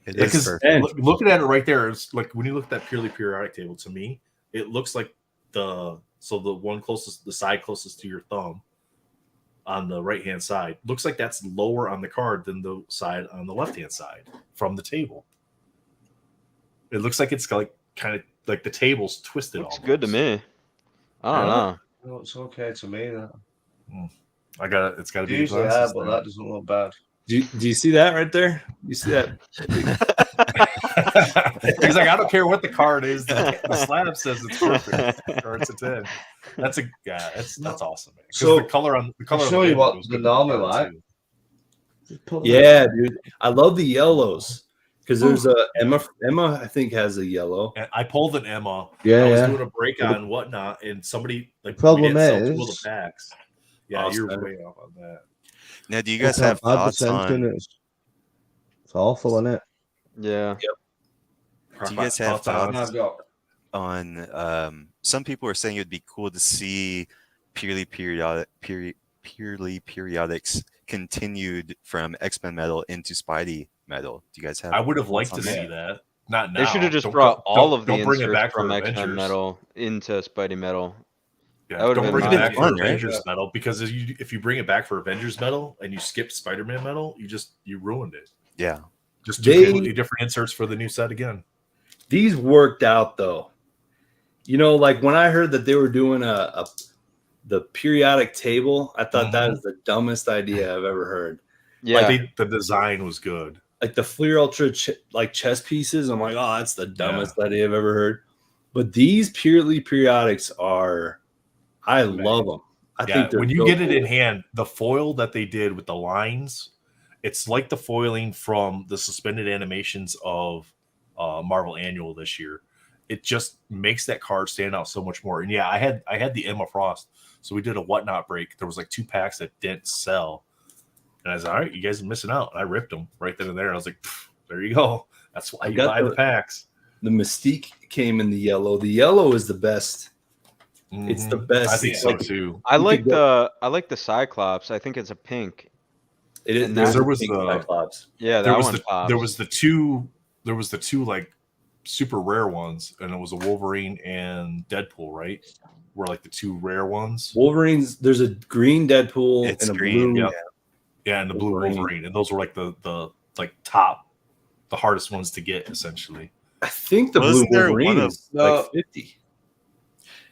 it is Because perfect. looking at it right there, it's like when you look at that purely periodic table, to me, it looks like the one closest, the side closest to your thumb on the right hand side, looks like that's lower on the card than the side on the left hand side from the table. It looks like it's like kind of like the table's twisted. Looks good to almost. me. I don't know. No, it's okay to me. That. I got it. It's got to be the Usually glasses. but that doesn't look bad. Do you see that right there? You see that? He's like, I don't care what the card is. The slab says it's perfect, or it's a 10. That's awesome, man. So, the color on the color. I'll on show the you label what goes the good with normal card, like. too. Yeah, dude. I love the yellows because there's a Emma. I think has a yellow. And I pulled an Emma. Yeah, I was yeah. doing a break on whatnot, and somebody like Problem we didn't sell two of is- the packs. Yeah, Awesome. you're way off on that. Now, do you guys have thoughts on? It's awful, isn't it? Yeah. Do you guys have thoughts I've got. on? Some people are saying it would be cool to see purely periodics continued from X-Men Metal into Spidey Metal. Do you guys have? I would have liked to thoughts on see that. Not now. They should have just Don't- brought don't- all of the don't bring it inserts back for from X-Men Avengers. Metal into Spidey Metal. Yeah, That would've don't been bring it my back fun, for right? Avengers Metal, because if you bring it back for Avengers Metal and you skip Spider-Man Metal, you ruined it. Yeah. Just do completely different inserts for the new set again. These worked out though. You know, like when I heard that they were doing the periodic table, I thought that is the dumbest idea I've ever heard. Yeah. Like the design was good. Like the Fleer Ultra like chess pieces, I'm like, oh, that's the dumbest idea I've ever heard. But these purely periodics are, I love them. I think they're when you so get it in cool. hand, the foil that they did with the lines, it's like the foiling from the suspended animations of Marvel Annual this year. It just makes that card stand out so much more. And yeah, I had the Emma Frost, so we did a whatnot break. There was like 2 packs that didn't sell, and I was like, all right, you guys are missing out. And I ripped them right then and there. And I was like, there you go. That's why you buy the packs. The Mystique came in the yellow. The yellow is the best. It's the best. I think It's so like- too. I like the Cyclops. I think it's a pink. It is. And There's there a was pink the- Cyclops. Yeah, There that was one pops. there was the two like super rare ones, and it was a Wolverine and Deadpool, right? Were like the two rare ones. Wolverines. There's a green Deadpool It's and a green, blue. Yeah, and the blue Wolverine. Wolverine, and those were like the like top, the hardest ones to get essentially. I think the Wasn't blue there Wolverine one of- is No. like 50.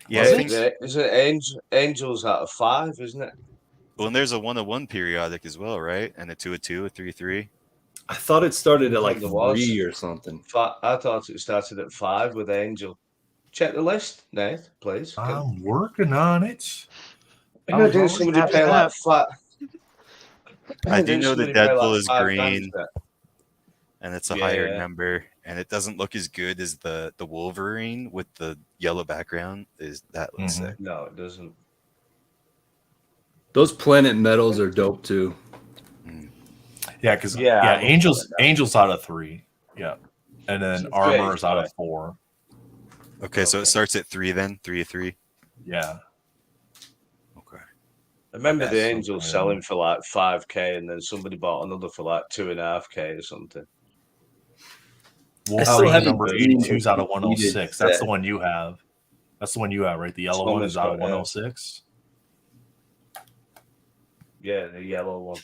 Yeah, Was I it? think Is it Angels out of 5, isn't it? well, and there's a 101 periodic as well, right? And a 202, a 3-3. I thought it started at like There was. 3 or something. I thought it started at 5 with Angel. Check the list, Nate, please. I'm working on it. Didn't somebody pay like flat? I do Didn't know that somebody pay Deadpool like is £5 green. for it? And it's a higher Yeah. number, and it doesn't look as good as the Wolverine with the yellow background. That looks Mhm. sick? No, it doesn't. Those planet medals are dope too. Yeah, because Yeah, Angels out of 3. Yeah, and then It's Armor great, is out right. of 4. Okay, so it starts at 3 then, 3-3. Yeah, Okay. I remember That's the so Angels cool. selling for like 5k, and then somebody bought another for like 2.5k or something. I still Wolverine haven't number seen 82 is out of the 106. completed That's set. the one you have. That's the one you have, right? The yellow one Thomas is out of got, yeah. 106. Yeah, the yellow one.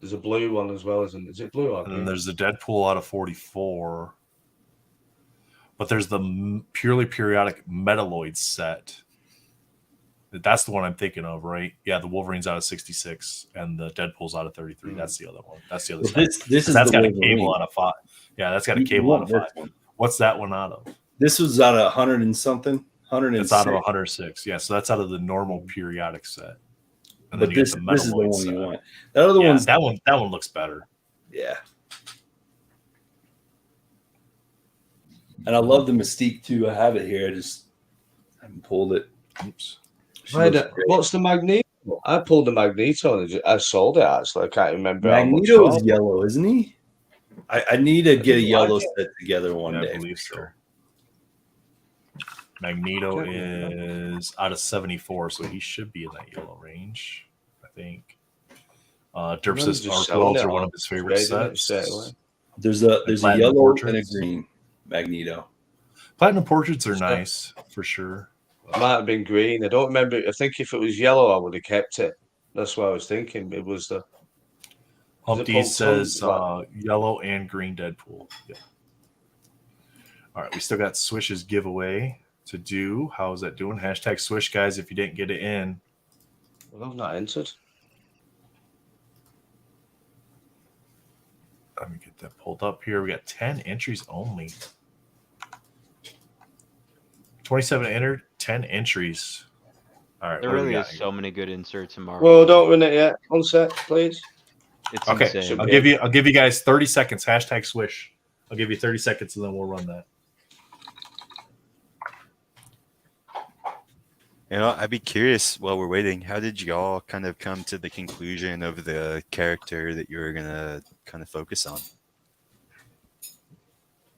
There's a blue one as well, isn't it? Is it blue or And then green? there's the Deadpool out of 44. But there's the purely periodic Metalloid set. That's the one I'm thinking of, right? Yeah, the Wolverine's out of 66 and the Deadpool's out of 33. That's the other one. That's the other Well, set. this is That's the got Wolverine. a cable out of 5. Yeah, that's got a You cable want out of this 5. one. What's that one out of? This was out of 100 and something. 106. It's out of 106. Yeah, so that's out of the normal periodic set. And But then you this get is the Metalloid one set. you want. The other Yeah, one's that one looks better. yeah. And I love the Mystique too. I have it here. I just haven't pulled it. Oops. She looks great. What's the Magneto? I pulled the Magneto and I sold it actually. I can't remember how much. Magneto for. is yellow, isn't he? I need to get a didn't yellow like it. set together one Yeah, day. I believe for so. sure. Magneto Can't remember. is out of 74, so he should be in that yellow range, I think. Derp says just Arc selling Worlds it are one on of his favorite trading it straight sets. away. There's a Platinum yellow Portraits. and a green Magneto. Platinum portraits are Sure. nice for sure. It might have been green. I don't remember. I think if it was yellow, I would have kept it. That's what I was thinking. It was the. Humpty Pulp says Tons, yellow and green Deadpool. Yeah. All right, we still got Swish's giveaway to do. How is that doing? Hashtag Swish, guys, if you didn't get it in. Well, I've not entered. Let me get that pulled up here. We got 10 entries only. 27 entered, 10 entries. All right, There what do we really got is here? so many good inserts in Marvel. Well, don't run it yet. One sec, please. It's Okay, insane. I'll give you guys 30 seconds. Hashtag Swish. I'll give you 30 seconds and then we'll run that. You know, I'd be curious while we're waiting, how did y'all kind of come to the conclusion of the character that you were going to kind of focus on?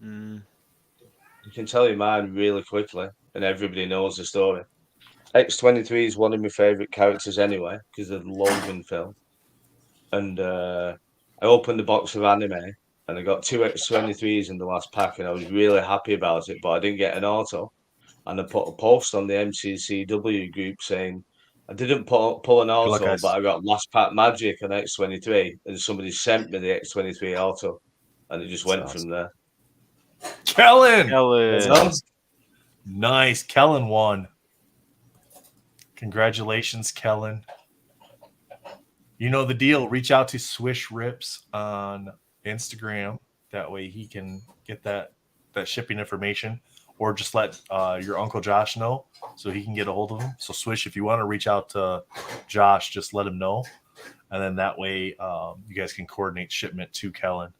You can tell you mine really quickly, and everybody knows the story. X-23 is one of my favourite characters anyway, because of the Logan film. And I opened the box of anime, and I got 2 X-23s in the last pack, and I was really happy about it, but I didn't get an auto. And I put a post on the MCCW group saying, I didn't pull an auto, guys. but I got last pack magic on X-23, and somebody sent me the X-23 auto, and it just went That's from there. Kellen! Kellen. Nice. Kellen won. Congratulations, Kellen. You know the deal. Reach out to Swish Rips on Instagram. That way he can get that shipping information. Or just let your Uncle Josh know so he can get a hold of him. So Swish, if you want to reach out to Josh, just let him know. And then that way you guys can coordinate shipment to Kellen.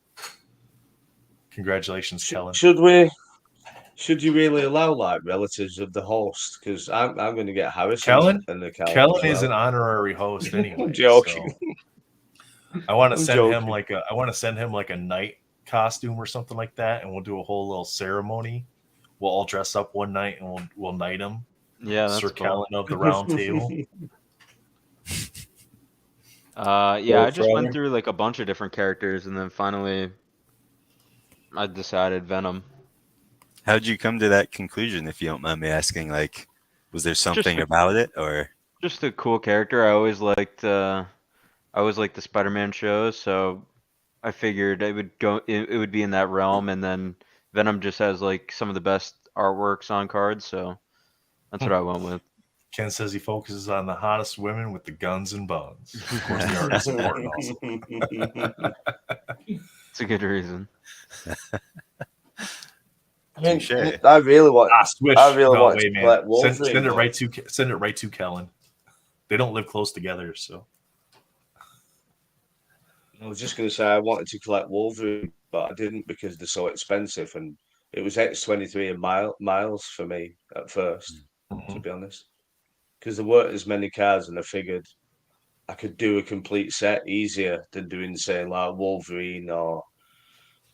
Congratulations, Kellen. Should you really allow like relatives of the host? Because I'm going to get Harrison. Kellen? in the account Kellen as is an well. honorary host anyway. I'm joking. So I want to I'm send joking. him like a night costume or something like that, and we'll do a whole little ceremony. We'll all dress up one night and we'll knight him. Yeah, that's Sir cool. Kellen of the Round Table. Yeah, I just went through like a bunch of different characters, and then finally I decided Venom. How'd you come to that conclusion, if you don't mind me asking? Like, was there something about it, or just a cool character? I always liked the Spider-Man shows, so I figured it would be in that realm, and then Venom just has like some of the best artworks on cards, so that's what I went with. Ken says he focuses on the hottest women with the guns and buns. Of course, the art is important also. It's a good reason. Touche. I really want. Switch. I really No, want wait, to man. collect Wolverine. Send it right to Kellen. They don't live close together, so. I was just going to say I wanted to collect Wolverine, but I didn't because they're so expensive, and it was X23 and miles for me at first, to be honest, because there weren't as many cards, and I figured I could do a complete set easier than doing saying like Wolverine or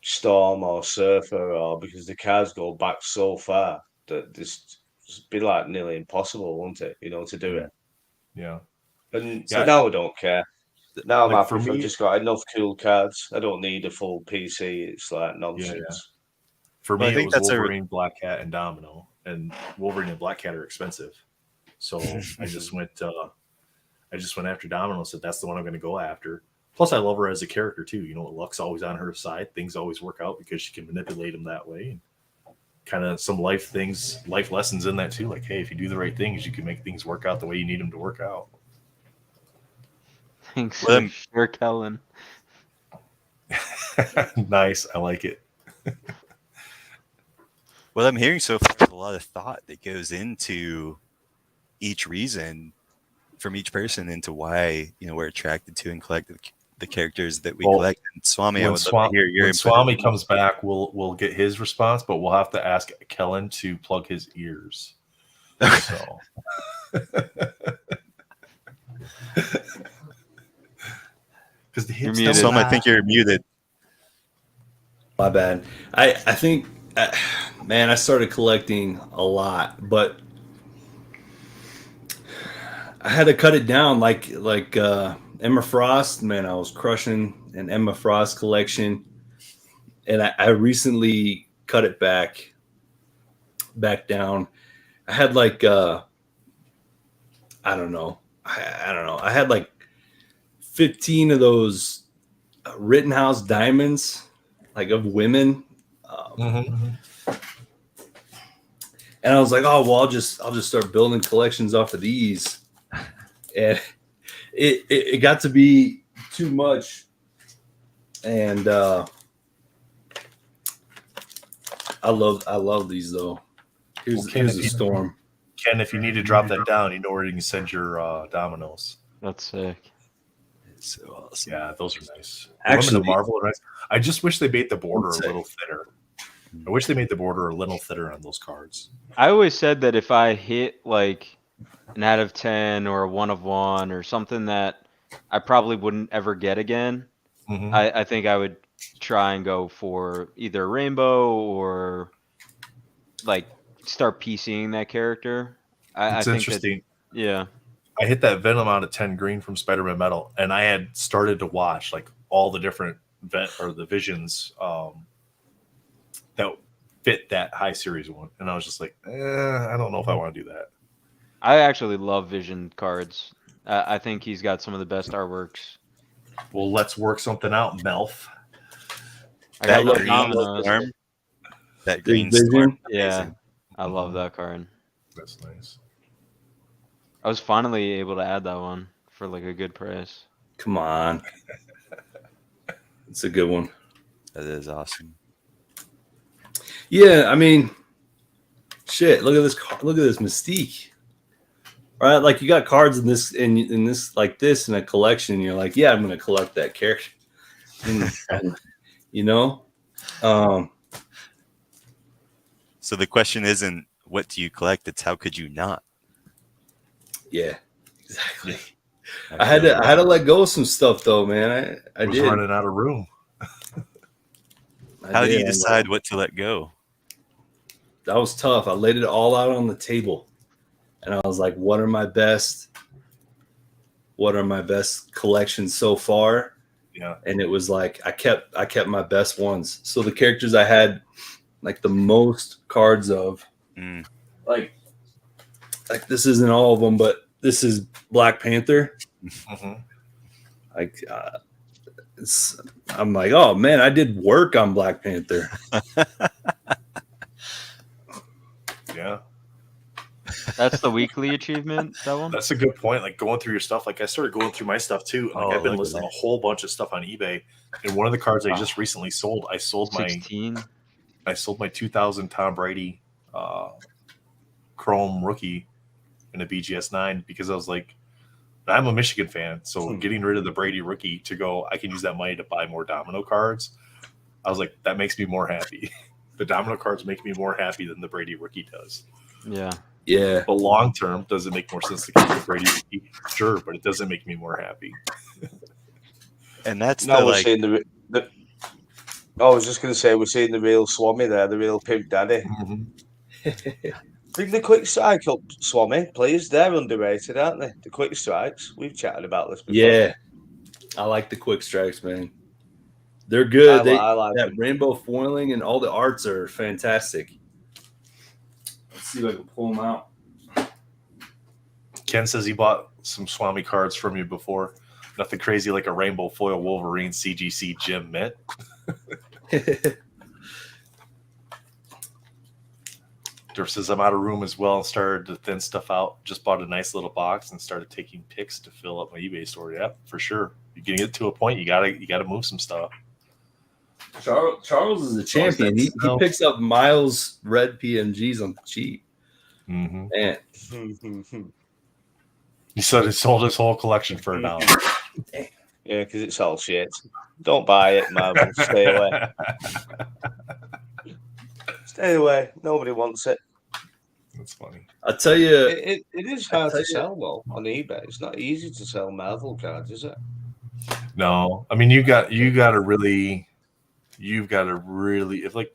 Storm or Surfer, or because the cards go back so far that this would be like nearly impossible, wouldn't it? To do it. Yeah. And so now I don't care. Now I'm Like, happy. for me- I've just got enough cool cards. I don't need a full PC. It's like nonsense. Yeah. For Well, me, I it think was that's Wolverine, Black Cat, and Domino. And Wolverine and Black Cat are expensive, so I just went after Domino. Said that's the one I'm going to go after. Plus, I love her as a character too. Luck's always on her side. Things always work out because she can manipulate him that way. And kind of some life lessons in that too. Like, hey, if you do the right things, you can make things work out the way you need them to work out. Thanks for sure, Kellen. Nice, I like it. Well, I'm hearing so far a lot of thought that goes into each reason from each person into why we're attracted to and collect the characters that we collect. And Swami, I would love to hear your when input. Swami comes back, we'll get his response, but we'll have to ask Kellen to plug his ears. So. Because the hits you're muted. Swami, I think you're muted. My bad. I think, man, I started collecting a lot, but I had to cut it down. Like Emma Frost, man, I was crushing an Emma Frost collection, and I recently cut it back down. I had like I don't know. I had like 15 of those Rittenhouse diamonds, like of women. And I was like, oh well, I'll just start building collections off of these. And it got to be too much. And I love these though. Here's a storm. Ken, if you need to drop that down, you know where you can send your dominoes. That's sick. It's so awesome. Yeah, those are nice. Actually, the Marvel are nice. I just wish they made the border a little thinner. I wish they made the border a little thinner on those cards. I always said that if I hit like an out of 10 or a 1 of 1 or something that I probably wouldn't ever get again, I think I would try and go for either a rainbow or like start PCing that character. I think interesting. Yeah. I hit that Venom out of 10 green from Spider-Man Metal, and I had started to watch like all the different the visions that fit that high series one, and I was just like, I don't know if I want to do that. I actually love Vision cards. I think he's got some of the best artworks. Well, let's work something out, Melf. That green storm. Yeah, I love that card. That's nice. I was finally able to add that one for like a good price. Come on. It's a good one. That is awesome. Yeah, I mean, shit, look at this Mystique. Right? Like you got cards in this like this in a collection, and you're like, yeah, I'm gonna collect that character. And, So the question isn't what do you collect, it's how could you not? Yeah, exactly. I had to let go of some stuff though, man. I was did. running out of room. How do you decide what to let go? That was tough. I laid it all out on the table, and I was like, "What are my best collections so far?" Yeah, and it was like I kept my best ones. So the characters I had like the most cards of. Like this isn't all of them, but this is Black Panther. Like I'm like, oh man, I did work on Black Panther. Yeah. That's the weekly achievement, that one? That's a good point. Like going through your stuff. Like I started going through my stuff too. Like I've been listing a whole bunch of stuff on eBay. And one of the cards I just recently sold, I sold 16. my 2000 Tom Brady Chrome rookie in a BGS 9 because I was like, I'm a Michigan fan, so getting rid of the Brady rookie to go, I can use that money to buy more domino cards. I was like, that makes me more happy. The domino cards make me more happy than the Brady rookie does. Yeah. Yeah. But long term, does it make more sense to keep the Brady rookie? Sure, but it doesn't make me more happy. And that's now we're seeing the I was just going to say, we're seeing the real Swami there, the real Pimp Daddy. Bring the quick strike up, Swami, please. They're underrated, aren't they? The quick strikes. We've chatted about this before. Yeah. I like the quick strikes, man. They're good. I like that them. rainbow foiling and all the arts are fantastic. Let's see if I can pull them out. Ken says he bought some Swami cards from you before. Nothing crazy like a rainbow foil Wolverine CGC Gym Mint. Durf says I'm out of room as well and started to thin stuff out. Just bought a nice little box and started taking pics to fill up my eBay store. Yeah, for sure. You're getting it to a point. You gotta move some stuff. Charles is a champion. He picks up Miles red PMGs on the cheap. Mm-hmm. Man. He said he sold his whole collection for $1. Yeah, because it's all shit. Don't buy it, Marvel. Stay away. Stay away. Nobody wants it. That's funny. I'll tell you. It is hard to sell, though, on eBay. It's not easy to sell Marvel cards, is it? No. I mean, you've got to really if like,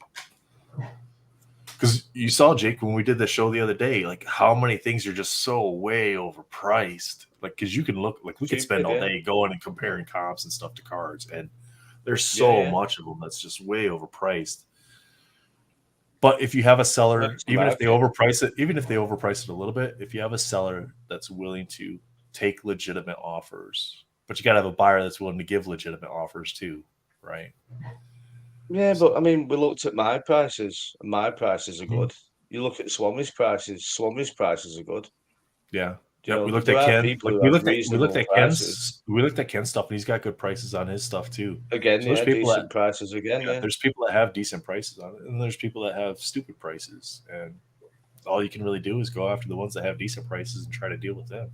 because you saw, Jake, when we did the show the other day, like how many things are just so way overpriced. Like, because you can look, like we could spend all day going and comparing comps and stuff to cards, and there's so much of them that's just way overpriced. But if you have a seller, even if they overprice it a little bit, if you have a seller that's willing to take legitimate offers, but you got to have a buyer that's willing to give legitimate offers too, right? Yeah, but I mean, we looked at my prices, and my prices are good. You look at Swami's prices are good. Yeah. You know, we looked at Ken. We looked at Ken's stuff, and he's got good prices on his stuff too. Again, so decent prices again. Yeah, there's people that have decent prices on it, and there's people that have stupid prices. And all you can really do is go after the ones that have decent prices and try to deal with them,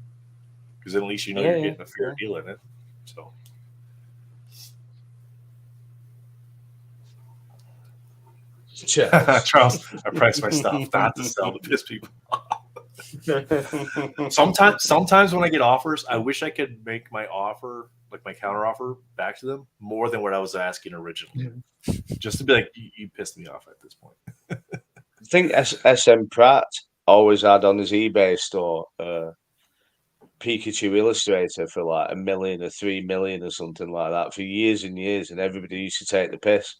because then at least you know you're getting a fair deal in it. So. Charles, I price my stuff not to sell to piss people off. Sometimes when I get offers, I wish I could make my offer, like my counter offer, back to them more than what I was asking originally. Just to be like, you pissed me off at this point. I think SM Pratt always had on his eBay store Pikachu Illustrator for like $1 million or $3 million or something like that for years and years, and everybody used to take the piss.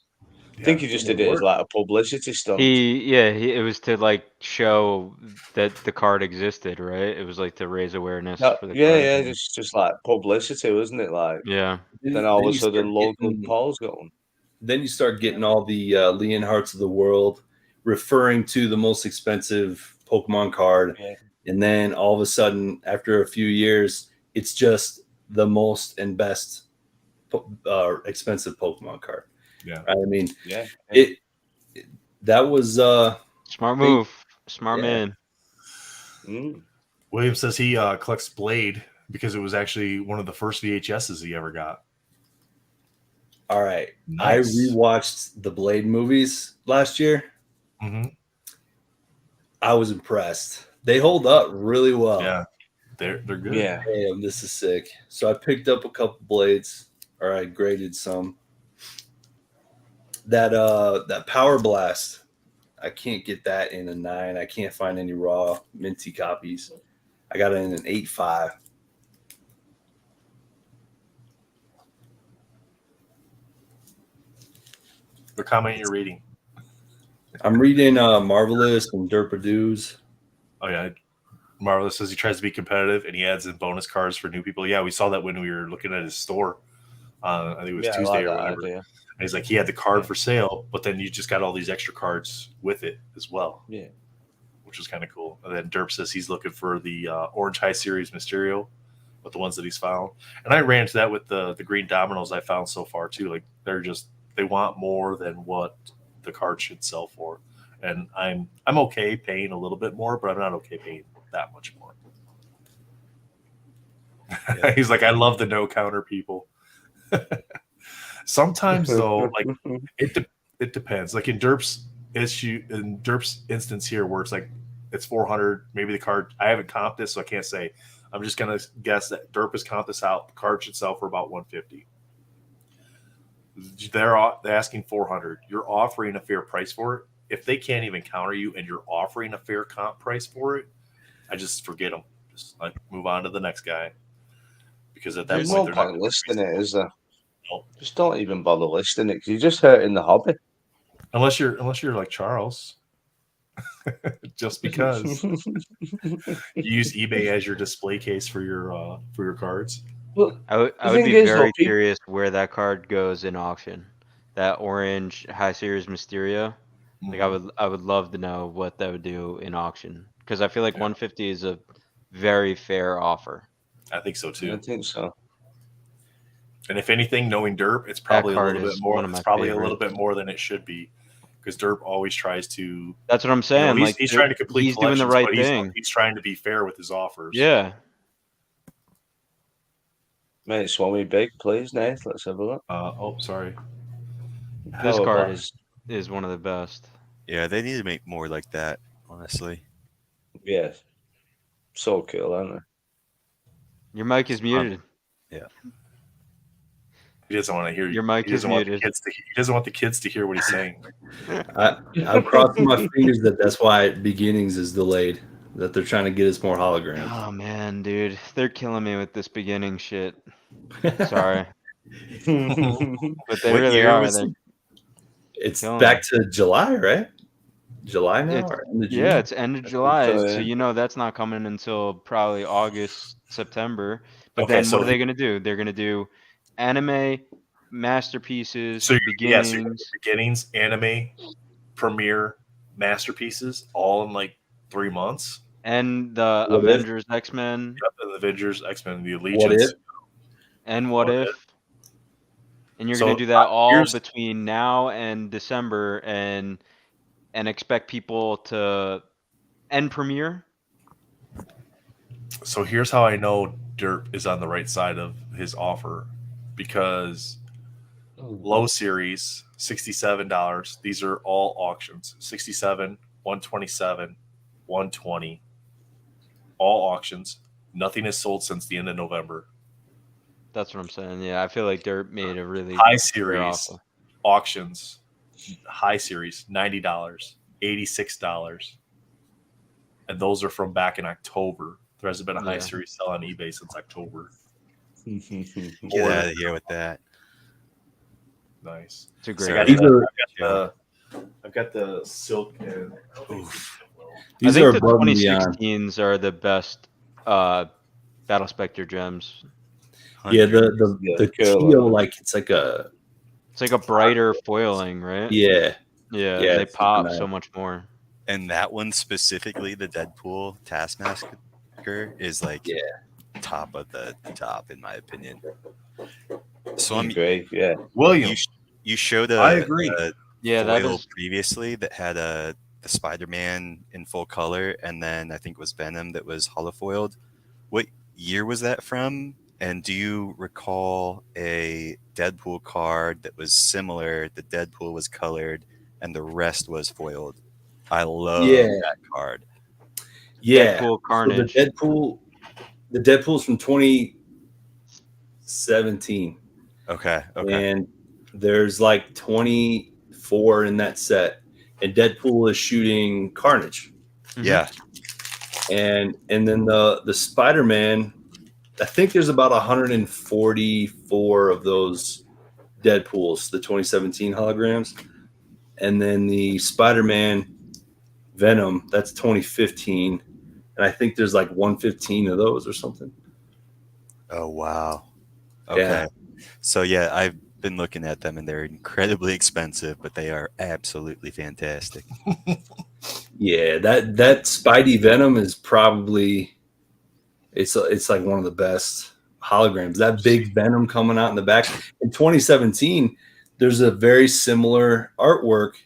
I think he just did it as like a publicity stunt. It was to like show that the card existed, right? It was like to raise awareness for the card. Yeah, just like publicity, wasn't it? Like, yeah. Then all of a sudden, Logan Paul's got one. Then you start getting all the Leonharts of the world referring to the most expensive Pokemon card, and then all of a sudden, after a few years, it's just the most and best expensive Pokemon card. Yeah, I mean, that was smart move, smart man. William says he collects Blade because it was actually one of the first VHSs he ever got. All right, nice. I rewatched the Blade movies last year. Mm-hmm. I was impressed. They hold up really well. Yeah, they're good. Yeah, damn, this is sick. So I picked up a couple Blades, or I graded some. That Power Blast, I can't get that in a 9. I can't find any raw minty copies. I got it in an 8.5. The comment you're reading. I'm reading Marvelous and Derpadoos. Oh yeah, Marvelous says he tries to be competitive and he adds in bonus cards for new people. Yeah, we saw that when we were looking at his store. I think it was Yeah, I Tuesday like or that whatever. idea. And he's like, he had the card for sale, but then you just got all these extra cards with it as well. Yeah. Which was kind of cool. And then Derp says he's looking for the Orange High Series Mysterio with the ones that he's found. And I ran into that with the green dominoes I found so far too. Like they want more than what the card should sell for. And I'm okay paying a little bit more, but I'm not okay paying that much more. Yeah. He's like, I love the no counter people. Sometimes though, like it depends. Like in Derp's instance here, where it's like it's 400, maybe the card. I haven't comped this, so I can't say. I'm just gonna guess that Derp has comped this out. The card should sell for about 150. They're asking 400. You're offering a fair price for it. If they can't even counter you, and you're offering a fair comp price for it, I just forget them. Just like move on to the next guy. Because at that There's point, no they're point not listing it, is there? No. Just don't even bother listing it because you're just hurting the hobby. Unless you're like Charles. Just because you use eBay as your display case for your cards. Well, I would be very curious where that card goes in auction. That Orange High Series Mysterio. Like I would love to know what that would do in auction because I feel like 150 is a very fair offer. I think so too. I think so. And if anything, knowing Derp, it's probably a little bit more. It's probably a little bit more than it should be, because Derp always tries to. That's what I'm saying. He's trying to complete. He's doing the right thing. He's trying to be fair with his offers. Yeah. Mate, Swami big, please, Nath. Let's have a look. Sorry. This card is one of the best. Yeah, they need to make more like that, honestly. Yeah. So cool, aren't they? Your mic is muted. Yeah. He doesn't want to hear you. Your mic is muted. He doesn't want the kids to hear what he's saying. I'm crossing my fingers that's why Beginnings is delayed. That they're trying to get us more holograms. Oh man, dude, they're killing me with this beginning shit. Sorry, but they really are. It's back to July, right? July now? Yeah, it's end of July. So that's not coming until probably August, September. But then what are they going to do? They're going to do anime, masterpieces, beginnings. Beginnings, anime, premiere, masterpieces, all in like 3 months. And the Avengers, X-Men. Yep, the Avengers, X-Men, the Allegiance. And What If. And you're going to do that all between now and December and expect people to end premiere? So here's how I know Derp is on the right side of his offer, because low series, $67. These are all auctions. 67, 127, 120. All auctions. Nothing is sold since the end of November. That's what I'm saying. Yeah, I feel like Derp made a really high series auctions. High series, $90, $86. And those are from back in October. There hasn't been a high series sell on eBay since October. Get out of here with that. Nice. It's a great. I've got the silk and these are the 2016s are the best Battle Spectre gems. Yeah, the teal, like it's like a brighter foiling, right? Yeah. They pop so much more. And that one specifically, the Deadpool Taskmaster, is like top of the top in my opinion. So I'm great. Yeah, William, you showed I agree. That is previously that had the Spider-Man in full color, and then I think it was Venom that was holofoiled. What year was that from? And do you recall a Deadpool card that was similar? The Deadpool was colored and the rest was foiled. I love that card. Yeah. Deadpool Carnage. So the Deadpool's from 2017. Okay. And there's like 24 in that set. And Deadpool is shooting Carnage. Yeah. And then the Spider-Man, I think there's about 144 of those Deadpools, the 2017 holograms. and then the Spider-Man Venom, that's 2015, and I think there's like 115 of those or something. Oh wow. Okay. Yeah. So yeah, I've been looking at them and they're incredibly expensive, but they are absolutely fantastic. Yeah, that Spidey Venom is probably it's like one of the best holograms. That big Venom coming out in the back in 2017. There's a very similar artwork,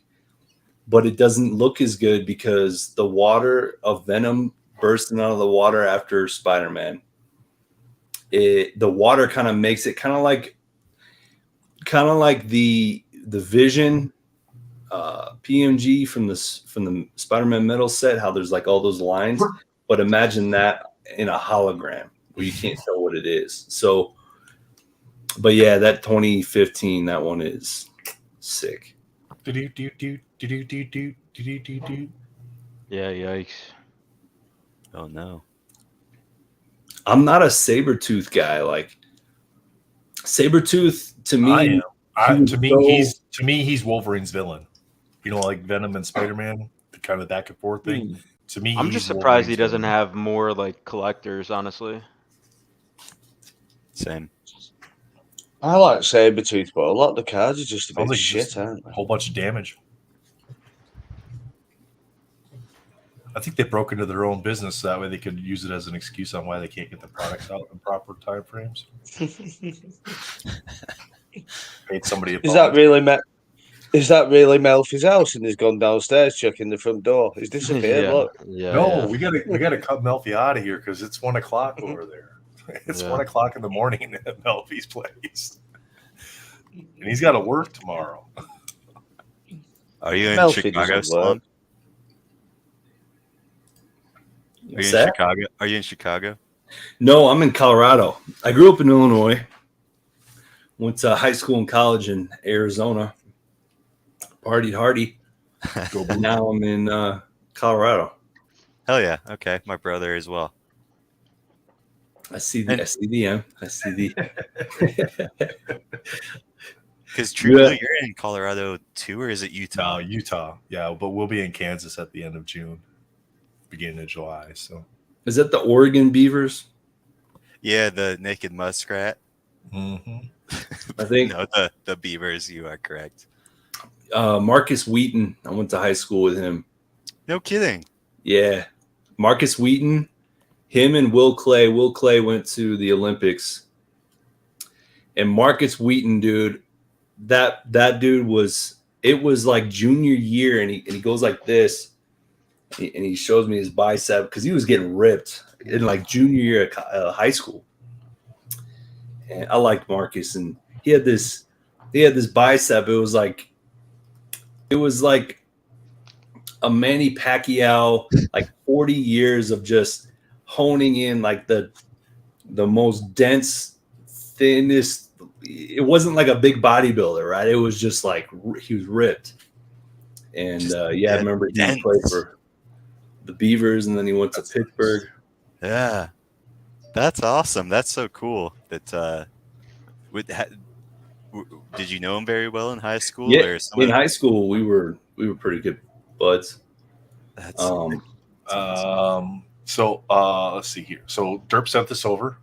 but it doesn't look as good because the water of Venom bursting out of the water after Spider-Man. The water kind of makes it kind of like the Vision PMG from the Spider-Man metal set, how there's like all those lines, but imagine that in a hologram where you can't tell what it is. So, but yeah, that 2015, that one is sick. Yeah, yikes. Oh no. I'm not a Sabretooth guy. Like Sabretooth to me, To me, he's Wolverine's villain. You know, like Venom and Spider-Man, the kind of back and forth thing. To me, I'm just surprised he doesn't have more like collectors, honestly. Same. I like Sabretooth, but a lot of the cards are just a bit like shit, aren't they? A whole bunch of damage. I think they broke into their own business so that way they could use it as an excuse on why they can't get the products out in proper time frames. Paid somebody. Is that really Melfi's house and he's gone downstairs checking the front door? He's disappeared. Yeah. Look. Yeah. No, we gotta cut Melfi out of here because it's 1 o'clock over there. It's 1 o'clock in the morning at Melfi's place, and he's got to work tomorrow. Are you in Melfi Chicago, doesn't work. Sloan? Are you in Chicago? Are you in Chicago? No, I'm in Colorado. I grew up in Illinois. Went to high school and college in Arizona. Partied hardy. Now I'm in Colorado. Hell yeah. Okay. My brother as well. I see the M. I see the. Because truly, you're in Colorado too, or is it Utah? No, Utah. Yeah, but we'll be in Kansas at the end of June, beginning of July. So, is that the Oregon Beavers? Yeah, the naked muskrat. mm-hmm. I think No, the Beavers. You are correct. Marcus Wheaton. I went to high school with him. No kidding. Yeah, Marcus Wheaton. Him and Will Clay. Will Clay went to the Olympics. And Marcus Wheaton, dude, that dude was. It was like junior year, and he goes like this, and he shows me his bicep because he was getting ripped in like junior year at high school. And I liked Marcus, and he had this bicep. It was like a Manny Pacquiao, like 40 years of just honing in like the most dense, thinnest. It wasn't like a big bodybuilder, right? It was just like he was ripped. And I remember he played for the Beavers, and then he went to Pittsburgh. Yeah, that's awesome. That's so cool. That did you know him very well in high school? Yeah, or in high school we were pretty good buds. That's So let's see here. So Derp sent this over.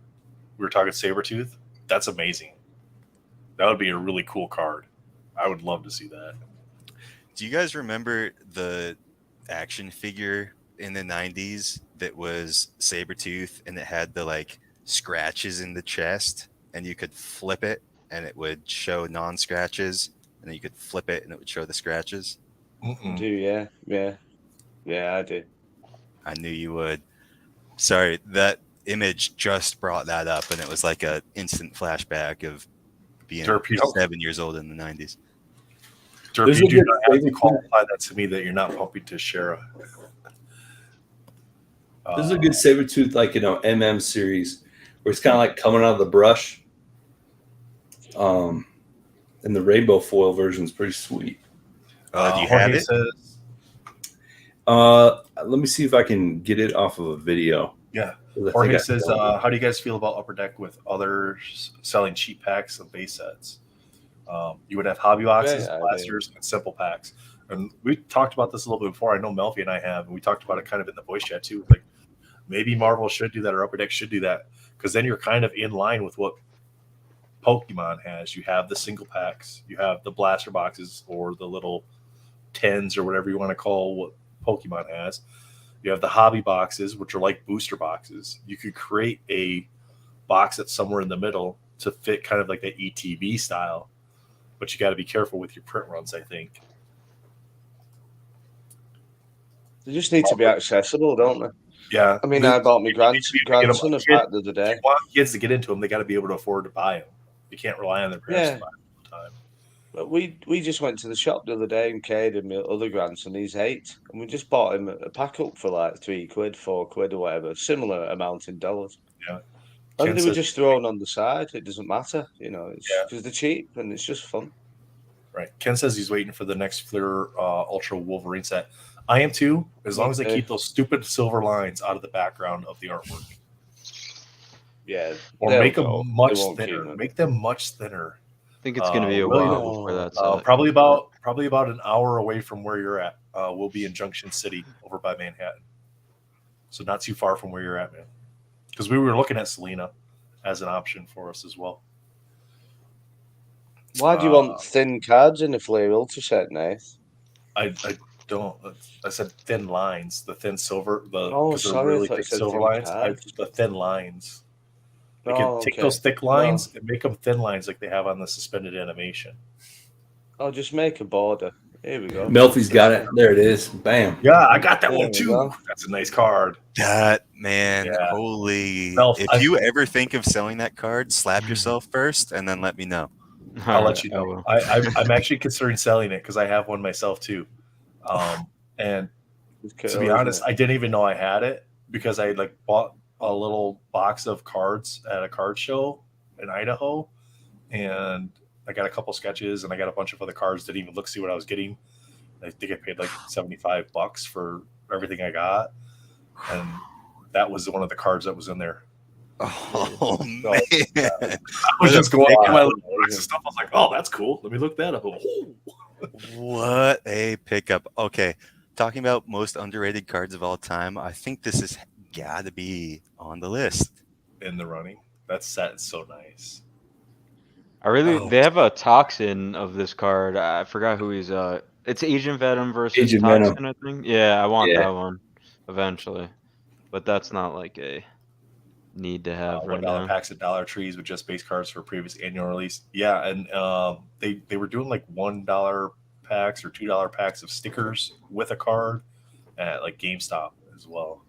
We were talking Sabretooth. That's amazing. That would be a really cool card. I would love to see that. Do you guys remember the action figure in the 90s that was Sabretooth and it had the like scratches in the chest and you could flip it and it would show non-scratches and then you could flip it and it would show the scratches? I do, yeah. I do. I knew you would. Sorry, that image just brought that up and it was like a instant flashback of being 7 years old in the 90s. Derp, you do not have to qualify that to me that you're not pumping to Shara. This is a good Sabretooth, like, MM series where it's kind of like coming out of the brush. And the rainbow foil version is pretty sweet. Do you have it? Let me see if I can get it off of a video. Yeah. Jorge says, how do you guys feel about Upper Deck with others selling cheap packs of base sets? You would have hobby boxes, blasters, and simple packs. and we talked about this a little bit before. I know Melfi and I have, and we talked about it kind of in the voice chat too. Like maybe Marvel should do that, or Upper Deck should do that, because then you're kind of in line with what Pokemon has. You have the single packs, you have the blaster boxes, or the little 10s, or whatever you want to call what Pokemon has. You have the hobby boxes, which are like booster boxes. You could create a box that's somewhere in the middle to fit kind of like the ETB style, but you got to be careful with your print runs, I think. They just need to be accessible, don't they? Yeah. I mean, I bought my grandson a pack the other day. If you want kids to get into them, they got to be able to afford to buy them. You can't rely on their parents to buy them all the time. But we just went to the shop the other day, and Cade and my other grandson, he's 8, and we just bought him a pack up for like £3, £4 or whatever, similar amount in dollars. Yeah. And they were just thrown on the side. It doesn't matter, you know, because they're cheap and it's just fun. Right. Ken says he's waiting for the next Fleer Ultra Wolverine set. I am too, as long as they keep those stupid silver lines out of the background of the artwork. Yeah. Or make them much thinner. Make them much thinner. I think it's going to be a while before that's probably about an hour away from where you're at. We'll be in Junction City over by Manhattan. So not too far from where you're at, man. Because we were looking at Selena as an option for us as well. Why do you want thin cards in a Fleer Ultra set, Nath? I don't. I said thin lines. The thin silver. Sorry, really thick silver lines. The thin lines. They can take those thick lines and make them thin lines like they have on the suspended animation. I'll just make a border. Here we go. Melfi's got it. There it is. Bam. Yeah, I got that one too. That's a nice card. That, man, holy. If you ever think of selling that card, slap yourself first and then let me know. I'll let you know. I'm actually considering selling it because I have one myself too. And to be honest, I didn't even know I had it because I bought a little box of cards at a card show in Idaho, and I got a couple sketches and I got a bunch of other cards. Didn't even see what I was getting. I think I paid like $75 for everything I got, and that was one of the cards that was in there. Oh man! I was just going through my little box of stuff. I was like, "Oh, that's cool. Let me look that up." What a pickup! Okay, talking about most underrated cards of all time, I think this has got to be on the list. In the running, that set is so nice. They have a Toxin of this card. I forgot who he's. It's Agent Venom versus Agent Toxin, Venom. I think. Yeah, I want that one eventually, but that's not like a need to have right now. $1 packs at Dollar Trees with just base cards for previous annual release. Yeah, and they were doing like $1 packs or $2 packs of stickers with a card at like GameStop as well.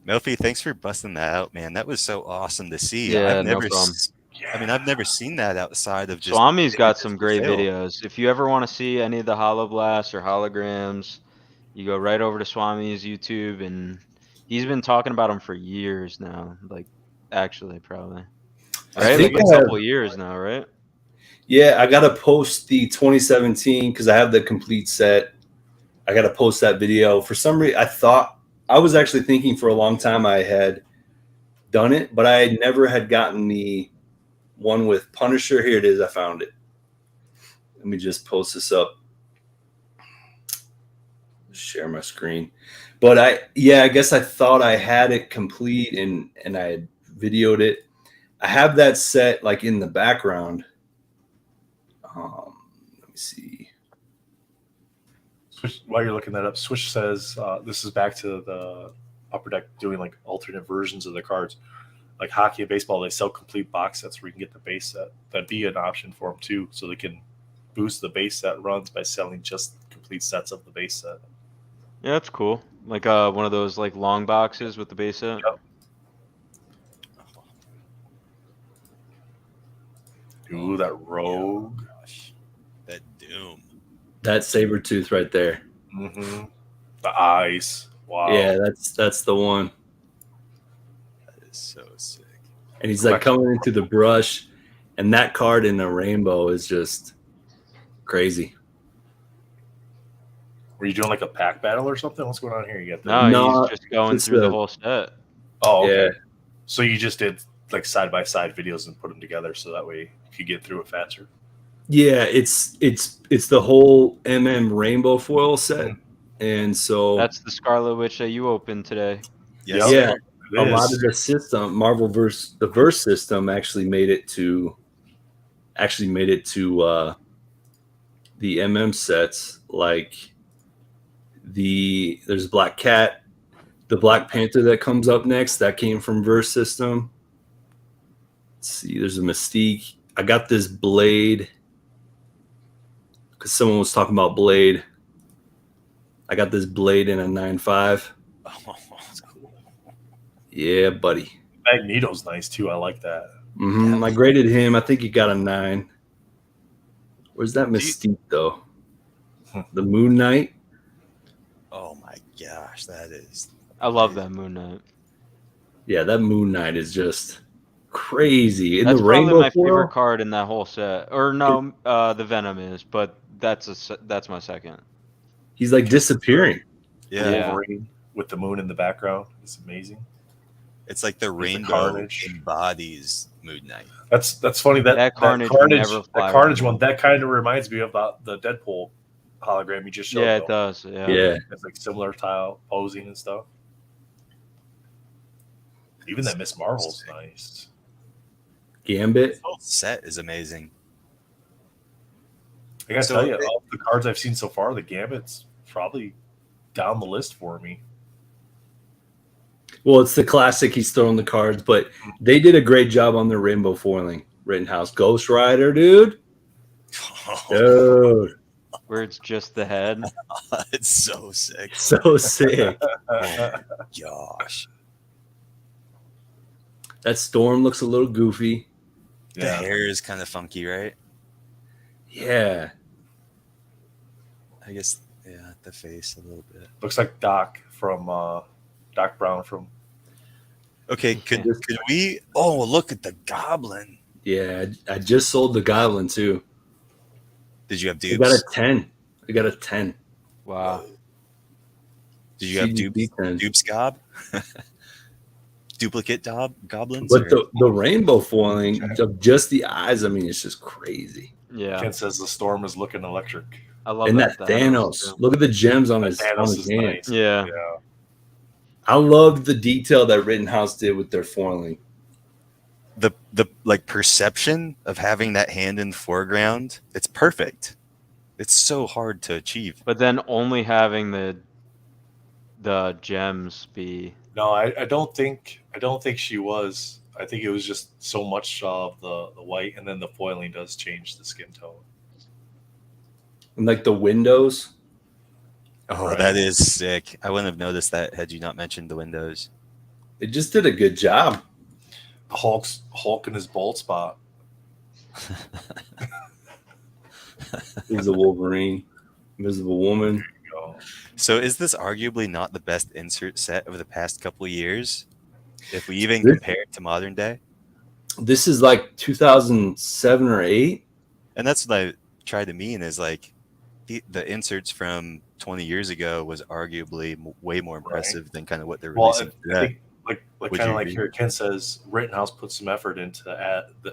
Melfi, thanks for busting that out, man. That was so awesome to see. Yeah, I've never seen that outside of just. Swami's got some great videos. If you ever want to see any of the holoblasts or holograms, you go right over to Swami's YouTube, and he's been talking about them for years now. Like, actually, probably. Right? Like a couple years now, right? Yeah, I got to post the 2017 because I have the complete set. I got to post that video. For some reason, I was actually thinking for a long time I had done it, but I never had gotten the one with Punisher. Here it is. I found it. Let me just post this up. Share my screen. But I guess I thought I had it complete and I had videoed it. I have that set like in the background. Let me see. While you're looking that up, Swish says this is back to the Upper Deck doing like alternate versions of the cards. Like hockey and baseball, they sell complete box sets where you can get the base set. That'd be an option for them too, so they can boost the base set runs by selling just complete sets of the base set. Yeah, that's cool. Like one of those like long boxes with the base set. Yep. Ooh, that Rogue. Oh, gosh. That Doom. That Sabretooth right there. Mm-hmm. The eyes. Wow. Yeah, that's the one. That is so sick. And he's like coming into the brush, and that card in the rainbow is just crazy. Were you doing like a pack battle or something? What's going on here? You got No, he's just going through the whole set. Oh, okay. Yeah. So you just did like side by side videos and put them together so that way you could get through it faster. Yeah, it's the whole Rainbow foil set, and so That's the Scarlet Witch that you opened today. Yes, Yep. sir. a lot of the system, the verse system actually made it to the sets. Like there's Black Cat, the Black Panther that comes up next, that came from verse system. Let's see, there's a Mystique. I got this Blade because someone was talking about Blade. I got this Blade in a 9.5. Oh, that's cool. Yeah, buddy. Magneto's nice too. I like that. I graded him. I think he got a 9. Where's that Mystique though? The Moon Knight. Oh my gosh, that is. I love that Moon Knight. Yeah, that Moon Knight is just crazy. In That's the probably Rainbow my favorite foil, card in that whole set. Or no, the Venom is, but that's my second. he's like disappearing. Yeah. Wolverine with the moon in the background. It's amazing. It's like the rainbow Carnage. embodies Moon Knight. That's funny. That Carnage Carnage, would never fly that Carnage around. one. That kind of reminds me of the Deadpool hologram you just showed. Yeah, though. it does. Yeah. Yeah. It's like similar style posing and stuff. Even that Miss Marvel's nice. Gambit. The whole set is amazing. I gotta So tell you, it- all the cards I've seen so far, the Gambit's probably down the list for me. Well, it's the classic. He's throwing the cards, but they did a great job on their rainbow foiling. Rittenhouse Ghost Rider, dude. Dude, Where it's just the head. It's so sick. so sick. Oh gosh. That Storm looks a little goofy. The Yeah. hair is kind of funky, right? Yeah. I guess, yeah, the face a little bit. Looks like Doc from Doc Brown from. Okay, could we? Oh, look at the Goblin. Yeah, I just sold the Goblin too. Did you have I got a dupes? 10. I got a 10. Wow. Did you have CGP 10. dupes gob? Duplicate goblins? But or- the rainbow foiling of just the eyes, I mean, it's just crazy. Yeah. Ken says the storm is looking electric. I love And that Thanos. too. Look at the gems on his Thanos is hand. nice. Yeah. Yeah. I loved the detail that Rittenhouse did with their foiling. the like perception of having that hand in the foreground, it's perfect. It's so hard to achieve. But then only having the gems be No, I don't think she was. I think it was just so much of the white, and then the foiling does change the skin tone. And like the windows. Oh, Right. that is sick. I wouldn't have noticed that had you not mentioned the windows. It just did a good job. Hulk in his bald spot. He's a Wolverine. Invisible Woman. You know. So is this arguably not the best insert set of the past couple of years? If we even This- compare it to modern day? This is like 2007 or 8. And that's what I tried to mean is like the inserts from 20 years ago was arguably way more impressive than kind of what they're Well, releasing I today. think, like Would kind you of like agree? here Ken says, Rittenhouse put some effort into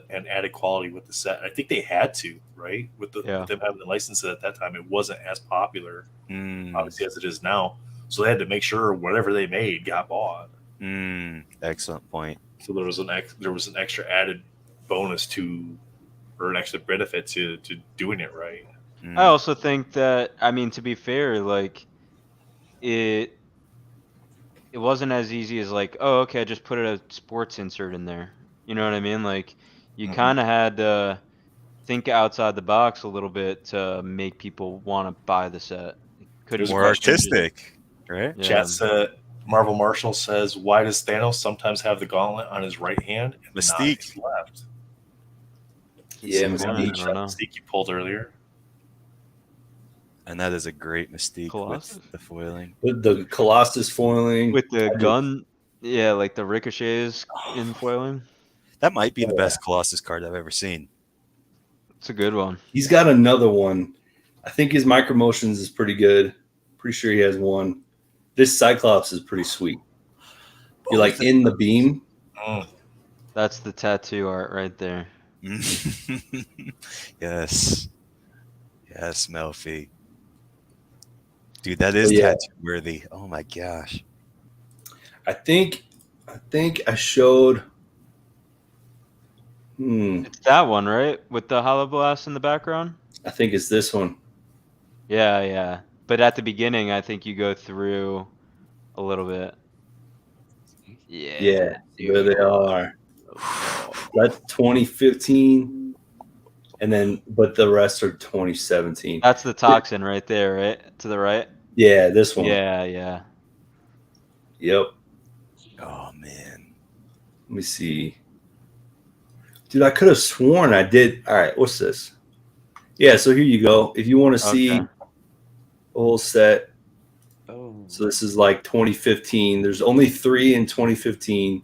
and added quality with the set. I think they had to, right? With Yeah. them having the license at that time, it wasn't as popular, Mm, obviously, as it is now. So they had to make sure whatever they made got bought. excellent point. So there was an extra added bonus to, or an extra benefit to doing it right. Mm. I also think that, I mean, to be fair, like it wasn't as easy as like, oh, okay, just put a sports insert in there. You know what I mean? Like you Mhm. kind of had to think outside the box a little bit to make people want to buy the set. Couldn't There's a More question. artistic, right? Yeah. Chat said, Marvel Marshall says, why does Thanos sometimes have the gauntlet on his right hand and not Mystique. his left? Yeah, Same one, Mystique. I don't know. Mystique you pulled earlier. And that is a great mystique Colossus? with the foiling. With the Colossus foiling. With the gun, yeah, like the ricochets in foiling. That might be the best Colossus card I've ever seen. It's a good one. He's got another one. I think his micro motions is pretty good. Pretty sure he has one. This Cyclops is pretty sweet. You're like in the beam. Mm. That's the tattoo art right there. Yes. Yes, Melfi. Dude, that is yeah. tattoo worthy. Oh my gosh. I think I showed. It's that one, right? With the hollow blast in the background? I think it's this one. Yeah, yeah. But at the beginning, I think you go through a little bit. Yeah, Yeah, there they dude. are. That's 2015, and then but the rest are 2017. That's the toxin right there, right? To the right? Yeah, this one. Yeah, yeah. Yep. Oh man. Let me see. Dude, I could have sworn I did. All right, what's this? Yeah, so here you go. If you want to see Okay. the whole set, Oh. so this is like 2015. There's only 3 in 2015,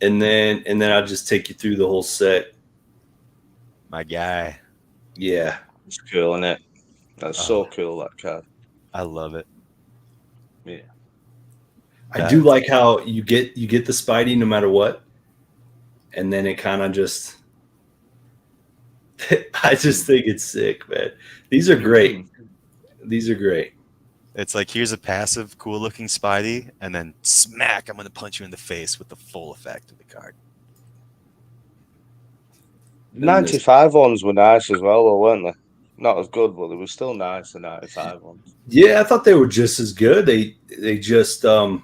and then I'll just take you through the whole set. My guy. Yeah, It's cool, isn't it? That's so cool, that card. I love it. Yeah. I do like how you get the Spidey no matter what, and then it kind of just. I just think it's sick, man. These are great. These are great. It's like, here's a passive, cool looking Spidey, and then smack, I'm going to punch you in the face with the full effect of the card. 95 ones were nice as well, though, weren't they? Not as good, but they were still nice, the 95 ones. Yeah, I thought they were just as good. They just they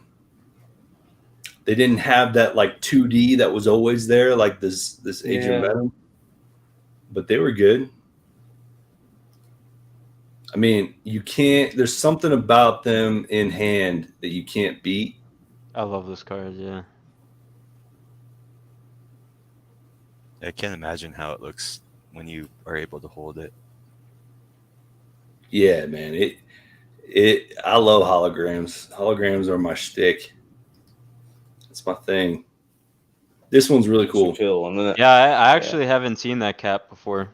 didn't have that like 2D that was always there, like this Agent Venom. But they were good. I mean, you can't. There's something about them in hand that you can't beat. I love this card, yeah. I can't imagine how it looks when you are able to hold it. Yeah, man. I love holograms. Holograms are my shtick. It's my thing. This one's really cool. Isn't it? Yeah, I actually haven't seen that Cap before.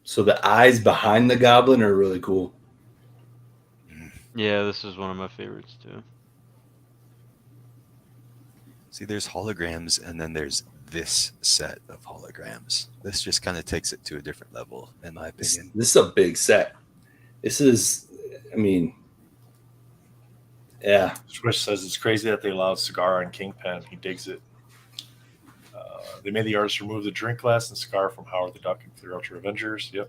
So the eyes behind the goblin are really cool. Yeah, this is one of my favorites too. See, there's holograms, and then there's this set of holograms. This just kind of takes it to a different level, in my opinion. This is a big set. This is, I mean, yeah. Swish says it's crazy that they allowed Cigar on Kingpin. He digs it. They made the artist remove the drink glass and Cigar from Howard the Duck and Clear Out Your Avengers. Yep.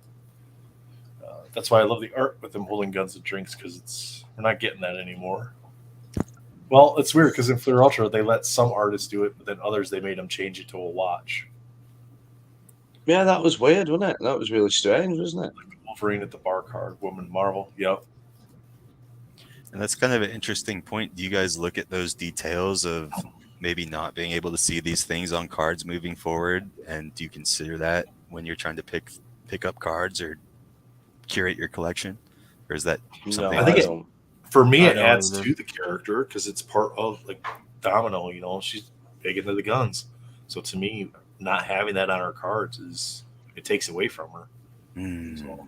That's why I love the art with them holding guns and drinks, because we're not getting that anymore. Well, it's weird because in Fleer Ultra they let some artists do it, but then others they made them change it to a watch. Yeah, that was weird, wasn't it? That was really strange, wasn't it? Like the Wolverine at the bar card, Woman Marvel. Yep. And that's kind of an interesting point. Do you guys look at those details of maybe not being able to see these things on cards moving forward? And do you consider that when you're trying to pick up cards or curate your collection? Or is that something? I think for me, it adds either. to the character because it's part of like Domino. You know, she's big into the guns, so to me, not having that on her cards it takes away from her. So,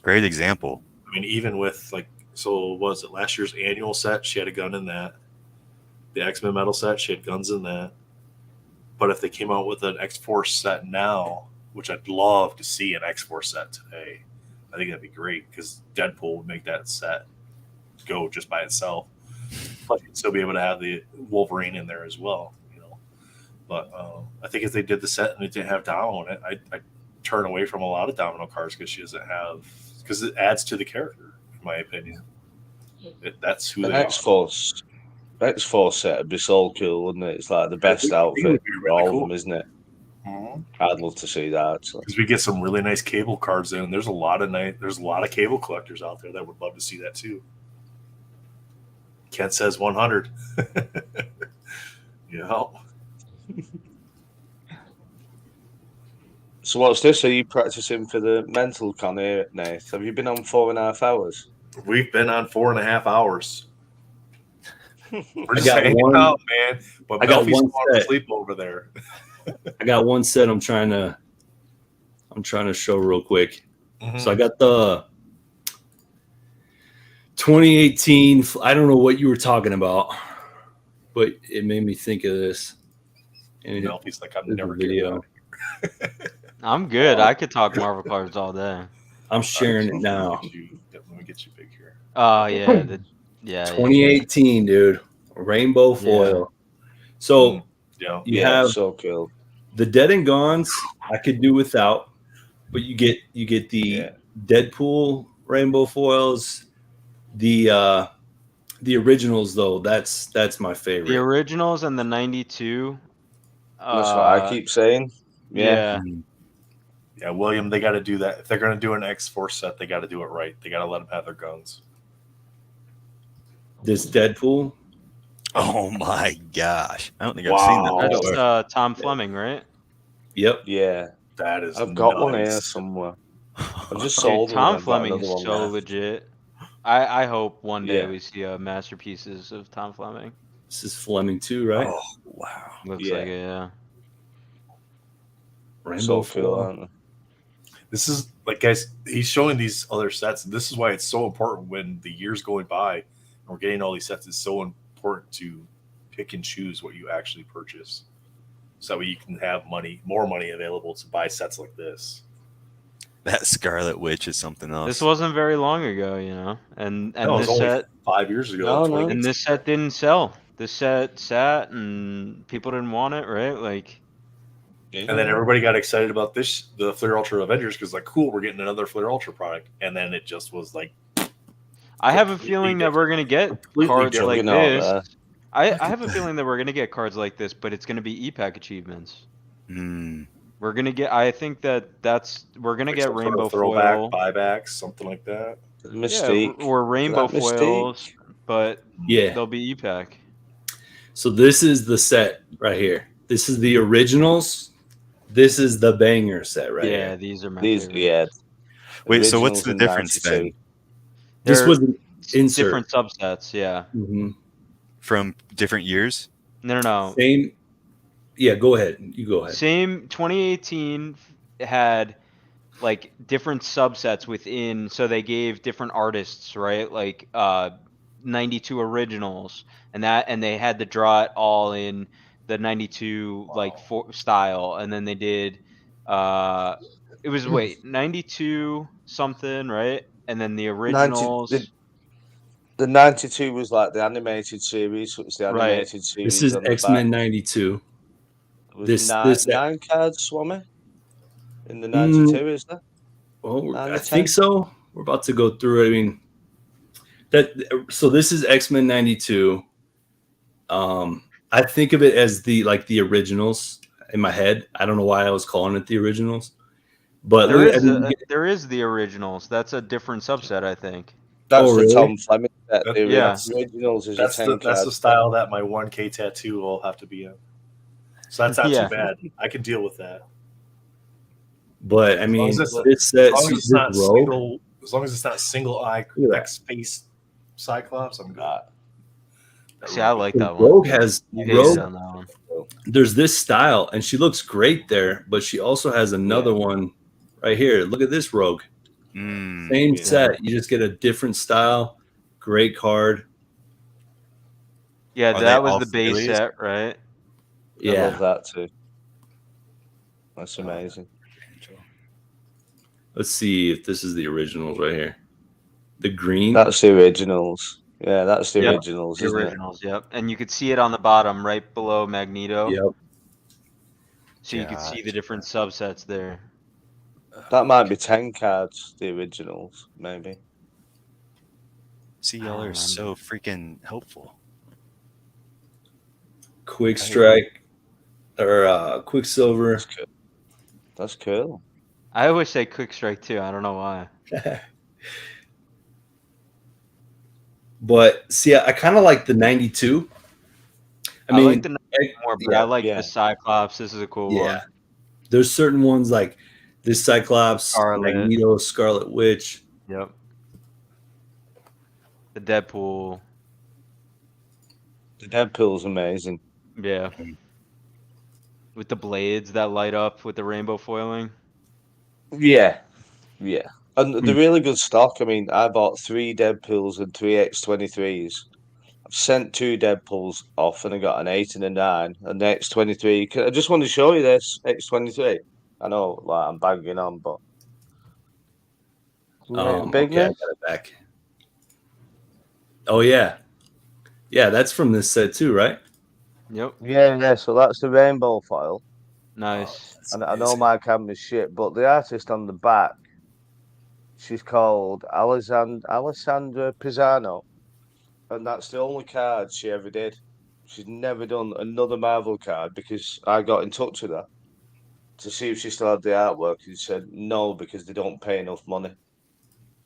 great example. I mean, even with like, so was it last year's annual set? She had a gun in that. The X-Men metal set, she had guns in that. But if they came out with an X-Force set now, which I'd love to see an X-Force set today, I think that'd be great because Deadpool would make that set go just by itself. Plus, you'd still be able to have the Wolverine in there as well, you know. But I think if they did the set and it didn't have Domino in it, I'd turn away from a lot of Domino cards because she doesn't have, because it adds to the character, in my opinion. That's who they are. X-Force set would be so cool, wouldn't it? It's like the best outfit for all of them, isn't it? Mm-hmm. I'd love to see that. Because we get some really nice cable cards in. There's a lot of cable collectors out there that would love to see that too. Kent says 100. Yeah. So what's this? Are you practicing for the mental con here, Nate? Have you been on 4.5 hours? We've been on 4.5 hours. We're just got hanging one- out, man. But I got Melfi's one going to set. sleep over there. I got one set I'm trying to show real quick. Mhm. So I got the 2018. I don't know what you were talking about, but it made me think of this. And Melfi's like, I'm there's never a getting video. that. I'm good. I could talk Marvel cards all day. I'm sharing it Let now. me get you big here. Oh yeah, yeah. 2018, dude. Rainbow foil. So Yeah. you have so cool. the Dead and Gones. I could do without, but you get the Deadpool rainbow foils. The originals though, that's my favorite. The originals and the 92. That's what I keep saying. Yeah. Yeah, William, they got to do that. If they're going to do an X-Force set, they got to do it right. They got to let them have their guns. This Deadpool. Oh my gosh! I don't think I've seen that. That's before. Tom Fleming, right? Yep. Yeah. That is. I've got one here nice. somewhere. I've just Dude, sold one. Tom I've got Fleming's another one so left. legit. I hope one day Yeah. we see masterpieces of Tom Fleming. This is Fleming too, right? Oh wow! Looks Yeah. like it, yeah. Rainbow So cool, foil. aren't they? This is like, guys, he's showing these other sets. And this is why it's so important when the years going by and we're getting all these sets. It's so important to pick and choose what you actually purchase, so that way you can have more money available to buy sets like this. That Scarlet Witch is something else. This wasn't very long ago, you know, and No, it was this only set 5 years ago. No, no. 2018. and this set didn't sell. This set sat and people didn't want it, right? Like, And then everybody got excited about the Flair Ultra Avengers, because like, cool, we're getting another Flair Ultra product. And then it just was like, I have a Completely feeling that we're gonna get completely cards different. like Looking out this. there. I have a feeling that we're gonna get cards like this, but it's gonna be e-pack achievements. Hmm. We're gonna get. I think we're gonna like get some sort rainbow of throwback, foil. buybacks, something like that. Mystique. Yeah, or rainbow That Mystique. foils, but Yeah. they'll be e-pack. So this is the set right here. This is the originals. This is the banger set right Yeah, here. these are my These, favorite. yeah. Wait, so what's Originals the in difference 92. then This They're was an insert. different subsets. Yeah. Mhm. from different years? No. Same. Yeah, go ahead. You go ahead. Same. 2018 had like different subsets within, so they gave different artists, right? Like 92 originals, and they had to draw it all in the 92 like style, and then they did it was 92 something, right? And then the originals. The 92 was like the animated series, so it was the Right. animated series. This is on the X-Men back. 92. It was this- nine cards, Swami, in the 92, is there? Well, And I the think 10. so. We're about to go through it. I mean, so this is X-Men 92. I think of it as the originals in my head. I don't know why I was calling it the originals, but There is the originals. That's a different subset, I think. That's Oh, the really? Tom Fleming set. That- The yeah. originals is That's a 10 the card. style that my 1K tattoo will have to be in. So that's not Yeah. too bad. I can deal with that. but I mean, As long as this set, As long as it's not this row, single eye Look at that. X face Cyclops, I'm good. See, I like that one. Rogue has You hated Rogue. on that one. There's this style, and she looks great there, but she also has another one right here. Look at this Rogue. Mm. Same Yeah. set. You just get a different style. Great card. Yeah, Are they that was all the base Phillies? set, right? I Yeah. love that too. That's amazing. Let's see if this is the originals right here. The green. That's the originals. Yeah, that's the Yep, originals, The isn't originals, yep. And you could see it on the bottom, right below Magneto. Yep. So you could see the different subsets there. it? That might be 10 cards, the originals, maybe. See, y'all are so freaking helpful. Quick Strike or Quicksilver. That's cool. I always say Quick Strike too. I don't know why. But see, I kind of like the 92. I like the 92 more, but yeah, I like yeah. the Cyclops. This is a cool one. There's certain ones like this Cyclops, Scarlet. Magneto, Scarlet Witch. Yep. The Deadpool. The Deadpool's amazing. Yeah. With the blades that light up with the rainbow foiling. Yeah. Yeah. And they're really good stock. I mean, I bought 3 Deadpools and 3 X23s. sent 2 Deadpools off, and I got an 8 and a 9, and the X23. I just want to show you this X23. I know, like I'm banging on, but Okay, bigness. I got it back. Oh yeah, yeah, that's from this set too, right? Yep. Yeah. So that's the rainbow foil. Nice. And I know my camera's shit, but the artist on the back, she's called Alessandra Pisano, and that's the only card she ever did. She's never done another Marvel card because I got in touch with her to see if she still had the artwork, and she said no because they don't pay enough money.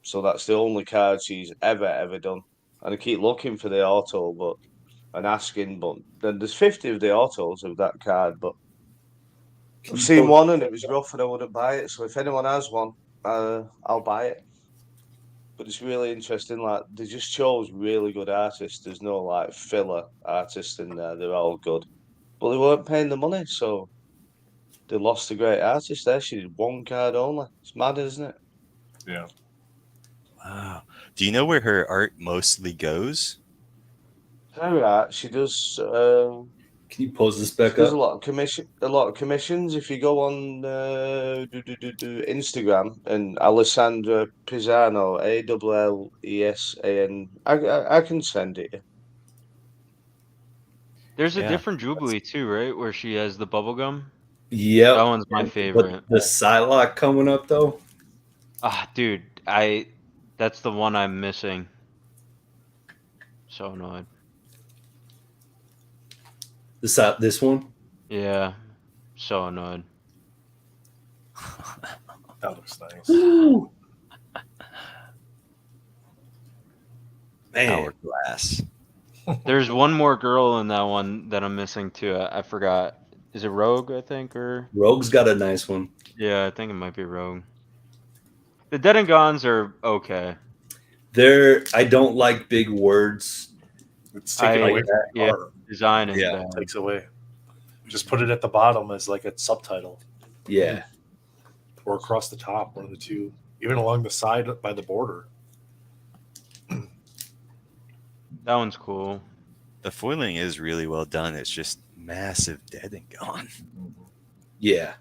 So that's the only card she's ever done. And I keep looking for the auto, and asking, but then there's 50 of the autos of that card, but I've seen one and it was rough and I wouldn't buy it. So if anyone has one, I'll buy it. But it's really interesting. Like they just chose really good artists. There's no like filler artists in there. They're all good, but they weren't paying the money, so they lost a great artist there. She did one card only. It's mad, isn't it? Yeah. Wow. Do you know where her art mostly goes? Her art, she does. Can you pose this back There's up? a lot of commissions. If you go on Instagram and Alessandra Pisano, Allesan, I can send it. There's a Yeah. different Jubilee too, right? Where she has the bubble gum. Yep. That one's my favorite. But the Psylocke coming up though. Ah, dude, that's the one I'm missing. So annoyed. This one. Yeah, so annoyed. That looks nice. Man, Hourglass. There's one more girl in that one that I'm missing too. I forgot. Is it Rogue? I think, or Rogue's got a nice one. yeah, I think it might be Rogue. The Dead and Gones are okay. I don't like big words. It's taken away from the yeah. art. Design is Yeah. bad. Takes away. Just put it at the bottom as like a subtitle, Yeah. or across the top, one of the two. Even along the side by the border. That one's cool. The foiling is really well done. It's just massive dead and gone. Yeah.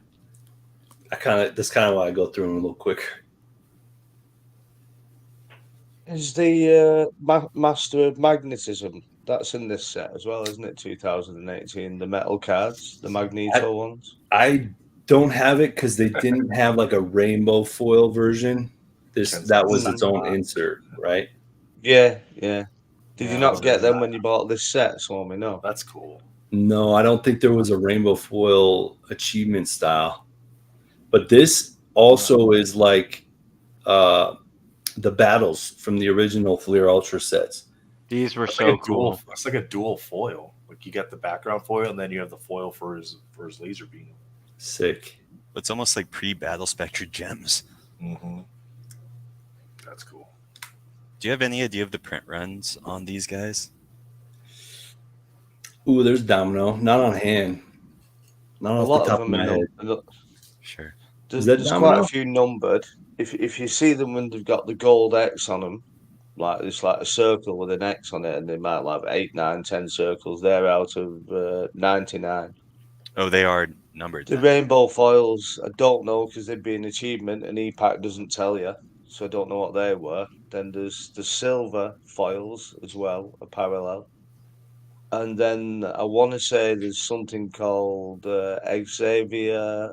That's kind of why I go through them a little quicker. Is the Master of Magnetism? That's in this set as well, isn't it? 2018, the metal cards, the Magneto ones. I don't have it because they didn't have like a rainbow foil version. That was its own insert, right? Yeah. Did you Yeah, not get them that. when you bought this set, Swami? No. That's cool. No, I don't think there was a rainbow foil achievement style. But this also is like the battles from the original Fleer Ultra sets. These were That's so like cool. It's like a dual foil. Like you got the background foil, and then you have the foil for his laser beam. Sick. It's almost like pre-Battle Spectre gems. Mm-hmm. That's cool. Do you have any idea of the print runs on these guys? Ooh, there's Domino. Not on hand. Not A off lot the top of of them my head. Sure. There's quite a few numbered. If you see them when they've got the gold X on them, like it's like a circle with an X on it, and they might have 8, 9, 10 circles. They're out of 99. Oh, they are numbered. The rainbow foils, I don't know because they'd be an achievement, and EPAC doesn't tell you, so I don't know what they were. Then there's the silver foils as well, a parallel. And then I want to say there's something called Xavier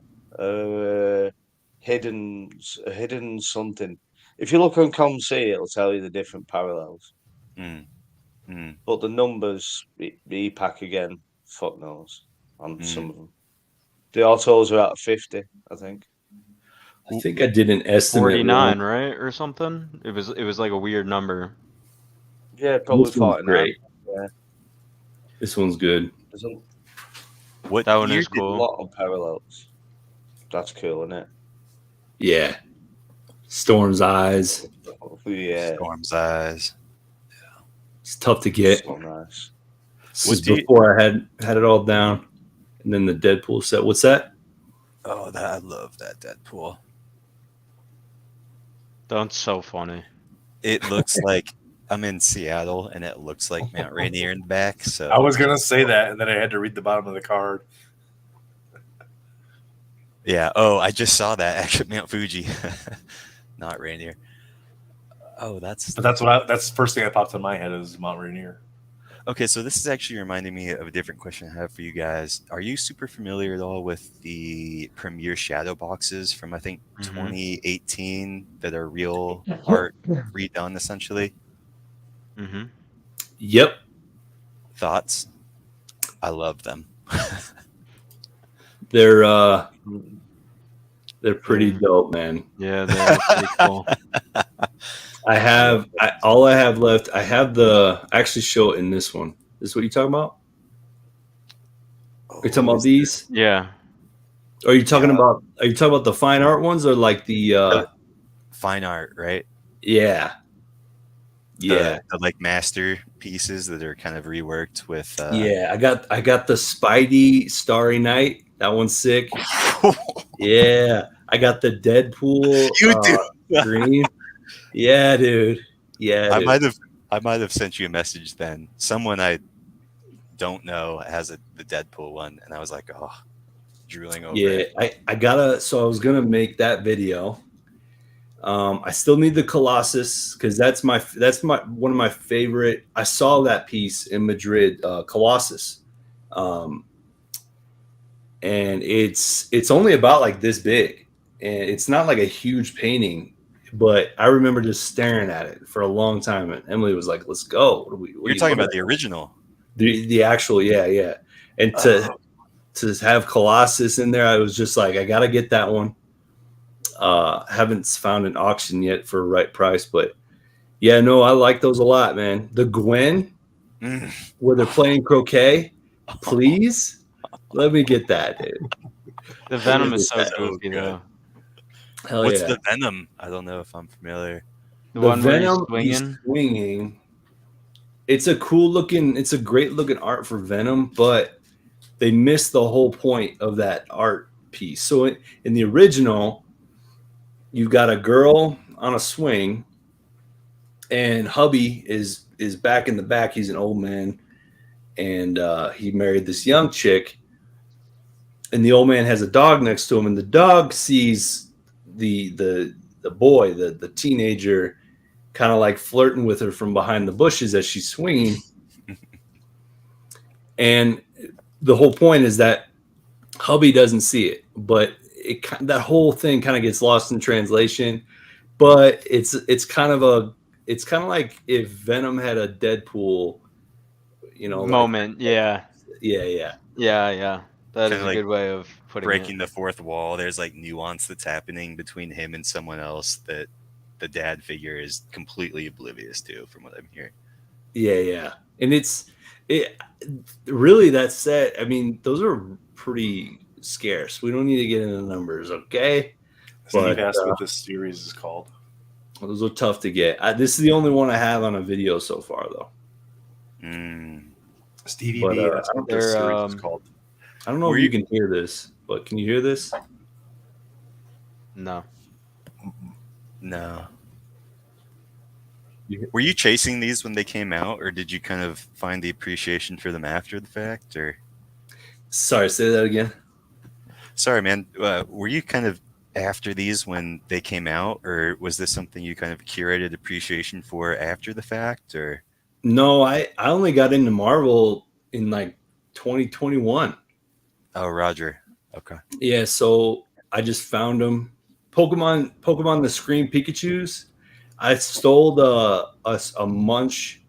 hidden something. If you look on ComC, it'll tell you the different parallels. But the numbers, the EPAC again, fuck knows on some of them. The autos are at 50, I think. I think I did an estimate. 49, right, or something. It was like a weird number. Yeah, probably This one's 49. great. Yeah. This one's good. There's a What That one year is did- cool. lot of parallels. That's cool, isn't it? Yeah. Storm's Eyes. Yeah, Storm's Eyes. It's tough to get. so nice. This What is do you- before I had it all down. And then the Deadpool set. What's that? Oh, I love that Deadpool. That's so funny. It looks like I'm in Seattle, and it looks like Mount Rainier in the back. So I was gonna say that, and then I had to read the bottom of the card. yeah. Oh, I just saw that actually, Mount Fuji, not Rainier. Oh, that's But that's the first thing that popped in my head is Mount Rainier. okay. So this is actually reminding me of a different question I have for you guys. Are you super familiar at all with the Premier Shadow boxes from I think 2018 that are real art redone essentially? Mm-hmm. Yep. Thoughts? I love them. They're pretty dope, man. Yeah, they're pretty cool. I have all I have left. I have I actually show it in this one. This is what you talking about? Are you talking about these? Yeah. Or are you talking about the fine art ones or like the fine art, right? Yeah. The like masterpieces that are kind of reworked with yeah, I got the Spidey Starry Night. That one's sick. Yeah. I got the Deadpool green. Yeah, dude. Yeah. I might have sent you a message then. Someone I don't know has the Deadpool one, and I was like, oh, drooling over it. So I was gonna make that video. I still need the Colossus because that's my one of my favorite. I saw that piece in Madrid, Colossus, and it's only about like this big, and it's not like a huge painting. But I remember just staring at it for a long time, and Emily was like, "Let's go." You're talking about the original, the actual, yeah. And to have Colossus in there, I was just like, I gotta get that one. Haven't found an auction yet for a right price, but yeah, no, I like those a lot, man. The Gwen, where they're playing croquet, please let me get that, dude. The Venom is so goofy though. Hell What's yeah. the Venom? I don't know if I'm familiar. The The one Venom where he's swinging. swinging. It's a great looking art for Venom, but they missed the whole point of that art piece. So in the original, you've got a girl on a swing, and hubby is back in the back. He's an old man, and he married this young chick, and the old man has a dog next to him, and the dog sees the boy, the teenager, kind of like flirting with her from behind the bushes as she's swinging. And the whole point is that hubby doesn't see it, but that whole thing kind of gets lost in translation. But it's kind of like if Venom had a Deadpool, moment. Yeah. That Kinda is a like good way of putting breaking it. the fourth wall. There's like nuance that's happening between him and someone else that the dad figure is completely oblivious to, from what I'm hearing. Yeah. And it really, that said, I mean, those are pretty scarce. We don't need to get into numbers, okay? Steve asked what this series is called. Those are tough to get. This is the only one I have on a video so far, though. Stevie But, B asked what this series is called. I don't know if you can hear this, but can you hear this? No. Were you chasing these when they came out, or did you kind of find the appreciation for them after the fact? Or sorry, say that again. Sorry, man. Were you kind of after these when they came out, or was this something you kind of curated appreciation for after the fact? Or no, I only got into Marvel in like 2021. Oh, Roger. Okay. Yeah, so I just found them. Pokemon the Scream Pikachus. I stole a Munch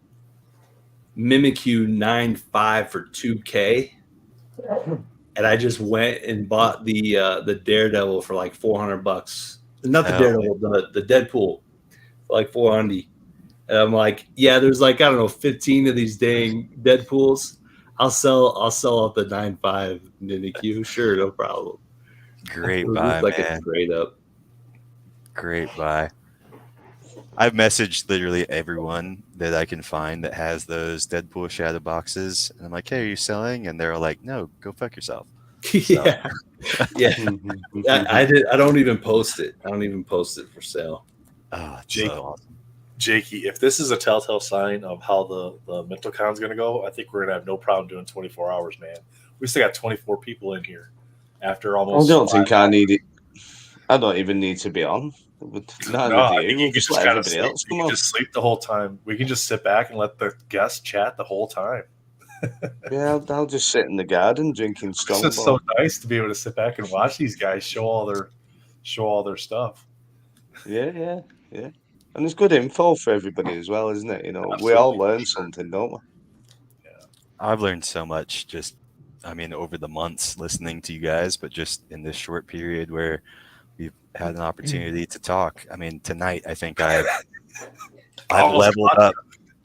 Mimikyu 9.5 for $2K, and I just went and bought the Daredevil for like $400. Not the Daredevil, the Deadpool for like $400. And I'm like, yeah, there's like, I don't know, 15 of these dang Deadpools. I'll sell out the 9.5 Mimikyu. Sure, no problem. Great buy, like man. A straight up. Great buy. I've messaged literally everyone that I can find that has those Deadpool shadow boxes, and I'm like, "Hey, are you selling?" And they're like, "No, go fuck yourself." Yeah. I don't even post it. I don't even post it for sale. Oh, Jake, so awesome. Jakey, if this is a telltale sign of how the mental con's going to go, I think we're going to have no problem doing 24 hours, man. We still got 24 people in here after almost. I don't think I need it. I don't even need to be on. Neither No, do I you. think We'll you just can let kind of everybody sleep. else You come can on. just sleep the whole time. We can just sit back and let the guests chat the whole time. Yeah, I'll just sit in the garden drinking It's strong. just so nice to be able to sit back and watch these guys show all their stuff. Yeah. And there's good info for everybody as well, isn't it? You know, we Absolutely. all learn something, don't we? I've learned so much just, I mean, over the months listening to you guys, but just in this short period where we've had an opportunity to talk. I mean, tonight I think I've leveled up.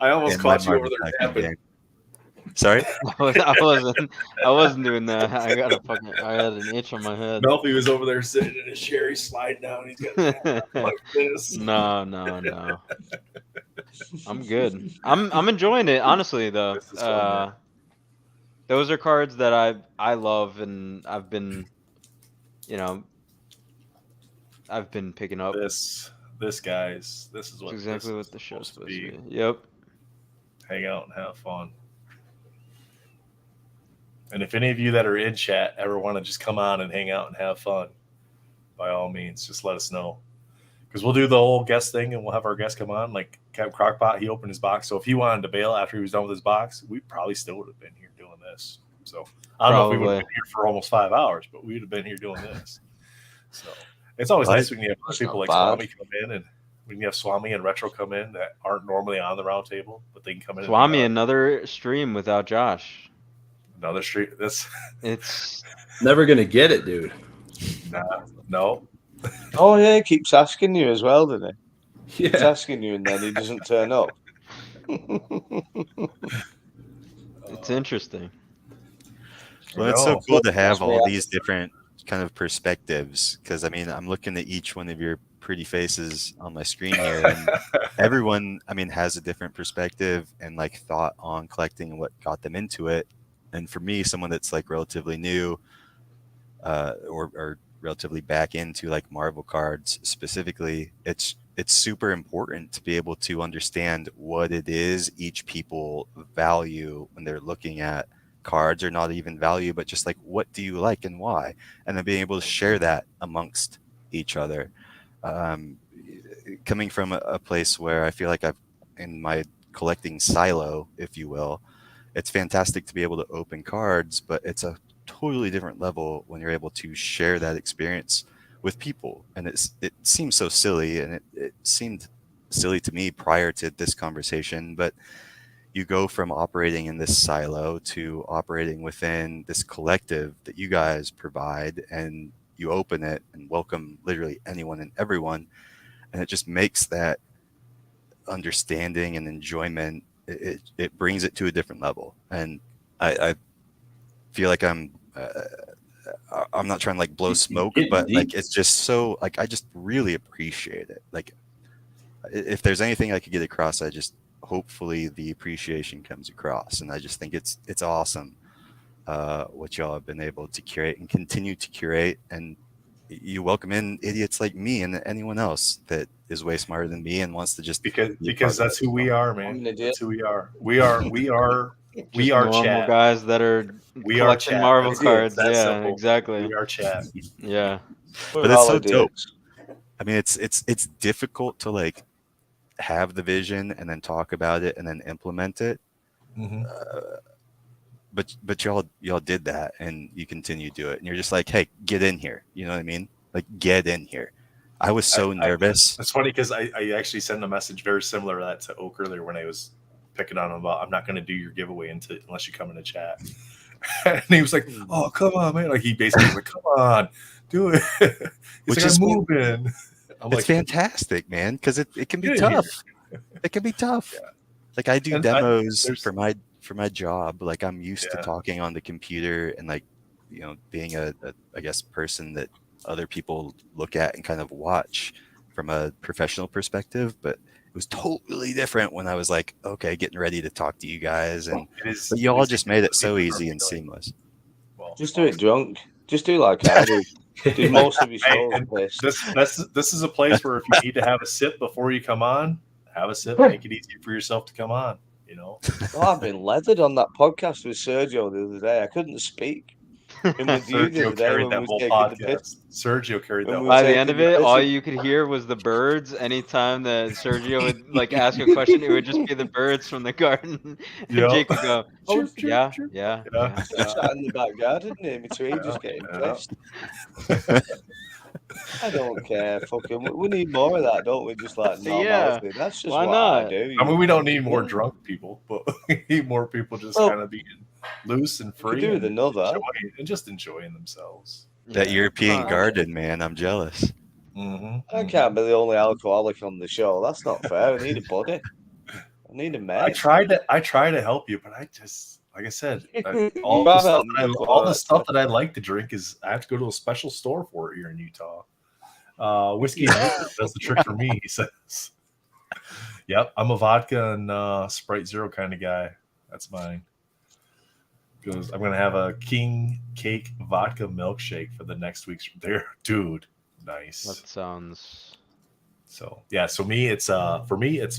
I almost in my caught you over there Marvel napping. game. Sorry? I wasn't doing that. I had an itch on my head. Melfi was over there sitting in his chair, he's sliding down. He's got like this. No. I'm good. I'm enjoying it, honestly, though. This is fun, man. Those are cards that I love, and I've been picking up. This guys, this is what That's exactly this what the is show's supposed be. to be. Yep. Hang out and have fun. And if any of you that are in chat ever want to just come on and hang out and have fun, by all means, just let us know. Because we'll do the whole guest thing and we'll have our guests come on. Like Capt Crockpot, he opened his box. So if he wanted to bail after he was done with his box, we probably still would have been here doing this. So I don't know if we would have been here for almost 5 hours, but we would have been here doing this. So it's always nice when you have people like Swami come in, and we can have Swami and Retro come in that aren't normally on the round table, but they can come in. Swami, another stream without Josh. Another stream. It's never gonna get it, dude. No. Oh yeah, he keeps asking you as well, doesn't he? Yeah. Keeps asking you, and then he doesn't turn up. It's interesting. Well, it's so cool to have all these different kind of perspectives, because I mean, I'm looking at each one of your pretty faces on my screen here, and everyone, I mean, has a different perspective and like thought on collecting and what got them into it. And for me, someone that's like relatively new, or relatively back into like Marvel cards specifically, it's super important to be able to understand what it is each people value when they're looking at cards, or not even value, but just like, what do you like and why? And then being able to share that amongst each other. Coming from a place where I feel like I've, in my collecting silo, if you will, it's fantastic to be able to open cards, but it's a totally different level when you're able to share that experience with people. And it seems so silly, and it seemed silly to me prior to this conversation, but you go from operating in this silo to operating within this collective that you guys provide, and you open it and welcome literally anyone and everyone, and it just makes that understanding and enjoyment, it brings it to a different level. And I feel like I'm not trying to like blow smoke, but like, it's just so like, I just really appreciate it. Like, if there's anything I could get across, hopefully the appreciation comes across. And I just think it's awesome what y'all have been able to curate and continue to curate. And you welcome in idiots like me and anyone else that is way smarter than me and wants to just because that's who we are, man. That's who we are. We are normal chat guys that are collecting Marvel cards. Yeah, simple. Exactly. We are chat. Yeah. But it's so dope. I mean, it's difficult to like have the vision and then talk about it and then implement it. Mm-hmm. But y'all did that, and you continue to do it, and you're just like, hey, get in here. You know what I mean? Like, get in here. I was so nervous. It's funny because I actually sent a message very similar to that to Oak earlier when I was picking on him about, I'm not going to do your giveaway unless you come in the chat. And he was like, oh, come on, man. Like, he basically was like, come on, do it. He's like, I'm moving. It's fantastic, man, because it can be tough. It can be tough. Yeah. Like, I do demos for my job. Like, I'm used to talking on the computer and like, you know, being a I guess person that other people look at and kind of watch from a professional perspective. But it was totally different when I was like, okay, getting ready to talk to you guys, and but you all just made it so easy and seamless. Well, just do it drunk. Just do like I do. Do most of your show. This is a place where if you need to have a sip before you come on, have a sip, make it easier for yourself to come on. You know, Oh, I've been leathered on that podcast with Sergio the other day. I couldn't speak. And with you the Sergio other day carried when that we whole were taking the piss. podcast. Sergio carried that. When we By were the end taking of the it, piss, all you could hear was the birds. Anytime that Sergio would like ask a question, it would just be the birds from the garden. And Yep. Jake would go, "Oh, Chirp, chirp, yeah, chirp. yeah, Yeah. yeah." sat in the back garden near my tree, just getting Yeah. pissed. I don't care. Fucking, we need more of that, don't we? Just like normality. That's just why what I not? do. I mean, we don't need more Yeah. drunk people, but we need more people just Well, kind of being loose and We could free do with and, another. just enjoying themselves. That Yeah. European Uh, garden, man. I'm jealous. I can't be the only alcoholic on the show. That's not fair. I need a buddy. I need a mate. I try to help you, but I just, like I said, all You the have stuff helped that me all before, the stuff that I like to drink is I have to go to a special store for it here in Utah. Whiskey and Liquor does the trick for me, he says. Yep, I'm a vodka and Sprite Zero kind of guy. That's mine. Because I'm gonna have a King Cake vodka milkshake for the next week's there, dude. Nice. That sounds. So yeah, so for me it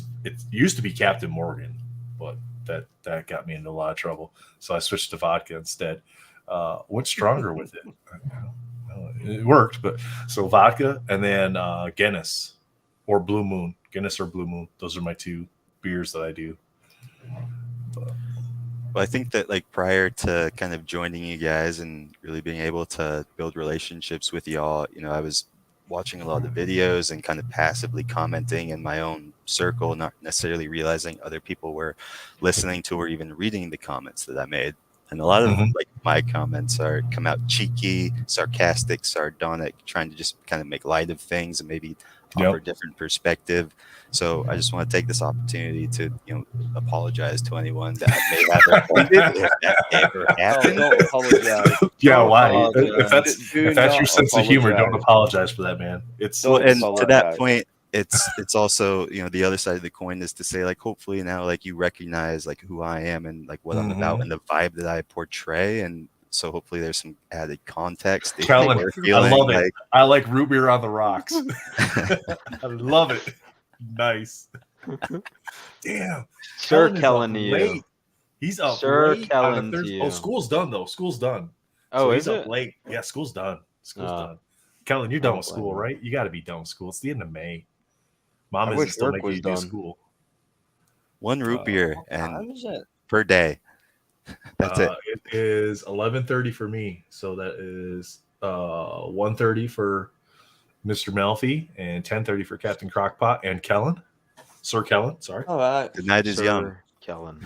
used to be Captain Morgan, but that got me into a lot of trouble. So I switched to vodka instead. Went stronger with it. It worked, but so vodka and then Guinness or Blue Moon. Guinness or Blue Moon. Those are my two beers that I do. But, Well, I think that like prior to kind of joining you guys and really being able to build relationships with y'all, you know, I was watching a lot of the videos and kind of passively commenting in my own circle, not necessarily realizing other people were listening to or even reading the comments that I made. And a lot of like my comments come out cheeky, sarcastic, sardonic, trying to just kind of make light of things and maybe offer a different perspective. So I just want to take this opportunity to, you know, apologize to anyone that may have offended if that ever happened. Don't apologize. yeah, Don't why? apologize. If that's your sense of humor, don't apologize. apologize for that, man. It's Don't And apologize. to that point, it's also, you know, the other side of the coin is to say like, hopefully now like you recognize like who I am and like what I'm about and the vibe that I portray, and so hopefully there's some added context. if Kellen, you were I feeling love it. like- I like root beer on the rocks. I love it. Nice. Damn. Sir is up Kellen to you. late. He's up Sir late Kellen on a to Thursday. you. Oh, school's done though. School's done. Oh, So is he's up it? late. Yeah, school's done. School's Oh. done. Kellen, you're done Oh, with school, wow. right? You got to be done with school. It's the end of May. Mom I isn't wish still work making was you do done. school. one root beer What and time is it? per day. That's it. It is 11:30 for me, so that is 1:30 for Mr. Melfi and 10:30 for Captain Crockpot and Kellen, Sir Kellen. Sorry. All right. The night is Sir young. Kellen.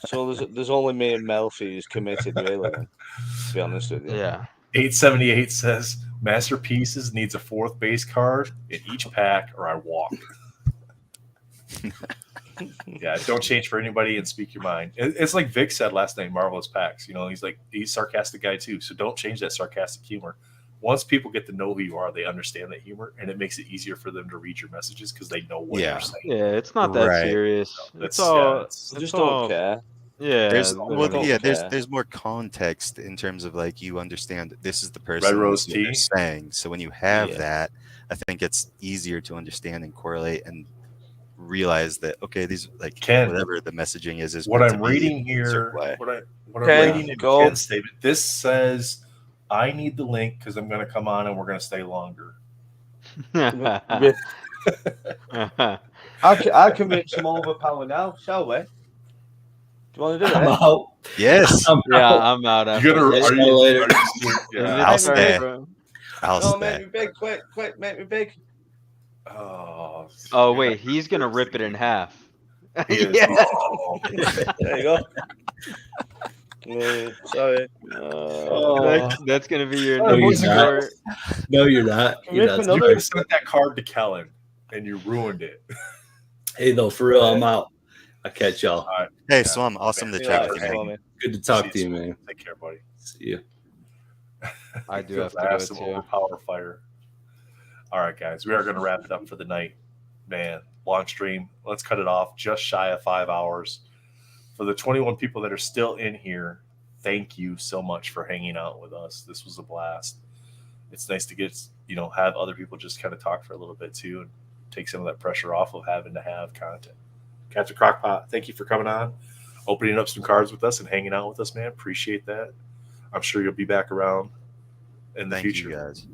So there's only me and Melfi who's committed, really. Then, to be honest with you. Yeah. 878 says Masterpieces needs a fourth base card in each pack, or I walk. Yeah, don't change for anybody and speak your mind. It's like Vic said last night, Marvelous Packs. You know, he's a sarcastic guy too. So don't change that sarcastic humor. Once people get to know who you are, they understand that humor, and it makes it easier for them to read your messages because they know what Yeah. you're saying. Yeah, it's not that Right. serious. That's- It's all. yeah, I it's just all- don't care. Yeah. There's don't there's care. more context in terms of like you understand that this is the person Red Rose what they're tea. saying. So when you have Yeah. that, I think it's easier to understand and correlate and realize that okay, these like Ken, whatever the messaging is What meant to I'm be reading in here, certain way. what I'm Ken, reading in go. Ken's statement, this says, I need the link because I'm going to come on and we're going to stay longer. I can make some overpower now, shall we? Do you want to do I'm it? out. Yes, I'm Yeah, out. I'm out. You're After gonna, this. are See you you, later. are you- yeah. I'll stay. I'll No, stay. make me big, quick, make me big. Oh, Oh you're wait, not- he's gonna rip it in half. He is. Yeah. Oh. There you go. Sorry. That's gonna be your No, news you're not. report. No, you're not. Come You're here not. for You another- could sent that card to Kellen and you ruined it. Hey, though, for real, I'm out. I'll catch y'all. Hey, Yeah. Swam, awesome to See chat you with later, you, man. Swami. Good to talk to you, man. Take care, buddy. See you. I do Feels have to do it awesome too. overpower fire. All right, guys, we are going to wrap it up for the night. Man, long stream. Let's cut it off just shy of 5 hours. For the 21 people that are still in here, thank you so much for hanging out with us. This was a blast. It's nice to get, have other people just kind of talk for a little bit too and take some of that pressure off of having to have content. Captain Crockpot, thank you for coming on, opening up some cards with us and hanging out with us, man. Appreciate that. I'm sure you'll be back around in the future. You guys.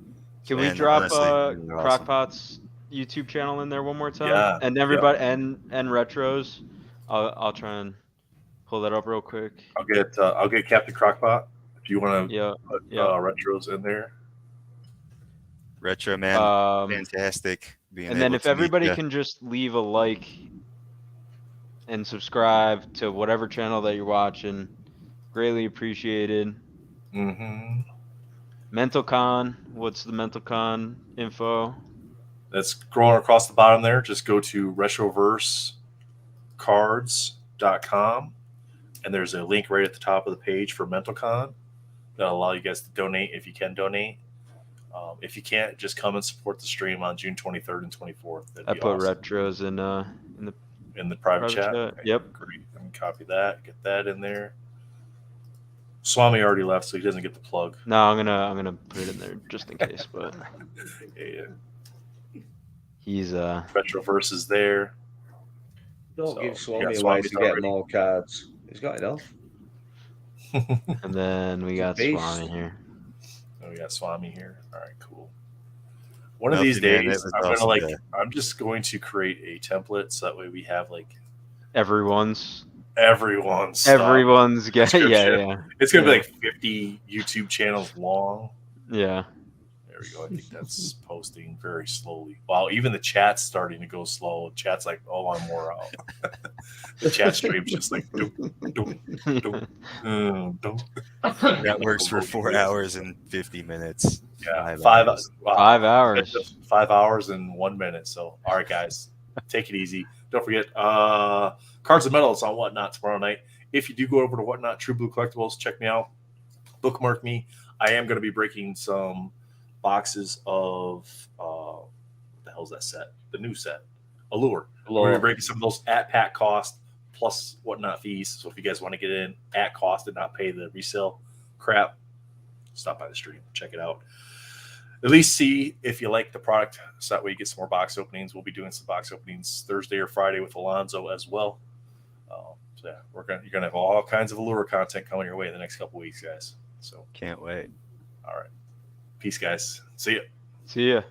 Can Man, we drop honestly, you're awesome. Crockpot's YouTube channel in there one more time? Yeah. And everybody and retros. I'll try and pull that up real quick. I'll get Captain Crockpot if you want to put retros in there. Retro man, fantastic. And then if everybody can just leave a like and subscribe to whatever channel that you're watching, greatly appreciated. Mm-hmm. Mental Con, what's the Mental Con info? That's scrolling across the bottom there. Just go to retroversecards.com, and there's a link right at the top of the page for Mental Con that'll allow you guys to donate if you can donate. If you can't, just come and support the stream on June 23rd and 24th. I put awesome. Retros in the private chat. Okay, yep. Great. I can copy that. Get that in there. Swami already left, so he doesn't get the plug. No, I'm gonna put it in there just in case. But yeah. He's Retroverse is there. Don't give Swami away to get more cards. He's got enough. And then we got Swami here. We got Swami here. All right, cool. One of these days, I'm just going to create a template so that way we have like everyone's getting. Yeah. It's gonna be like 50 YouTube channels long. Yeah. There we go. I think that's posting very slowly. Wow, even the chat's starting to go slow. Chat's like, oh, I'm more out. The chat stream's just like that works for 4 hours and 50 minutes. Yeah, 5 hours. 5 hours. 5 hours and 1 minute. So, all right, guys, take it easy. Don't forget, Cards and Medals on Whatnot tomorrow night. If you do go over to Whatnot True Blue Collectibles, check me out. Bookmark me. I am going to be breaking some boxes of what the hell's that set? The new set, Allure. We're going to break some of those at pack cost plus Whatnot fees. So if you guys want to get in at cost and not pay the resale crap, stop by the stream, check it out. At least see if you like the product, so that way you get some more box openings. We'll be doing some box openings Thursday or Friday with Alonzo as well. So yeah, you're gonna have all kinds of Allure content coming your way in the next couple weeks, guys. So can't wait. All right, peace, guys. See ya. See ya.